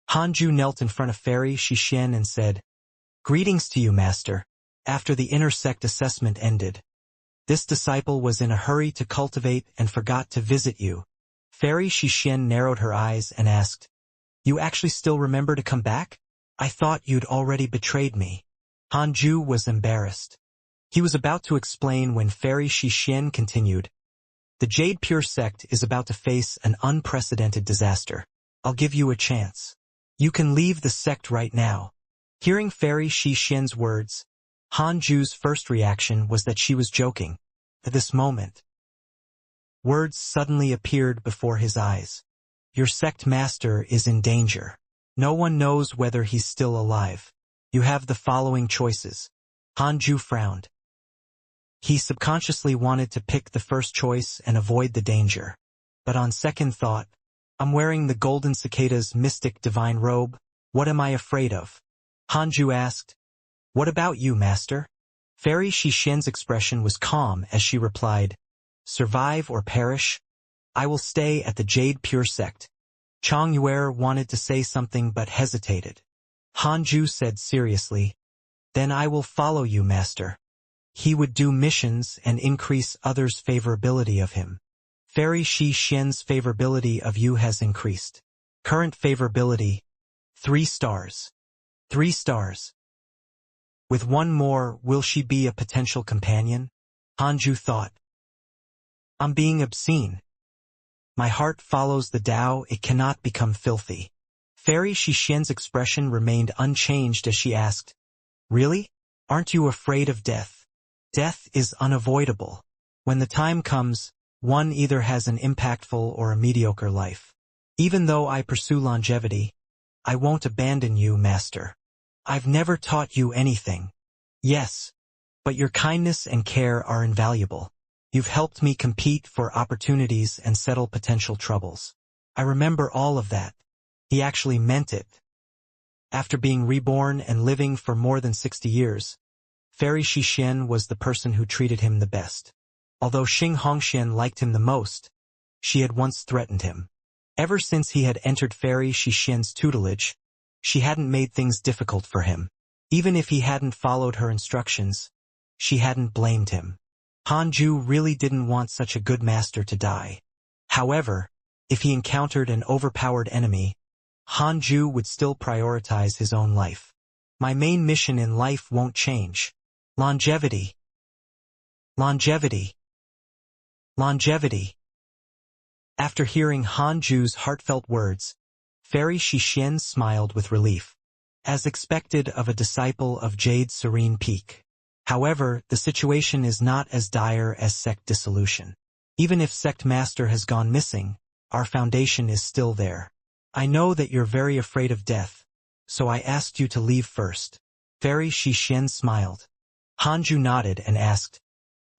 Hanju knelt in front of Fairy Xixian and said, Greetings to you, Master. After the intersect assessment ended, this disciple was in a hurry to cultivate and forgot to visit you. Fairy Xixian narrowed her eyes and asked, You actually still remember to come back? I thought you'd already betrayed me. Hanju was embarrassed. He was about to explain when Fairy Xixian continued, The Jade Pure sect is about to face an unprecedented disaster. I'll give you a chance. You can leave the sect right now. Hearing Fairy Xixian's words, Hanju's first reaction was that she was joking. At this moment, words suddenly appeared before his eyes. Your sect master is in danger. No one knows whether he's still alive. You have the following choices. Hanju frowned. He subconsciously wanted to pick the first choice and avoid the danger. But on second thought, I'm wearing the golden cicada's mystic divine robe. What am I afraid of? Hanju asked. What about you, master? Fairy Xixian's expression was calm as she replied, Survive or perish? I will stay at the Jade Pure sect. Chang Yuer wanted to say something but hesitated. Hanju said seriously, Then I will follow you, master. He would do missions and increase others' favorability of him. Fairy Xixian's favorability of you has increased. Current favorability, 3 stars. 3 stars. With one more, will she be a potential companion? Hanju thought. I'm being obscene. My heart follows the Tao, it cannot become filthy. Fairy Xixian's expression remained unchanged as she asked, Really? Aren't you afraid of death? Death is unavoidable. When the time comes, one either has an impactful or a mediocre life. Even though I pursue longevity, I won't abandon you, master. I've never taught you anything. Yes, but your kindness and care are invaluable. You've helped me compete for opportunities and settle potential troubles. I remember all of that. He actually meant it. After being reborn and living for more than 60 years, Fairy Xixian was the person who treated him the best. Although Xing Hongxian liked him the most, she had once threatened him. Ever since he had entered Fairy Xixian's tutelage, she hadn't made things difficult for him. Even if he hadn't followed her instructions, she hadn't blamed him. Hanju really didn't want such a good master to die. However, if he encountered an overpowered enemy, Hanju would still prioritize his own life. My main mission in life won't change. Longevity. Longevity. Longevity. After hearing Hanju's heartfelt words, Fairy Xixian smiled with relief, as expected of a disciple of Jade Serene Peak. However, the situation is not as dire as sect dissolution. Even if sect master has gone missing, our foundation is still there. I know that you're very afraid of death, so I asked you to leave first. Fairy Xixian smiled. Hanju nodded and asked,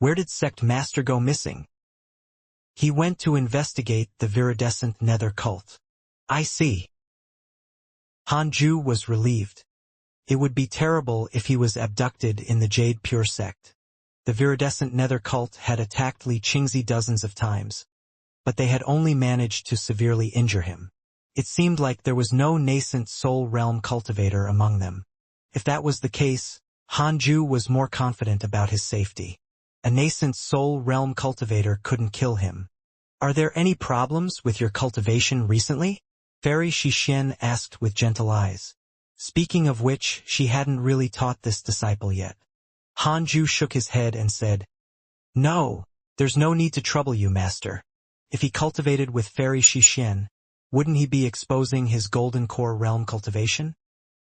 Where did sect master go missing? He went to investigate the viridescent nether cult. I see. Hanju was relieved. It would be terrible if he was abducted in the Jade Pure sect. The viridescent nether cult had attacked Li Qingzi dozens of times, but they had only managed to severely injure him. It seemed like there was no nascent soul realm cultivator among them. If that was the case, Hanju was more confident about his safety. A nascent soul realm cultivator couldn't kill him. Are there any problems with your cultivation recently? Fairy Xixian asked with gentle eyes. Speaking of which, she hadn't really taught this disciple yet. Hanju shook his head and said, "No, there's no need to trouble you, master. If he cultivated with Fairy Xixian, wouldn't he be exposing his golden core realm cultivation?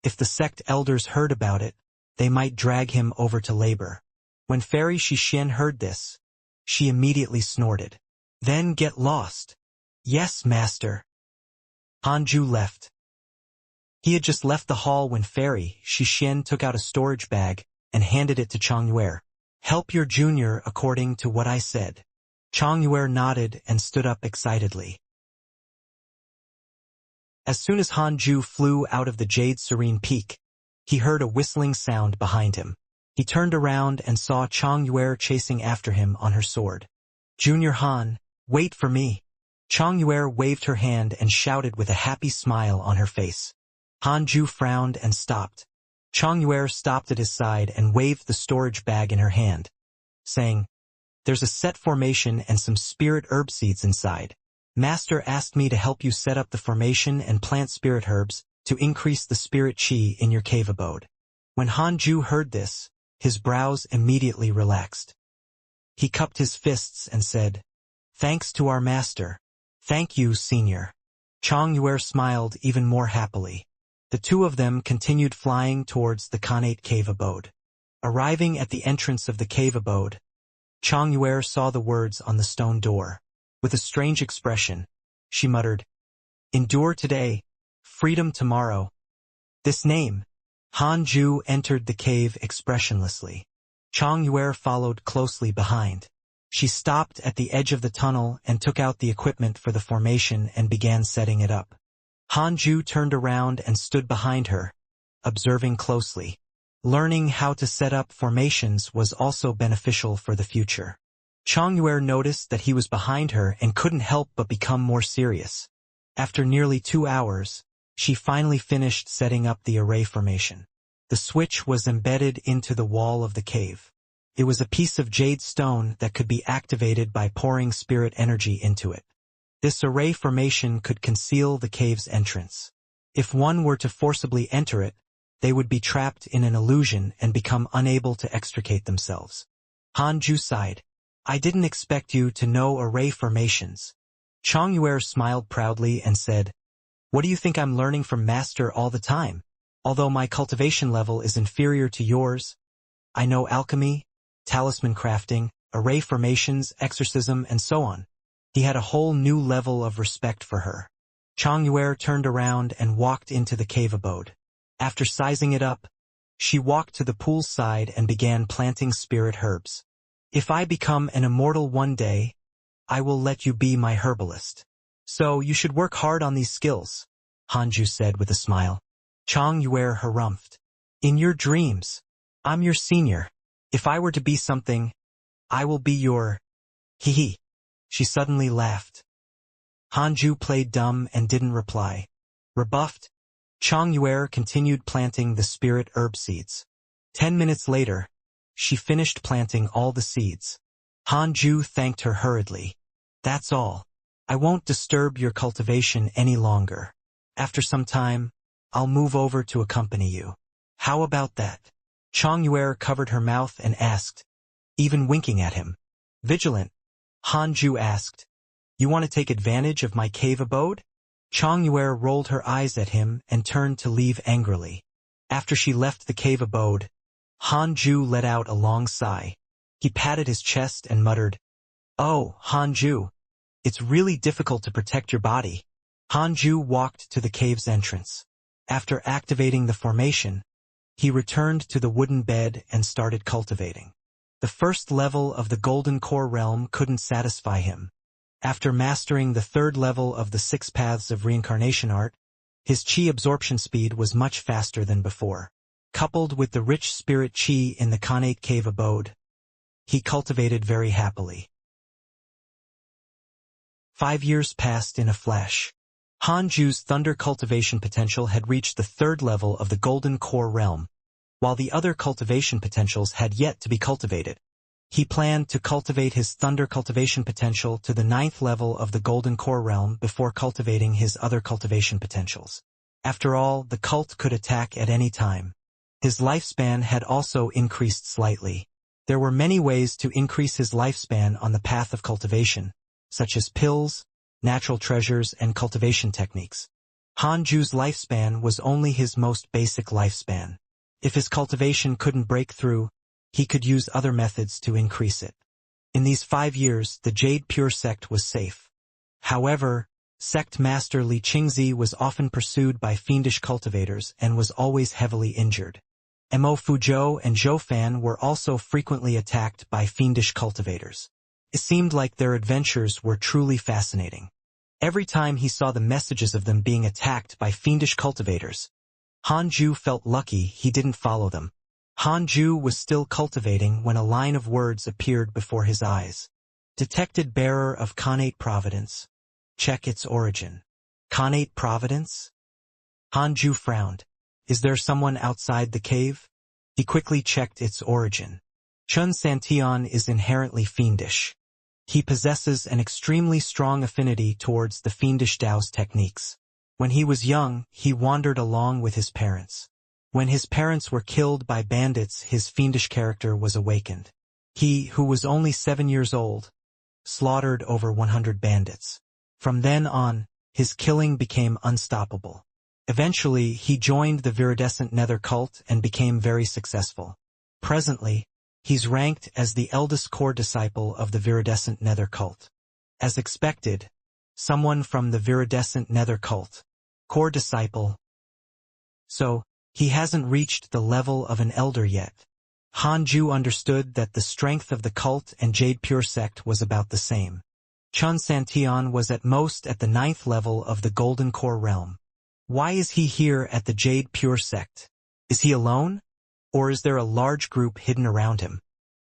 If the sect elders heard about it, they might drag him over to labor." When Fairy Xixian heard this, she immediately snorted. "Then get lost." "Yes, master." Hanju left. He had just left the hall when Fairy Xixian took out a storage bag and handed it to Chongyue. "Help your junior according to what I said." Chongyue nodded and stood up excitedly. As soon as Hanju flew out of the Jade Serene Peak, he heard a whistling sound behind him. He turned around and saw Chongyue chasing after him on her sword. "Junior Han, wait for me." Chongyue waved her hand and shouted with a happy smile on her face. Hanju frowned and stopped. Chongyue stopped at his side and waved the storage bag in her hand, saying, "There's a set formation and some spirit herb seeds inside. Master asked me to help you set up the formation and plant spirit herbs to increase the spirit chi in your cave abode." When Hanju heard this, his brows immediately relaxed. He cupped his fists and said, "Thanks to our master." "Thank you, senior." Chongyue smiled even more happily. The two of them continued flying towards the Khanate cave abode. Arriving at the entrance of the cave abode, Chongyue saw the words on the stone door. With a strange expression, she muttered, "Endure today, freedom tomorrow." This name. Hanju entered the cave expressionlessly. Chongyue followed closely behind. She stopped at the edge of the tunnel and took out the equipment for the formation and began setting it up. Hanju turned around and stood behind her, observing closely. Learning how to set up formations was also beneficial for the future. Chongyue noticed that he was behind her and couldn't help but become more serious. After nearly 2 hours, she finally finished setting up the array formation. The switch was embedded into the wall of the cave. It was a piece of jade stone that could be activated by pouring spirit energy into it. This array formation could conceal the cave's entrance. If one were to forcibly enter it, they would be trapped in an illusion and become unable to extricate themselves. Hanju sighed. "I didn't expect you to know array formations." Chongyue smiled proudly and said, "What do you think I'm learning from Master all the time? Although my cultivation level is inferior to yours, I know alchemy, talisman crafting, array formations, exorcism, and so on." He had a whole new level of respect for her. Chongyue turned around and walked into the cave abode. After sizing it up, she walked to the pool's side and began planting spirit herbs. "If I become an immortal one day, I will let you be my herbalist. So you should work hard on these skills," Hanju said with a smile. Chongyue harumphed. "In your dreams. I'm your senior. If I were to be something, I will be your... Hee." She suddenly laughed. Hanju played dumb and didn't reply. Rebuffed, Chongyue continued planting the spirit herb seeds. 10 minutes later, she finished planting all the seeds. Hanju thanked her hurriedly. "That's all. I won't disturb your cultivation any longer. After some time, I'll move over to accompany you. How about that?" Chongyue covered her mouth and asked, even winking at him. Vigilant, Hanju asked, "You want to take advantage of my cave abode?" Chongyue rolled her eyes at him and turned to leave angrily. After she left the cave abode, Hanju let out a long sigh. He patted his chest and muttered, "Oh, Hanju, it's really difficult to protect your body." Hanju walked to the cave's entrance. After activating the formation, he returned to the wooden bed and started cultivating. The first level of the Golden Core realm couldn't satisfy him. After mastering the third level of the 6 paths of reincarnation art, his chi absorption speed was much faster than before. Coupled with the rich spirit chi in the Khanate cave abode, he cultivated very happily. 5 years passed in a flash. Hanju's thunder cultivation potential had reached the 3rd level of the Golden Core realm, while the other cultivation potentials had yet to be cultivated. He planned to cultivate his thunder cultivation potential to the 9th level of the Golden Core realm before cultivating his other cultivation potentials. After all, the cult could attack at any time. His lifespan had also increased slightly. There were many ways to increase his lifespan on the path of cultivation, such as pills, natural treasures, and cultivation techniques. Hanju's lifespan was only his most basic lifespan. If his cultivation couldn't break through, he could use other methods to increase it. In these 5 years, the Jade Pure sect was safe. However, sect master Li Qingzi was often pursued by fiendish cultivators and was always heavily injured. Mo Fuzhou and Zhou Fan were also frequently attacked by fiendish cultivators. It seemed like their adventures were truly fascinating. Every time he saw the messages of them being attacked by fiendish cultivators, Hanju felt lucky he didn't follow them. Hanju was still cultivating when a line of words appeared before his eyes. Detected bearer of Khanate Providence. Check its origin. Khanate Providence? Hanju frowned. Is there someone outside the cave? He quickly checked its origin. Chun Santian is inherently fiendish. He possesses an extremely strong affinity towards the fiendish Tao's techniques. When he was young, he wandered along with his parents. When his parents were killed by bandits, his fiendish character was awakened. He, who was only 7 years old, slaughtered over 100 bandits. From then on, his killing became unstoppable. Eventually, he joined the viridescent nether cult and became very successful. Presently, he's ranked as the eldest core disciple of the viridescent nether cult. As expected, someone from the viridescent nether cult. Core disciple. So, he hasn't reached the level of an elder yet. Hanju understood that the strength of the cult and Jade Pure sect was about the same. Chun Santian was at most at the 9th level of the Golden Core realm. Why is he here at the Jade Pure sect? Is he alone? Or is there a large group hidden around him?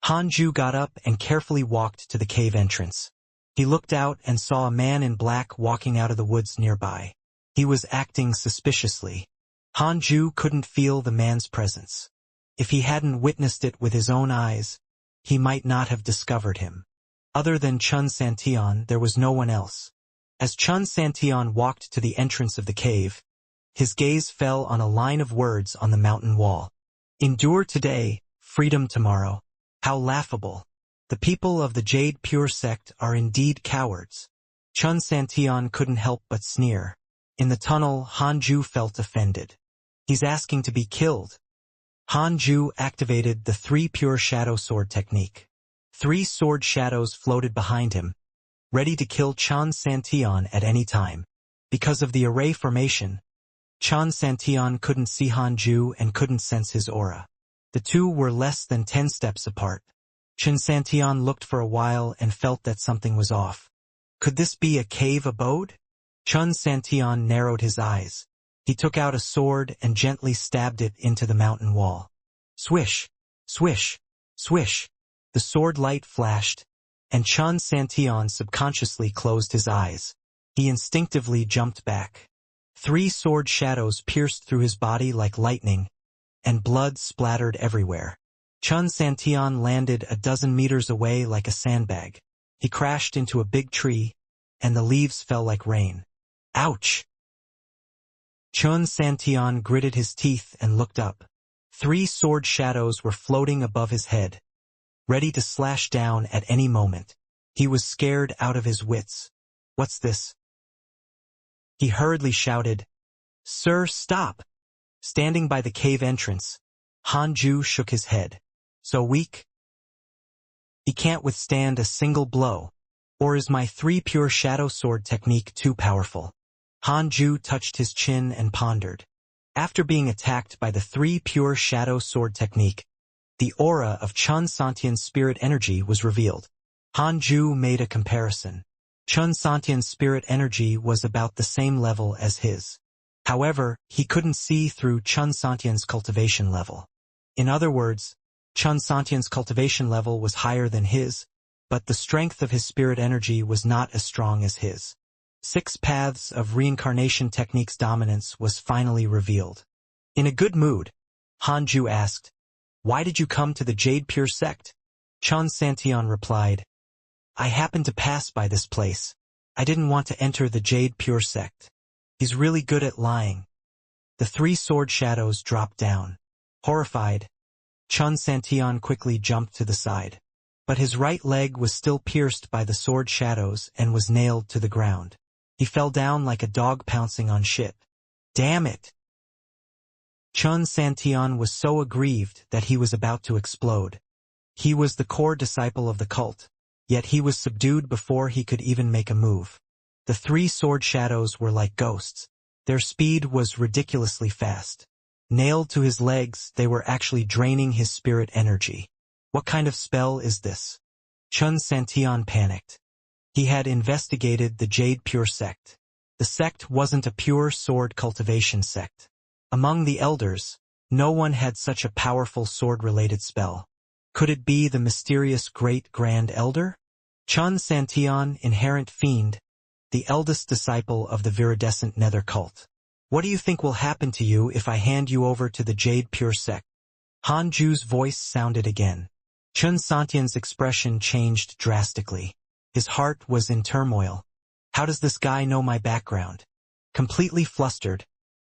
Hanju got up and carefully walked to the cave entrance. He looked out and saw a man in black walking out of the woods nearby. He was acting suspiciously. Hanju couldn't feel the man's presence. If he hadn't witnessed it with his own eyes, he might not have discovered him. Other than Chun Santian, there was no one else. As Chun Santian walked to the entrance of the cave, his gaze fell on a line of words on the mountain wall. Endure today, freedom tomorrow. How laughable. The people of the Jade Pure sect are indeed cowards. Chun Santian couldn't help but sneer. In the tunnel, Hanju felt offended. He's asking to be killed. Hanju activated the 3 pure shadow sword technique. 3 sword shadows floated behind him, ready to kill Chun Santian at any time. Because of the array formation, Chun Santian couldn't see Hanju and couldn't sense his aura. The two were less than 10 steps apart. Chun Santian looked for a while and felt that something was off. Could this be a cave abode? Chun Santian narrowed his eyes. He took out a sword and gently stabbed it into the mountain wall. Swish, swish, swish. The sword light flashed, and Chun Santian subconsciously closed his eyes. He instinctively jumped back. 3 sword shadows pierced through his body like lightning, and blood splattered everywhere. Chun Santian landed a dozen meters away like a sandbag. He crashed into a big tree, and the leaves fell like rain. Ouch! Chun Santian gritted his teeth and looked up. 3 sword shadows were floating above his head, ready to slash down at any moment. He was scared out of his wits. What's this? He hurriedly shouted, Sir, stop! Standing by the cave entrance, Hanju shook his head. So weak? He can't withstand a single blow. Or is my 3 pure shadow sword technique too powerful? Hanju touched his chin and pondered. After being attacked by the 3 pure shadow sword technique, the aura of Chun Santian's spirit energy was revealed. Hanju made a comparison. Chun Santian's spirit energy was about the same level as his. However, he couldn't see through Chun Santian's cultivation level. In other words, Chun Santian's cultivation level was higher than his, but the strength of his spirit energy was not as strong as his. 6 paths of reincarnation techniques dominance was finally revealed. In a good mood, Hanju asked, "Why did you come to the Jade Pure sect?" Chun Santian replied, "I happened to pass by this place. I didn't want to enter the Jade Pure sect. He's really good at lying." The 3 sword shadows dropped down. Horrified, Chun Santian quickly jumped to the side. But his right leg was still pierced by the sword shadows and was nailed to the ground. He fell down like a dog pouncing on shit. Damn it! Chun Santian was so aggrieved that he was about to explode. He was the core disciple of the cult, yet he was subdued before he could even make a move. The 3 sword shadows were like ghosts. Their speed was ridiculously fast. Nailed to his legs, they were actually draining his spirit energy. What kind of spell is this? Chun Santian panicked. He had investigated the Jade Pure sect. The sect wasn't a pure sword cultivation sect. Among the elders, no one had such a powerful sword-related spell. Could it be the mysterious Great Grand Elder? Chun Santian, inherent fiend, the eldest disciple of the viridescent nether cult. What do you think will happen to you if I hand you over to the Jade Pure sect? Hanju's voice sounded again. Chun Santian's expression changed drastically. His heart was in turmoil. How does this guy know my background? Completely flustered,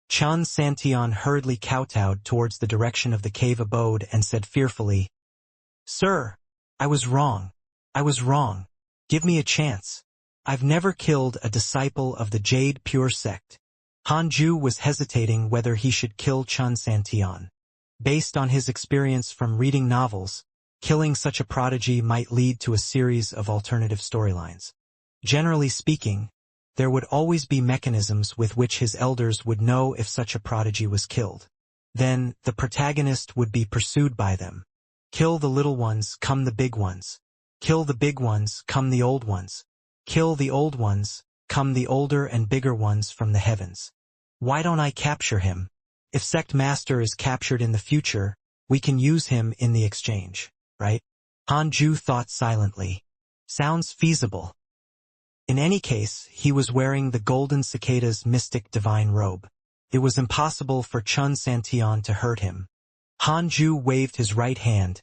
Chun Santian hurriedly kowtowed towards the direction of the cave abode and said fearfully, "Sir, I was wrong. I was wrong. Give me a chance. I've never killed a disciple of the Jade Pure sect." Hanju was hesitating whether he should kill Chun Santian. Based on his experience from reading novels, killing such a prodigy might lead to a series of alternative storylines. Generally speaking, there would always be mechanisms with which his elders would know if such a prodigy was killed. Then, the protagonist would be pursued by them. Kill the little ones, come the big ones. Kill the big ones, come the old ones. Kill the old ones, come the older and bigger ones from the heavens. Why don't I capture him? If Sect Master is captured in the future, we can use him in the exchange, right? Hanju thought silently. Sounds feasible. In any case, he was wearing the golden cicada's mystic divine robe. It was impossible for Chun Santian to hurt him. Hanju waved his right hand,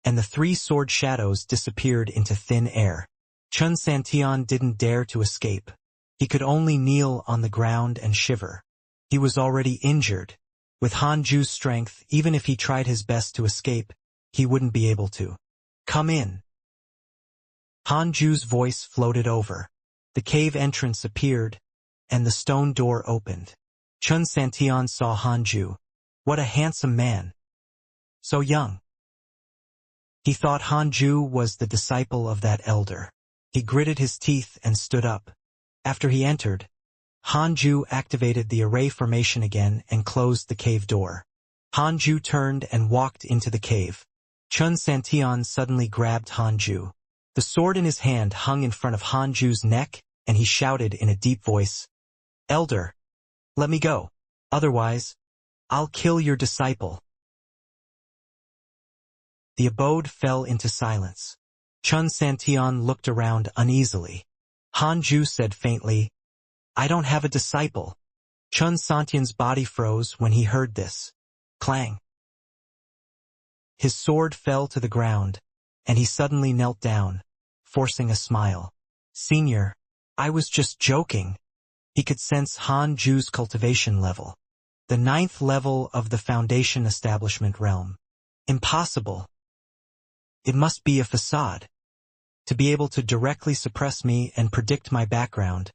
and the 3 sword shadows disappeared into thin air. Chun Santian didn't dare to escape. He could only kneel on the ground and shiver. He was already injured. With Hanju's strength, even if he tried his best to escape, he wouldn't be able to. "Come in." Hanju's voice floated over. The cave entrance appeared, and the stone door opened. Chun Santian saw Hanju. What a handsome man. So young. He thought Hanju was the disciple of that elder. He gritted his teeth and stood up. After he entered, Hanju activated the array formation again and closed the cave door. Hanju turned and walked into the cave. Chun Santian suddenly grabbed Hanju. The sword in his hand hung in front of Hanju's neck, and he shouted in a deep voice, "Elder, let me go. Otherwise, I'll kill your disciple." The abode fell into silence. Chun Santian looked around uneasily. Hanju said faintly, "I don't have a disciple." Chun Santian's body froze when he heard this. Clang. His sword fell to the ground, and he suddenly knelt down, forcing a smile. "Senior, I was just joking." He could sense Hanju's cultivation level. The 9th level of the Foundation establishment realm. Impossible. It must be a facade. To be able to directly suppress me and predict my background,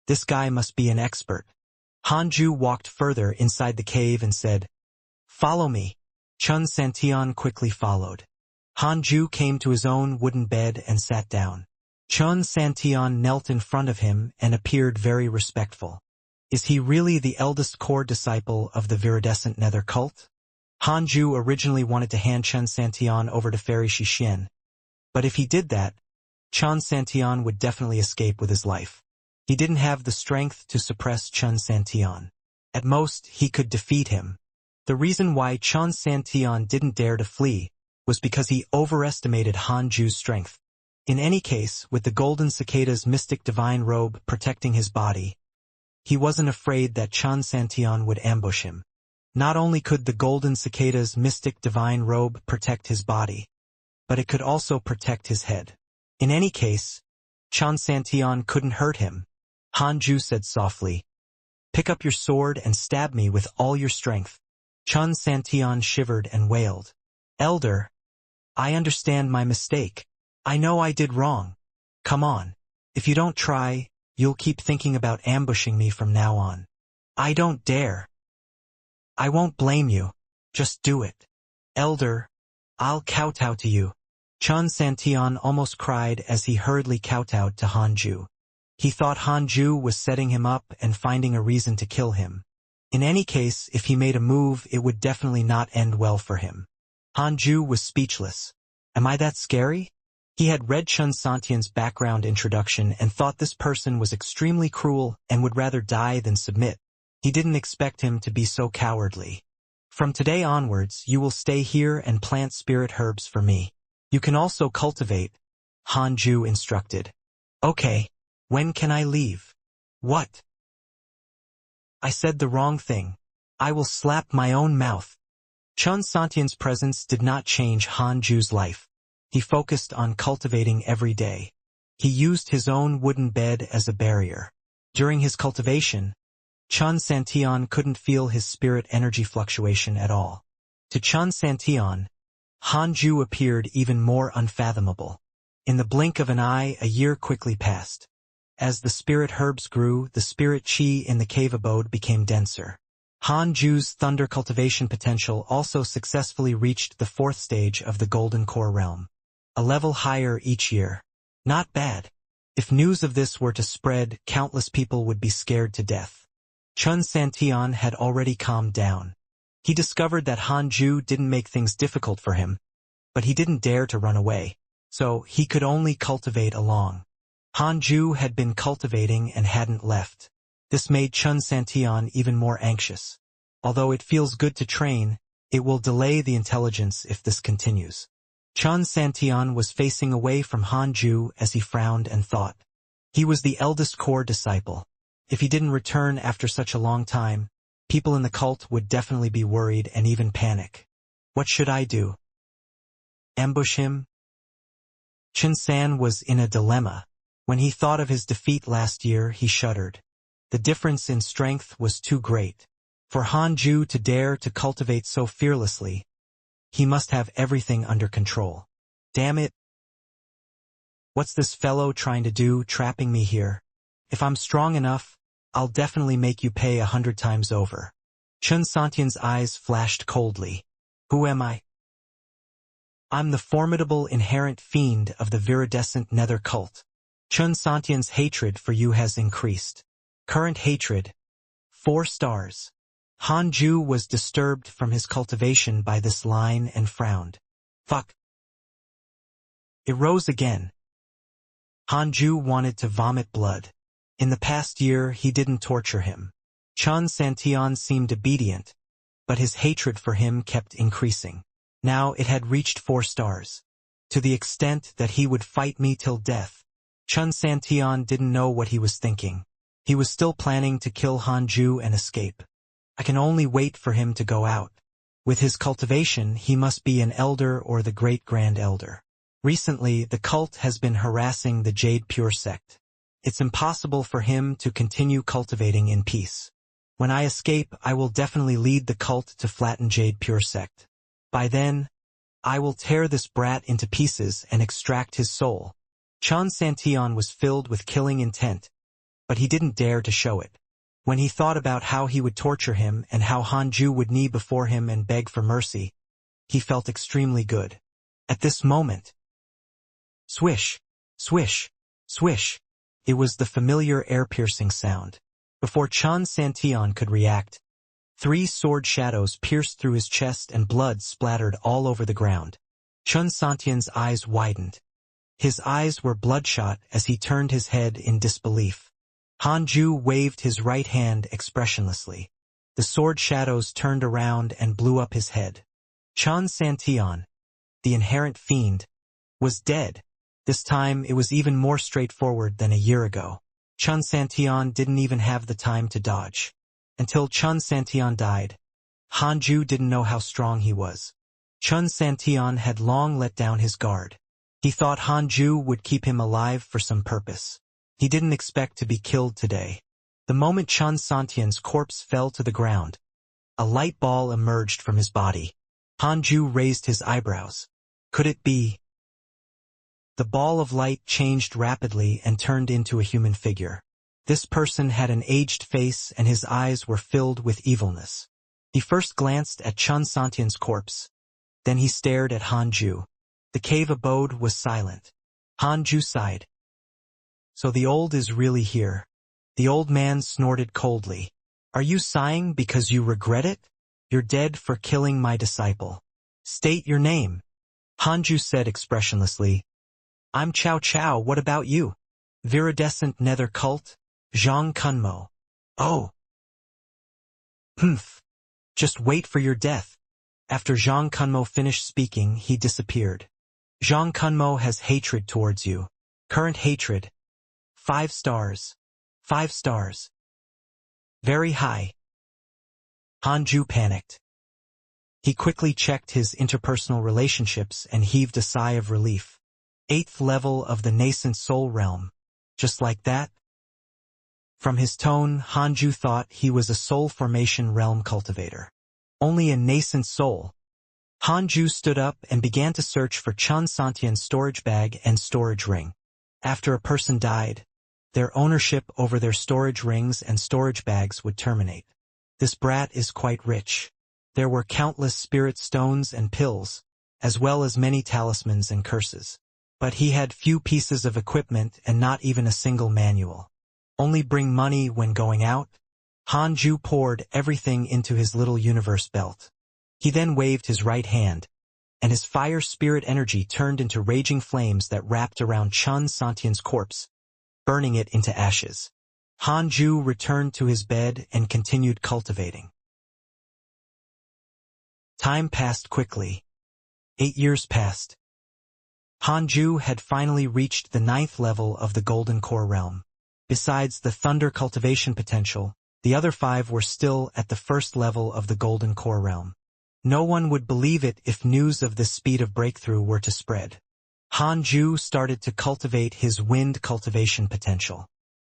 this guy must be an expert. Hanju walked further inside the cave and said, "Follow me." Chun Santian quickly followed. Hanju came to his own wooden bed and sat down. Chun Santian knelt in front of him and appeared very respectful. Is he really the eldest core disciple of the viridescent nether cult? Hanju originally wanted to hand Chun Santian over to Fairy Xixin. But if he did that, Chun Santian would definitely escape with his life. He didn't have the strength to suppress Chun Santian. At most, he could defeat him. The reason why Chun Santian didn't dare to flee was because he overestimated Han Ju's strength. In any case, with the golden cicada's mystic divine robe protecting his body, he wasn't afraid that Chen Santian would ambush him. Not only could the golden cicada's mystic divine robe protect his body, but it could also protect his head. In any case, Chen Santian couldn't hurt him. Han Ju said softly, "Pick up your sword and stab me with all your strength." Chen Santian shivered and wailed, "Elder, I understand my mistake. I know I did wrong. Come on. If you don't try, you'll keep thinking about ambushing me from now on." "I don't dare." "I won't blame you. Just do it." "Elder, I'll kowtow to you." Chen Santian almost cried as he hurriedly kowtowed to Han Ju. He thought Han Ju was setting him up and finding a reason to kill him. In any case, if he made a move, it would definitely not end well for him. Han Ju was speechless. Am I that scary? He had read Chen Santian's background introduction and thought this person was extremely cruel and would rather die than submit. He didn't expect him to be so cowardly. "From today onwards, you will stay here and plant spirit herbs for me. You can also cultivate," Han Ju instructed. "Okay. When can I leave?" "What? I said the wrong thing. I will slap my own mouth." Chen Santian's presence did not change Han Ju's life. He focused on cultivating every day. He used his own wooden bed as a barrier. During his cultivation, Chen Santian couldn't feel his spirit energy fluctuation at all. To Chen Santian, Han Ju appeared even more unfathomable. In the blink of an eye, a year quickly passed. As the spirit herbs grew, the spirit chi in the cave abode became denser. Han Ju's thunder cultivation potential also successfully reached the 4th stage of the Golden Core realm. A level higher each year. Not bad. If news of this were to spread, countless people would be scared to death. Chen Santian had already calmed down. He discovered that Han Ju didn't make things difficult for him, but he didn't dare to run away, so he could only cultivate along. Han Ju had been cultivating and hadn't left. This made Chen Santian even more anxious. Although it feels good to train, it will delay the intelligence if this continues. Chen Santian was facing away from Han Ju as he frowned and thought. He was the eldest core disciple. If he didn't return after such a long time, people in the cult would definitely be worried and even panic. What should I do? Ambush him? Chen San was in a dilemma. When he thought of his defeat last year, he shuddered. The difference in strength was too great. For Han Ju to dare to cultivate so fearlessly, he must have everything under control. Damn it! What's this fellow trying to do, trapping me here? If I'm strong enough, I'll definitely make you pay 100 times over. Chen Santian's eyes flashed coldly. Who am I? I'm the formidable inherent fiend of the viridescent nether cult. Chen Santian's hatred for you has increased. Current hatred, 4 stars. Han Ju was disturbed from his cultivation by this line and frowned. Fuck. It rose again. Han Ju wanted to vomit blood. In the past year, he didn't torture him. Chen Santian seemed obedient, but his hatred for him kept increasing. Now it had reached 4 stars. To the extent that he would fight me till death. Chen Santian didn't know what he was thinking. He was still planning to kill Han Ju and escape. I can only wait for him to go out. With his cultivation, he must be an elder or the great-grand elder. Recently, the cult has been harassing the Jade Pure sect. It's impossible for him to continue cultivating in peace. When I escape, I will definitely lead the cult to flatten Jade Pure sect. By then, I will tear this brat into pieces and extract his soul. Chen Santian was filled with killing intent, but he didn't dare to show it. When he thought about how he would torture him and how Han Ju would knee before him and beg for mercy, he felt extremely good. At this moment, swish, swish, swish. It was the familiar air-piercing sound. Before Chen Santian could react, 3 sword shadows pierced through his chest and blood splattered all over the ground. Chen Santian's eyes widened. His eyes were bloodshot as he turned his head in disbelief. Han Ju waved his right hand expressionlessly. The sword shadows turned around and blew up his head. Chen Santian, the inherent fiend, was dead. This time it was even more straightforward than a year ago. Chun Santian didn't even have the time to dodge. Until Chun Santian died, Hanju didn't know how strong he was. Chun Santian had long let down his guard. He thought Hanju would keep him alive for some purpose. He didn't expect to be killed today. The moment Chun Santian's corpse fell to the ground, a light ball emerged from his body. Hanju raised his eyebrows. Could it be? The ball of light changed rapidly and turned into a human figure. This person had an aged face and his eyes were filled with evilness. He first glanced at Chun Santian's corpse. Then he stared at Hanju. The cave abode was silent. Hanju sighed. So the old is really here. The old man snorted coldly. Are you sighing because you regret it? You're dead for killing my disciple. State your name. Hanju said expressionlessly. I'm Chow Chow, what about you? Viridescent Nether Cult? Zhang Kunmo. Oh. Humph. Just wait for your death. After Zhang Kunmo finished speaking, he disappeared. Zhang Kunmo has hatred towards you. Current hatred. 5 stars. 5 stars. Very high. Hanju panicked. He quickly checked his interpersonal relationships and heaved a sigh of relief. 8th level of the nascent soul realm. Just like that? From his tone, Hanju thought he was a soul formation realm cultivator. Only a nascent soul. Hanju stood up and began to search for Chun Santian's storage bag and storage ring. After a person died, their ownership over their storage rings and storage bags would terminate. This brat is quite rich. There were countless spirit stones and pills, as well as many talismans and curses. But he had few pieces of equipment and not even a single manual. Only bring money when going out? Hanju poured everything into his little universe belt. He then waved his right hand, and his fire spirit energy turned into raging flames that wrapped around Chun Santian's corpse, burning it into ashes. Hanju returned to his bed and continued cultivating. Time passed quickly. 8 years passed. Hanju had finally reached the 9th level of the Golden Core realm. Besides the Thunder cultivation potential, the other 5 were still at the 1st level of the Golden Core realm. No one would believe it if news of this speed of breakthrough were to spread. Hanju started to cultivate his wind cultivation potential.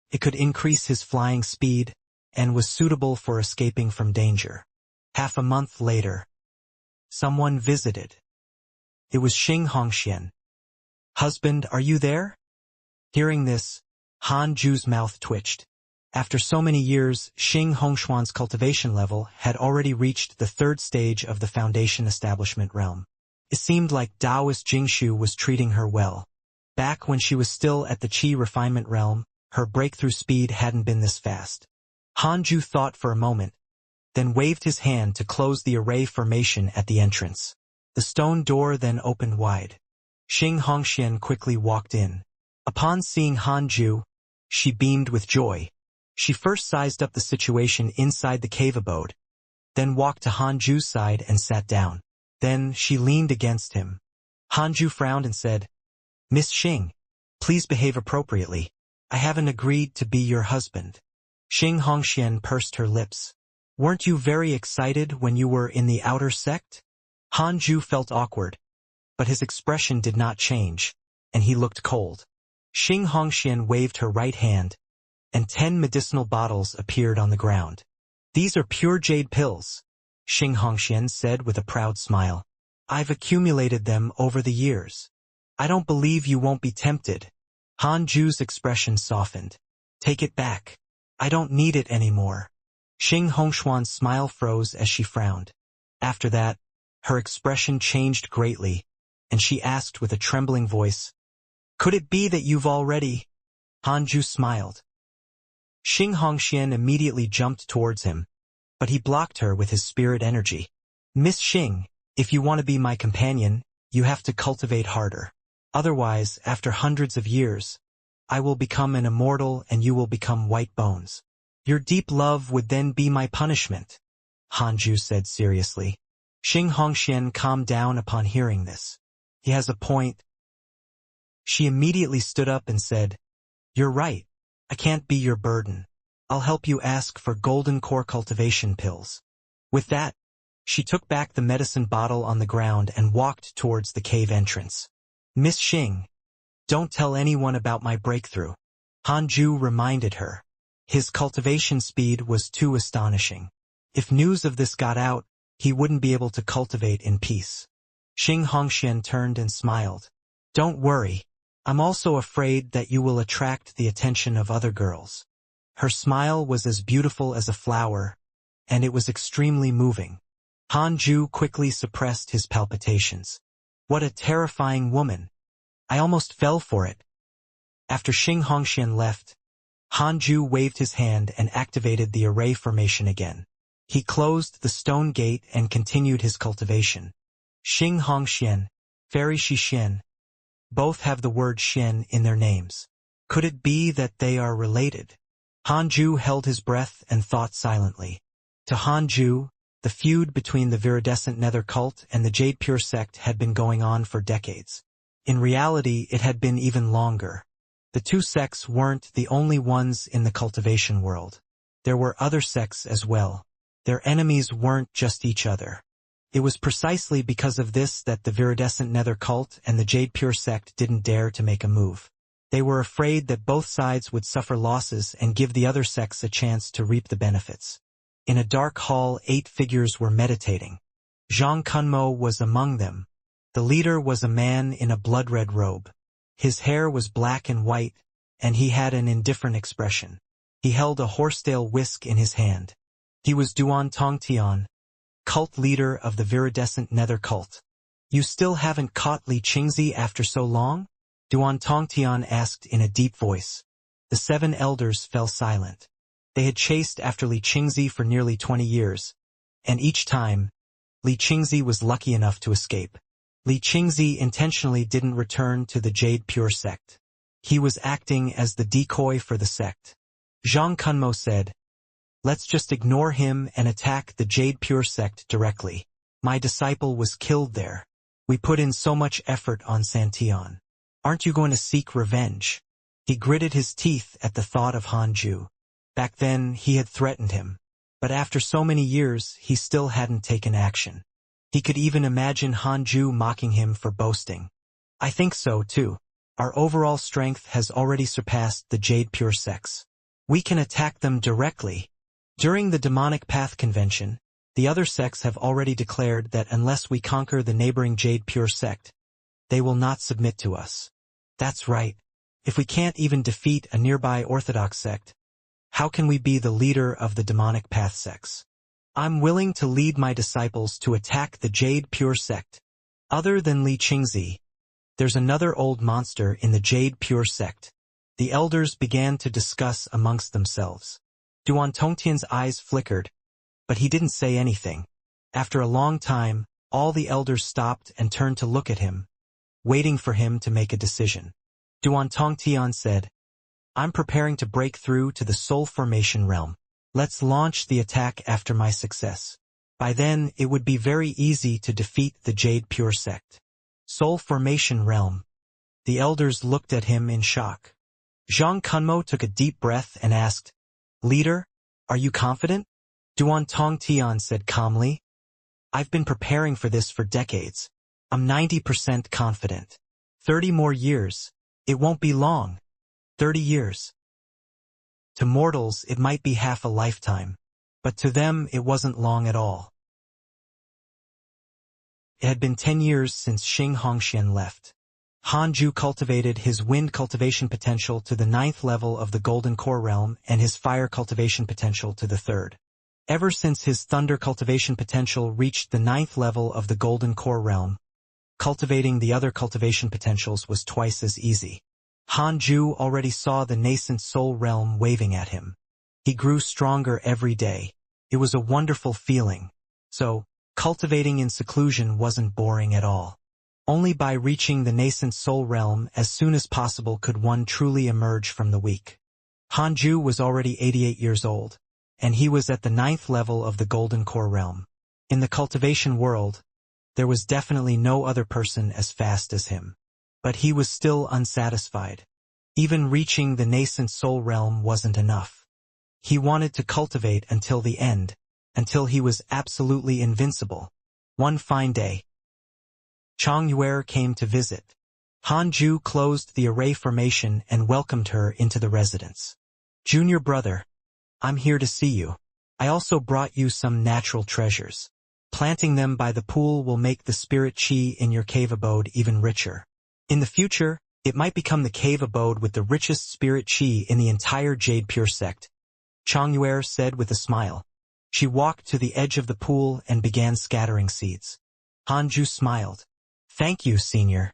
It could increase his flying speed and was suitable for escaping from danger. Half a month later, someone visited. It was Xianxia. Husband, are you there? Hearing this, Hanju's mouth twitched. After so many years, Xing Hongshuan's cultivation level had already reached the 3rd stage of the Foundation Establishment realm. It seemed like Taoist Jingshu was treating her well. Back when she was still at the Qi refinement realm, her breakthrough speed hadn't been this fast. Hanju thought for a moment, then waved his hand to close the array formation at the entrance. The stone door then opened wide. Xing Hongxian quickly walked in. Upon seeing Hanju, she beamed with joy. She first sized up the situation inside the cave abode, then walked to Hanju's side and sat down. Then she leaned against him. Hanju frowned and said, Miss Xing, please behave appropriately. I haven't agreed to be your husband. Xing Hongxian pursed her lips. Weren't you very excited when you were in the outer sect? Hanju felt awkward, but his expression did not change, and he looked cold. Xing Hongxian waved her right hand, and 10 medicinal bottles appeared on the ground. These are pure jade pills, Xing Hongxian said with a proud smile. I've accumulated them over the years. I don't believe you won't be tempted. Hanju's expression softened. Take it back. I don't need it anymore. Xing Hongshuan's smile froze as she frowned. After that, her expression changed greatly, and she asked with a trembling voice, Could it be that you've already? Hanju smiled. Xing Hongxian immediately jumped towards him, but he blocked her with his spirit energy. Miss Xing, if you want to be my companion, you have to cultivate harder. Otherwise, after hundreds of years, I will become an immortal and you will become white bones. Your deep love would then be my punishment, Hanju said seriously. Xing Hongxian calmed down upon hearing this. He has a point. She immediately stood up and said, "You're right. I can't be your burden. I'll help you ask for golden core cultivation pills." With that, she took back the medicine bottle on the ground and walked towards the cave entrance. "Miss Xing, don't tell anyone about my breakthrough," Hanju reminded her. His cultivation speed was too astonishing. If news of this got out, he wouldn't be able to cultivate in peace. Xing Hongxian turned and smiled. "Don't worry. I'm also afraid that you will attract the attention of other girls." Her smile was as beautiful as a flower, and it was extremely moving. Hanju quickly suppressed his palpitations. What a terrifying woman! I almost fell for it. After Xing Hongxian left, Hanju waved his hand and activated the array formation again. He closed the stone gate and continued his cultivation. Xing Hongxian, Fairy Shixian, both have the word Xian in their names. Could it be that they are related? Hanju held his breath and thought silently. To Hanju, the feud between the viridescent nether cult and the Jade Pure sect had been going on for decades. In reality, it had been even longer. The two sects weren't the only ones in the cultivation world. There were other sects as well. Their enemies weren't just each other. It was precisely because of this that the viridescent nether cult and the Jade Pure sect didn't dare to make a move. They were afraid that both sides would suffer losses and give the other sects a chance to reap the benefits. In a dark hall, 8 figures were meditating. Zhang Kunmo was among them. The leader was a man in a blood-red robe. His hair was black and white, and he had an indifferent expression. He held a horsetail whisk in his hand. He was Duan Tongtian, cult leader of the viridescent nether cult. "You still haven't caught Li Qingzi after so long?" Duan Tongtian asked in a deep voice. The 7 elders fell silent. They had chased after Li Qingzi for nearly 20 years, and each time, Li Qingzi was lucky enough to escape. Li Qingzi intentionally didn't return to the Jade Pure sect. He was acting as the decoy for the sect. Zhang Kunmo said, "Let's just ignore him and attack the Jade Pure sect directly. My disciple was killed there. We put in so much effort on Santian. Aren't you going to seek revenge?" He gritted his teeth at the thought of Hanju. Back then, he had threatened him. But after so many years, he still hadn't taken action. He could even imagine Hanju mocking him for boasting. "I think so, too. Our overall strength has already surpassed the Jade Pure sects. We can attack them directly." During the Demonic Path Convention, the other sects have already declared that unless we conquer the neighboring Jade Pure sect, they will not submit to us. That's right. If we can't even defeat a nearby Orthodox sect, how can we be the leader of the Demonic Path sects? I'm willing to lead my disciples to attack the Jade Pure sect. Other than Li Qingzi, there's another old monster in the Jade Pure sect. The elders began to discuss amongst themselves. Duan Tongtian's eyes flickered, but he didn't say anything. After a long time, all the elders stopped and turned to look at him, waiting for him to make a decision. Duan Tongtian said, "I'm preparing to break through to the soul formation realm. Let's launch the attack after my success. By then, it would be very easy to defeat the Jade Pure sect." Soul formation realm. The elders looked at him in shock. Zhang Kunmo took a deep breath and asked, "Leader, are you confident?" Duan Tongtian said calmly, "I've been preparing for this for decades. I'm 90% confident. 30 more years. It won't be long. 30 years. To mortals, it might be half a lifetime, but to them it wasn't long at all." It had been 10 years since Xing Hongxian left. Hanju cultivated his wind cultivation potential to the 9th level of the Golden Core realm and his fire cultivation potential to the 3rd. Ever since his thunder cultivation potential reached the 9th level of the Golden Core realm, cultivating the other cultivation potentials was twice as easy. Hanju already saw the nascent soul realm waving at him. He grew stronger every day. It was a wonderful feeling. So, cultivating in seclusion wasn't boring at all. Only by reaching the nascent soul realm as soon as possible could one truly emerge from the weak. Hanju was already 88 years old, and he was at the 9th level of the Golden Core realm. In the cultivation world, There was definitely no other person as fast as him. But he was still unsatisfied. Even reaching the nascent soul realm wasn't enough. He wanted to cultivate until the end, until he was absolutely invincible. One fine day, Chang Yue came to visit. Han Ju closed the array formation and welcomed her into the residence. Junior brother, I'm here to see you. I also brought you some natural treasures. Planting them by the pool will make the spirit chi in your cave abode even richer. In the future, it might become the cave abode with the richest spirit chi in the entire Jade Pure sect, Chang Yue said with a smile. She walked to the edge of the pool and began scattering seeds. Han Ju smiled. Thank you, senior.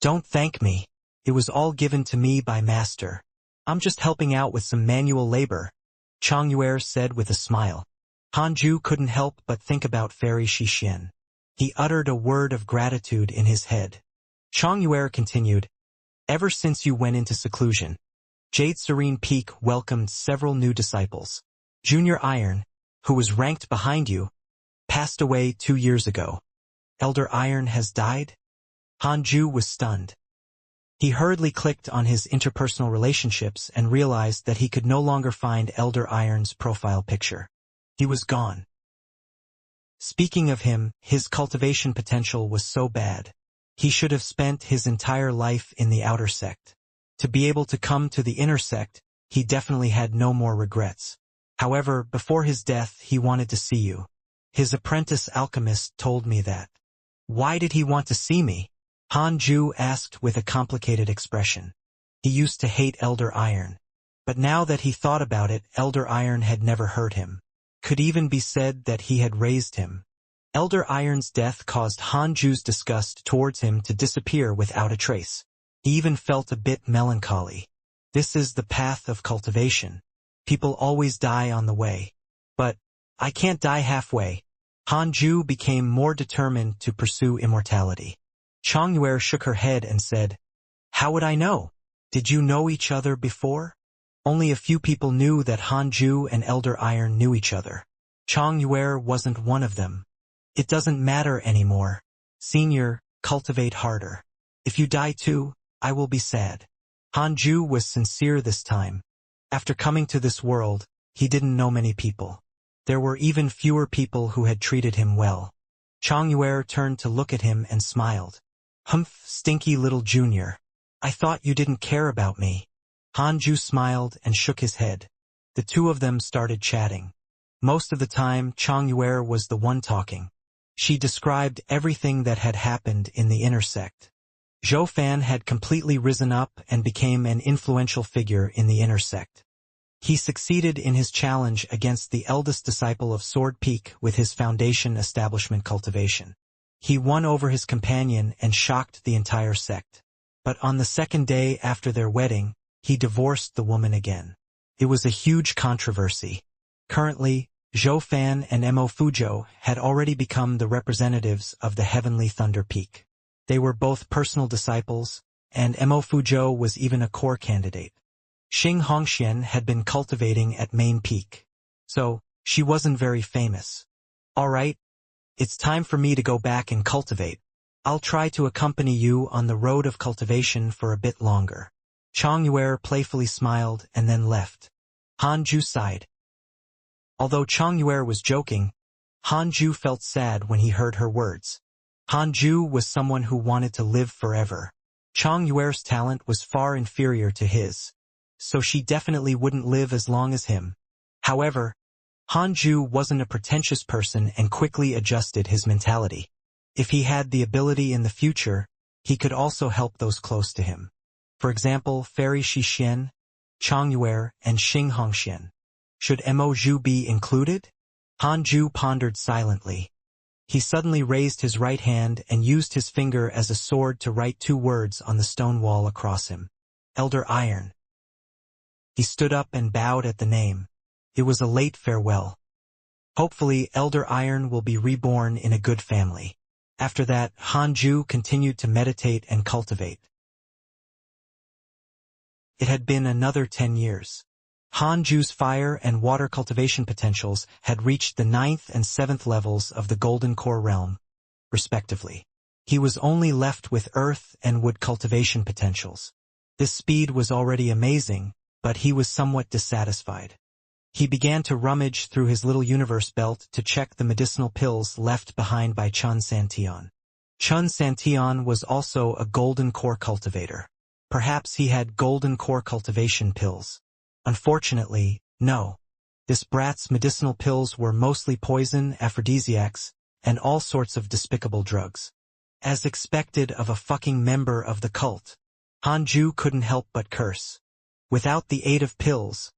Don't thank me. It was all given to me by master. I'm just helping out with some manual labor, Chang Yue said with a smile. Han Ju couldn't help but think about Fairy Xixian. He uttered a word of gratitude in his head. Chang Yue continued, ever since you went into seclusion, Jade Serene Peak welcomed several new disciples. Junior Iron, who was ranked behind you, passed away 2 years ago. Elder Iron has died? Han Ju was stunned. He hurriedly clicked on his interpersonal relationships and realized that he could no longer find Elder Iron's profile picture. He was gone. Speaking of him, his cultivation potential was so bad. He should have spent his entire life in the outer sect. To be able to come to the inner sect, he definitely had no more regrets. However, before his death, he wanted to see you. His apprentice alchemist told me that. Why did he want to see me? Han Ju asked with a complicated expression. He used to hate Elder Iron. But now that he thought about it, Elder Iron had never hurt him. Could even be said that he had raised him. Elder Iron's death caused Han Ju's disgust towards him to disappear without a trace. He even felt a bit melancholy. This is the path of cultivation. People always die on the way. But I can't die halfway. Han Ju became more determined to pursue immortality. Chang Yue shook her head and said, How would I know? Did you know each other before? Only a few people knew that Han Ju and Elder Iron knew each other. Chang Yue wasn't one of them. It doesn't matter anymore. Senior, cultivate harder. If you die too, I will be sad. Han Ju was sincere this time. After coming to this world, he didn't know many people. There were even fewer people who had treated him well. Chang Yue turned to look at him and smiled. Humph, stinky little junior. I thought you didn't care about me. Han Ju smiled and shook his head. The two of them started chatting. Most of the time, Chang Yue was the one talking. She described everything that had happened in the inner sect. Zhou Fan had completely risen up and became an influential figure in the inner sect. He succeeded in his challenge against the eldest disciple of Sword Peak with his foundation establishment Cultivation. He won over his companion and shocked the entire sect. But on the second day after their wedding, he divorced the woman again. It was a huge controversy. Currently, Zhou Fan and Mo Fuzhou had already become the representatives of the Heavenly Thunder Peak. They were both personal disciples, and Mo Fuzhou was even a core candidate. Xianxia had been cultivating at Main Peak. So, she wasn't very famous. Alright, it's time for me to go back and cultivate. I'll try to accompany you on the road of cultivation for a bit longer. Chang Yue playfully smiled and then left. Han Ju sighed. Although Chang Yue was joking, Han Ju felt sad when he heard her words. Han Ju was someone who wanted to live forever. Chang Yue's talent was far inferior to his, so she definitely wouldn't live as long as him. However, Han Ju wasn't a pretentious person and quickly adjusted his mentality. If he had the ability in the future, he could also help those close to him. For example, Fairy Xixian, Chang Yue, and Xianxia. Should Mo Ju be included? Han Ju pondered silently. He suddenly raised his right hand and used his finger as a sword to write 2 words on the stone wall across him. Elder Iron. He stood up and bowed at the name. It was a late farewell. Hopefully, Elder Iron will be reborn in a good family. After that, Han Ju continued to meditate and cultivate. It had been another 10 years. Han Ju's fire and water cultivation potentials had reached the 9th and 7th levels of the Golden Core realm. respectively. He was only left with earth and wood cultivation potentials. This speed was already amazing, but he was somewhat dissatisfied. He began to rummage through his little universe belt to check the medicinal pills left behind by Chun Santion. Chun Santion was also a golden core cultivator. Perhaps he had golden core cultivation pills. Unfortunately, no. This brat's medicinal pills were mostly poison, aphrodisiacs, and all sorts of despicable drugs. As expected of a fucking member of the cult, Hanju couldn't help but curse. Without the aid of pills,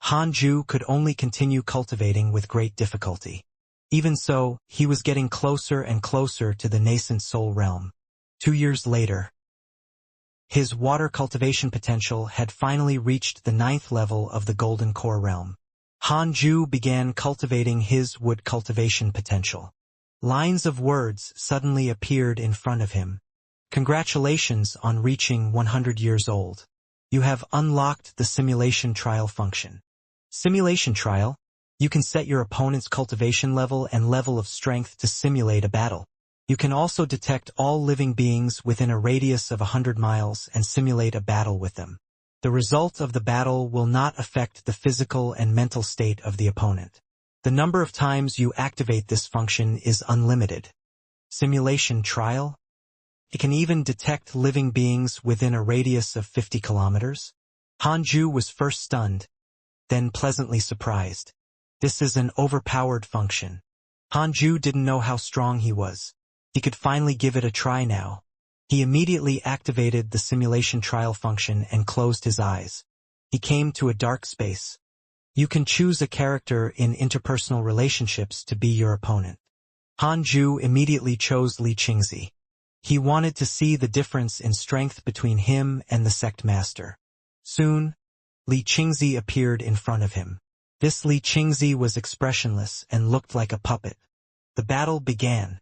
Hanju could only continue cultivating with great difficulty. Even so, he was getting closer and closer to the nascent soul realm. 2 years later, his water cultivation potential had finally reached the 9th level of the golden core realm. Hanju began cultivating his wood cultivation potential. Lines of words suddenly appeared in front of him. Congratulations on reaching 100 years old. You have unlocked the simulation trial function. Simulation trial? You can set your opponent's cultivation level and level of strength to simulate a battle. You can also detect all living beings within a radius of 100 miles and simulate a battle with them. The result of the battle will not affect the physical and mental state of the opponent. The number of times you activate this function is unlimited. Simulation trial? It can even detect living beings within a radius of 50 kilometers. Hanju was first stunned, then pleasantly surprised. This is an overpowered function. Hanju didn't know how strong he was. He could finally give it a try now. He immediately activated the simulation trial function and closed his eyes. He came to a dark space. You can choose a character in interpersonal relationships to be your opponent. Hanju immediately chose Li Qingzi. He wanted to see the difference in strength between him and the sect master. Soon, Li Qingzi appeared in front of him. This Li Qingzi was expressionless and looked like a puppet. The battle began.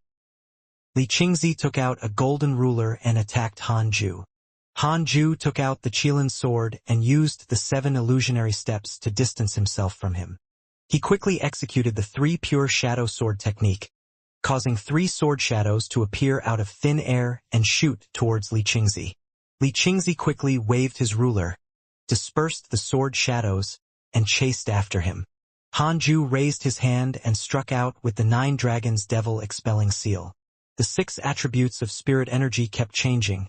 Li Qingzi took out a golden ruler and attacked Hanju. Hanju took out the Qilin sword and used the 7 illusionary steps to distance himself from him. He quickly executed the 3 pure shadow sword technique, causing 3 sword shadows to appear out of thin air and shoot towards Li Qingzi. Li Qingzi quickly waved his ruler, dispersed the sword shadows, and chased after him. Hanju raised his hand and struck out with the 9 dragons devil expelling seal. The 6 attributes of spirit energy kept changing,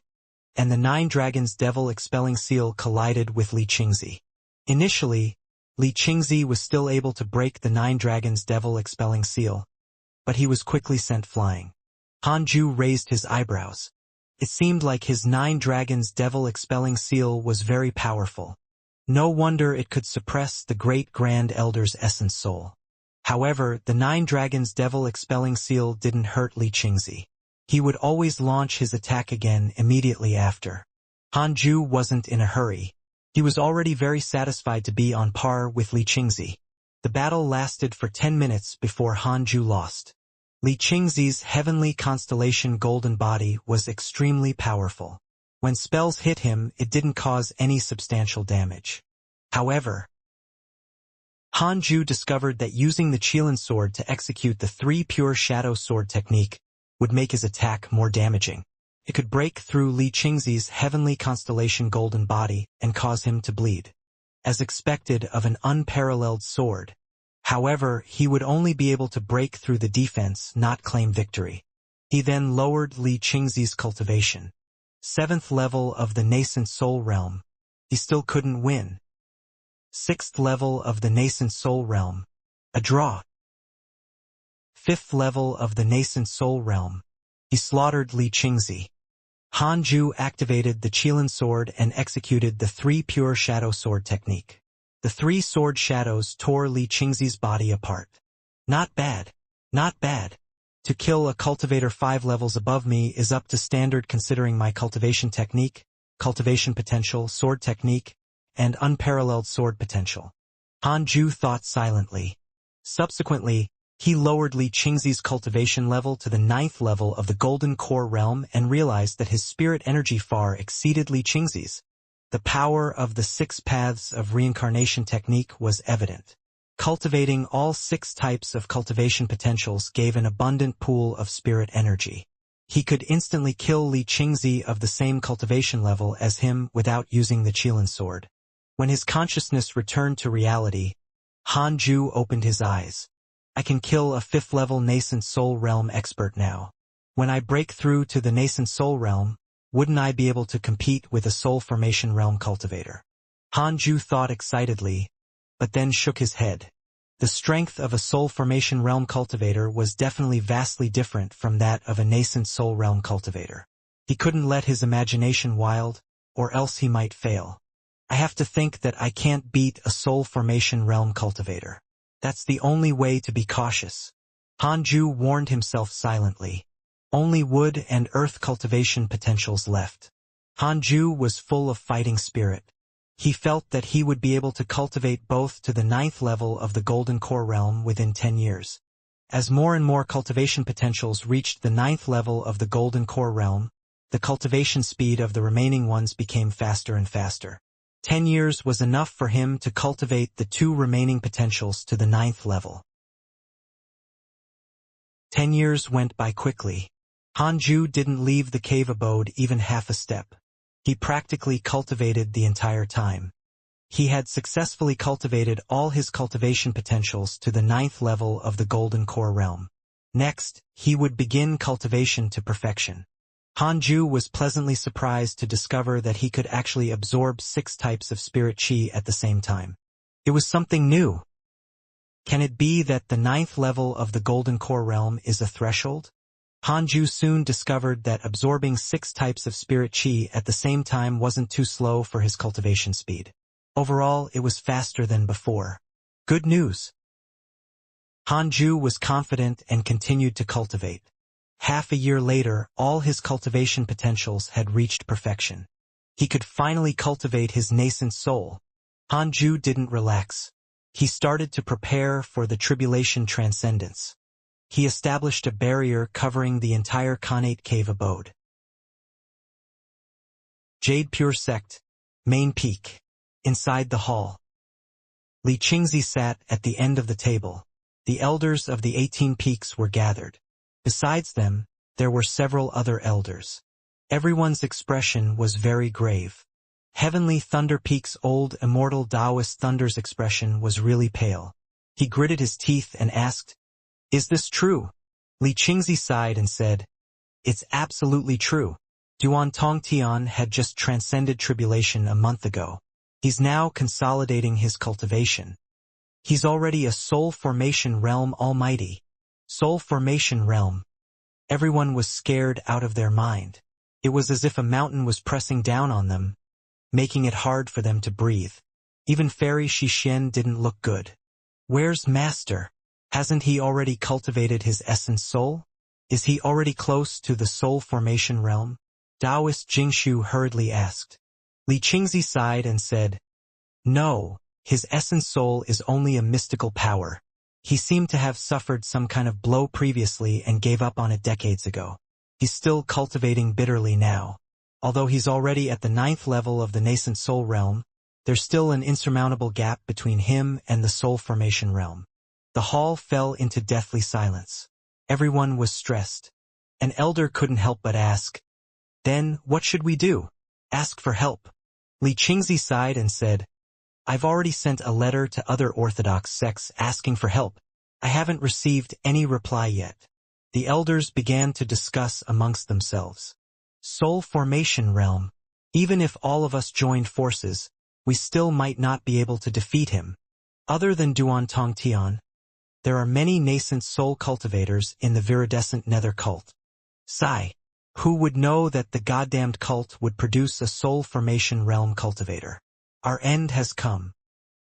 and the 9 dragons devil expelling seal collided with Li Qingzi. Initially, Li Qingzi was still able to break the 9 dragons devil expelling seal, but he was quickly sent flying. Hanju raised his eyebrows. It seemed like his 9 dragons devil expelling seal was very powerful. No wonder it could suppress the great grand elder's essence soul. However, the 9 dragons devil expelling seal didn't hurt Li Qingzi. He would always launch his attack again immediately after. Hanju wasn't in a hurry. He was already very satisfied to be on par with Li Qingzi. The battle lasted for 10 minutes before Hanju lost. Li Qingzi's heavenly constellation golden body was extremely powerful. When spells hit him, it didn't cause any substantial damage. However, Hanju discovered that using the Qilin sword to execute the 3 pure shadow sword technique would make his attack more damaging. It could break through Li Qingzi's heavenly constellation golden body and cause him to bleed. As expected of an unparalleled sword. However, he would only be able to break through the defense, not claim victory. He then lowered Li Qingzi's cultivation. 7th level of the nascent soul realm. He still couldn't win. 6th level of the nascent soul realm. A draw. 5th level of the nascent soul realm. He slaughtered Li Qingzi. Hanju activated the Qilin sword and executed the 3 pure shadow sword technique. The 3 sword shadows tore Li Qingzi's body apart. Not bad. Not bad. To kill a cultivator 5 levels above me is up to standard considering my cultivation technique, cultivation potential, sword technique, and unparalleled sword potential. Hanju thought silently. Subsequently, he lowered Li Qingzi's cultivation level to the 9th level of the golden core realm and realized that his spirit energy far exceeded Li Qingzi's. The power of the 6 paths of reincarnation technique was evident. Cultivating all 6 types of cultivation potentials gave an abundant pool of spirit energy. He could instantly kill Li Qingzi of the same cultivation level as him without using the Qilin sword. When his consciousness returned to reality, Han Ju opened his eyes. I can kill a 5th-level nascent soul realm expert now. When I break through to the nascent soul realm, wouldn't I be able to compete with a soul formation realm cultivator? Han Ju thought excitedly, but then shook his head. The strength of a soul formation realm cultivator was definitely vastly different from that of a nascent soul realm cultivator. He couldn't let his imagination wild, or else he might fail. I have to think that I can't beat a soul formation realm cultivator. That's the only way to be cautious. Han Ju warned himself silently. Only wood and earth cultivation potentials left. Han Ju was full of fighting spirit. He felt that he would be able to cultivate both to the 9th level of the Golden Core realm within 10 years. As more and more cultivation potentials reached the 9th level of the Golden Core realm, the cultivation speed of the remaining ones became faster and faster. 10 years was enough for him to cultivate the 2 remaining potentials to the 9th level. 10 years went by quickly. Han Ju didn't leave the cave abode even half a step. He practically cultivated the entire time. He had successfully cultivated all his cultivation potentials to the 9th level of the Golden Core realm. Next, he would begin cultivation to perfection. Han Ju was pleasantly surprised to discover that he could actually absorb 6 types of spirit qi at the same time. It was something new. Can it be that the 9th level of the Golden Core realm is a threshold? Han Ju soon discovered that absorbing 6 types of spirit qi at the same time wasn't too slow for his cultivation speed. Overall, it was faster than before. Good news. Han Ju was confident and continued to cultivate. Half a year later, all his cultivation potentials had reached perfection. He could finally cultivate his nascent soul. Han Ju didn't relax. He started to prepare for the tribulation transcendence. He established a barrier covering the entire Khanate cave abode. Jade Pure Sect, main peak. Inside the hall. Li Qingzi sat at the end of the table. The elders of the 18 peaks were gathered. Besides them, there were several other elders. Everyone's expression was very grave. Heavenly Thunder Peak's old immortal Taoist Thunder's expression was really pale. He gritted his teeth and asked, "Is this true?" Li Qingzi sighed and said, "It's absolutely true. Duan Tongtian had just transcended tribulation a month ago. He's now consolidating his cultivation. He's already a soul formation realm almighty. Soul formation realm." Everyone was scared out of their mind. It was as if a mountain was pressing down on them, making it hard for them to breathe. Even Fairy Shixian didn't look good. Where's Master? Hasn't he already cultivated his essence soul? Is he already close to the soul formation realm? Taoist Jingshu hurriedly asked. Li Qingzi sighed and said, "No, his essence soul is only a mystical power. He seemed to have suffered some kind of blow previously and gave up on it decades ago. He's still cultivating bitterly now. Although he's already at the 9th level of the nascent soul realm, there's still an insurmountable gap between him and the soul formation realm." The hall fell into deathly silence. Everyone was stressed. An elder couldn't help but ask, "Then, what should we do? Ask for help." Li Qingzi sighed and said, "I've already sent a letter to other Orthodox sects asking for help. I haven't received any reply yet." The elders began to discuss amongst themselves. Soul formation realm. Even if all of us joined forces, we still might not be able to defeat him. Other than Duan Tongtian, there are many nascent soul cultivators in the viridescent nether cult. Sigh. Who would know that the goddamned cult would produce a soul formation realm cultivator? Our end has come.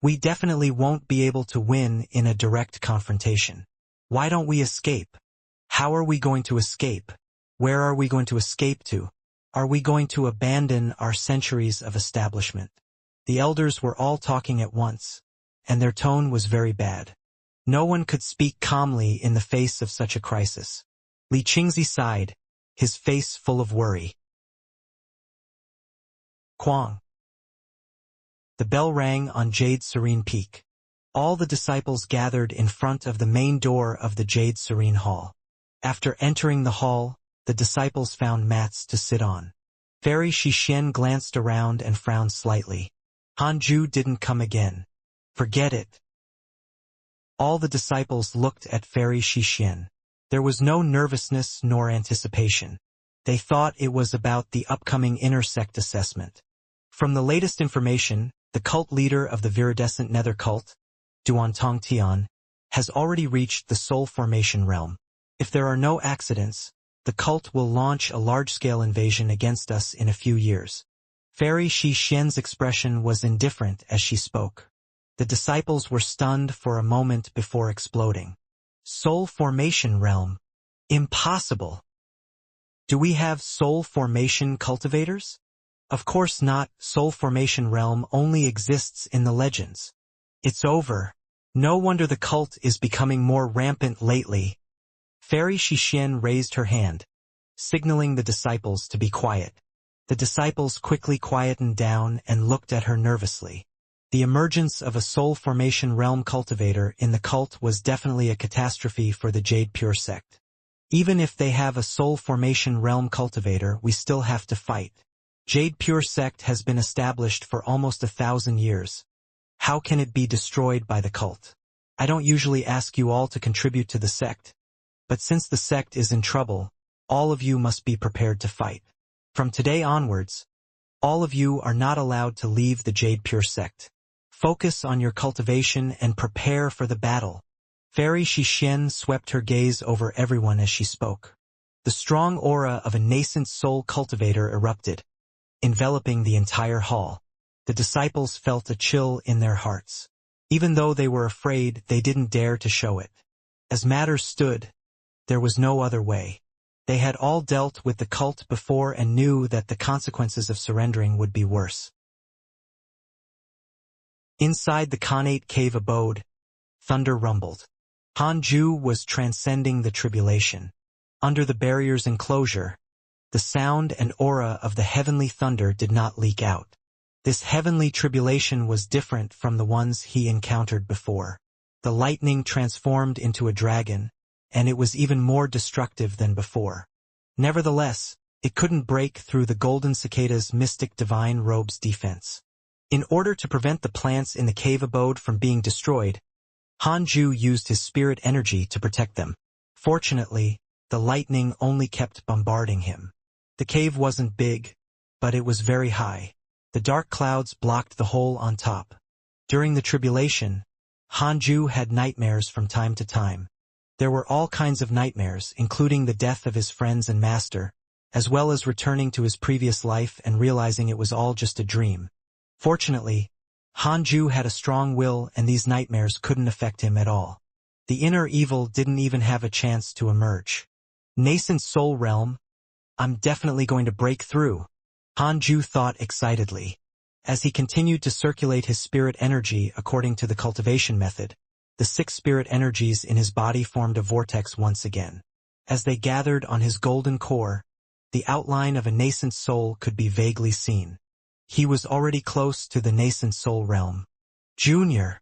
We definitely won't be able to win in a direct confrontation. Why don't we escape? How are we going to escape? Where are we going to escape to? Are we going to abandon our centuries of establishment? The elders were all talking at once, and their tone was very bad. No one could speak calmly in the face of such a crisis. Li Qingzi sighed, his face full of worry. Quang. The bell rang on Jade Serene Peak. All the disciples gathered in front of the main door of the Jade Serene Hall. After entering the hall, the disciples found mats to sit on. Fairy Xixian glanced around and frowned slightly. Hanju didn't come again. Forget it. All the disciples looked at Fairy Xixian. There was no nervousness nor anticipation. They thought it was about the upcoming inner sect assessment. From the latest information, the cult leader of the viridescent nether cult, Duan Tongtian, has already reached the soul formation realm. If there are no accidents, the cult will launch a large-scale invasion against us in a few years. Fairy Xixian's expression was indifferent as she spoke. The disciples were stunned for a moment before exploding. Soul formation realm? Impossible! Do we have soul formation cultivators? Of course not. Soul formation realm only exists in the legends. It's over. No wonder the cult is becoming more rampant lately. Fairy Xixian raised her hand, signaling the disciples to be quiet. The disciples quickly quietened down and looked at her nervously. The emergence of a soul formation realm cultivator in the cult was definitely a catastrophe for the Jade Pure sect. Even if they have a soul formation realm cultivator, we still have to fight. Jade Pure sect has been established for almost 1,000 years. How can it be destroyed by the cult? I don't usually ask you all to contribute to the sect, but since the sect is in trouble, all of you must be prepared to fight. From today onwards, all of you are not allowed to leave the Jade Pure sect. Focus on your cultivation and prepare for the battle. Fairy Xixian swept her gaze over everyone as she spoke. The strong aura of a nascent soul cultivator erupted, enveloping the entire hall. The disciples felt a chill in their hearts. Even though they were afraid, they didn't dare to show it. As matters stood, there was no other way. They had all dealt with the cult before and knew that the consequences of surrendering would be worse. Inside the Khanate cave abode, thunder rumbled. Hanju was transcending the tribulation. Under the barrier's enclosure, the sound and aura of the heavenly thunder did not leak out. This heavenly tribulation was different from the ones he encountered before. The lightning transformed into a dragon, and it was even more destructive than before. Nevertheless, it couldn't break through the golden cicada's mystic divine robe's defense. In order to prevent the plants in the cave abode from being destroyed, Hanju used his spirit energy to protect them. Fortunately, the lightning only kept bombarding him. The cave wasn't big, but it was very high. The dark clouds blocked the hole on top. During the tribulation, Hanju had nightmares from time to time. There were all kinds of nightmares, including the death of his friends and master, as well as returning to his previous life and realizing it was all just a dream. Fortunately, Hanju had a strong will and these nightmares couldn't affect him at all. The inner evil didn't even have a chance to emerge. Nascent soul realm? I'm definitely going to break through, Hanju thought excitedly. As he continued to circulate his spirit energy according to the cultivation method, the 6 spirit energies in his body formed a vortex once again. As they gathered on his golden core, the outline of a nascent soul could be vaguely seen. He was already close to the nascent soul realm. Junior!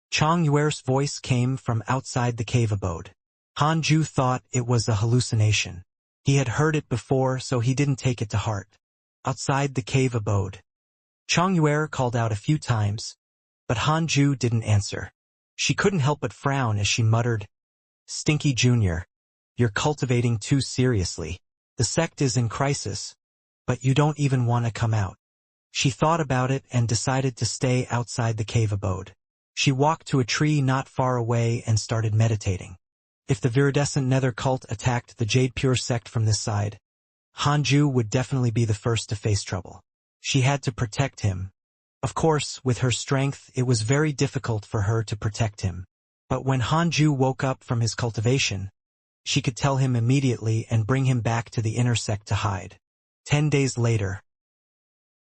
Chang Yuer's voice came from outside the cave abode. Hanju thought it was a hallucination. He had heard it before, so he didn't take it to heart. Outside the cave abode, Chang Yuer called out a few times, but Hanju didn't answer. She couldn't help but frown as she muttered, "Stinky Junior, you're cultivating too seriously. The sect is in crisis, but you don't even want to come out." She thought about it and decided to stay outside the cave abode. She walked to a tree not far away and started meditating. If the viridescent nether cult attacked the Jade Pure sect from this side, Hanju would definitely be the first to face trouble. She had to protect him. Of course, with her strength, it was very difficult for her to protect him. But when Hanju woke up from his cultivation, she could tell him immediately and bring him back to the inner sect to hide. 10 days later,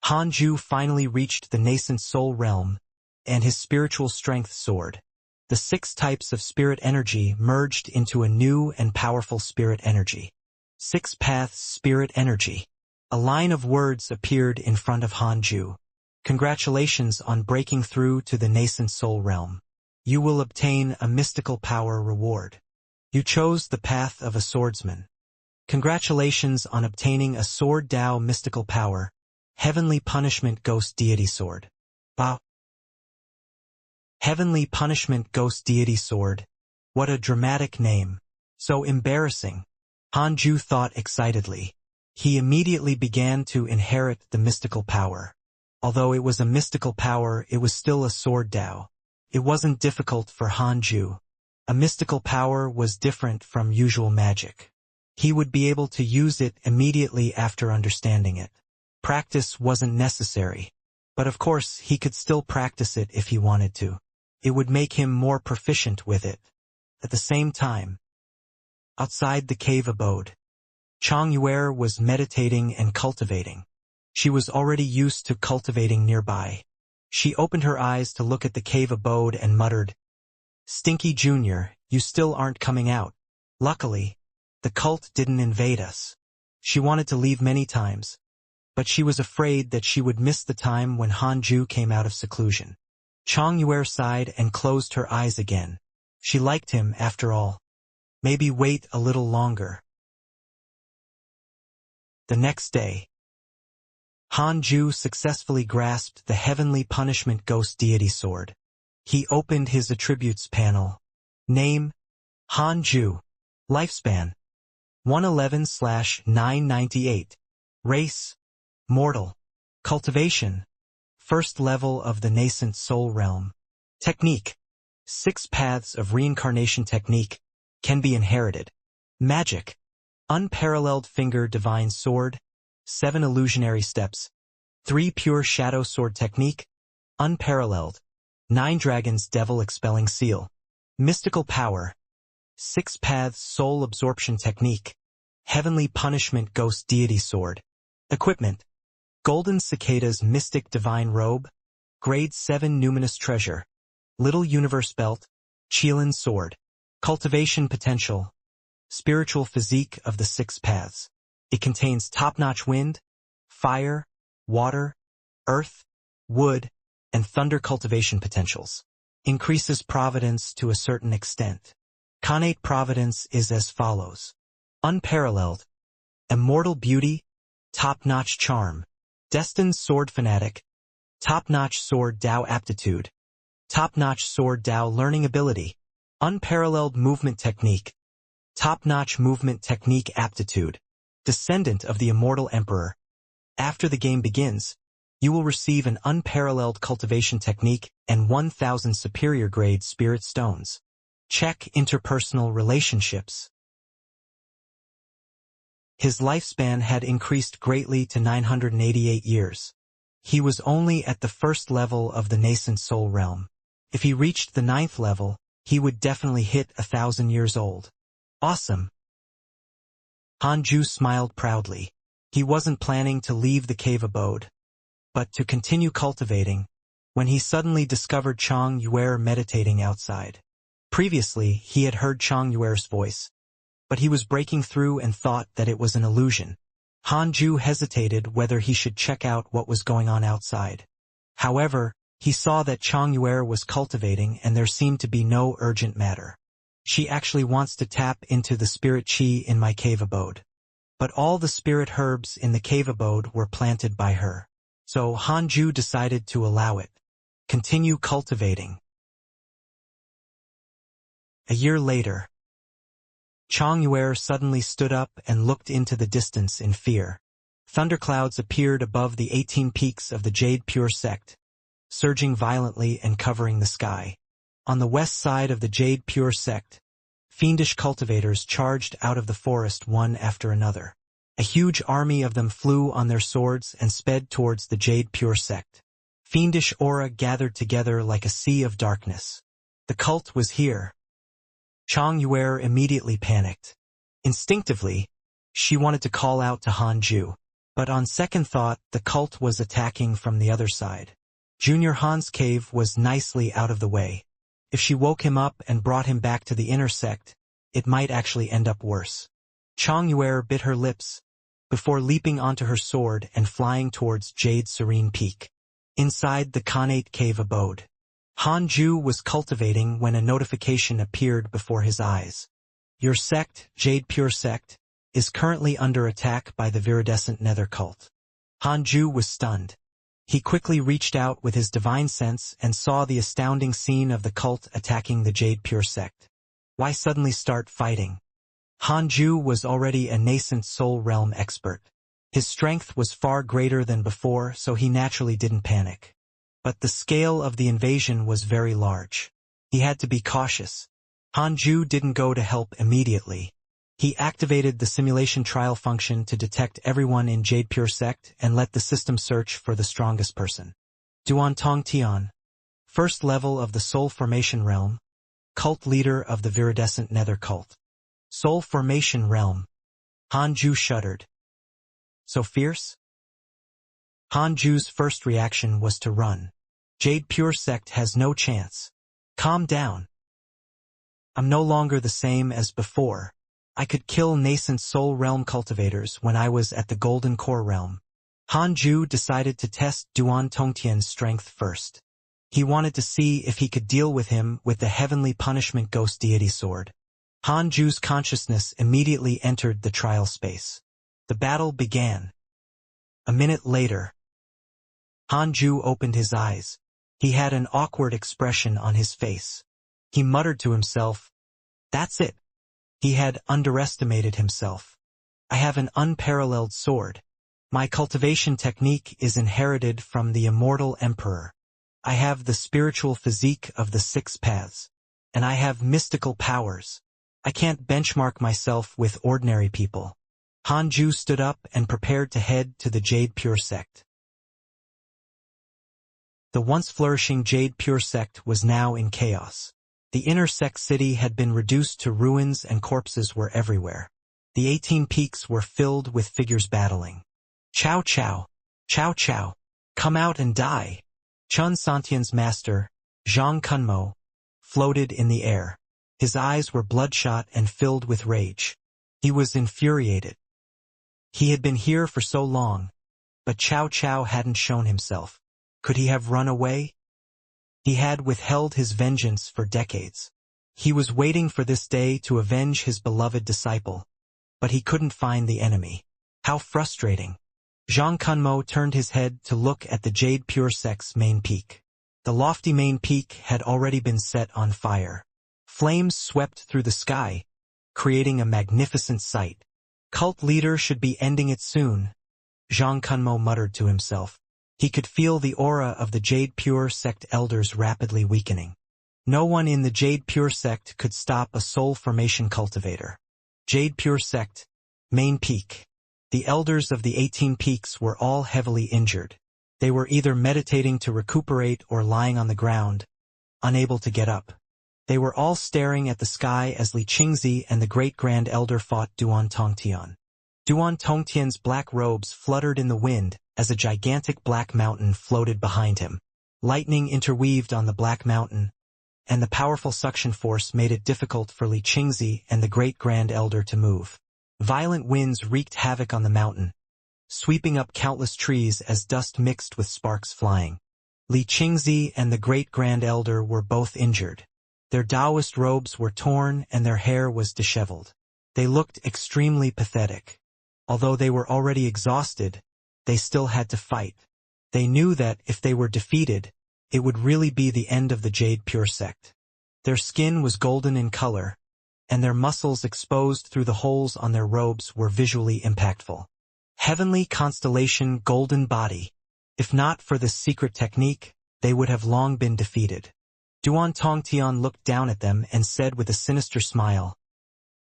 Hanju finally reached the nascent soul realm, and his spiritual strength soared. The 6 types of spirit energy merged into a new and powerful spirit energy. 6 paths spirit energy. A line of words appeared in front of Hanju. Congratulations on breaking through to the nascent soul realm. You will obtain a mystical power reward. You chose the path of a swordsman. Congratulations on obtaining a Sword Dao mystical power, Heavenly Punishment Ghost Deity Sword. Wow. Heavenly Punishment Ghost Deity Sword. What a dramatic name. So embarrassing. Hanju thought excitedly. He immediately began to inherit the mystical power. Although it was a mystical power, it was still a Sword Dao. It wasn't difficult for Hanju. A mystical power was different from usual magic. He would be able to use it immediately after understanding it. Practice wasn't necessary. But of course, he could still practice it if he wanted to. It would make him more proficient with it. At the same time, outside the cave abode, Chang Yuer was meditating and cultivating. She was already used to cultivating nearby. She opened her eyes to look at the cave abode and muttered, "Stinky Jr., you still aren't coming out." Luckily, the cult didn't invade us. She wanted to leave many times, but she was afraid that she would miss the time when Hanju came out of seclusion. Chang Yuer sighed and closed her eyes again. She liked him after all. Maybe wait a little longer. The next day, Hanju successfully grasped the Heavenly Punishment Ghost Deity Sword. He opened his attributes panel. Name, Hanju. Lifespan, 111/998. Race, mortal. Cultivation, first level of the nascent soul realm. Technique, 6 paths of reincarnation technique, can be inherited. Magic, unparalleled finger divine sword, 7 illusionary steps, 3 pure shadow sword technique, unparalleled, 9 dragons devil expelling seal. Mystical power, 6 paths soul absorption technique, heavenly punishment ghost deity sword. Equipment, golden cicadas mystic divine robe, grade 7 numinous treasure, little universe belt, Qilin sword. Cultivation potential, spiritual physique of the 6 paths. It contains top-notch wind, fire, water, earth, wood, and thunder cultivation potentials. Increases providence to a certain extent. Connate providence is as follows. Unparalleled, immortal beauty, top-notch charm, destined sword fanatic, top-notch sword Dao aptitude, top-notch sword Dao learning ability, unparalleled movement technique, top-notch movement technique aptitude, descendant of the immortal emperor. After the game begins, you will receive an unparalleled cultivation technique and 1,000 superior grade spirit stones. Check interpersonal relationships. His lifespan had increased greatly to 988 years. He was only at the first level of the nascent soul realm. If he reached the 9th level, he would definitely hit 1,000 years old. Awesome. Hanju smiled proudly. He wasn't planning to leave the cave abode, but to continue cultivating, when he suddenly discovered Chang Yuer meditating outside. Previously, he had heard Chang Yuer's voice, but he was breaking through and thought that it was an illusion. Hanju hesitated whether he should check out what was going on outside. However, he saw that Chang Yuer was cultivating and there seemed to be no urgent matter. She actually wants to tap into the spirit chi in my cave abode. But all the spirit herbs in the cave abode were planted by her. So Hanju decided to allow it. Continue cultivating. A year later, Chang Yuer suddenly stood up and looked into the distance in fear. Thunderclouds appeared above the 18 peaks of the Jade Pure sect, surging violently and covering the sky. On the west side of the Jade Pure sect, fiendish cultivators charged out of the forest one after another. A huge army of them flew on their swords and sped towards the Jade Pure sect. Fiendish aura gathered together like a sea of darkness. The cult was here. Chang Yuer immediately panicked. Instinctively, she wanted to call out to Hanju, but on second thought, the cult was attacking from the other side. Junior Han's cave was nicely out of the way. If she woke him up and brought him back to the inner sect, it might actually end up worse. Chang Yuer bit her lips, before leaping onto her sword and flying towards Jade Serene Peak. Inside the Connate cave abode, Hanju was cultivating when a notification appeared before his eyes. Your sect, Jade Pure sect, is currently under attack by the viridescent nether cult. Hanju was stunned. He quickly reached out with his divine sense and saw the astounding scene of the cult attacking the Jade Pure sect. Why suddenly start fighting? Hanju was already a nascent soul realm expert. His strength was far greater than before, so he naturally didn't panic. But the scale of the invasion was very large. He had to be cautious. Hanju didn't go to help immediately. He activated the simulation trial function to detect everyone in Jade Pure sect and let the system search for the strongest person. Duantong Tian, first level of the Soul Formation Realm, cult leader of the viridescent nether cult. Soul Formation Realm. Hanju shuddered. So fierce? Hanju's first reaction was to run. Jade Pure sect has no chance. Calm down. I'm no longer the same as before. I could kill nascent soul realm cultivators when I was at the Golden Core realm. Hanju decided to test Duan Tongtian's strength first. He wanted to see if he could deal with him with the heavenly punishment ghost deity sword. Hanju's consciousness immediately entered the trial space. The battle began. A minute later, Hanju opened his eyes. He had an awkward expression on his face. He muttered to himself, "That's it." He had underestimated himself. I have an unparalleled sword. My cultivation technique is inherited from the immortal emperor. I have the spiritual physique of the six paths. And I have mystical powers. I can't benchmark myself with ordinary people. Hanju stood up and prepared to head to the Jade Pure sect. The once flourishing Jade Pure sect was now in chaos. The inner sect city had been reduced to ruins and corpses were everywhere. The 18 peaks were filled with figures battling. Chow chow, chow chow, come out and die. Chun Santian's master, Zhang Kunmo, floated in the air. His eyes were bloodshot and filled with rage. He was infuriated. He had been here for so long, but Chow Chow hadn't shown himself. Could he have run away? He had withheld his vengeance for decades. He was waiting for this day to avenge his beloved disciple. But he couldn't find the enemy. How frustrating. Zhang Kunmo turned his head to look at the Jade Pure sect's main peak. The lofty main peak had already been set on fire. Flames swept through the sky, creating a magnificent sight. Cult leader should be ending it soon, Zhang Kunmo muttered to himself. He could feel the aura of the Jade Pure sect elders rapidly weakening. No one in the Jade Pure sect could stop a soul formation cultivator. Jade Pure sect, main peak. The elders of the 18 peaks were all heavily injured. They were either meditating to recuperate or lying on the ground, unable to get up. They were all staring at the sky as Li Qingzi and the Great Grand Elder fought Duan Tongtian. Duan Tongtian's black robes fluttered in the wind as a gigantic black mountain floated behind him. Lightning interweaved on the black mountain, and the powerful suction force made it difficult for Li Qingzi and the Great Grand Elder to move. Violent winds wreaked havoc on the mountain, sweeping up countless trees as dust mixed with sparks flying. Li Qingzi and the Great Grand Elder were both injured. Their Taoist robes were torn and their hair was disheveled. They looked extremely pathetic. Although they were already exhausted, they still had to fight. They knew that if they were defeated, it would really be the end of the Jade Pure sect. Their skin was golden in color, and their muscles exposed through the holes on their robes were visually impactful. Heavenly constellation golden body. If not for this secret technique, they would have long been defeated. Duan Tongtian looked down at them and said with a sinister smile,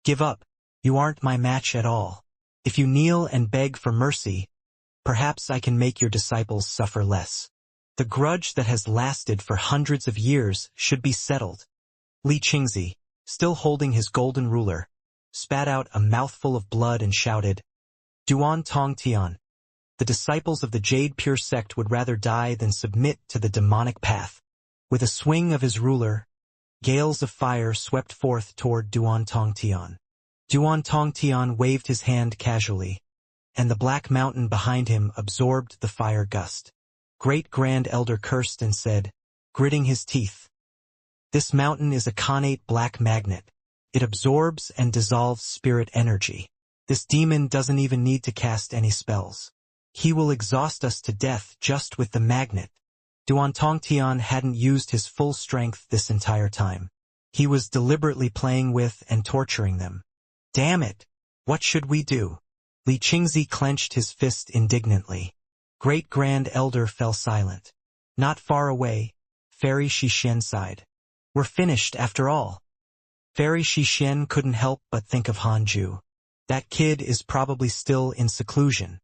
"Give up. You aren't my match at all. If you kneel and beg for mercy, perhaps I can make your disciples suffer less. The grudge that has lasted for hundreds of years should be settled." Li Qingzi, still holding his golden ruler, spat out a mouthful of blood and shouted, "Duan Tongtian, the disciples of the Jade Pure sect would rather die than submit to the demonic path." With a swing of his ruler, gales of fire swept forth toward Duan Tongtian. Duan Tongtian waved his hand casually, and the black mountain behind him absorbed the fire gust. Great Grand Elder cursed and said, gritting his teeth, "This mountain is a connate black magnet. It absorbs and dissolves spirit energy. This demon doesn't even need to cast any spells. He will exhaust us to death just with the magnet. Duan Tongtian hadn't used his full strength this entire time. He was deliberately playing with and torturing them. Damn it! What should we do? Li Qingzi clenched his fist indignantly. Great Grand Elder fell silent. Not far away, Fairy Shixian sighed. We're finished after all. Fairy Shixian couldn't help but think of Hanju. That kid is probably still in seclusion.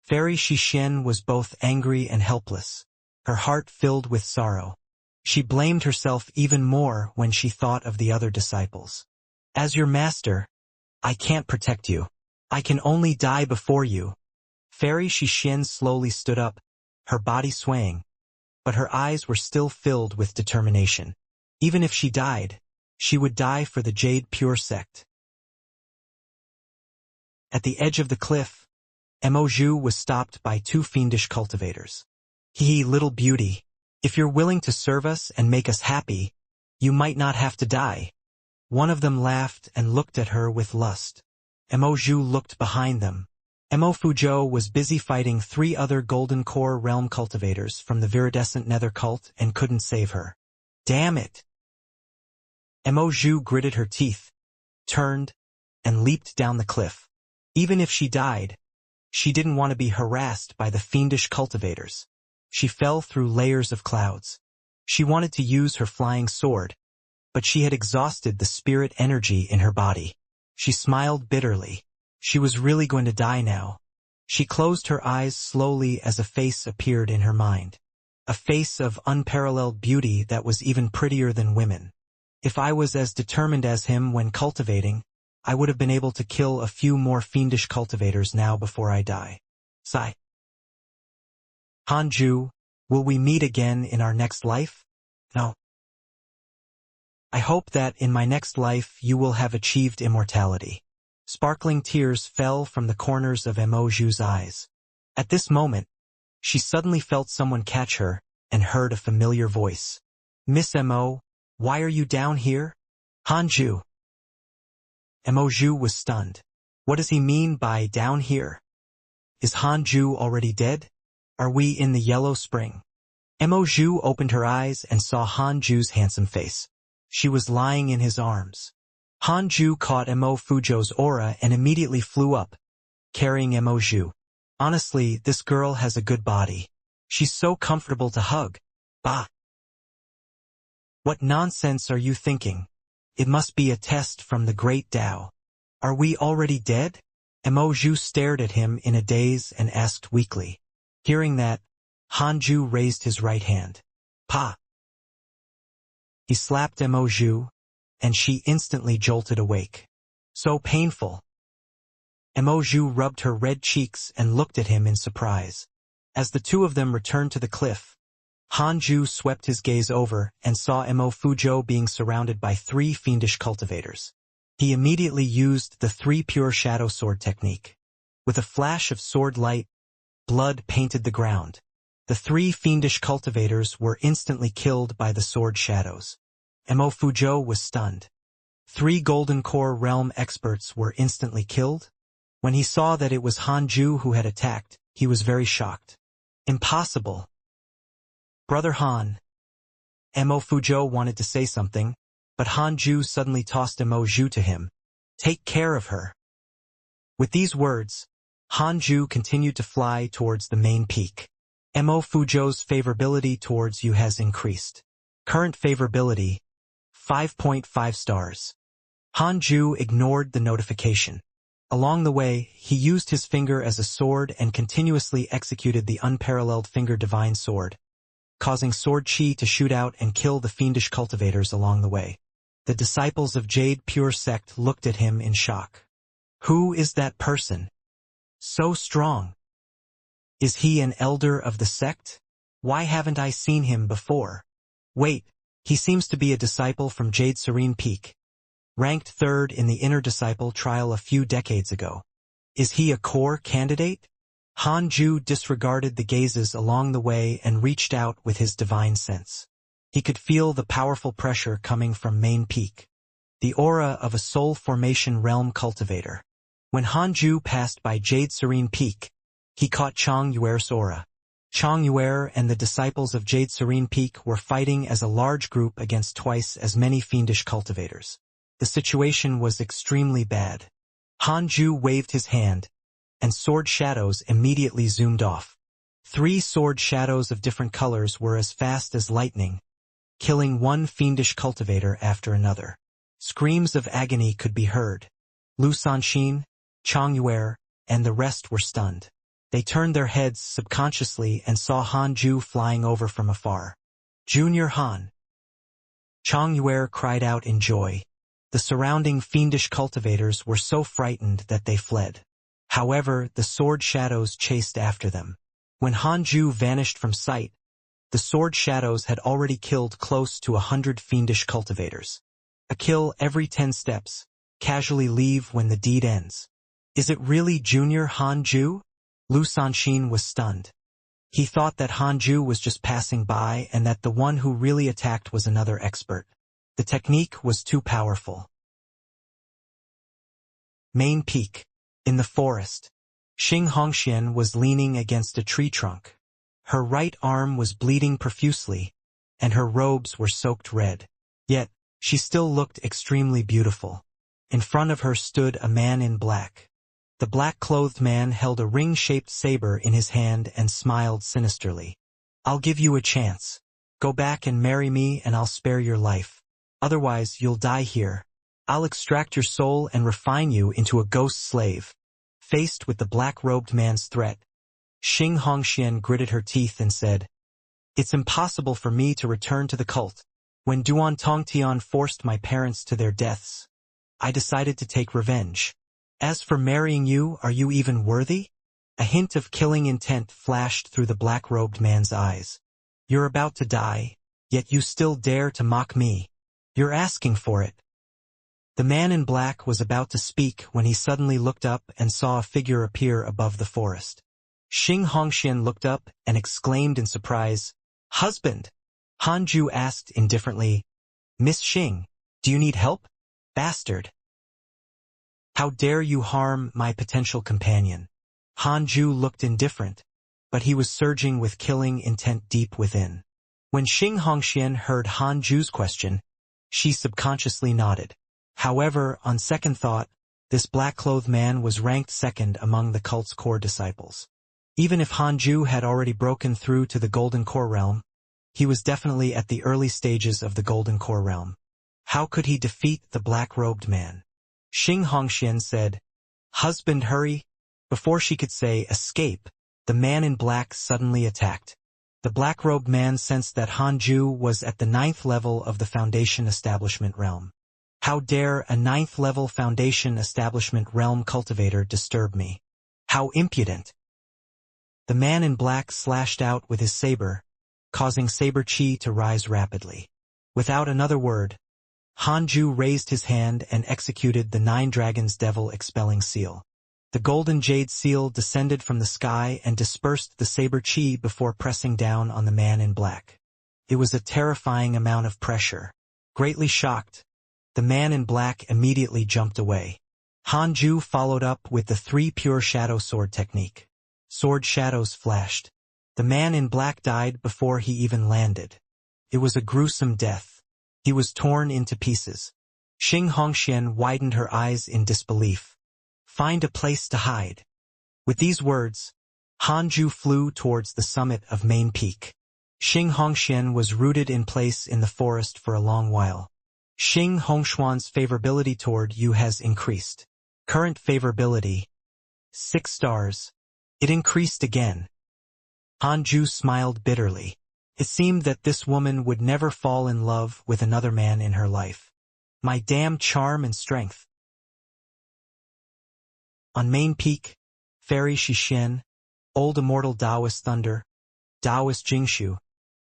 Fairy Shixian was both angry and helpless, her heart filled with sorrow. She blamed herself even more when she thought of the other disciples. As your master, I can't protect you. I can only die before you. Fairy Shixian slowly stood up, her body swaying, but her eyes were still filled with determination. Even if she died, she would die for the Jade Pure sect. At the edge of the cliff, Mo Zhu was stopped by two fiendish cultivators. Hee, little beauty, if you're willing to serve us and make us happy, you might not have to die. One of them laughed and looked at her with lust. Mo Zhu looked behind them. Mo Fuzhou was busy fighting 3 other Golden Core realm cultivators from the viridescent nether cult and couldn't save her. Damn it! Mo Zhu gritted her teeth, turned, and leaped down the cliff. Even if she died, she didn't want to be harassed by the fiendish cultivators. She fell through layers of clouds. She wanted to use her flying sword, but she had exhausted the spirit energy in her body. She smiled bitterly. She was really going to die now. She closed her eyes slowly as a face appeared in her mind. A face of unparalleled beauty that was even prettier than women. If I was as determined as him when cultivating, I would have been able to kill a few more fiendish cultivators now before I die. Sigh. Hanju, will we meet again in our next life? No. I hope that in my next life you will have achieved immortality. Sparkling tears fell from the corners of Mo Zhu's eyes. At this moment, she suddenly felt someone catch her and heard a familiar voice. Miss Mo, why are you down here? Hanju. Mo Zhu was stunned. What does he mean by down here? Is Hanju already dead? Are we in the Yellow Spring? Mo Zhu opened her eyes and saw Hanju's handsome face. She was lying in his arms. Hanju caught Mo Fuzhou's aura and immediately flew up, carrying Mo Zhu. Honestly, this girl has a good body. She's so comfortable to hug. Bah! What nonsense are you thinking? It must be a test from the great Tao. Are we already dead? Mo Zhu stared at him in a daze and asked weakly. Hearing that, Hanju raised his right hand. Pa! He slapped Mo Zhu, and she instantly jolted awake. So painful. Mo Zhu rubbed her red cheeks and looked at him in surprise. As the two of them returned to the cliff, Hanju swept his gaze over and saw Mo Fuzhou being surrounded by 3 fiendish cultivators. He immediately used the 3 pure shadow sword technique. With a flash of sword light, blood painted the ground. The 3 fiendish cultivators were instantly killed by the sword shadows. Mo Fuzhou was stunned. 3 Golden Core realm experts were instantly killed? When he saw that it was Hanju who had attacked, he was very shocked. Impossible. Brother Han. Mo Fuzhou wanted to say something, but Hanju suddenly tossed Mo Zhu to him. Take care of her. With these words, Hanju continued to fly towards the main peak. Mo Fuzhou's favorability towards you has increased. Current favorability, 5.5 stars. Hanju ignored the notification. Along the way, he used his finger as a sword and continuously executed the unparalleled finger divine sword, causing sword chi to shoot out and kill the fiendish cultivators along the way. The disciples of Jade Pure Sect looked at him in shock. Who is that person? So strong. Is he an elder of the sect? Why haven't I seen him before? Wait, he seems to be a disciple from Jade Serene Peak, ranked 3rd in the inner disciple trial a few decades ago. Is he a core candidate? Hanju disregarded the gazes along the way and reached out with his divine sense. He could feel the powerful pressure coming from main peak. The aura of a soul formation realm cultivator. When Hanju passed by Jade Serene Peak, he caught Chang Yuer's aura. Chang Yuer and the disciples of Jade Serene Peak were fighting as a large group against twice as many fiendish cultivators. The situation was extremely bad. Hanju waved his hand, and sword shadows immediately zoomed off. 3 sword shadows of different colors were as fast as lightning, killing one fiendish cultivator after another. Screams of agony could be heard. Lu Sanxin, Chang Yuer, and the rest were stunned. They turned their heads subconsciously and saw Hanju flying over from afar. Junior Han! Chang Yuer cried out in joy. The surrounding fiendish cultivators were so frightened that they fled. However, the sword shadows chased after them. When Hanju vanished from sight, the sword shadows had already killed close to 100 fiendish cultivators. A kill every 10 steps, casually leave when the deed ends. Is it really Junior Hanju? Lu Sanxin was stunned. He thought that Hanju was just passing by and that the one who really attacked was another expert. The technique was too powerful. Main Peak. In the forest, Xianxia was leaning against a tree trunk. Her right arm was bleeding profusely, and her robes were soaked red. Yet, she still looked extremely beautiful. In front of her stood a man in black. The black-clothed man held a ring-shaped saber in his hand and smiled sinisterly. I'll give you a chance. Go back and marry me and I'll spare your life. Otherwise, you'll die here. I'll extract your soul and refine you into a ghost slave. Faced with the black-robed man's threat, Xianxia gritted her teeth and said, It's impossible for me to return to the cult. When Duan Tongtian forced my parents to their deaths, I decided to take revenge. As for marrying you, are you even worthy? A hint of killing intent flashed through the black-robed man's eyes. You're about to die, yet you still dare to mock me. You're asking for it. The man in black was about to speak when he suddenly looked up and saw a figure appear above the forest. Xianxia looked up and exclaimed in surprise, Husband! Hanju asked indifferently, Miss Xing, do you need help? Bastard! How dare you harm my potential companion? Hanju looked indifferent, but he was surging with killing intent deep within. When Xianxia heard Hanju's question, she subconsciously nodded. However, on second thought, this black-clothed man was ranked second among the cult's core disciples. Even if Hanju had already broken through to the Golden Core Realm, he was definitely at the early stages of the Golden Core Realm. How could he defeat the black-robed man? Xianxia said, Husband, hurry! Before she could say escape, the man in black suddenly attacked. The black-robed man sensed that Hanju was at the 9th level of the Foundation Establishment Realm. How dare a 9th level Foundation Establishment Realm cultivator disturb me? How impudent! The man in black slashed out with his saber, causing saber chi to rise rapidly. Without another word, Hanju raised his hand and executed the 9 Dragons Devil Expelling Seal. The golden jade seal descended from the sky and dispersed the saber chi before pressing down on the man in black. It was a terrifying amount of pressure. Greatly shocked, the man in black immediately jumped away. Hanju followed up with the 3 pure shadow sword technique. Sword shadows flashed. The man in black died before he even landed. It was a gruesome death. He was torn into pieces. Xianxia widened her eyes in disbelief. Find a place to hide. With these words, Hanju flew towards the summit of Main Peak. Xianxia was rooted in place in the forest for a long while. Xianxuan's favorability toward you has increased. Current favorability, 6 stars. It increased again. Hanju smiled bitterly. It seemed that this woman would never fall in love with another man in her life. My damn charm and strength. On Main Peak, Fairy Xixin, Old Immortal Taoist Thunder, Taoist Jingshu,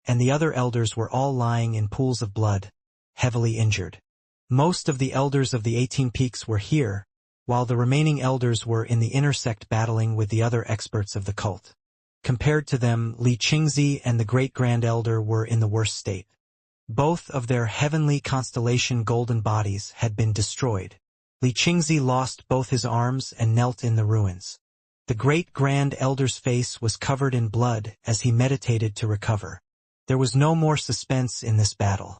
and the other elders were all lying in pools of blood, heavily injured. Most of the elders of the 18 peaks were here, while the remaining elders were in the inner sect battling with the other experts of the cult. Compared to them, Li Qingzi and the Great Grand Elder were in the worst state. Both of their heavenly constellation golden bodies had been destroyed. Xianxia lost both his arms and knelt in the ruins. The great Grand Elder's face was covered in blood as he meditated to recover. There was no more suspense in this battle.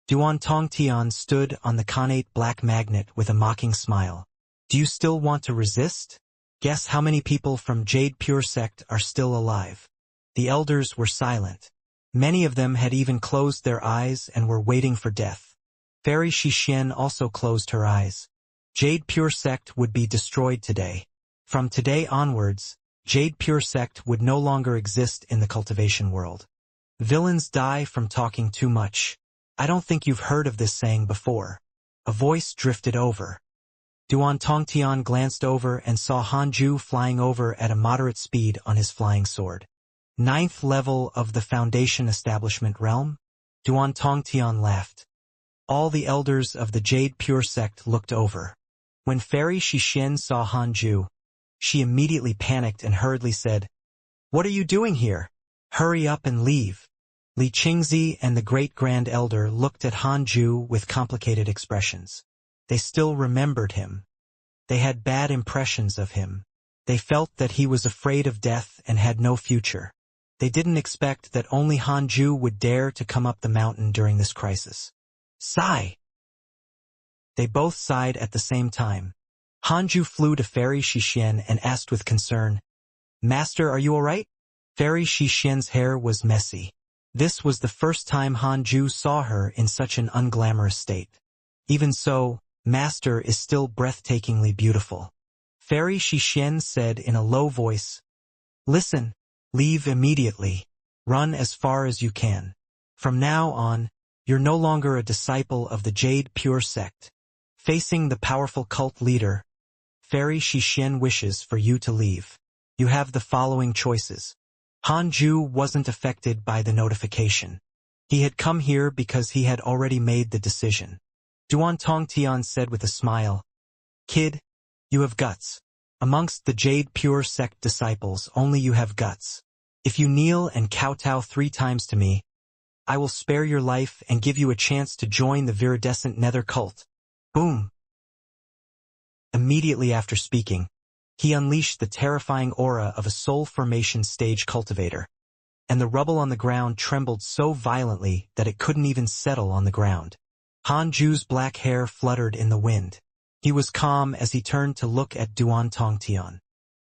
Duan Tongtian stood on the connate black magnet with a mocking smile. Do you still want to resist? Guess how many people from Jade Pure Sect are still alive. The elders were silent. Many of them had even closed their eyes and were waiting for death. Fairy Xixian also closed her eyes. Jade Pure Sect would be destroyed today. From today onwards, Jade Pure Sect would no longer exist in the cultivation world. Villains die from talking too much. I don't think you've heard of this saying before. A voice drifted over. Duan Tongtian glanced over and saw Hanju flying over at a moderate speed on his flying sword. 9th level of the Foundation Establishment Realm? Duan Tongtian laughed. All the elders of the Jade Pure Sect looked over. When Fairy Xixian saw Hanju, she immediately panicked and hurriedly said, "What are you doing here? Hurry up and leave." Xianxia and the Great Grand Elder looked at Hanju with complicated expressions. They still remembered him. They had bad impressions of him. They felt that he was afraid of death and had no future. They didn't expect that only Hanju would dare to come up the mountain during this crisis. Sigh! They both sighed at the same time. Hanju flew to Fairy Xixian and asked with concern, "Master, are you all right?" Fairy Xixian's hair was messy. This was the first time Hanju saw her in such an unglamorous state. Even so, Master is still breathtakingly beautiful. Fairy Xixian said in a low voice, "Listen, leave immediately. Run as far as you can. From now on, you're no longer a disciple of the Jade Pure Sect." Facing the powerful cult leader, Fairy Xixian wishes for you to leave. You have the following choices. Hanju wasn't affected by the notification. He had come here because he had already made the decision. Duan Tongtian said with a smile, "Kid, you have guts. Amongst the Jade Pure Sect disciples, only you have guts. If you kneel and kowtow 3 times to me, I will spare your life and give you a chance to join the viridescent nether cult." Boom! Immediately after speaking, he unleashed the terrifying aura of a soul formation stage cultivator, and the rubble on the ground trembled so violently that it couldn't even settle on the ground. Hanju's black hair fluttered in the wind. He was calm as he turned to look at Duan Tongtian.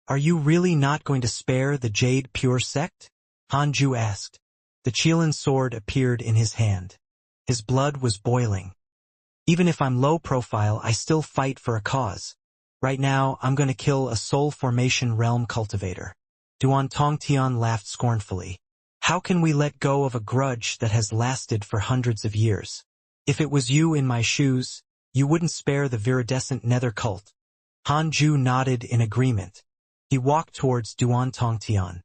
"Are you really not going to spare the Jade Pure Sect?" Hanju asked. The Qilin sword appeared in his hand. His blood was boiling. "Even if I'm low profile, I still fight for a cause. Right now, I'm going to kill a soul formation realm cultivator." Duan Tongtian laughed scornfully. "How can we let go of a grudge that has lasted for hundreds of years? If it was you in my shoes, you wouldn't spare the viridescent nether cult." Hanju nodded in agreement. He walked towards Duan Tongtian.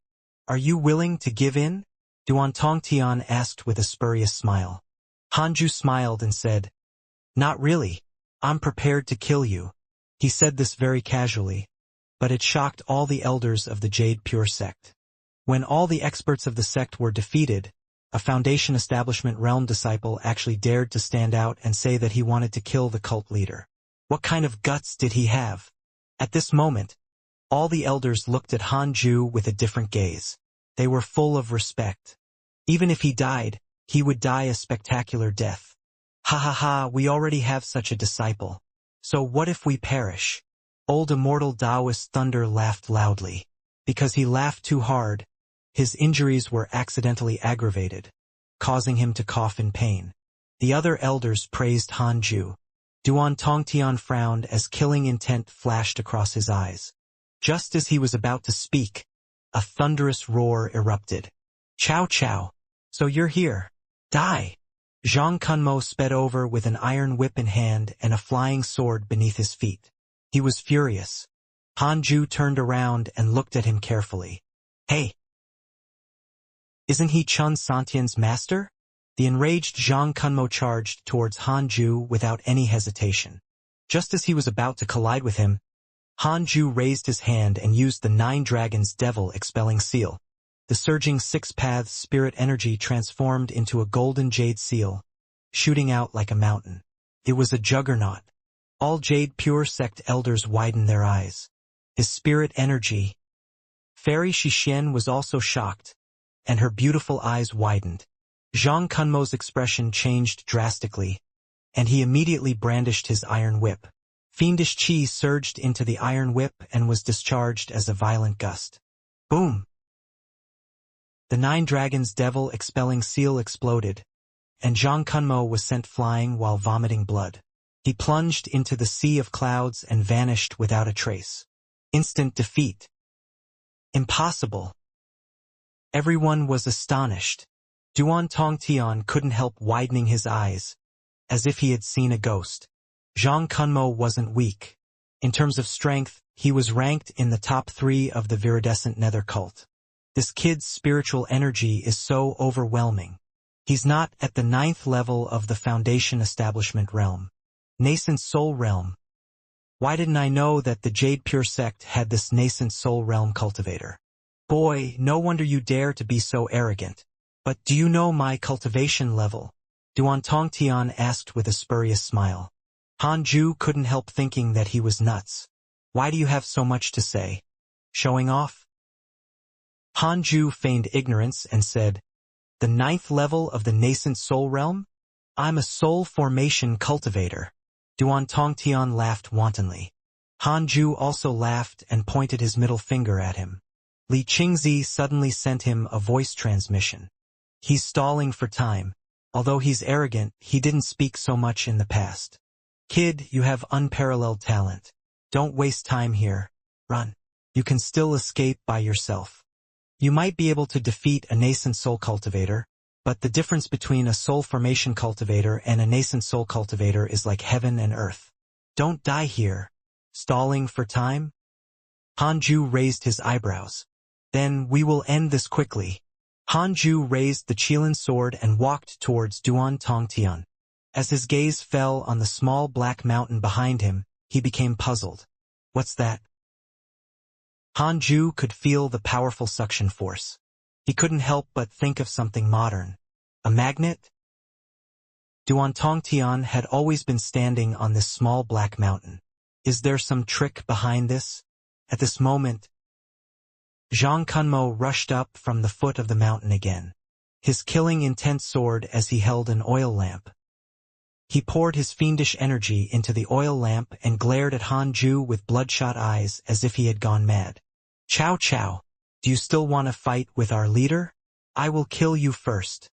"Are you willing to give in?" Duan Tongtian asked with a spurious smile. Hanju smiled and said, "Not really. I'm prepared to kill you." He said this very casually, but it shocked all the elders of the Jade Pure Sect. When all the experts of the sect were defeated, a Foundation Establishment Realm disciple actually dared to stand out and say that he wanted to kill the cult leader. What kind of guts did he have? At this moment, all the elders looked at Hanju with a different gaze. They were full of respect. Even if he died, he would die a spectacular death. "Ha ha ha, we already have such a disciple. So what if we perish?" Old Immortal Taoist Thunder laughed loudly. Because he laughed too hard, his injuries were accidentally aggravated, causing him to cough in pain. The other elders praised Hanju. Duan Tongtian frowned as killing intent flashed across his eyes. Just as he was about to speak, a thunderous roar erupted. "Chow chow! So you're here. Die!" Zhang Kunmo sped over with an iron whip in hand and a flying sword beneath his feet. He was furious. Hanju turned around and looked at him carefully. "Hey! Isn't he Chun Santian's master?" The enraged Zhang Kunmo charged towards Hanju without any hesitation. Just as he was about to collide with him, Hanju raised his hand and used the 9 Dragons Devil Expelling Seal. The surging 6 Paths spirit energy transformed into a golden jade seal, shooting out like a mountain. It was a juggernaut. All Jade Pure Sect elders widened their eyes. His spirit energy. Fairy Xixian was also shocked, and her beautiful eyes widened. Zhang Kunmo's expression changed drastically, and he immediately brandished his iron whip. Fiendish chi surged into the iron whip and was discharged as a violent gust. Boom! The 9 Dragons Devil expelling seal exploded, and Zhang Kunmo was sent flying while vomiting blood. He plunged into the sea of clouds and vanished without a trace. Instant defeat. Impossible. Everyone was astonished. Duan Tongtian couldn't help widening his eyes, as if he had seen a ghost. Zhang Kunmo wasn't weak. In terms of strength, he was ranked in the top 3 of the viridescent nether cult. This kid's spiritual energy is so overwhelming. He's not at the 9th level of the Foundation Establishment realm. Nascent Soul Realm. Why didn't I know that the Jade Pure Sect had this Nascent Soul Realm cultivator? Boy, no wonder you dare to be so arrogant. But do you know my cultivation level? Duan Tongtian asked with a spurious smile. Hanju couldn't help thinking that he was nuts. Why do you have so much to say? Showing off? Hanju feigned ignorance and said, the 9th level of the Nascent Soul Realm? I'm a soul formation cultivator. Duan Tongtian laughed wantonly. Hanju also laughed and pointed his middle finger at him. Li Qingzi suddenly sent him a voice transmission. He's stalling for time. Although he's arrogant, he didn't speak so much in the past. Kid, you have unparalleled talent. Don't waste time here. Run. You can still escape by yourself. You might be able to defeat a nascent soul cultivator, but the difference between a soul formation cultivator and a nascent soul cultivator is like heaven and earth. Don't die here. Stalling for time? Hanju raised his eyebrows. Then we will end this quickly. Hanju raised the Qilin sword and walked towards Duan Tongtian. As his gaze fell on the small black mountain behind him, he became puzzled. What's that? Hanju could feel the powerful suction force. He couldn't help but think of something modern. A magnet? Duan Tongtian had always been standing on this small black mountain. Is there some trick behind this? At this moment, Zhang Kunmo rushed up from the foot of the mountain again, his killing intent sword as he held an oil lamp. He poured his fiendish energy into the oil lamp and glared at Hanju with bloodshot eyes as if he had gone mad. Chow chow. Do you still want to fight with our leader? I will kill you first.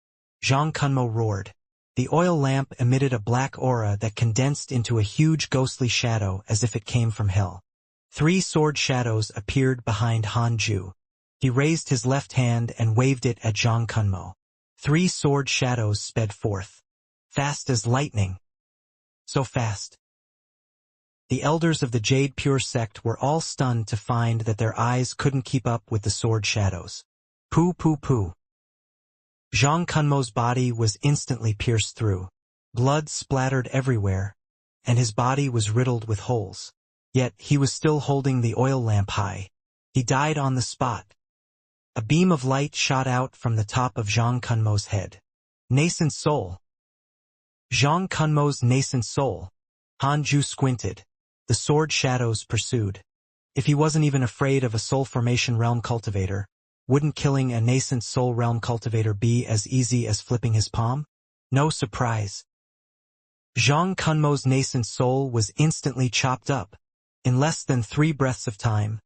Zhang Kunmo roared. The oil lamp emitted a black aura that condensed into a huge ghostly shadow as if it came from hell. 3 sword shadows appeared behind Hanju. He raised his left hand and waved it at Zhang Kunmo. 3 sword shadows sped forth. Fast as lightning. So fast. The elders of the Jade Pure Sect were all stunned to find that their eyes couldn't keep up with the sword shadows. Pooh pooh pooh. Zhang Kunmo's body was instantly pierced through. Blood splattered everywhere, and his body was riddled with holes. Yet he was still holding the oil lamp high. He died on the spot. A beam of light shot out from the top of Zhang Kunmo's head. Nascent soul. Zhang Kunmo's nascent soul. Hanju squinted. The sword shadows pursued. If he wasn't even afraid of a soul formation realm cultivator, wouldn't killing a nascent soul realm cultivator be as easy as flipping his palm? No surprise. Zhang Kunmo's nascent soul was instantly chopped up. In less than 3 breaths of time,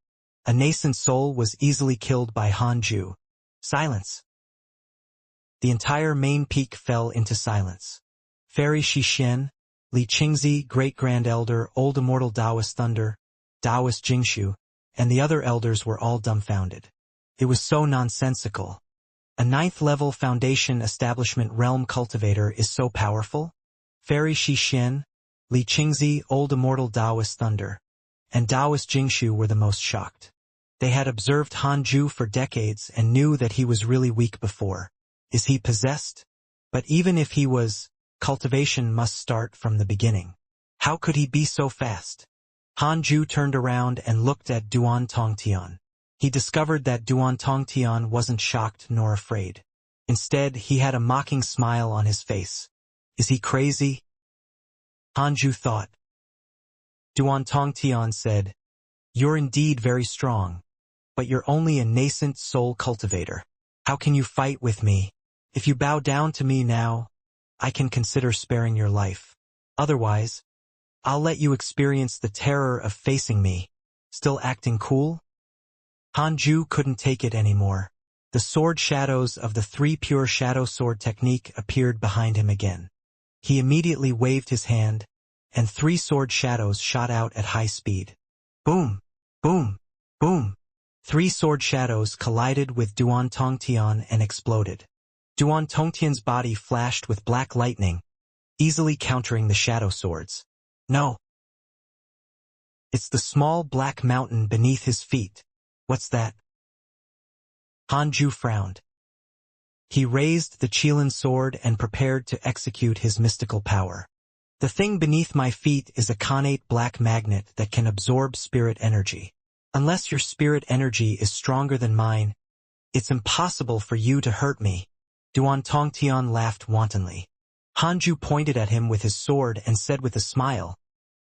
a nascent soul was easily killed by Hanju. Silence. The entire main peak fell into silence. Fairy Xixian, Li Qingzi, Great-Grand Elder, Old Immortal Taoist Thunder, Taoist Jingshu, and the other elders were all dumbfounded. It was so nonsensical. A 9th-level Foundation Establishment Realm Cultivator is so powerful? Fairy Xixian, Li Qingzi, Old Immortal Taoist Thunder, and Taoist Jingshu were the most shocked. They had observed Hanju for decades and knew that he was really weak before. Is he possessed? But even if he was, cultivation must start from the beginning. How could he be so fast? Hanju turned around and looked at Duan Tongtian. He discovered that Duan Tongtian wasn't shocked nor afraid. Instead, he had a mocking smile on his face. Is he crazy? Hanju thought. Duan Tongtian said, "You're indeed very strong, but you're only a nascent soul cultivator. How can you fight with me? If you bow down to me now, I can consider sparing your life. Otherwise, I'll let you experience the terror of facing me. Still acting cool?" Hanju couldn't take it anymore. The sword shadows of the 3 pure shadow sword technique appeared behind him again. He immediately waved his hand, and 3 sword shadows shot out at high speed. Boom! Boom! Boom! 3 sword shadows collided with Duan Tongtian and exploded. Duan Tongtian's body flashed with black lightning, easily countering the shadow swords. No! It's the small black mountain beneath his feet. What's that? Hanju frowned. He raised the Qilin sword and prepared to execute his mystical power. The thing beneath my feet is a connate black magnet that can absorb spirit energy. Unless your spirit energy is stronger than mine, it's impossible for you to hurt me. Duan Tongtian laughed wantonly. Hanju pointed at him with his sword and said with a smile,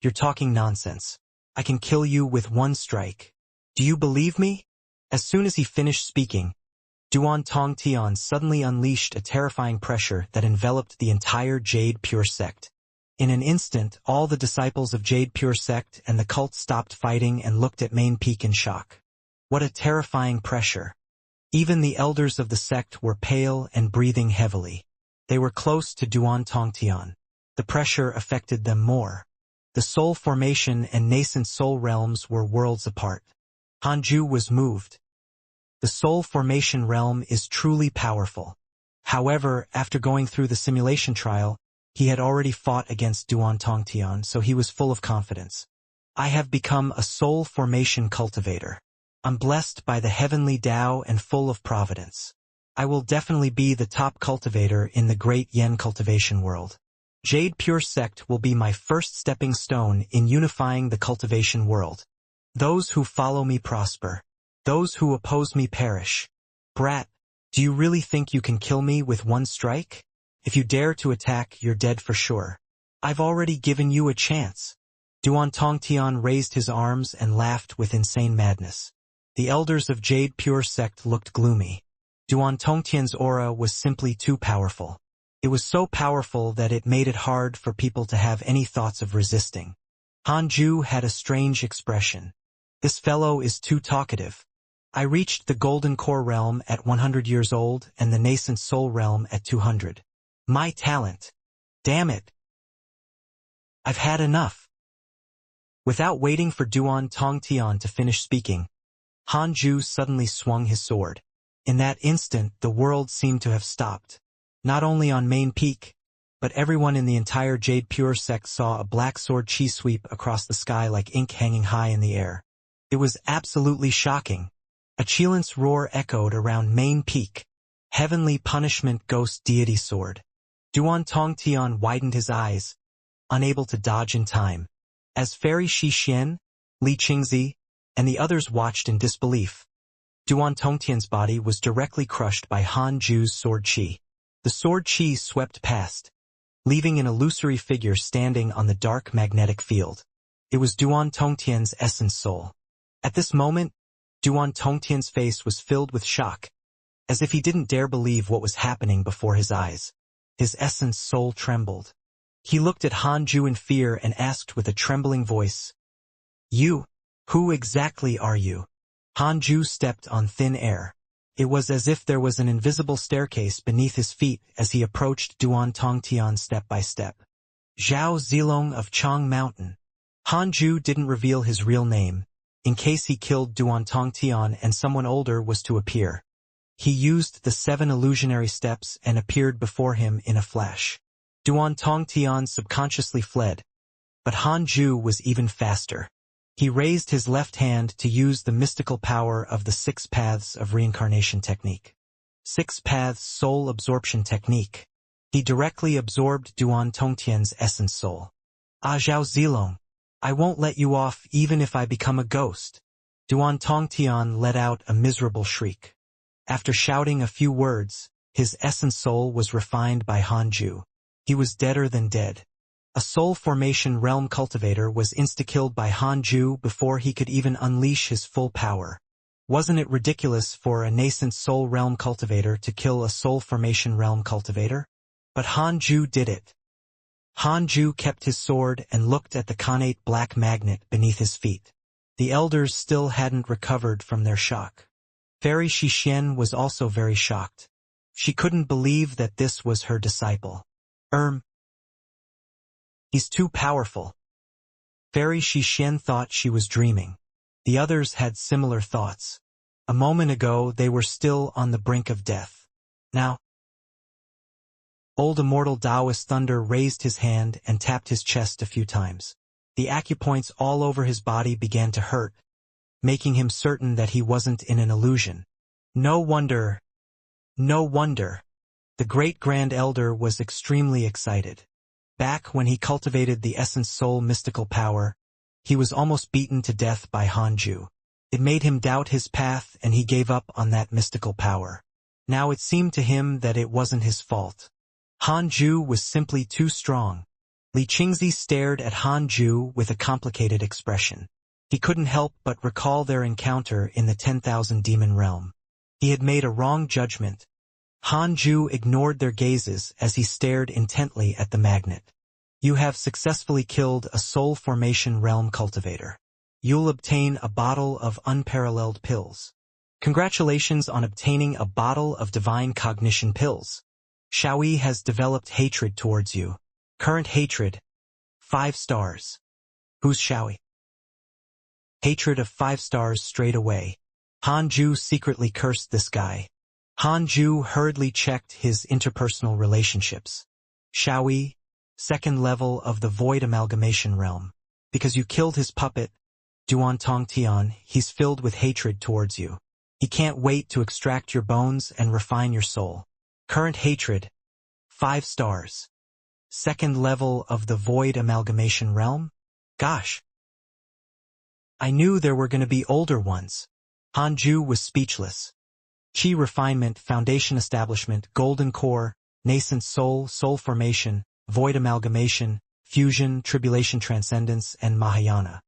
"You're talking nonsense. I can kill you with 1 strike. Do you believe me?" As soon as he finished speaking, Duan Tongtian suddenly unleashed a terrifying pressure that enveloped the entire Jade Pure sect. In an instant, all the disciples of Jade Pure sect and the cult stopped fighting and looked at Main Peak in shock. What a terrifying pressure. Even the elders of the sect were pale and breathing heavily. They were close to Duan Tongtian. The pressure affected them more. The soul formation and nascent soul realms were worlds apart. Hanju was moved. The soul formation realm is truly powerful. However, after going through the simulation trial, he had already fought against Duan Tongtian, so he was full of confidence. "I have become a soul formation cultivator. I'm blessed by the heavenly Tao and full of providence. I will definitely be the top cultivator in the great Yen cultivation world. Jade Pure sect will be my first stepping stone in unifying the cultivation world. Those who follow me prosper. Those who oppose me perish. Brat, do you really think you can kill me with 1 strike? If you dare to attack, you're dead for sure. I've already given you a chance." Duan Tongtian raised his arms and laughed with insane madness. The elders of Jade Pure sect looked gloomy. Duan Tongtian's aura was simply too powerful. It was so powerful that it made it hard for people to have any thoughts of resisting. Hanju had a strange expression. "This fellow is too talkative. I reached the Golden Core realm at 100 years old and the Nascent Soul realm at 200. My talent. Damn it. I've had enough." Without waiting for Duan Tongtian to finish speaking, Hanju suddenly swung his sword. In that instant, the world seemed to have stopped. Not only on Main Peak, but everyone in the entire Jade Pure sect saw a black sword chi sweep across the sky like ink hanging high in the air. It was absolutely shocking. A Qilin's roar echoed around Main Peak. Heavenly punishment ghost deity sword. Duan Tongtian widened his eyes, unable to dodge in time. As Fairy Shi Xian, Li Qingzi, and the others watched in disbelief, Duan Tongtian's body was directly crushed by Han Ju's sword chi. The sword chi swept past, leaving an illusory figure standing on the dark magnetic field. It was Duan Tongtian's essence soul. At this moment, Duan Tongtian's face was filled with shock, as if he didn't dare believe what was happening before his eyes. His essence soul trembled. He looked at Hanju in fear and asked with a trembling voice, "You? Who exactly are you?" Hanju stepped on thin air. It was as if there was an invisible staircase beneath his feet as he approached Duan Tongtian step by step. Zhao Zilong of Chang Mountain. Hanju didn't reveal his real name, in case he killed Duan Tongtian and someone older was to appear. He used the 7 illusionary steps and appeared before him in a flash. Duan Tongtian subconsciously fled, but Hanju was even faster. He raised his left hand to use the mystical power of the 6 paths of reincarnation technique. 6 paths soul absorption technique. He directly absorbed Duan Tongtian's essence soul. "Ah Zhao Zilong, I won't let you off even if I become a ghost." Duan Tongtian let out a miserable shriek. After shouting a few words, his essence soul was refined by Hanju. He was deader than dead. A soul formation realm cultivator was insta-killed by Hanju before he could even unleash his full power. Wasn't it ridiculous for a nascent soul realm cultivator to kill a soul formation realm cultivator? But Hanju did it. Hanju kept his sword and looked at the connate black magnet beneath his feet. The elders still hadn't recovered from their shock. Fairy Xixian was also very shocked. She couldn't believe that this was her disciple. He's too powerful. Fairy Xixian thought she was dreaming. The others had similar thoughts. A moment ago they were still on the brink of death. Now, old immortal Taoist Thunder raised his hand and tapped his chest a few times. The acupoints all over his body began to hurt, making him certain that he wasn't in an illusion. No wonder. The great Grand Elder was extremely excited. Back when he cultivated the essence soul mystical power, he was almost beaten to death by Hanju. It made him doubt his path and he gave up on that mystical power. Now it seemed to him that it wasn't his fault. Hanju was simply too strong. Li Qingzi stared at Hanju with a complicated expression. He couldn't help but recall their encounter in the 10,000 demon realm. He had made a wrong judgment. Hanju ignored their gazes as he stared intently at the magnet. You have successfully killed a soul formation realm cultivator. You'll obtain a bottle of unparalleled pills. Congratulations on obtaining a bottle of divine cognition pills. Xiaoyi has developed hatred towards you. Current hatred, 5 stars. Who's Xiaoyi? Hatred of 5 stars straight away. Hanju secretly cursed this guy. Hanju hurriedly checked his interpersonal relationships. Xiaoyi, 2nd level of the void amalgamation realm. Because you killed his puppet, Duan Tongtian, he's filled with hatred towards you. He can't wait to extract your bones and refine your soul. Current hatred, 5 stars. 2nd level of the void amalgamation realm? Gosh. I knew there were going to be older ones. Hanju was speechless. Qi refinement, foundation establishment, golden core, nascent soul, soul formation, void amalgamation, fusion, tribulation transcendence, and Mahayana.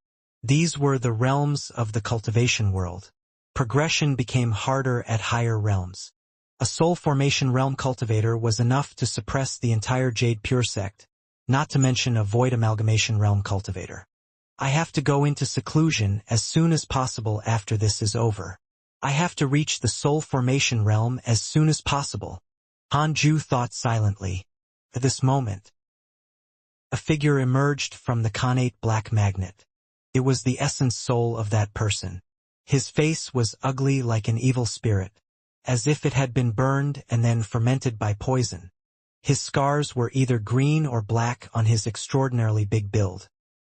These were the realms of the cultivation world. Progression became harder at higher realms. A soul formation realm cultivator was enough to suppress the entire Jade Pure sect, not to mention a void amalgamation realm cultivator. I have to go into seclusion as soon as possible after this is over. I have to reach the soul formation realm as soon as possible. Hanju thought silently. At this moment, a figure emerged from the connate black magnet. It was the essence soul of that person. His face was ugly like an evil spirit, as if it had been burned and then fermented by poison. His scars were either green or black on his extraordinarily big build.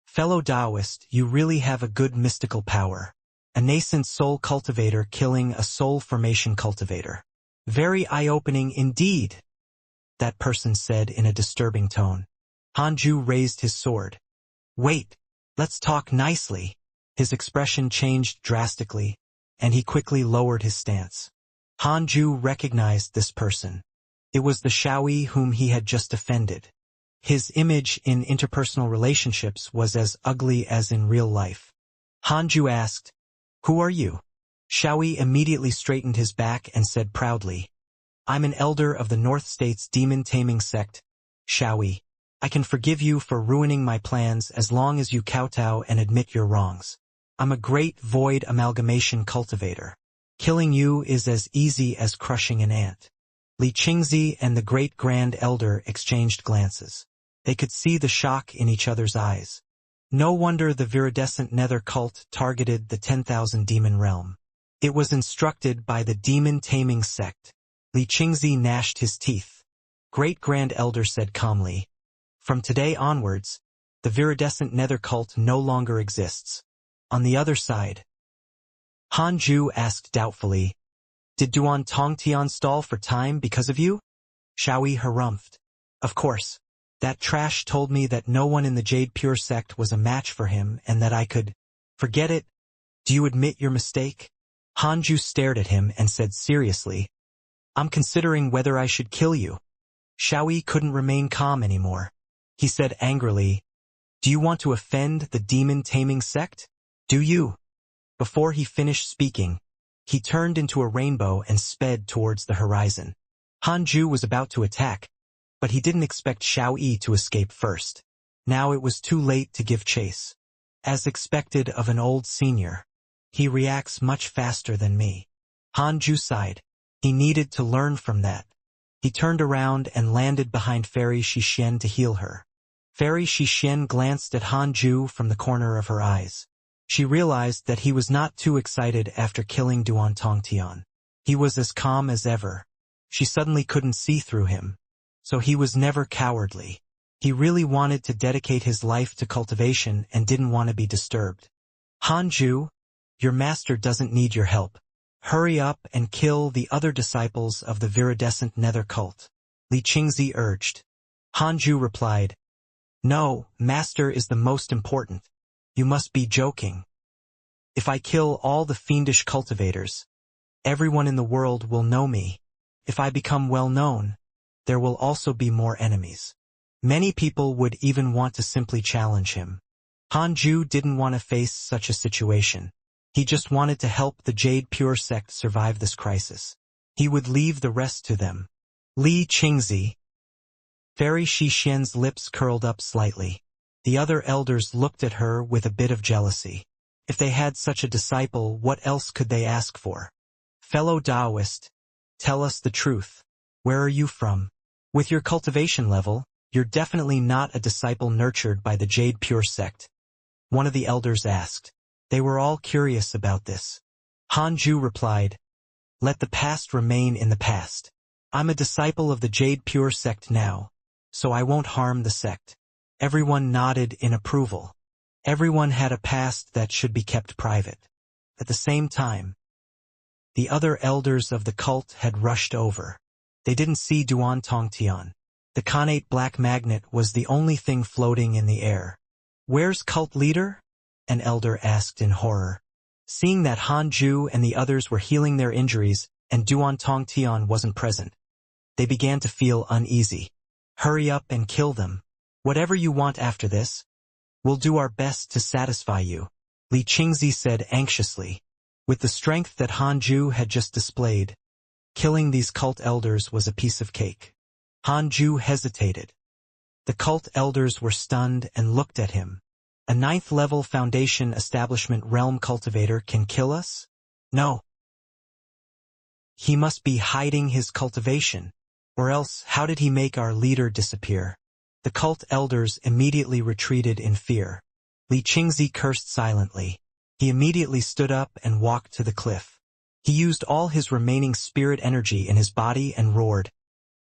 Fellow Taoist, you really have a good mystical power. A nascent soul cultivator killing a soul formation cultivator. Very eye-opening indeed, that person said in a disturbing tone. Hanju raised his sword. Wait, let's talk nicely. His expression changed drastically, and he quickly lowered his stance. Hanju recognized this person. It was the Xiaoyi whom he had just offended. His image in interpersonal relationships was as ugly as in real life. Hanju asked, "Who are you?" Xiaoyi immediately straightened his back and said proudly, "I'm an elder of the North State's demon-taming sect, Xiaoyi. I can forgive you for ruining my plans as long as you kowtow and admit your wrongs. I'm a great void amalgamation cultivator. Killing you is as easy as crushing an ant." Li Qingzi and the great Grand Elder exchanged glances. They could see the shock in each other's eyes. No wonder the viridescent nether cult targeted the 10,000 demon realm. It was instructed by the demon-taming sect. Li Qingzi gnashed his teeth. Great Grand Elder said calmly, "From today onwards, the viridescent nether cult no longer exists. On the other side." Hanju asked doubtfully, "Did Duan Tongtian stall for time because of you?" Xiaoyi harumphed. "Of course. That trash told me that no one in the Jade Pure sect was a match for him and that I could forget it. Do you admit your mistake?" Hanju stared at him and said seriously, "I'm considering whether I should kill you." Xiaoyi couldn't remain calm anymore. He said angrily, "Do you want to offend the demon-taming sect? Do you?" Before he finished speaking, he turned into a rainbow and sped towards the horizon. Hanju was about to attack, but he didn't expect Xiao Yi to escape first. Now it was too late to give chase. As expected of an old senior, he reacts much faster than me. Hanju sighed. He needed to learn from that. He turned around and landed behind Fairy Xixien to heal her. Fairy Xixien glanced at Hanju from the corner of her eyes. She realized that he was not too excited after killing Duan Tongtian. He was as calm as ever. She suddenly couldn't see through him. So he was never cowardly. He really wanted to dedicate his life to cultivation and didn't want to be disturbed. "Hanju, your master doesn't need your help. Hurry up and kill the other disciples of the viridescent nether cult," Li Qingzi urged. Hanju replied, "No, master is the most important. You must be joking. If I kill all the fiendish cultivators, everyone in the world will know me. If I become well known, there will also be more enemies. Many people would even want to simply challenge him." Hanju didn't want to face such a situation. He just wanted to help the Jade Pure sect survive this crisis. He would leave the rest to them. Li Qingzi. Fairy Xixian's lips curled up slightly. The other elders looked at her with a bit of jealousy. If they had such a disciple, what else could they ask for? "Fellow Taoist, tell us the truth. Where are you from? With your cultivation level, you're definitely not a disciple nurtured by the Jade Pure sect," one of the elders asked. They were all curious about this. Hanju replied, "Let the past remain in the past. I'm a disciple of the Jade Pure sect now, so I won't harm the sect." Everyone nodded in approval. Everyone had a past that should be kept private. At the same time, the other elders of the cult had rushed over. They didn't see Duan Tongtian. The connate black magnet was the only thing floating in the air. "Where's cult leader?" an elder asked in horror. Seeing that Hanju and the others were healing their injuries and Duan Tongtian wasn't present, they began to feel uneasy. "Hurry up and kill them. Whatever you want after this, we'll do our best to satisfy you," Li Qingzi said anxiously. With the strength that Hanju had just displayed, killing these cult elders was a piece of cake. Hanju hesitated. The cult elders were stunned and looked at him. "A 9th-level Foundation Establishment Realm Cultivator can kill us? No. He must be hiding his cultivation. Or else, how did he make our leader disappear?" The cult elders immediately retreated in fear. Li Qingzi cursed silently. He immediately stood up and walked to the cliff. He used all his remaining spirit energy in his body and roared,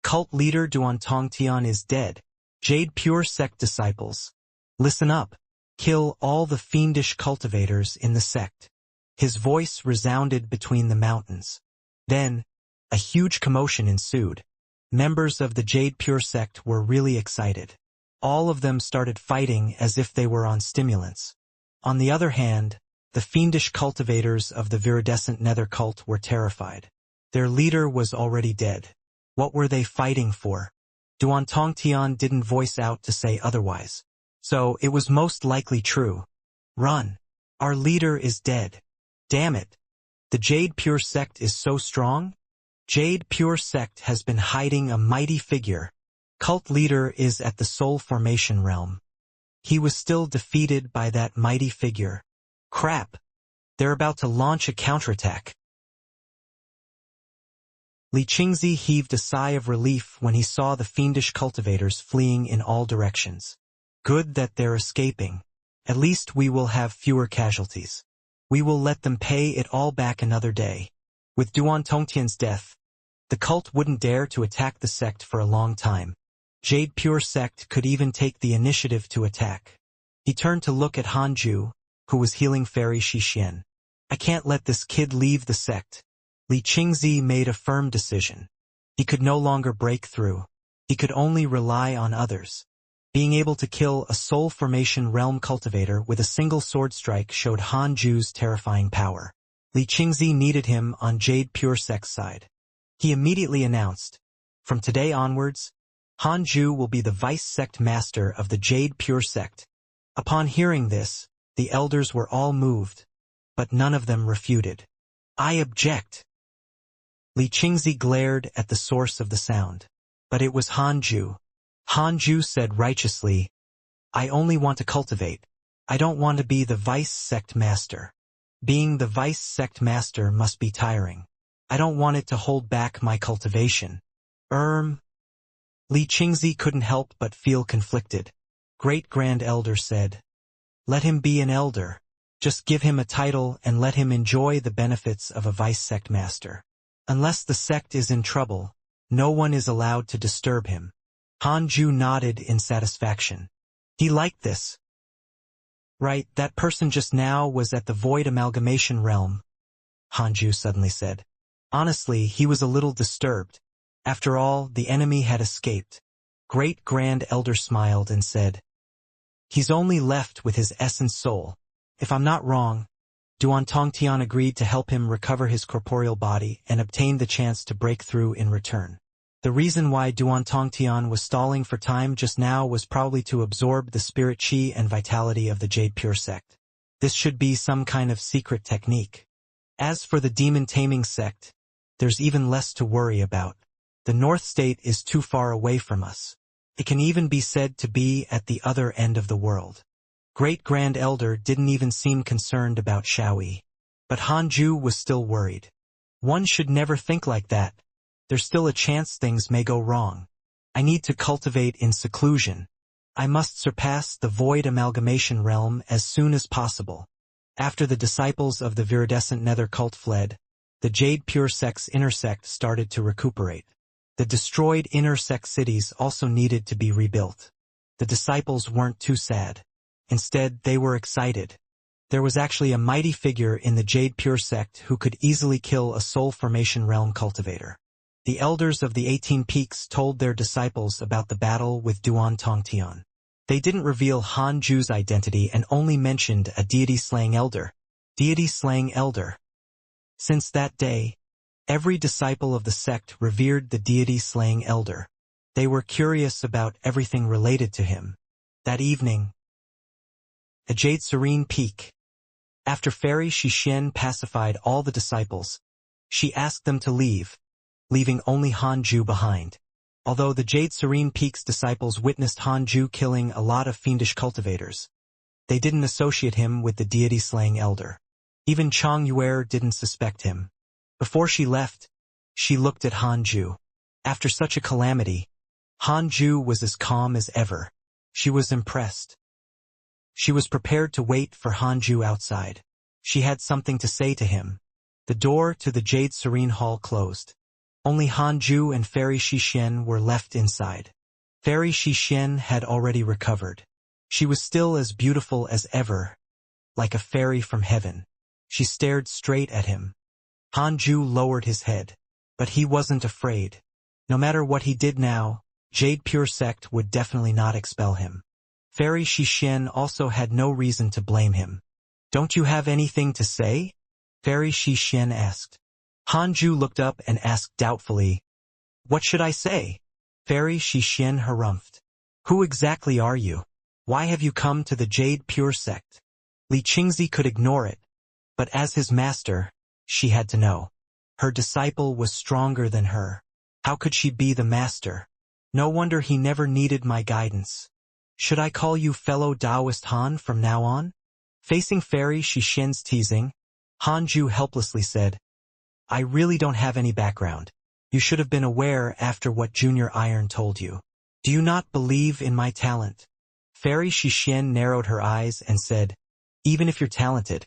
"Cult leader Duan Tongtian is dead. Jade Pure sect disciples, listen up. Kill all the fiendish cultivators in the sect." His voice resounded between the mountains. Then, a huge commotion ensued. Members of the Jade Pure sect were really excited. All of them started fighting as if they were on stimulants. On the other hand, the fiendish cultivators of the viridescent nether cult were terrified. Their leader was already dead. What were they fighting for? Duan Tongtian didn't voice out to say otherwise. So it was most likely true. "Run. Our leader is dead. Damn it. The Jade Pure sect is so strong? Jade Pure sect has been hiding a mighty figure. Cult leader is at the soul formation realm. He was still defeated by that mighty figure. Crap. They're about to launch a counterattack." Li Qingzi heaved a sigh of relief when he saw the fiendish cultivators fleeing in all directions. Good that they're escaping. At least we will have fewer casualties. We will let them pay it all back another day. With Duan Tongtian's death, the cult wouldn't dare to attack the sect for a long time. Jade Pure sect could even take the initiative to attack. He turned to look at Hanju, who was healing Fairy Xixien. "I can't let this kid leave the sect." Li Qingzi made a firm decision. He could no longer break through. He could only rely on others. Being able to kill a soul formation realm cultivator with a single sword strike showed Hanju's terrifying power. Li Qingzi needed him on Jade Pure sect's side. He immediately announced, "From today onwards, Hanju will be the vice sect master of the Jade Pure sect. Upon hearing this, the elders were all moved, but none of them refuted. I object. Li Qingzi glared at the source of the sound. But it was Hanju. Hanju said righteously, I only want to cultivate. I don't want to be the vice sect master. Being the vice sect master must be tiring. I don't want it to hold back my cultivation. Li Qingzi couldn't help but feel conflicted. Great Grand Elder said, let him be an elder. Just give him a title and let him enjoy the benefits of a vice sect master. Unless the sect is in trouble, no one is allowed to disturb him. Hanju nodded in satisfaction. He liked this. Right, that person just now was at the void amalgamation realm, Hanju suddenly said. Honestly, he was a little disturbed. After all, the enemy had escaped. Great Grand Elder smiled and said, he's only left with his essence soul. If I'm not wrong, Duantongtian agreed to help him recover his corporeal body and obtained the chance to break through in return. The reason why Duantongtian was stalling for time just now was probably to absorb the spirit chi and vitality of the Jade Pure sect. This should be some kind of secret technique. As for the demon taming sect, there's even less to worry about. The North State is too far away from us. It can even be said to be at the other end of the world. Great Grand Elder didn't even seem concerned about Xiaoyi. But Hanju was still worried. One should never think like that. There's still a chance things may go wrong. I need to cultivate in seclusion. I must surpass the void amalgamation realm as soon as possible. After the disciples of the viridescent nether cult fled, the Jade Pure sect's inner sect started to recuperate. The destroyed inner sect cities also needed to be rebuilt. The disciples weren't too sad. Instead, they were excited. There was actually a mighty figure in the Jade Pure sect who could easily kill a soul formation realm cultivator. The elders of the 18 Peaks told their disciples about the battle with Duantongtian. They didn't reveal Hanju's identity and only mentioned a deity-slaying elder. Deity-slaying elder. Since that day, every disciple of the sect revered the deity-slaying elder. They were curious about everything related to him. That evening, at Jade Serene Peak, after Fairy Shixin pacified all the disciples, she asked them to leave, leaving only Hanju behind. Although the Jade Serene Peak's disciples witnessed Hanju killing a lot of fiendish cultivators, they didn't associate him with the deity-slaying elder. Even Chang Yuer didn't suspect him. Before she left, she looked at Hanju. After such a calamity, Hanju was as calm as ever. She was impressed. She was prepared to wait for Hanju outside. She had something to say to him. The door to the Jade Serene Hall closed. Only Hanju and Fairy Shixin were left inside. Fairy Shixin had already recovered. She was still as beautiful as ever, like a fairy from heaven. She stared straight at him. Hanju lowered his head, but he wasn't afraid. No matter what he did now, Jade Pure sect would definitely not expel him. Fairy Shixin also had no reason to blame him. Don't you have anything to say? Fairy Shixin asked. Hanju looked up and asked doubtfully, what should I say? Fairy Shixin harumphed. Who exactly are you? Why have you come to the Jade Pure sect? Li Qingzi could ignore it, but as his master, she had to know. Her disciple was stronger than her. How could she be the master? No wonder he never needed my guidance. Should I call you fellow Taoist Han from now on? Facing Fairy Shixin's teasing, Hanju helplessly said, I really don't have any background. You should have been aware after what Junior Iron told you. Do you not believe in my talent? Fairy Shixin narrowed her eyes and said, even if you're talented,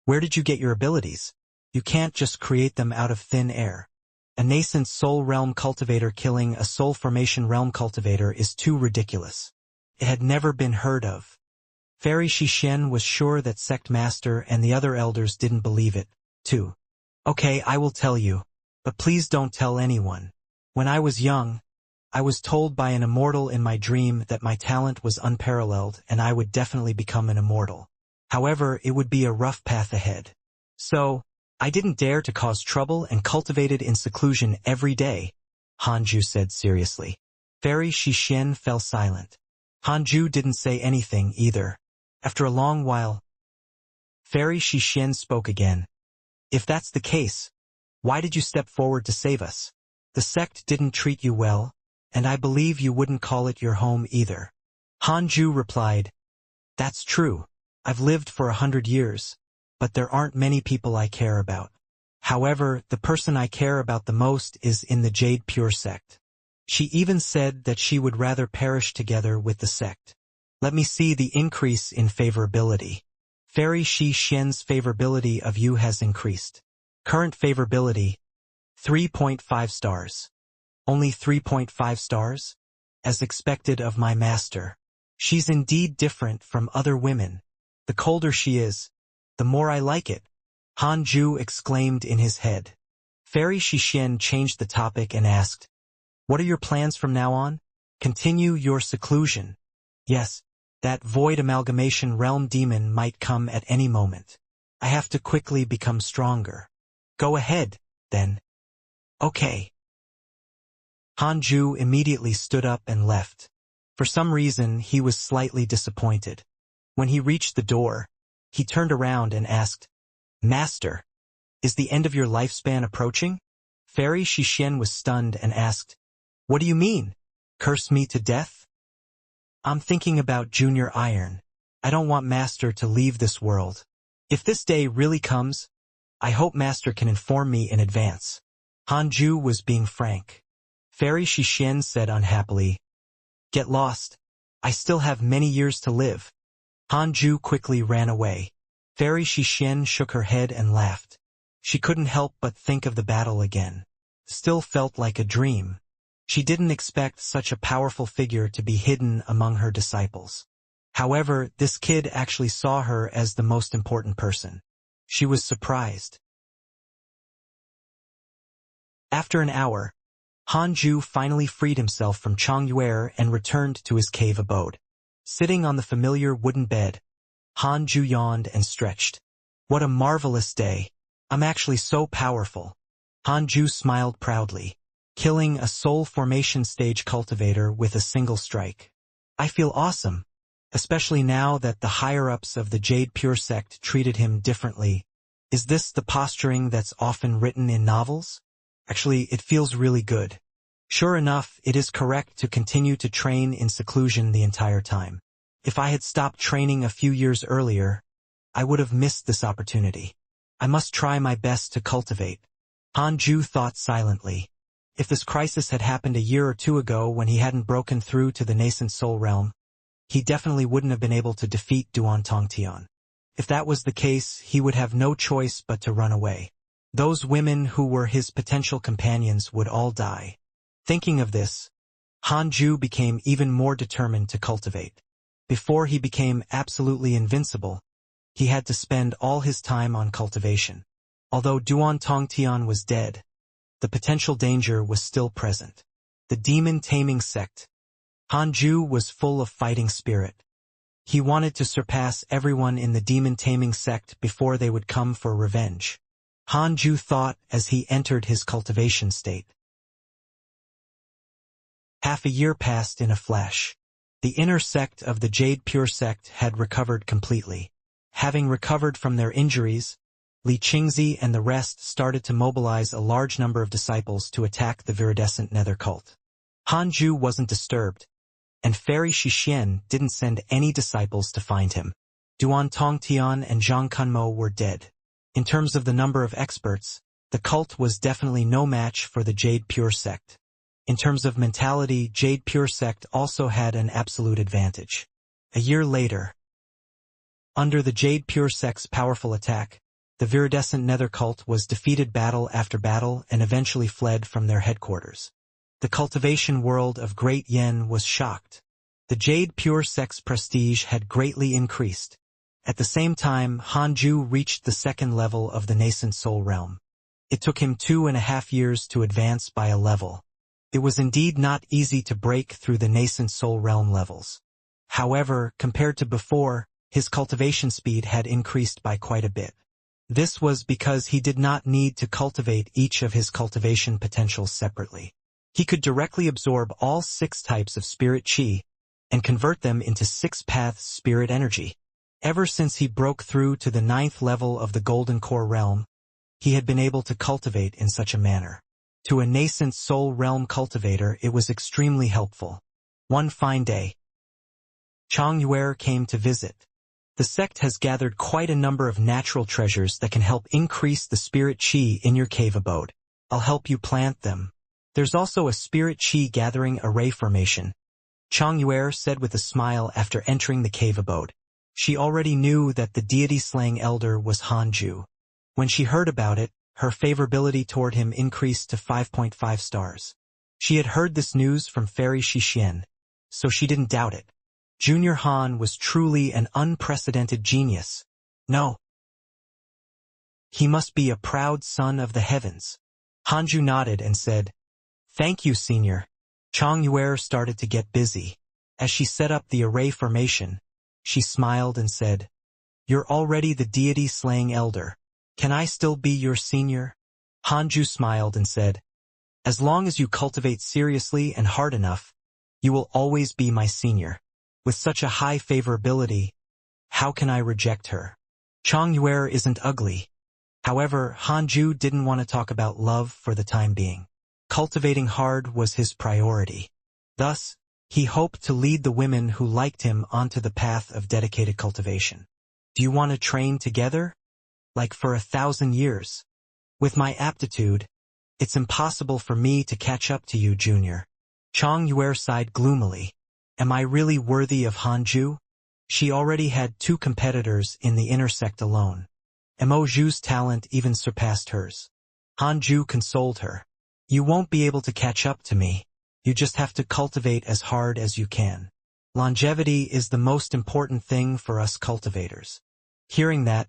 where did you get your abilities? You can't just create them out of thin air. A nascent soul realm cultivator killing a soul formation realm cultivator is too ridiculous. It had never been heard of. Fairy Shixin was sure that Sect Master and the other elders didn't believe it, too. Okay, I will tell you, but please don't tell anyone. When I was young, I was told by an immortal in my dream that my talent was unparalleled and I would definitely become an immortal. However, it would be a rough path ahead. So, I didn't dare to cause trouble and cultivated in seclusion every day, Hanju said seriously. Fairy Xianxia fell silent. Hanju didn't say anything either. After a long while, Fairy Xianxia spoke again. If that's the case, why did you step forward to save us? The sect didn't treat you well, and I believe you wouldn't call it your home either. Hanju replied, That's true. I've lived for 100 years, but there aren't many people I care about. However, the person I care about the most is in the Jade Pure sect. She even said that she would rather perish together with the sect. Let me see the increase in favorability. Fairy Xianxia's favorability of you has increased. Current favorability, 3.5 stars. Only 3.5 stars? As expected of my master. She's indeed different from other women. The colder she is, the more I like it. Hanju exclaimed in his head. Fairy Xianxia changed the topic and asked, What are your plans from now on? Continue your seclusion. Yes, that void amalgamation realm demon might come at any moment. I have to quickly become stronger. Go ahead, then. Okay. Hanju immediately stood up and left. For some reason, he was slightly disappointed. When he reached the door, he turned around and asked, Master, is the end of your lifespan approaching? Fairy Xianxia was stunned and asked, What do you mean? Curse me to death? I'm thinking about Junior Iron. I don't want Master to leave this world. If this day really comes, I hope Master can inform me in advance. Hanju was being frank. Fairy Xianxia said unhappily, Get lost. I still have many years to live. Hanju quickly ran away. Fairy Xianxia shook her head and laughed. She couldn't help but think of the battle again. Still felt like a dream. She didn't expect such a powerful figure to be hidden among her disciples. However, this kid actually saw her as the most important person. She was surprised. After an hour, Hanju finally freed himself from Chongyue and returned to his cave abode. Sitting on the familiar wooden bed, Hanju yawned and stretched. What a marvelous day. I'm actually so powerful. Hanju smiled proudly, killing a soul formation stage cultivator with a single strike. I feel awesome, especially now that the higher-ups of the Jade Pure sect treated him differently. Is this the posturing that's often written in novels? Actually, it feels really good. Sure enough, it is correct to continue to train in seclusion the entire time. If I had stopped training a few years earlier, I would have missed this opportunity. I must try my best to cultivate. Hanju thought silently. If this crisis had happened a year or two ago when he hadn't broken through to the nascent soul realm, he definitely wouldn't have been able to defeat Duantongtian. If that was the case, he would have no choice but to run away. Those women who were his potential companions would all die. Thinking of this, Hanju became even more determined to cultivate. Before he became absolutely invincible, he had to spend all his time on cultivation. Although Duantongtian was dead, the potential danger was still present. The demon-taming sect. Hanju was full of fighting spirit. He wanted to surpass everyone in the demon-taming sect before they would come for revenge. Hanju thought as he entered his cultivation state. Half a year passed in a flash. The inner sect of the Jade Pure sect had recovered completely. Having recovered from their injuries, Li Qingzi and the rest started to mobilize a large number of disciples to attack the viridescent nether cult. Hanju wasn't disturbed, and Fairy Xianxia didn't send any disciples to find him. Duantongtian and Zhang Kunmo were dead. In terms of the number of experts, the cult was definitely no match for the Jade Pure sect. In terms of mentality, Jade Pure sect also had an absolute advantage. A year later, under the Jade Pure sect's powerful attack, the viridescent nether cult was defeated battle after battle and eventually fled from their headquarters. The cultivation world of Great Yen was shocked. The Jade Pure sect's prestige had greatly increased. At the same time, Hanju reached the second level of the nascent soul realm. It took him 2.5 years to advance by a level. It was indeed not easy to break through the nascent soul realm levels. However, compared to before, his cultivation speed had increased by quite a bit. This was because he did not need to cultivate each of his cultivation potentials separately. He could directly absorb all 6 types of spirit chi and convert them into 6-path spirit energy. Ever since he broke through to the 9th level of the Golden Core realm, he had been able to cultivate in such a manner. To a nascent soul realm cultivator, it was extremely helpful. One fine day, Xianxia came to visit. The sect has gathered quite a number of natural treasures that can help increase the spirit chi in your cave abode. I'll help you plant them. There's also a spirit chi gathering array formation, Xianxia said with a smile after entering the cave abode. She already knew that the deity-slaying elder was Hanju. When she heard about it, her favorability toward him increased to 5.5 stars. She had heard this news from Fairy Xixian, so she didn't doubt it. Junior Han was truly an unprecedented genius. No. He must be a proud son of the heavens. Hanju nodded and said, "Thank you, senior." Xianxia started to get busy. As she set up the array formation, she smiled and said, "You're already the deity-slaying elder. Can I still be your senior?" Hanju smiled and said, "As long as you cultivate seriously and hard enough, you will always be my senior. With such a high favorability, how can I reject her?" Xianxia isn't ugly. However, Hanju didn't want to talk about love for the time being. Cultivating hard was his priority. Thus, he hoped to lead the women who liked him onto the path of dedicated cultivation. "Do you want to train together? Like for 1,000 years? With my aptitude, it's impossible for me to catch up to you, Junior." Xianxia sighed gloomily. Am I really worthy of Hanju? She already had 2 competitors in the inner sect alone. Emoju's talent even surpassed hers. Hanju consoled her. "You won't be able to catch up to me. You just have to cultivate as hard as you can. Longevity is the most important thing for us cultivators." Hearing that,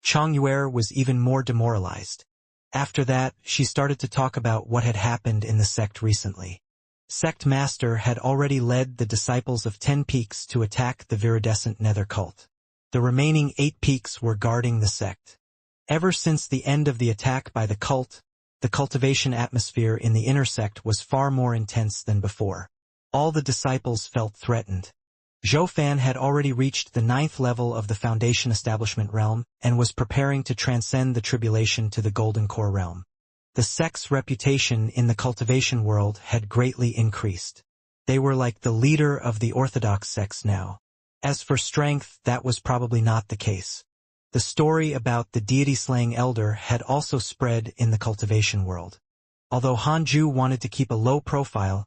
Xianxia was even more demoralized. After that, she started to talk about what had happened in the sect recently. Sect Master had already led the disciples of 10 peaks to attack the viridescent nether cult. The remaining 8 peaks were guarding the sect. Ever since the end of the attack by the cult, the cultivation atmosphere in the inner sect was far more intense than before. All the disciples felt threatened. Zhou Fan had already reached the 9th level of the Foundation Establishment realm and was preparing to transcend the tribulation to the Golden Core realm. The sect's reputation in the cultivation world had greatly increased. They were like the leader of the orthodox sects now. As for strength, that was probably not the case. The story about the deity-slaying elder had also spread in the cultivation world. Although Hanju wanted to keep a low profile,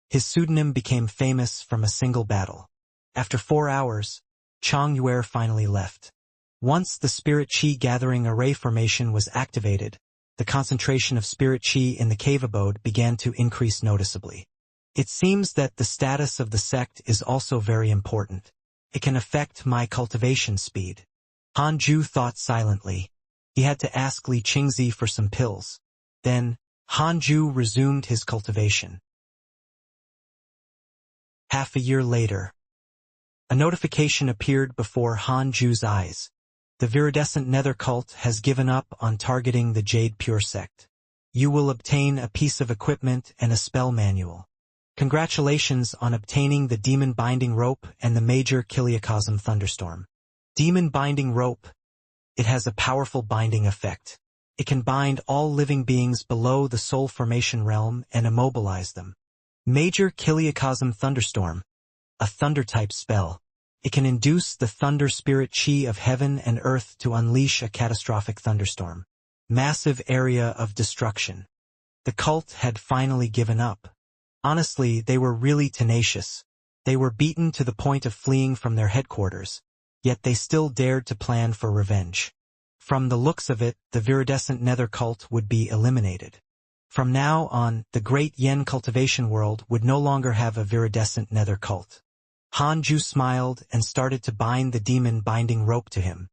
his pseudonym became famous from a single battle. After 4 hours, Xianxia finally left. Once the spirit chi gathering array formation was activated, the concentration of spirit chi in the cave abode began to increase noticeably. It seems that the status of the sect is also very important. It can affect my cultivation speed. Hanju thought silently. He had to ask Li Qingzi for some pills. Then, Hanju resumed his cultivation. Half a year later, a notification appeared before Hanju's eyes. The viridescent nether cult has given up on targeting the Jade Pure sect. You will obtain a piece of equipment and a spell manual. Congratulations on obtaining the Demon Binding Rope and the Major Kiliacosm Thunderstorm. Demon Binding Rope. It has a powerful binding effect. It can bind all living beings below the soul formation realm and immobilize them. Major Kiliacosm Thunderstorm. A thunder-type spell. It can induce the thunder spirit chi of heaven and earth to unleash a catastrophic thunderstorm. Massive area of destruction. The cult had finally given up. Honestly, they were really tenacious. They were beaten to the point of fleeing from their headquarters, yet they still dared to plan for revenge. From the looks of it, the viridescent nether cult would be eliminated. From now on, the great Yen cultivation world would no longer have a viridescent nether cult. Hanju smiled and started to bind the demon binding rope to him.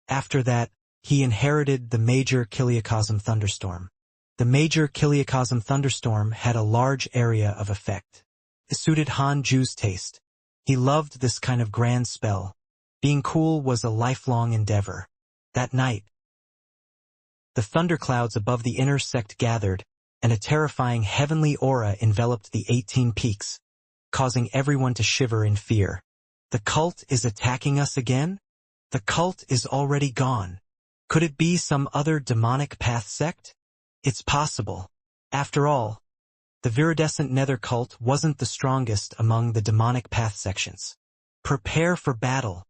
After that, he inherited the Major Kiliacosm Thunderstorm. The Major Kiliacosm Thunderstorm had a large area of effect. It suited Hanju's taste. He loved this kind of grand spell. Being cool was a lifelong endeavor. That night, the thunderclouds above the inner sect gathered, and a terrifying heavenly aura enveloped the 18 peaks, causing everyone to shiver in fear. The cult is attacking us again? The cult is already gone. Could it be some other demonic path sect? It's possible. After all, the viridescent nether cult wasn't the strongest among the demonic path sections. Prepare for battle.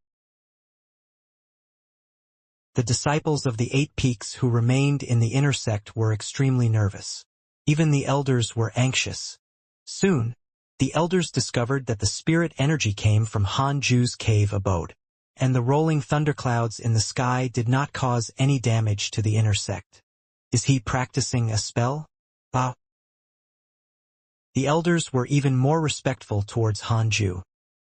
The disciples of the 8 peaks who remained in the inner sect were extremely nervous. Even the elders were anxious. Soon, the elders discovered that the spirit energy came from Hanju's cave abode, and the rolling thunderclouds in the sky did not cause any damage to the inner sect. Is he practicing a spell? Ah. The elders were even more respectful towards Hanju.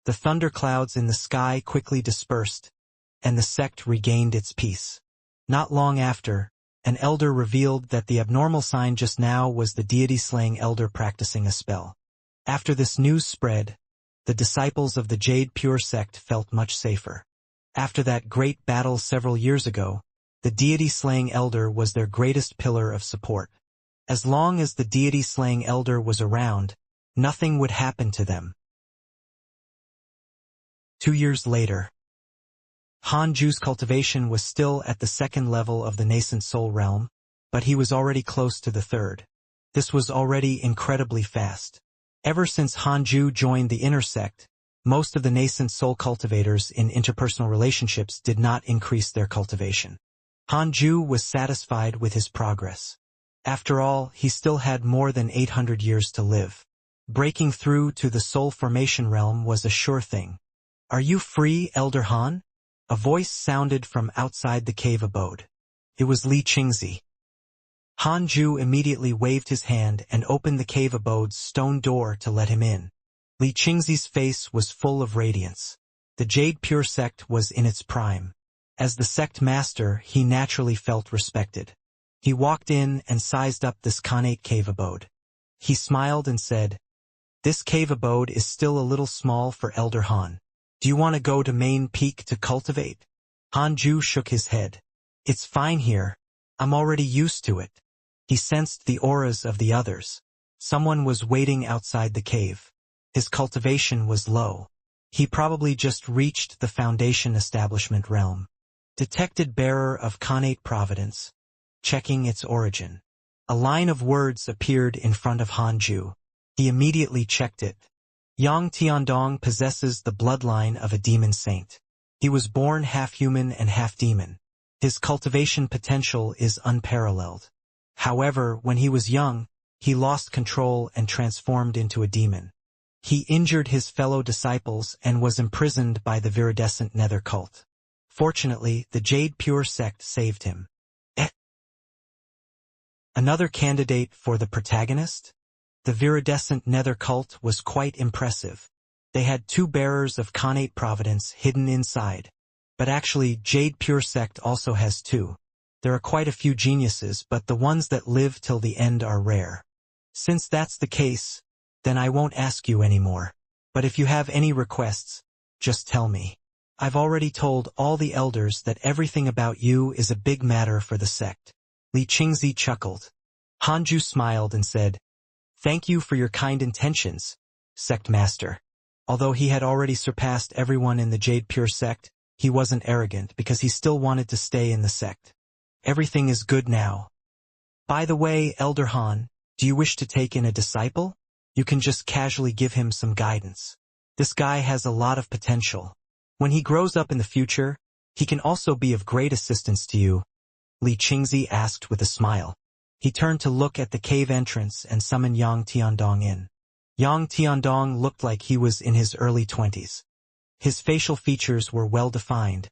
The thunderclouds in the sky quickly dispersed, and the sect regained its peace. Not long after, an elder revealed that the abnormal sign just now was the deity-slaying elder practicing a spell. After this news spread, the disciples of the Jade Pure sect felt much safer. After that great battle several years ago, the deity-slaying elder was their greatest pillar of support. As long as the deity-slaying elder was around, nothing would happen to them. 2 years later, Hanju's cultivation was still at the 2nd level of the nascent soul realm, but he was already close to the 3rd. This was already incredibly fast. Ever since Hanju joined the inner sect, most of the nascent soul cultivators in interpersonal relationships did not increase their cultivation. Hanju was satisfied with his progress. After all, he still had more than 800 years to live. Breaking through to the soul formation realm was a sure thing. Are you free, Elder Han? A voice sounded from outside the cave abode. It was Li Qingzi. Hanju immediately waved his hand and opened the cave abode's stone door to let him in. Li Qingzi's face was full of radiance. The Jade Pure sect was in its prime. As the sect master, he naturally felt respected. He walked in and sized up this Khanate cave abode. He smiled and said, "This cave abode is still a little small for Elder Han. Do you want to go to main peak to cultivate?" Hanju shook his head. "It's fine here. I'm already used to it." He sensed the auras of the others. Someone was waiting outside the cave. His cultivation was low. He probably just reached the foundation establishment realm. Detected bearer of Khanate providence. Checking its origin. A line of words appeared in front of Hanju. He immediately checked it. Yang Tiandong possesses the bloodline of a demon saint. He was born half human and half demon. His cultivation potential is unparalleled. However, when he was young, he lost control and transformed into a demon. He injured his fellow disciples and was imprisoned by the viridescent nether cult. Fortunately, the Jade Pure sect saved him. Another candidate for the protagonist? The viridescent nether cult was quite impressive. They had 2 bearers of Khanate providence hidden inside. But actually, Jade Pure sect also has 2. There are quite a few geniuses, but the ones that live till the end are rare. Since that's the case, then I won't ask you anymore. But if you have any requests, just tell me. I've already told all the elders that everything about you is a big matter for the sect. Li Qingzi chuckled. Hanju smiled and said, "Thank you for your kind intentions, sect master." Although he had already surpassed everyone in the Jade Pure sect, he wasn't arrogant because he still wanted to stay in the sect. Everything is good now. By the way, Elder Han, do you wish to take in a disciple? You can just casually give him some guidance. This guy has a lot of potential. When he grows up in the future, he can also be of great assistance to you. Li Qingzi asked with a smile. He turned to look at the cave entrance and summoned Yang Tiandong in. Yang Tiandong looked like he was in his early 20s. His facial features were well defined,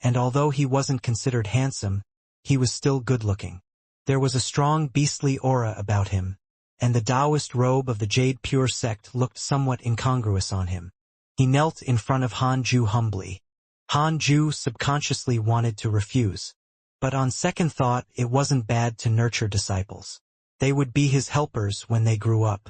and although he wasn't considered handsome, he was still good-looking. There was a strong beastly aura about him, and the Taoist robe of the Jade Pure sect looked somewhat incongruous on him. He knelt in front of Hanju humbly. Hanju subconsciously wanted to refuse. But on second thought, it wasn't bad to nurture disciples. They would be his helpers when they grew up.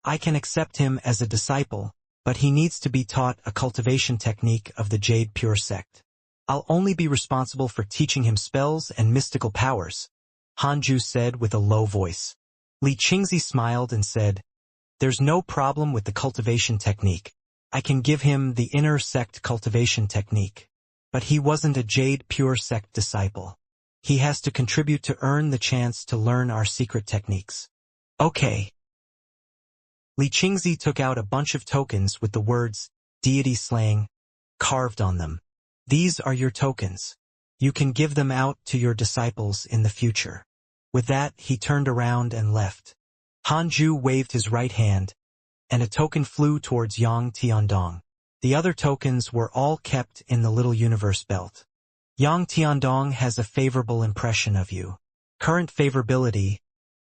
I can accept him as a disciple, but he needs to be taught a cultivation technique of the Jade Pure sect. I'll only be responsible for teaching him spells and mystical powers, Hanju said with a low voice. Li Qingzi smiled and said, "There's no problem with the cultivation technique. I can give him the inner sect cultivation technique. But he wasn't a Jade Pure sect disciple. He has to contribute to earn the chance to learn our secret techniques." Okay. Li Qingzi took out a bunch of tokens with the words, "deity slaying," carved on them. "These are your tokens. You can give them out to your disciples in the future." With that, he turned around and left. Hanju waved his right hand, and a token flew towards Yang Tiandong. The other tokens were all kept in the little universe belt. Yang Tiandong has a favorable impression of you. Current favorability,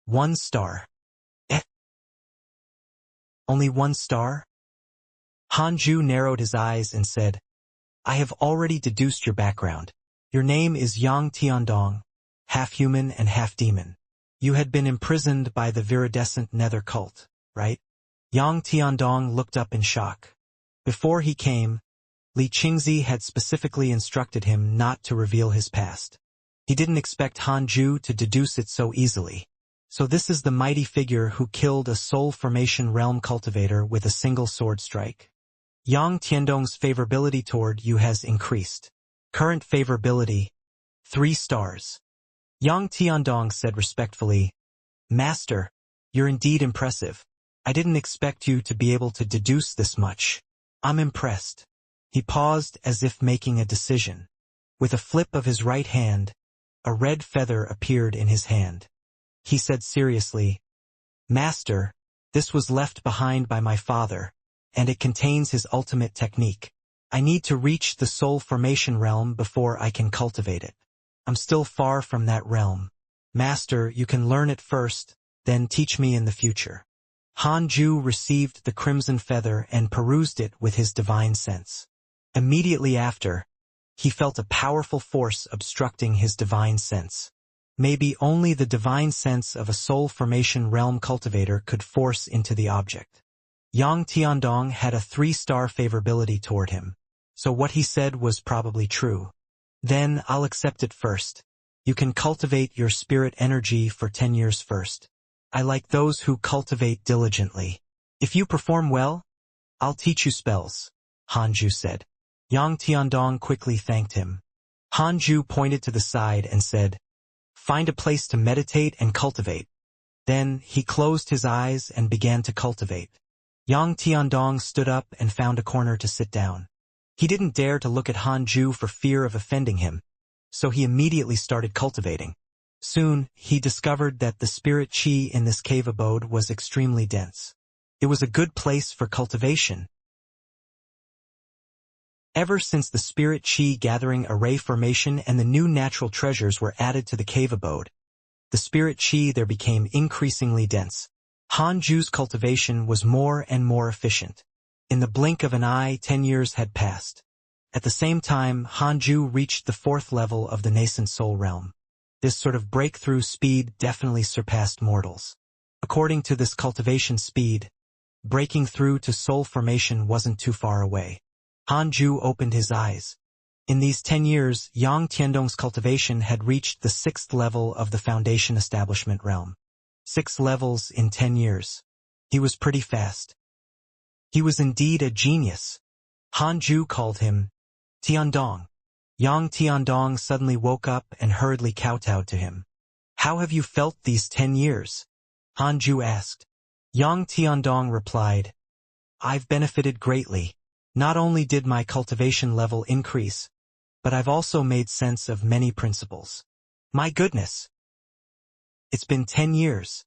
1 star. Only 1 star? Hanju narrowed his eyes and said, "I have already deduced your background. Your name is Yang Tiandong, half human and half demon. You had been imprisoned by the viridescent nether cult, right?" Yang Tiandong looked up in shock. Before he came, Li Qingzi had specifically instructed him not to reveal his past. He didn't expect Hanju to deduce it so easily. So this is the mighty figure who killed a soul formation realm cultivator with a single sword strike. Yang Tiandong's favorability toward you has increased. Current favorability, 3 stars. Yang Tiandong said respectfully, "Master, you're indeed impressive. I didn't expect you to be able to deduce this much. I'm impressed." He paused as if making a decision. With a flip of his right hand, a red feather appeared in his hand. He said seriously, "Master, this was left behind by my father, and it contains his ultimate technique. I need to reach the soul formation realm before I can cultivate it. I'm still far from that realm. Master, you can learn it first, then teach me in the future." Hanju received the crimson feather and perused it with his divine sense. Immediately after, he felt a powerful force obstructing his divine sense. Maybe only the divine sense of a soul formation realm cultivator could force into the object. Yang Tiandong had a 3-star favorability toward him, so what he said was probably true. "Then I'll accept it first. You can cultivate your spirit energy for 10 years first. I like those who cultivate diligently. If you perform well, I'll teach you spells," Hanju said. Yang Tiandong quickly thanked him. Hanju pointed to the side and said, "Find a place to meditate and cultivate." Then he closed his eyes and began to cultivate. Yang Tiandong stood up and found a corner to sit down. He didn't dare to look at Hanju for fear of offending him, so he immediately started cultivating. Soon, he discovered that the spirit chi in this cave abode was extremely dense. It was a good place for cultivation. Ever since the spirit chi gathering array formation and the new natural treasures were added to the cave abode, the spirit chi there became increasingly dense. Hanju's cultivation was more and more efficient. In the blink of an eye, 10 years had passed. At the same time, Hanju reached the 4th level of the nascent soul realm. This sort of breakthrough speed definitely surpassed mortals. According to this cultivation speed, breaking through to soul formation wasn't too far away. Hanju opened his eyes. In these 10 years, Yang Tiandong's cultivation had reached the 6th level of the foundation establishment realm. 6 levels in 10 years. He was pretty fast. He was indeed a genius. Hanju called him Tiandong. Yang Tiandong suddenly woke up and hurriedly kowtowed to him. "How have you felt these 10 years?" Hanju asked. Yang Tiandong replied, "I've benefited greatly. Not only did my cultivation level increase, but I've also made sense of many principles. My goodness! It's been 10 years.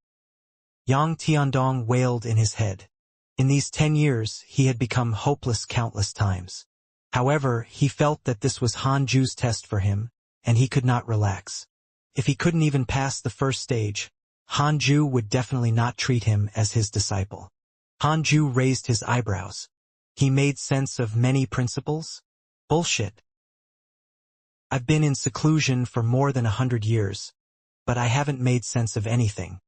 Yang Tiandong wailed in his head. In these 10 years, he had become hopeless countless times. However, he felt that this was Hanju's test for him, and he could not relax. If he couldn't even pass the first stage, Hanju would definitely not treat him as his disciple. Hanju raised his eyebrows. He made sense of many principles? Bullshit. I've been in seclusion for more than 100 years, but I haven't made sense of anything.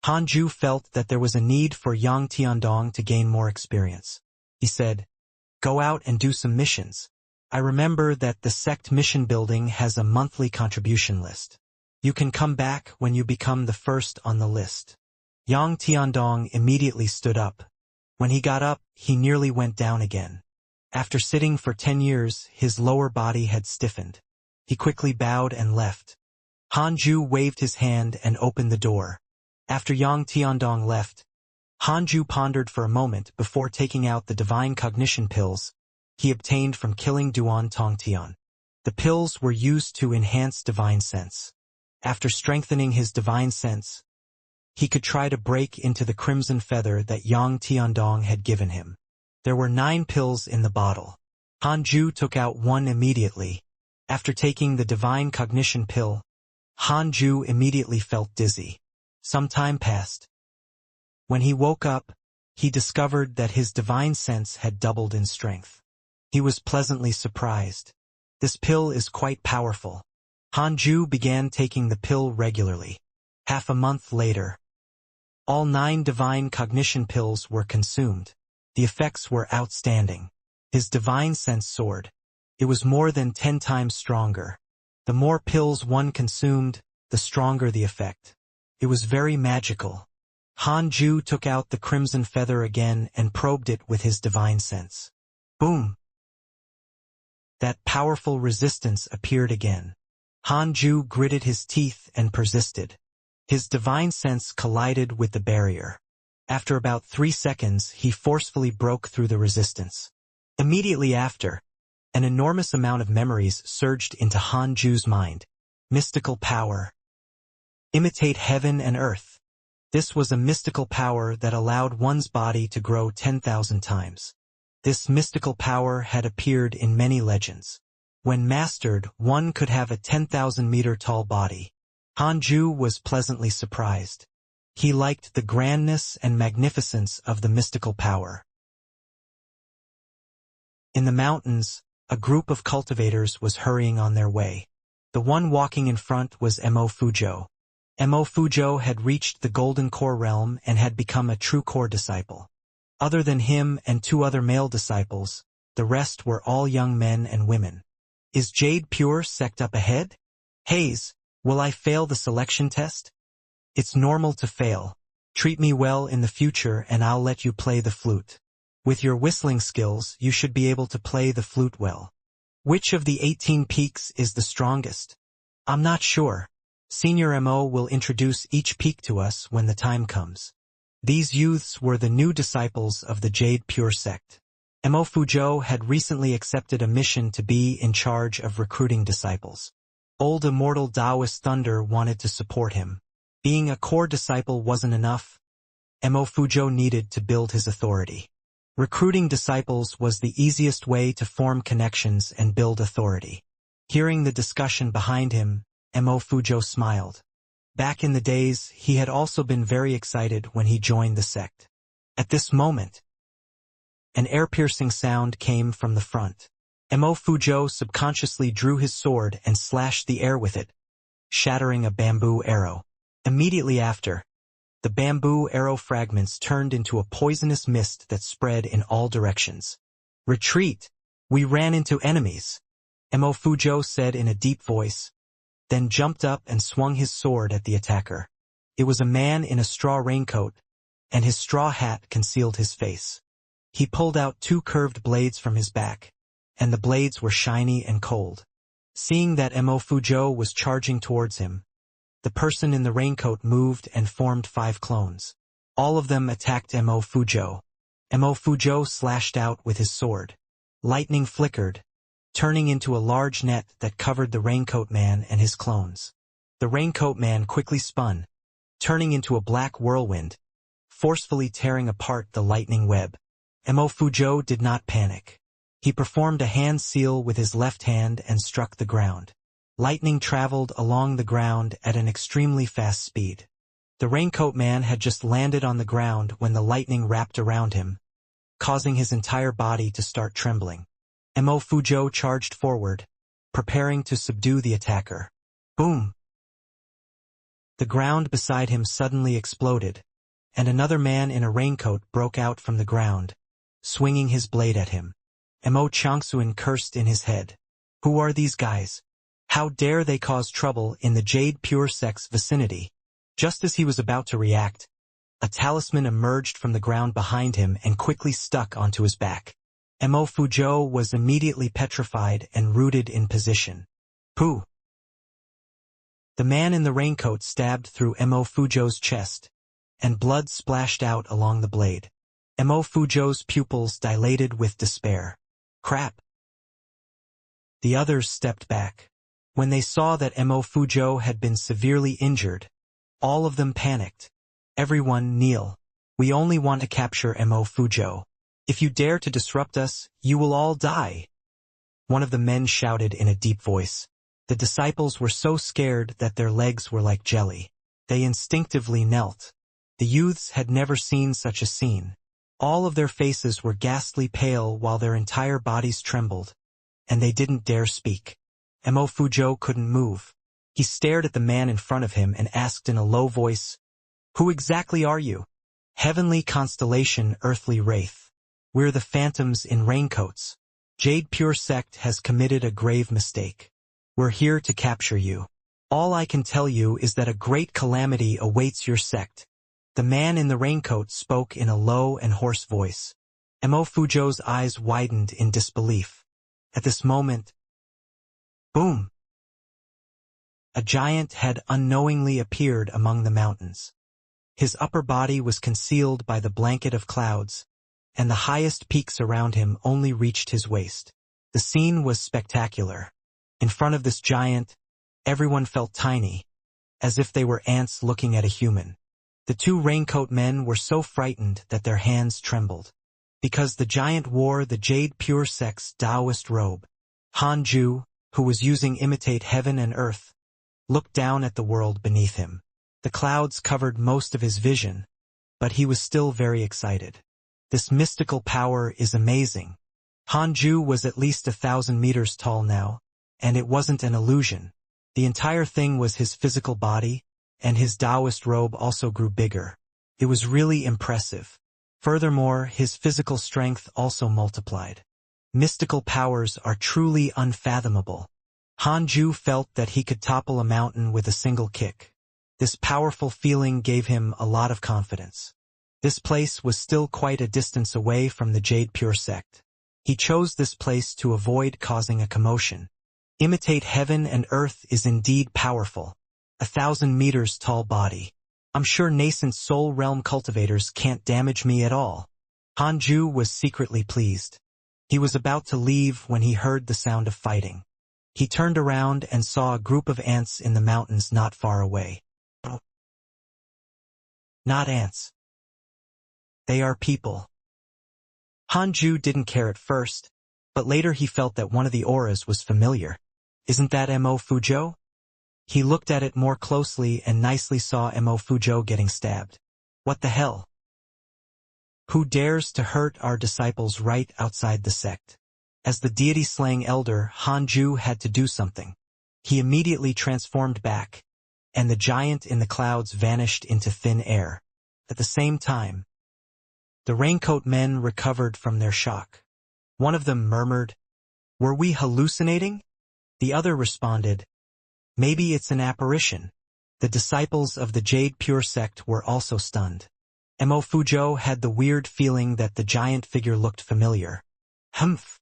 Hanju felt that there was a need for Yang Tiandong to gain more experience. He said, "Go out and do some missions. I remember that the sect mission building has a monthly contribution list. You can come back when you become the first on the list." Yang Tiandong immediately stood up. When he got up, he nearly went down again. After sitting for 10 years, his lower body had stiffened. He quickly bowed and left. Hanju waved his hand and opened the door. After Yang Tiandong left, Hanju pondered for a moment before taking out the divine cognition pills he obtained from killing Duan Tongtian. The pills were used to enhance divine sense. After strengthening his divine sense, he could try to break into the crimson feather that Yang Tiandong had given him. There were 9 pills in the bottle. Hanju took out one immediately. After taking the divine cognition pill, Hanju immediately felt dizzy. Some time passed. When he woke up, he discovered that his divine sense had doubled in strength. He was pleasantly surprised. This pill is quite powerful. Hanju began taking the pill regularly. Half a month later, all 9 divine cognition pills were consumed. The effects were outstanding. His divine sense soared. It was more than 10 times stronger. The more pills one consumed, the stronger the effect. It was very magical. Hanju took out the crimson feather again and probed it with his divine sense. Boom! That powerful resistance appeared again. Hanju gritted his teeth and persisted. His divine sense collided with the barrier. After about 3 seconds, he forcefully broke through the resistance. Immediately after, an enormous amount of memories surged into Hanju's mind. Mystical power. Imitate heaven and earth. This was a mystical power that allowed one's body to grow 10,000 times. This mystical power had appeared in many legends. When mastered, one could have a 10,000-meter tall body. Hanju was pleasantly surprised. He liked the grandness and magnificence of the mystical power. In the mountains, a group of cultivators was hurrying on their way. The one walking in front was Mo Fuzhou. Mo Fuzhou had reached the Golden Core realm and had become a true core disciple. Other than him and 2 other male disciples, the rest were all young men and women. Is Jade Pure sect up ahead? Hayes, will I fail the selection test? It's normal to fail. Treat me well in the future and I'll let you play the flute. With your whistling skills, you should be able to play the flute well. Which of the 18 peaks is the strongest? I'm not sure. Senior Mo will introduce each peak to us when the time comes. These youths were the new disciples of the Jade Pure sect. Mo Fuzhou had recently accepted a mission to be in charge of recruiting disciples. Old Immortal Taoist Thunder wanted to support him. Being a core disciple wasn't enough. Mo Fuzhou needed to build his authority. Recruiting disciples was the easiest way to form connections and build authority. Hearing the discussion behind him, Mo Fuzhou smiled. Back in the days, he had also been very excited when he joined the sect. At this moment, an ear-piercing sound came from the front. Mo Fuzhou subconsciously drew his sword and slashed the air with it, shattering a bamboo arrow. Immediately after, the bamboo arrow fragments turned into a poisonous mist that spread in all directions. Retreat! We ran into enemies, Mo Fuzhou said in a deep voice, then jumped up and swung his sword at the attacker. It was a man in a straw raincoat, and his straw hat concealed his face. He pulled out 2 curved blades from his back, and the blades were shiny and cold. Seeing that Mo Fuzhou was charging towards him, the person in the raincoat moved and formed 5 clones. All of them attacked Mo Fuzhou. Mo Fuzhou slashed out with his sword. Lightning flickered, turning into a large net that covered the raincoat man and his clones. The raincoat man quickly spun, turning into a black whirlwind, forcefully tearing apart the lightning web. Mo Fuzhou did not panic. He performed a hand seal with his left hand and struck the ground. Lightning traveled along the ground at an extremely fast speed. The raincoat man had just landed on the ground when the lightning wrapped around him, causing his entire body to start trembling. Mo Fuzhou charged forward, preparing to subdue the attacker. Boom! The ground beside him suddenly exploded, and another man in a raincoat broke out from the ground, swinging his blade at him. Mo Xianxia cursed in his head. Who are these guys? How dare they cause trouble in the Jade Pure sect's vicinity? Just as he was about to react, A talisman emerged from the ground behind him and quickly stuck onto his back. Mo Fuzhou was immediately petrified and rooted in position. Pooh! The man in the raincoat stabbed through Mo Fuzhou's chest, and blood splashed out along the blade. Mo Fuzhou's pupils dilated with despair. Crap! The others stepped back. When they saw that Mo Fuzhou had been severely injured, all of them panicked. Everyone kneel. We only want to capture Mo Fuzhou. If you dare to disrupt us, you will all die. One of the men shouted in a deep voice. The disciples were so scared that their legs were like jelly. They instinctively knelt. The youths had never seen such a scene. All of their faces were ghastly pale while their entire bodies trembled, and they didn't dare speak. Mo Fuzhou couldn't move. He stared at the man in front of him and asked in a low voice, "Who exactly are you?" "Heavenly constellation, earthly wraith. We're the phantoms in raincoats. Jade Pure Sect has committed a grave mistake. We're here to capture you. All I can tell you is that a great calamity awaits your sect." The man in the raincoat spoke in a low and hoarse voice. Mo Fuzhou's eyes widened in disbelief. At this moment, boom! A giant had unknowingly appeared among the mountains. His upper body was concealed by the blanket of clouds, and the highest peaks around him only reached his waist. The scene was spectacular. In front of this giant, everyone felt tiny, as if they were ants looking at a human. The two raincoat men were so frightened that their hands trembled. Because the giant wore the Jade Pure Sect's Taoist robe. Han Ju, who was using imitate heaven and earth, looked down at the world beneath him. The clouds covered most of his vision, but he was still very excited. This mystical power is amazing. Han Ju was at least 1,000 meters tall now, and it wasn't an illusion. The entire thing was his physical body, and his Taoist robe also grew bigger. It was really impressive. Furthermore, his physical strength also multiplied. Mystical powers are truly unfathomable. Han Ju felt that he could topple a mountain with a single kick. This powerful feeling gave him a lot of confidence. This place was still quite a distance away from the Jade Pure Sect. He chose this place to avoid causing a commotion. Imitate heaven and earth is indeed powerful. 1,000 meters tall body. I'm sure nascent soul realm cultivators can't damage me at all. Han Ju was secretly pleased. He was about to leave when he heard the sound of fighting. He turned around and saw a group of ants in the mountains not far away. Not ants. They are people. Han Ju didn't care at first, but later he felt that one of the auras was familiar. Isn't that Mo Fuzhou? He looked at it more closely and nicely saw Mo Fuzhou getting stabbed. What the hell? Who dares to hurt our disciples right outside the sect? As the deity-slaying elder, Han Ju had to do something. He immediately transformed back, and the giant in the clouds vanished into thin air. At the same time, the raincoat men recovered from their shock. One of them murmured, "Were we hallucinating?" The other responded, "Maybe it's an apparition." The disciples of the Jade Pure Sect were also stunned. Mo Fuzhou had the weird feeling that the giant figure looked familiar. Humph!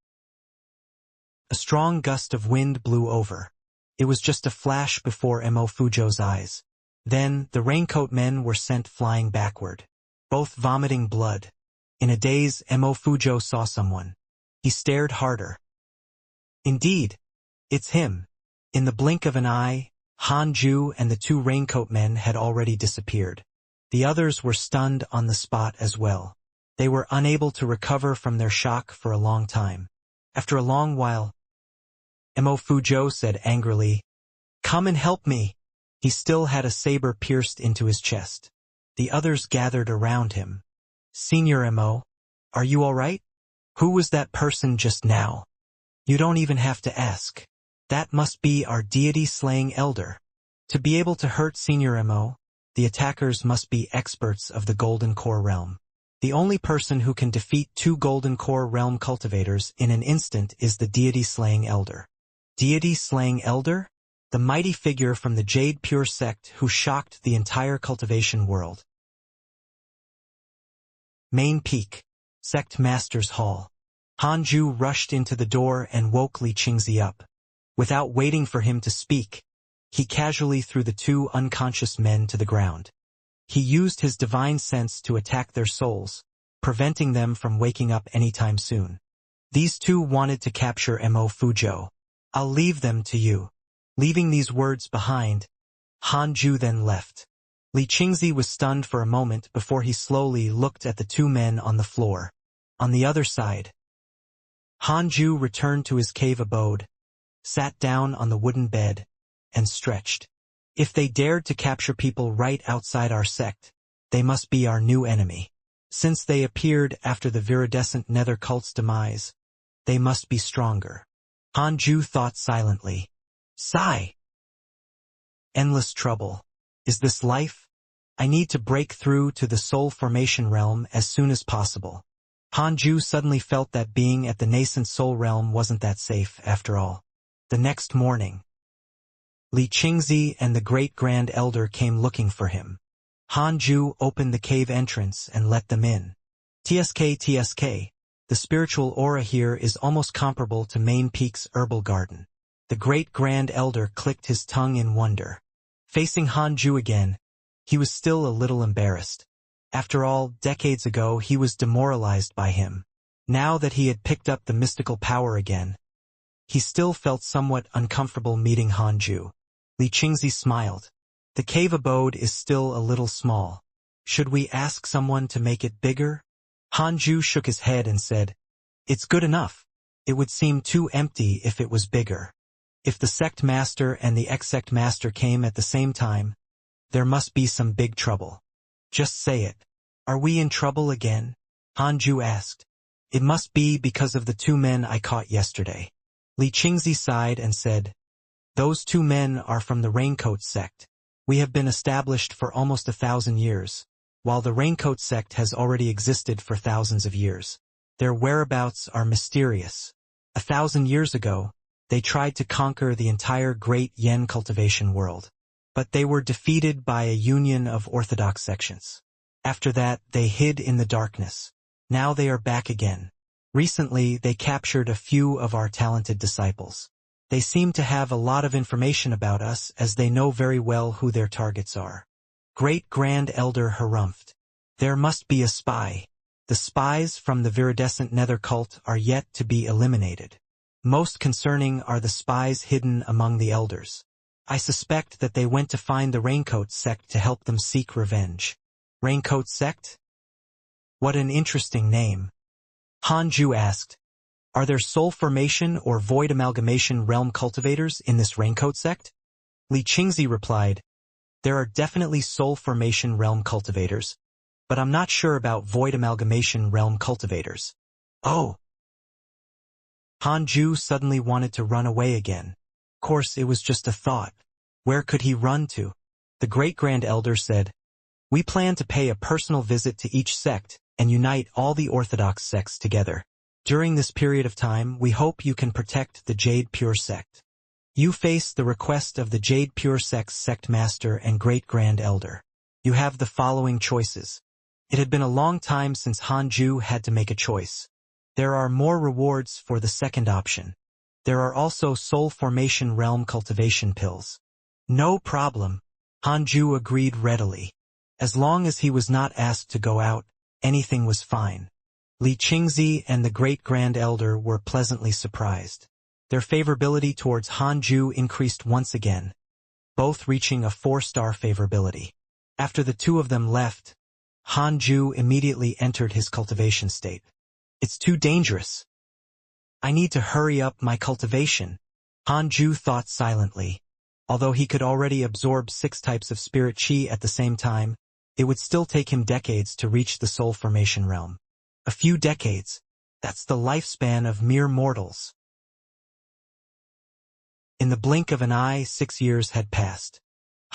A strong gust of wind blew over. It was just a flash before Mo Fuzhou's eyes. Then, the raincoat men were sent flying backward, both vomiting blood. In a daze, Mo Fuzhou saw someone. He stared harder. Indeed, it's him. In the blink of an eye, Han Ju and the two raincoat men had already disappeared. The others were stunned on the spot as well. They were unable to recover from their shock for a long time. After a long while, Mo Fuzhou said angrily, "Come and help me." He still had a saber pierced into his chest. The others gathered around him. "Senior Mo, are you all right? Who was that person just now?" "You don't even have to ask. That must be our deity-slaying elder." To be able to hurt Senior Mo, the attackers must be experts of the Golden Core realm. The only person who can defeat two Golden Core realm cultivators in an instant is the deity-slaying elder. Deity-slaying elder? The mighty figure from the Jade Pure Sect who shocked the entire cultivation world. Main Peak, Sect Master's Hall. Hanju rushed into the door and woke Li Qingzi up. Without waiting for him to speak, he casually threw the two unconscious men to the ground. He used his divine sense to attack their souls, preventing them from waking up anytime soon. These two wanted to capture Mo Fuzhou. I'll leave them to you. Leaving these words behind, Hanju then left. Li Qingzi was stunned for a moment before he slowly looked at the two men on the floor. On the other side, Hanju returned to his cave abode, sat down on the wooden bed, and stretched. If they dared to capture people right outside our sect, they must be our new enemy. Since they appeared after the viridescent nether cult's demise, they must be stronger. Hanju thought silently. Sigh. Endless trouble. Is this life? I need to break through to the soul formation realm as soon as possible. Hanju suddenly felt that being at the nascent soul realm wasn't that safe after all. The next morning, Li Qingzi and the Great Grand Elder came looking for him. Hanju opened the cave entrance and let them in. TSK, the spiritual aura here is almost comparable to Main Peak's herbal garden. The Great Grand Elder clicked his tongue in wonder. Facing Hanju again, he was still a little embarrassed. After all, decades ago he was demoralized by him. Now that he had picked up the mystical power again, he still felt somewhat uncomfortable meeting Hanju. Li Qingzi smiled. The cave abode is still a little small. Should we ask someone to make it bigger? Hanju shook his head and said, It's good enough. It would seem too empty if it was bigger. If the sect master and the ex-sect master came at the same time, there must be some big trouble. Just say it. Are we in trouble again? Hanju asked. It must be because of the two men I caught yesterday. Li Qingzi sighed and said, Those two men are from the Raincoat sect. We have been established for almost 1,000 years, while the Raincoat sect has already existed for thousands of years. Their whereabouts are mysterious. 1,000 years ago, they tried to conquer the entire Great Yen cultivation world, but they were defeated by a union of orthodox sections. After that, they hid in the darkness. Now they are back again. Recently, they captured a few of our talented disciples. They seem to have a lot of information about us as they know very well who their targets are. Great Grand Elder harumphed. There must be a spy. The spies from the viridescent nether cult are yet to be eliminated. Most concerning are the spies hidden among the elders. I suspect that they went to find the Raincoat sect to help them seek revenge. Raincoat sect? What an interesting name. Hanju asked, Are there soul formation or void amalgamation realm cultivators in this Raincoat sect? Li Qingzi replied, There are definitely soul formation realm cultivators, but I'm not sure about void amalgamation realm cultivators. Oh! Hanju suddenly wanted to run away again. Of course, it was just a thought. Where could he run to? The Great Grand Elder said, We plan to pay a personal visit to each sect and unite all the orthodox sects together. During this period of time, we hope you can protect the Jade Pure sect. You face the request of the Jade Pure sect's sect master and Great Grand Elder. You have the following choices. It had been a long time since Hanju had to make a choice. There are more rewards for the second option. There are also soul formation realm cultivation pills. No problem. Hanju agreed readily. As long as he was not asked to go out, anything was fine. Li Qingzi and the Great Grand Elder were pleasantly surprised. Their favorability towards Hanju increased once again, both reaching a 4-star favorability. After the two of them left, Hanju immediately entered his cultivation state. It's too dangerous. I need to hurry up my cultivation. Hanju thought silently. Although he could already absorb 6 types of spirit chi at the same time, it would still take him decades to reach the soul formation realm. A few decades. That's the lifespan of mere mortals. In the blink of an eye, 6 years had passed.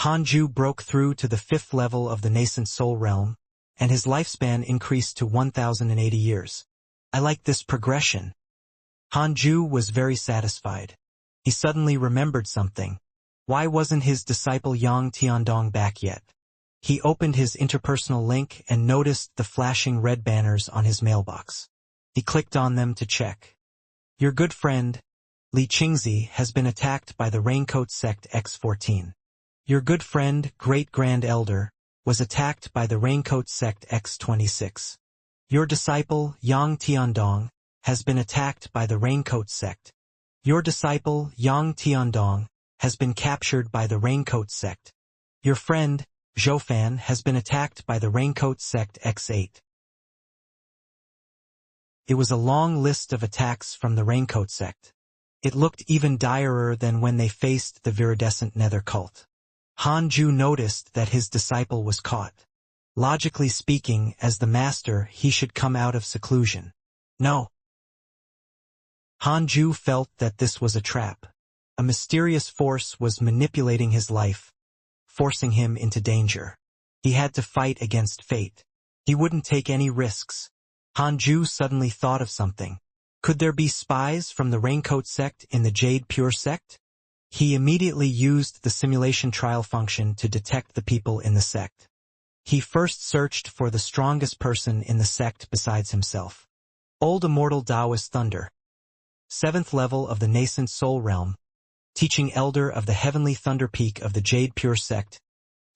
Hanju broke through to the 5th level of the nascent soul realm, and his lifespan increased to 1,080 years. I like this progression. Hanju was very satisfied. He suddenly remembered something. Why wasn't his disciple Yang Tiandong back yet? He opened his interpersonal link and noticed the flashing red banners on his mailbox. He clicked on them to check. Your good friend, Li Qingzi, has been attacked by the Raincoat Sect X14. Your good friend, Great Grand Elder, was attacked by the Raincoat Sect X26. Your disciple, Yang Tiandong, has been attacked by the Raincoat Sect. Your disciple, Yang Tiandong, has been captured by the Raincoat Sect. Your friend, Zhoufan, has been attacked by the Raincoat Sect X8. It was a long list of attacks from the Raincoat Sect. It looked even direr than when they faced the viridescent nether cult. Han Ju noticed that his disciple was caught. Logically speaking, as the master, he should come out of seclusion. No. Han Ju felt that this was a trap. A mysterious force was manipulating his life, forcing him into danger. He had to fight against fate. He wouldn't take any risks. Han Ju suddenly thought of something. Could there be spies from the Raincoat Sect in the Jade Pure Sect? He immediately used the simulation trial function to detect the people in the sect. He first searched for the strongest person in the sect besides himself. Old Immortal Taoist Thunder. 7th level of the nascent soul realm. Teaching elder of the heavenly thunder peak of the Jade Pure Sect.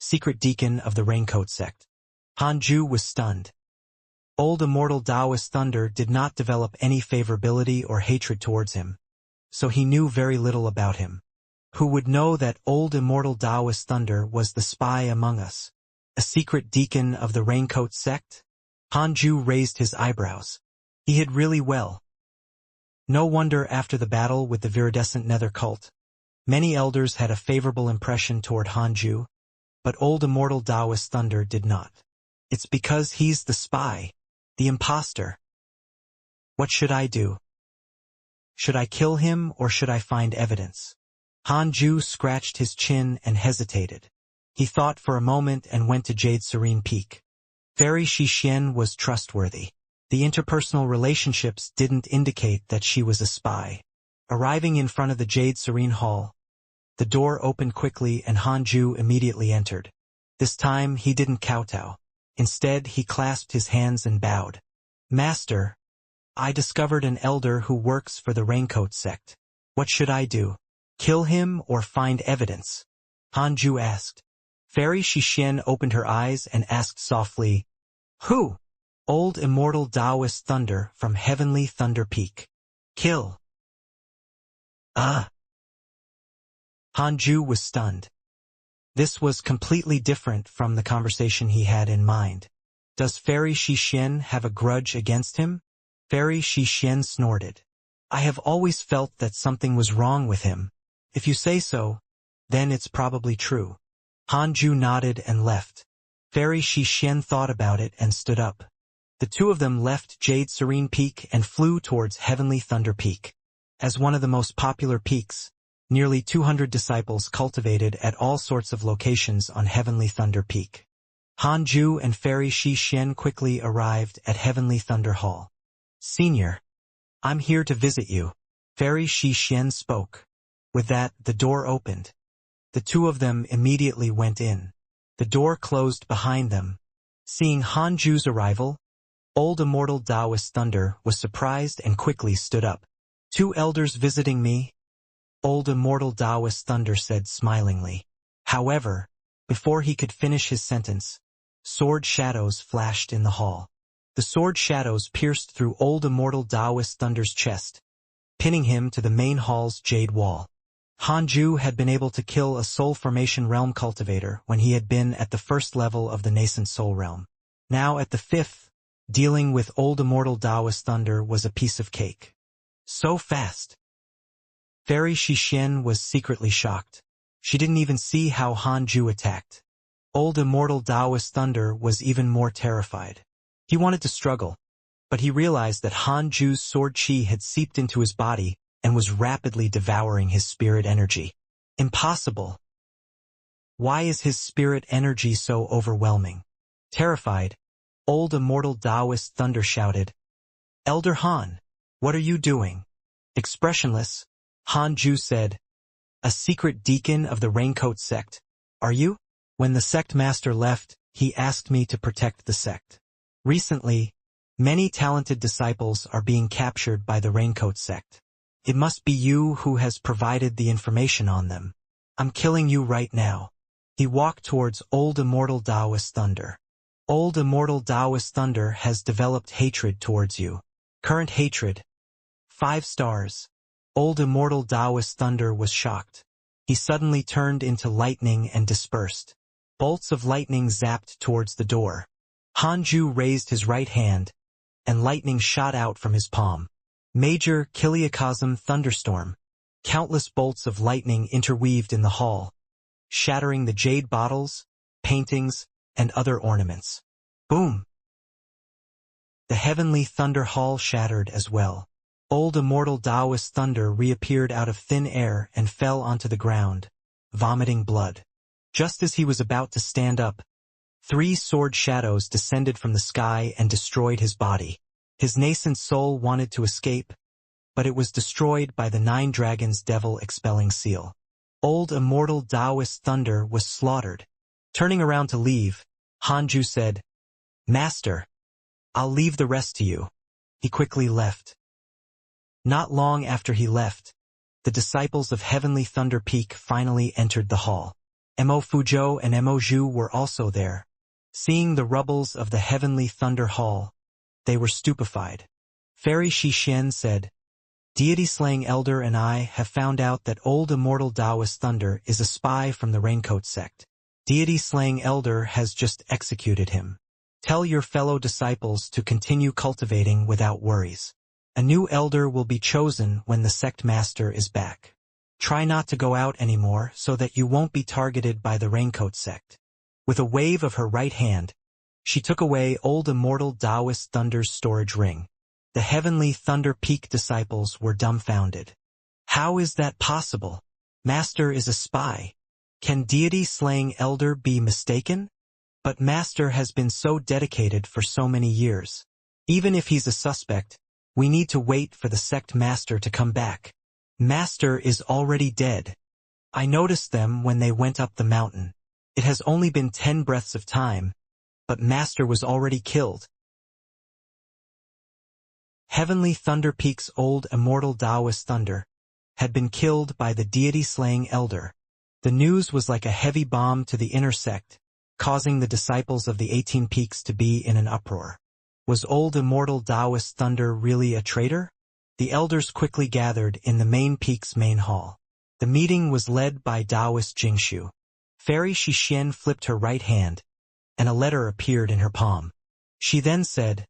Secret deacon of the Raincoat Sect. Han Ju was stunned. Old Immortal Taoist Thunder did not develop any favorability or hatred towards him, so he knew very little about him. Who would know that Old Immortal Taoist Thunder was the spy among us? A secret deacon of the Raincoat Sect? Han Ju raised his eyebrows. He hid really well. No wonder after the battle with the viridescent nether cult. Many elders had a favorable impression toward Han Ju, but Old Immortal Taoist Thunder did not. It's because he's the spy, the imposter. What should I do? Should I kill him or should I find evidence? Han Ju scratched his chin and hesitated. He thought for a moment and went to Jade Serene Peak. Fairy Xixian was trustworthy. The interpersonal relationships didn't indicate that she was a spy. Arriving in front of the Jade Serene Hall, the door opened quickly and Han Ju immediately entered. This time he didn't kowtow. Instead, he clasped his hands and bowed. Master, I discovered an elder who works for the Raincoat Sect. What should I do? Kill him or find evidence? Han Ju asked. Fairy Xixian opened her eyes and asked softly, Who? Old Immortal Taoist Thunder from Heavenly Thunder Peak. Kill. Han Ju was stunned. This was completely different from the conversation he had in mind. Does Fairy Xixian have a grudge against him? Fairy Xixian snorted. I have always felt that something was wrong with him. If you say so, then it's probably true. Han Ju nodded and left. Fairy Xixian thought about it and stood up. The two of them left Jade Serene Peak and flew towards Heavenly Thunder Peak. As one of the most popular peaks, nearly 200 disciples cultivated at all sorts of locations on Heavenly Thunder Peak. Han Ju and Fairy Xixian quickly arrived at Heavenly Thunder Hall. Senior, I'm here to visit you. Fairy Xixian spoke. With that, the door opened. The two of them immediately went in. The door closed behind them. Seeing Han Ju's arrival, Old Immortal Taoist Thunder was surprised and quickly stood up. Two elders visiting me? Old Immortal Taoist Thunder said smilingly. However, before he could finish his sentence, sword shadows flashed in the hall. The sword shadows pierced through Old Immortal Taoist Thunder's chest, pinning him to the main hall's jade wall. Han Ju had been able to kill a soul formation realm cultivator when he had been at the first level of the nascent soul realm. Now at the 5th, dealing with Old Immortal Taoist Thunder was a piece of cake. So fast. Fairy Xixian was secretly shocked. She didn't even see how Han Ju attacked. Old Immortal Taoist Thunder was even more terrified. He wanted to struggle, but he realized that Han Ju's sword chi had seeped into his body and was rapidly devouring his spirit energy. Impossible. Why is his spirit energy so overwhelming? Terrified, Old Immortal Taoist Thunder shouted, Elder Han, what are you doing? Expressionless, Han Ju said, A secret deacon of the Raincoat Sect, are you? When the sect master left, he asked me to protect the sect. Recently, many talented disciples are being captured by the Raincoat sect. It must be you who has provided the information on them. I'm killing you right now. He walked towards Old Immortal Taoist Thunder. Old Immortal Taoist Thunder has developed hatred towards you. Current hatred. 5 stars. Old Immortal Taoist Thunder was shocked. He suddenly turned into lightning and dispersed. Bolts of lightning zapped towards the door. Hanju raised his right hand, and lightning shot out from his palm. Major Kiliacosm thunderstorm. Countless bolts of lightning interweaved in the hall, shattering the jade bottles, paintings, and other ornaments. Boom! The heavenly thunder hall shattered as well. Old Immortal Taoist Thunder reappeared out of thin air and fell onto the ground, vomiting blood. Just as he was about to stand up, 3 sword shadows descended from the sky and destroyed his body. His nascent soul wanted to escape, but it was destroyed by the 9 dragons' devil-expelling seal. Old Immortal Taoist Thunder was slaughtered. Turning around to leave, Hanju said, "Master, I'll leave the rest to you." He quickly left. Not long after he left, the disciples of Heavenly Thunder Peak finally entered the hall. Mo Fuzhou and Mo Zhu were also there. Seeing the rubbles of the Heavenly Thunder Hall, they were stupefied. Fairy Xianxia said, "Deity-slaying elder and I have found out that Old Immortal Taoist Thunder is a spy from the Raincoat sect. Deity-slaying elder has just executed him. Tell your fellow disciples to continue cultivating without worries. A new elder will be chosen when the sect master is back. Try not to go out anymore so that you won't be targeted by the Raincoat sect." With a wave of her right hand, she took away Old Immortal Taoist Thunder's storage ring. The Heavenly Thunder Peak disciples were dumbfounded. How is that possible? Master is a spy. Can deity-slaying elder be mistaken? But Master has been so dedicated for so many years. Even if he's a suspect, we need to wait for the sect master to come back. Master is already dead. I noticed them when they went up the mountain. It has only been 10 breaths of time, but Master was already killed. Heavenly Thunder Peak's Old Immortal Taoist Thunder had been killed by the deity-slaying elder. The news was like a heavy bomb to the inner sect, causing the disciples of the 18 Peaks to be in an uproar. Was Old Immortal Taoist Thunder really a traitor? The elders quickly gathered in the main peak's main hall. The meeting was led by Taoist Jingshu. Fairy Xixian flipped her right hand, and a letter appeared in her palm. She then said,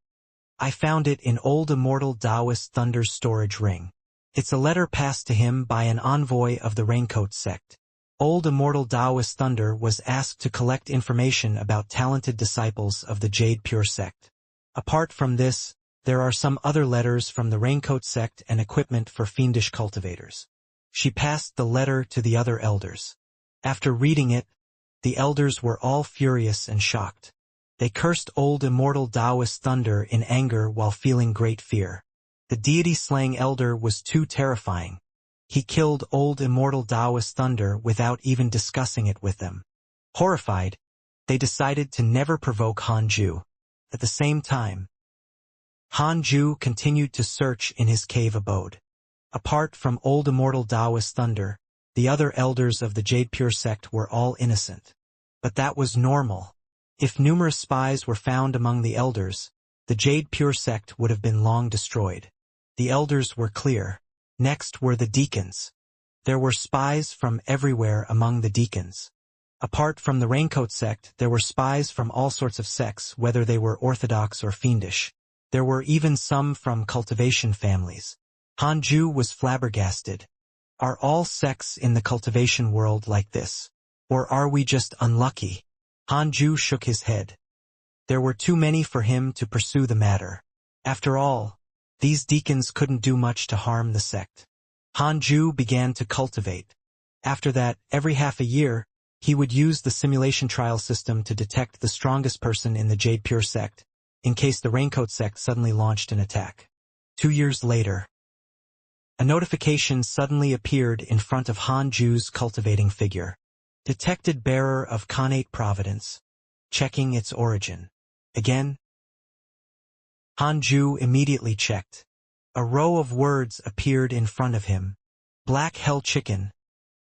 "I found it in Old Immortal Taoist Thunder's storage ring. It's a letter passed to him by an envoy of the Raincoat sect. Old Immortal Taoist Thunder was asked to collect information about talented disciples of the Jade Pure sect. Apart from this, there are some other letters from the Raincoat sect and equipment for fiendish cultivators." She passed the letter to the other elders. After reading it, the elders were all furious and shocked. They cursed Old Immortal Taoist Thunder in anger while feeling great fear. The deity-slaying elder was too terrifying. He killed Old Immortal Taoist Thunder without even discussing it with them. Horrified, they decided to never provoke Hanju. At the same time, Hanju continued to search in his cave abode. Apart from Old Immortal Taoist Thunder, the other elders of the Jade Pure sect were all innocent. But that was normal. If numerous spies were found among the elders, the Jade Pure sect would have been long destroyed. The elders were clear. Next were the deacons. There were spies from everywhere among the deacons. Apart from the Raincoat sect, there were spies from all sorts of sects, whether they were orthodox or fiendish. There were even some from Cultivation families. Hanju was flabbergasted. Are all sects in the Cultivation world like this? Or are we just unlucky? Hanju shook his head. There were too many for him to pursue the matter. After all, these deacons couldn't do much to harm the sect. Hanju began to cultivate. After that, every half a year, he would use the simulation trial system to detect the strongest person in the Jade Pure sect, in case the Raincoat sect suddenly launched an attack. 2 years later, a notification suddenly appeared in front of Hanju's cultivating figure. Detected bearer of connate providence. Checking its origin. Again? Hanju immediately checked. A row of words appeared in front of him. Black Hell Chicken.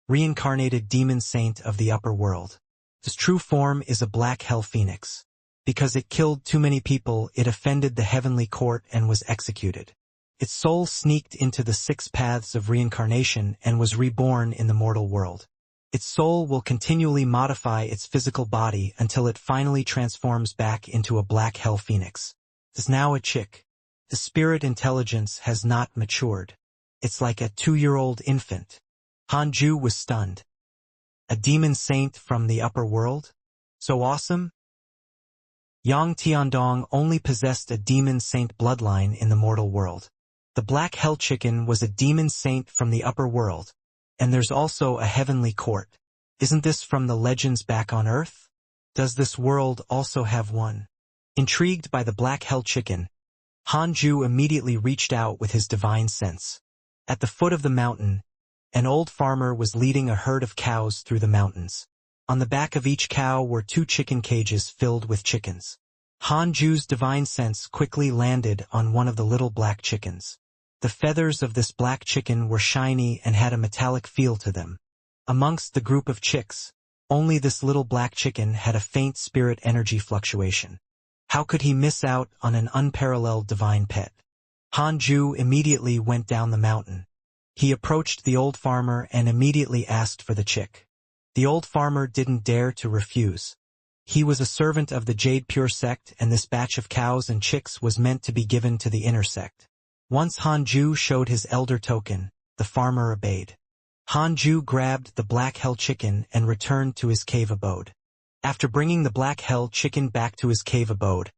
Reincarnated demon saint of the upper world. Its true form is a black hell phoenix. Because it killed too many people, it offended the heavenly court and was executed. Its soul sneaked into the 6 paths of reincarnation and was reborn in the mortal world. Its soul will continually modify its physical body until it finally transforms back into a black hell phoenix. It's now a chick. The spirit intelligence has not matured. It's like a 2-year-old infant. Hanju was stunned. A demon saint from the upper world? So awesome? Yang Tiandong only possessed a demon saint bloodline in the mortal world. The Black Hell Chicken was a demon saint from the upper world. And there's also a heavenly court. Isn't this from the legends back on Earth? Does this world also have one? Intrigued by the Black Hell Chicken, Hanju immediately reached out with his divine sense. At the foot of the mountain, an old farmer was leading a herd of cows through the mountains. On the back of each cow were 2 chicken cages filled with chickens. Hanju's divine sense quickly landed on one of the little black chickens. The feathers of this black chicken were shiny and had a metallic feel to them. Amongst the group of chicks, only this little black chicken had a faint spirit energy fluctuation. How could he miss out on an unparalleled divine pet? Hanju immediately went down the mountain. He approached the old farmer and immediately asked for the chick. The old farmer didn't dare to refuse. He was a servant of the Jade Pure sect, and this batch of cows and chicks was meant to be given to the inner sect. Once Hanju showed his elder token, the farmer obeyed. Hanju grabbed the Black Hell Chicken and returned to his cave abode. After bringing the Black Hell Chicken back to his cave abode,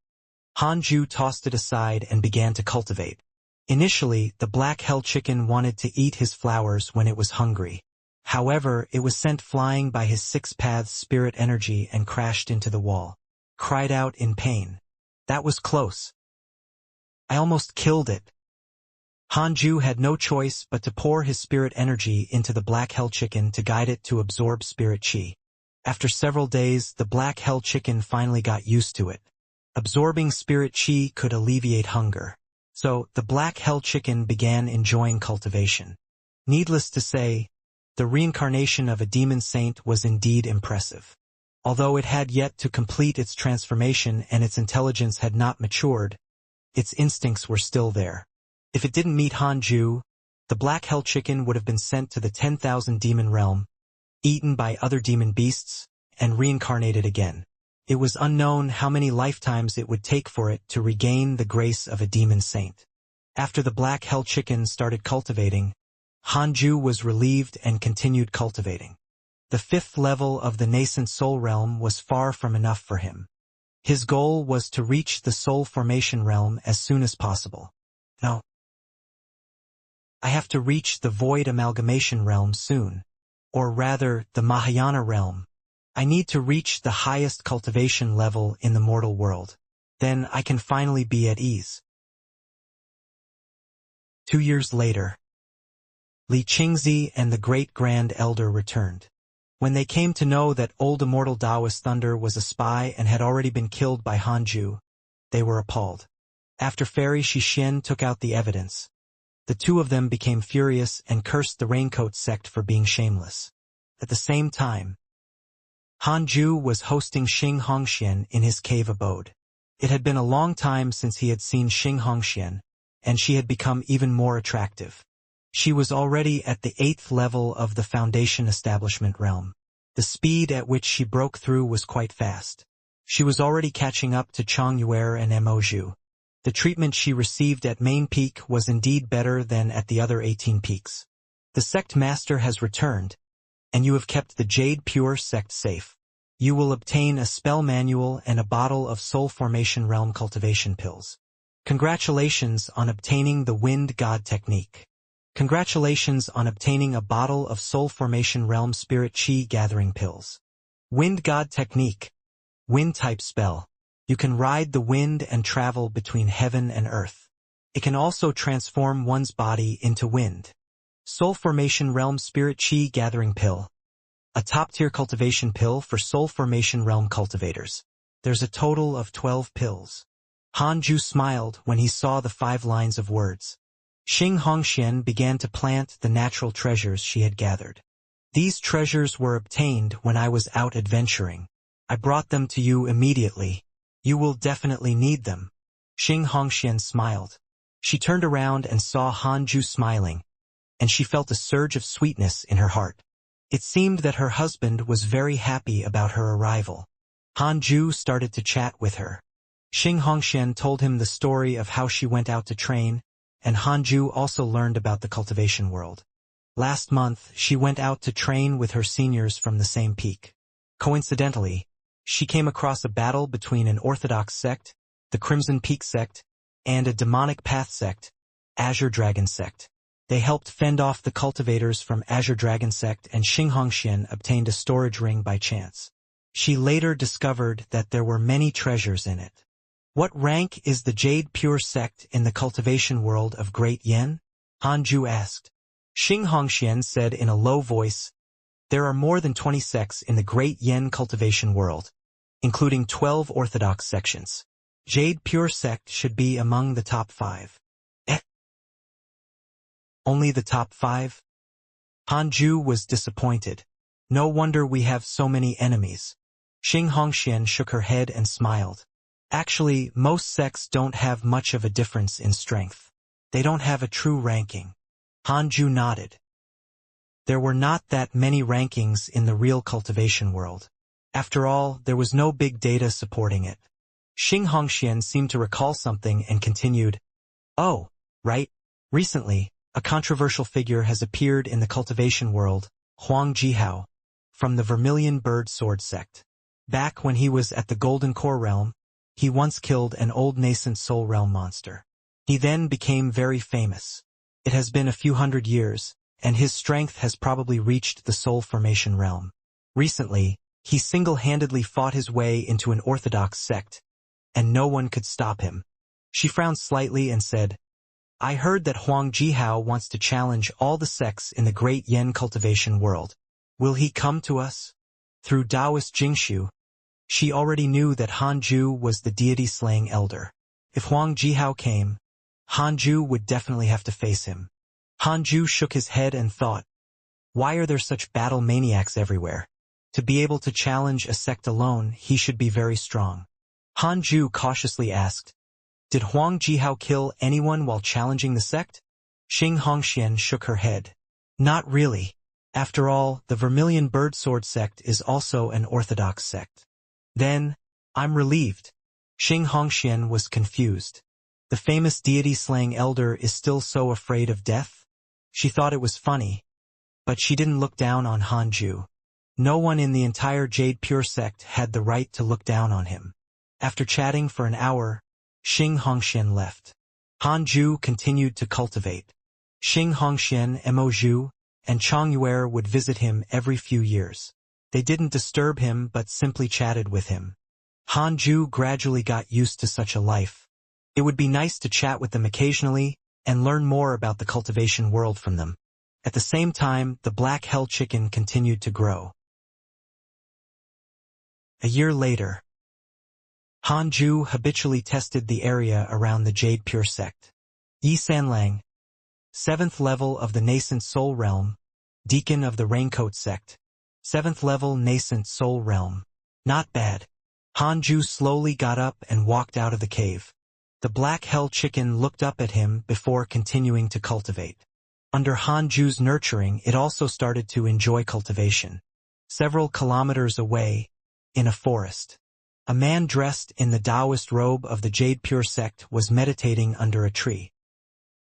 Hanju tossed it aside and began to cultivate. Initially, the Black Hell Chicken wanted to eat his flowers when it was hungry. However, it was sent flying by his 6 paths spirit energy and crashed into the wall. Cried out in pain. That was close. I almost killed it. Hanju had no choice but to pour his spirit energy into the Black Hell Chicken to guide it to absorb spirit chi. After several days, the Black Hell Chicken finally got used to it. Absorbing spirit chi could alleviate hunger. So, the Black Hell Chicken began enjoying cultivation. Needless to say, the reincarnation of a demon saint was indeed impressive. Although it had yet to complete its transformation and its intelligence had not matured, its instincts were still there. If it didn't meet Hanju, the Black Hell Chicken would have been sent to the 10,000 demon realm, eaten by other demon beasts, and reincarnated again. It was unknown how many lifetimes it would take for it to regain the grace of a demon saint. After the Black Hell Chicken started cultivating, Hanju was relieved and continued cultivating. The 5th level of the nascent soul realm was far from enough for him. His goal was to reach the soul formation realm as soon as possible. No. I have to reach the void amalgamation realm soon. Or rather, the Mahayana realm. I need to reach the highest cultivation level in the mortal world. Then I can finally be at ease. 2 years later, Li Qingzi and the Great Grand Elder returned. When they came to know that old immortal Taoist Thunder was a spy and had already been killed by Hanju, they were appalled. After Fairy Shixien took out the evidence, the 2 of them became furious and cursed the Raincoat sect for being shameless. At the same time, Hanju was hosting Xianxia in his cave abode. It had been a long time since he had seen Xianxia, and she had become even more attractive. She was already at the 8th level of the Foundation Establishment realm. The speed at which she broke through was quite fast. She was already catching up to Chang Yuer and Moju. The treatment she received at Main Peak was indeed better than at the other 18 peaks. The sect master has returned, and you have kept the Jade Pure sect safe. You will obtain a spell manual and a bottle of Soul Formation Realm cultivation pills. Congratulations on obtaining the Wind God technique. Congratulations on obtaining a bottle of Soul Formation Realm Spirit Chi Gathering Pills. Wind God technique. Wind type spell. You can ride the wind and travel between heaven and earth. It can also transform one's body into wind. Soul Formation Realm Spirit Chi Gathering Pill. a top-tier cultivation pill for soul formation realm cultivators. There's a total of 12 pills. Hanju smiled when he saw the 5 lines of words. Xianxia began to plant the natural treasures she had gathered. These treasures were obtained when I was out adventuring. I brought them to you immediately. You will definitely need them. Xianxia smiled. She turned around and saw Hanju smiling, and she felt a surge of sweetness in her heart. It seemed that her husband was very happy about her arrival. Hanju started to chat with her. Xianxia told him the story of how she went out to train, and Hanju also learned about the cultivation world. Last month, she went out to train with her seniors from the same peak. Coincidentally, she came across a battle between an orthodox sect, the Crimson Peak sect, and a demonic path sect, Azure Dragon sect. They helped fend off the cultivators from Azure Dragon sect, and Xianxia obtained a storage ring by chance. She later discovered that there were many treasures in it. What rank is the Jade Pure sect in the cultivation world of Great Yen? Hanju asked. Xianxia said in a low voice, there are more than 20 sects in the Great Yen cultivation world, including 12 orthodox sections. Jade Pure sect should be among the top 5. Only the top 5? Hanju was disappointed. No wonder we have so many enemies. Xianxia shook her head and smiled. Actually, most sects don't have much of a difference in strength. They don't have a true ranking. Hanju nodded. There were not that many rankings in the real cultivation world. After all, there was no big data supporting it. Xianxia seemed to recall something and continued, oh, right. Recently, a controversial figure has appeared in the cultivation world, Huang Jihao, from the Vermilion Bird Sword sect. Back when he was at the Golden Core realm, he once killed an old nascent soul realm monster. He then became very famous. It has been a few hundred years, and his strength has probably reached the soul formation realm. Recently, he single-handedly fought his way into an orthodox sect, and no one could stop him. She frowned slightly and said, I heard that Huang Jihao wants to challenge all the sects in the Great Yen cultivation world. Will he come to us? Through Taoist Jingshu, she already knew that Hanju was the deity-slaying elder. If Huang Jihao came, Hanju would definitely have to face him. Hanju shook his head and thought, why are there such battle maniacs everywhere? To be able to challenge a sect alone, he should be very strong. Hanju cautiously asked, did Huang Jihao kill anyone while challenging the sect? Xianxia shook her head. Not really. After all, the Vermilion Bird Sword sect is also an orthodox sect. Then, I'm relieved. Xianxia was confused. The famous deity-slaying elder is still so afraid of death? She thought it was funny, but she didn't look down on Hanju. No one in the entire Jade Pure sect had the right to look down on him. After chatting for an hour, Xianxia left. Hanju continued to cultivate. Xianxia, Emoju, and Chongyuer would visit him every few years. They didn't disturb him but simply chatted with him. Hanju gradually got used to such a life. It would be nice to chat with them occasionally and learn more about the cultivation world from them. At the same time, the black hell chicken continued to grow. A year later, Hanju habitually tested the area around the Jade Pure sect. Yi Sanlang, 7th level of the Nascent Soul Realm, Deacon of the Raincoat sect, 7th level Nascent Soul Realm. Not bad. Hanju slowly got up and walked out of the cave. The black hell chicken looked up at him before continuing to cultivate. Under Hanju's nurturing, it also started to enjoy cultivation. Several kilometers away, in a forest, a man dressed in the Taoist robe of the Jade Pure sect was meditating under a tree.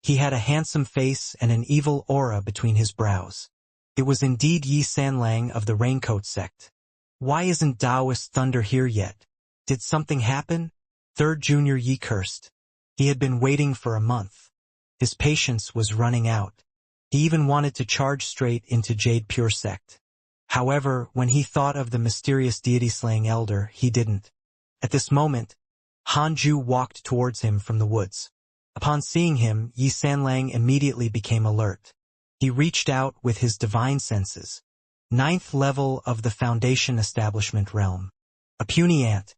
He had a handsome face and an evil aura between his brows. It was indeed Yi Sanlang of the Raincoat sect. Why isn't Taoist thunder here yet? Did something happen? Third Junior Yi cursed. He had been waiting for a month. His patience was running out. He even wanted to charge straight into Jade Pure sect. However, when he thought of the mysterious deity-slaying elder, he didn't. At this moment, Hanju walked towards him from the woods. Upon seeing him, Yi Sanlang immediately became alert. He reached out with his divine senses. Ninth level of the Foundation Establishment realm. A puny ant.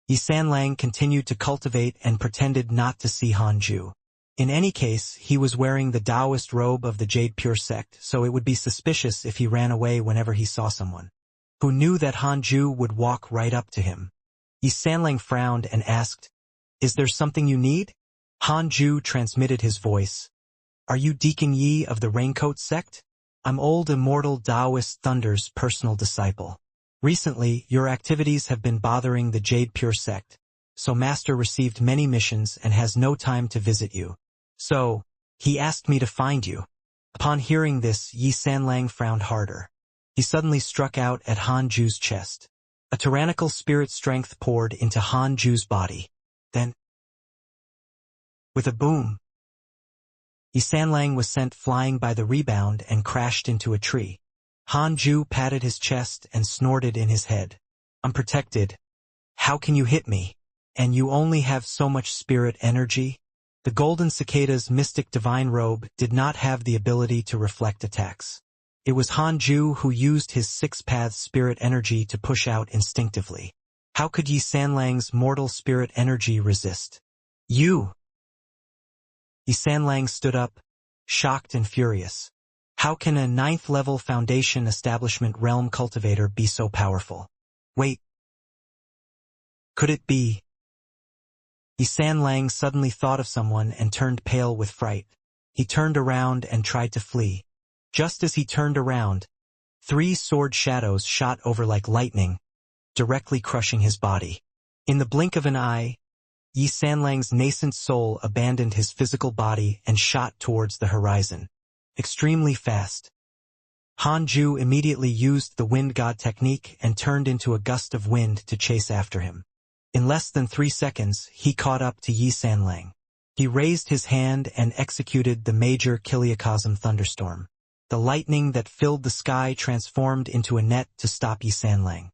Yi Sanlang continued to cultivate and pretended not to see Hanju. In any case, he was wearing the Taoist robe of the Jade Pure sect, so it would be suspicious if he ran away whenever he saw someone who knew that Hanju would walk right up to him. Yi Sanlang frowned and asked, "Is there something you need?" Hanju transmitted his voice. "Are you Deacon Yi of the Raincoat sect? I'm old Immortal Taoist Thunder's personal disciple. Recently, your activities have been bothering the Jade Pure sect, so Master received many missions and has no time to visit you. So, he asked me to find you." Upon hearing this, Yi Sanlang frowned harder. He suddenly struck out at Hanju's chest. A tyrannical spirit strength poured into Hanju's body. Then, with a boom, Yi Sanlang was sent flying by the rebound and crashed into a tree. Hanju patted his chest and snorted in his head. "I'm protected. How can you hit me? And you only have so much spirit energy?" The golden cicada's mystic divine robe did not have the ability to reflect attacks. It was Hanju who used his six-path spirit energy to push out instinctively. How could Yi Sanlang's mortal spirit energy resist? "You!" Yi Sanlang stood up, shocked and furious. How can a ninth-level Foundation Establishment realm cultivator be so powerful? Wait. Could it be? Yi Sanlang suddenly thought of someone and turned pale with fright. He turned around and tried to flee. Just as he turned around, 3 sword shadows shot over like lightning, directly crushing his body. In the blink of an eye, Yi Sanlang's nascent soul abandoned his physical body and shot towards the horizon. Extremely fast. Hanju immediately used the wind god technique and turned into a gust of wind to chase after him. In less than 3 seconds, he caught up to Yi Sanlang. He raised his hand and executed the major Kiliacosm thunderstorm. The lightning that filled the sky transformed into a net to stop Yi Sanlang.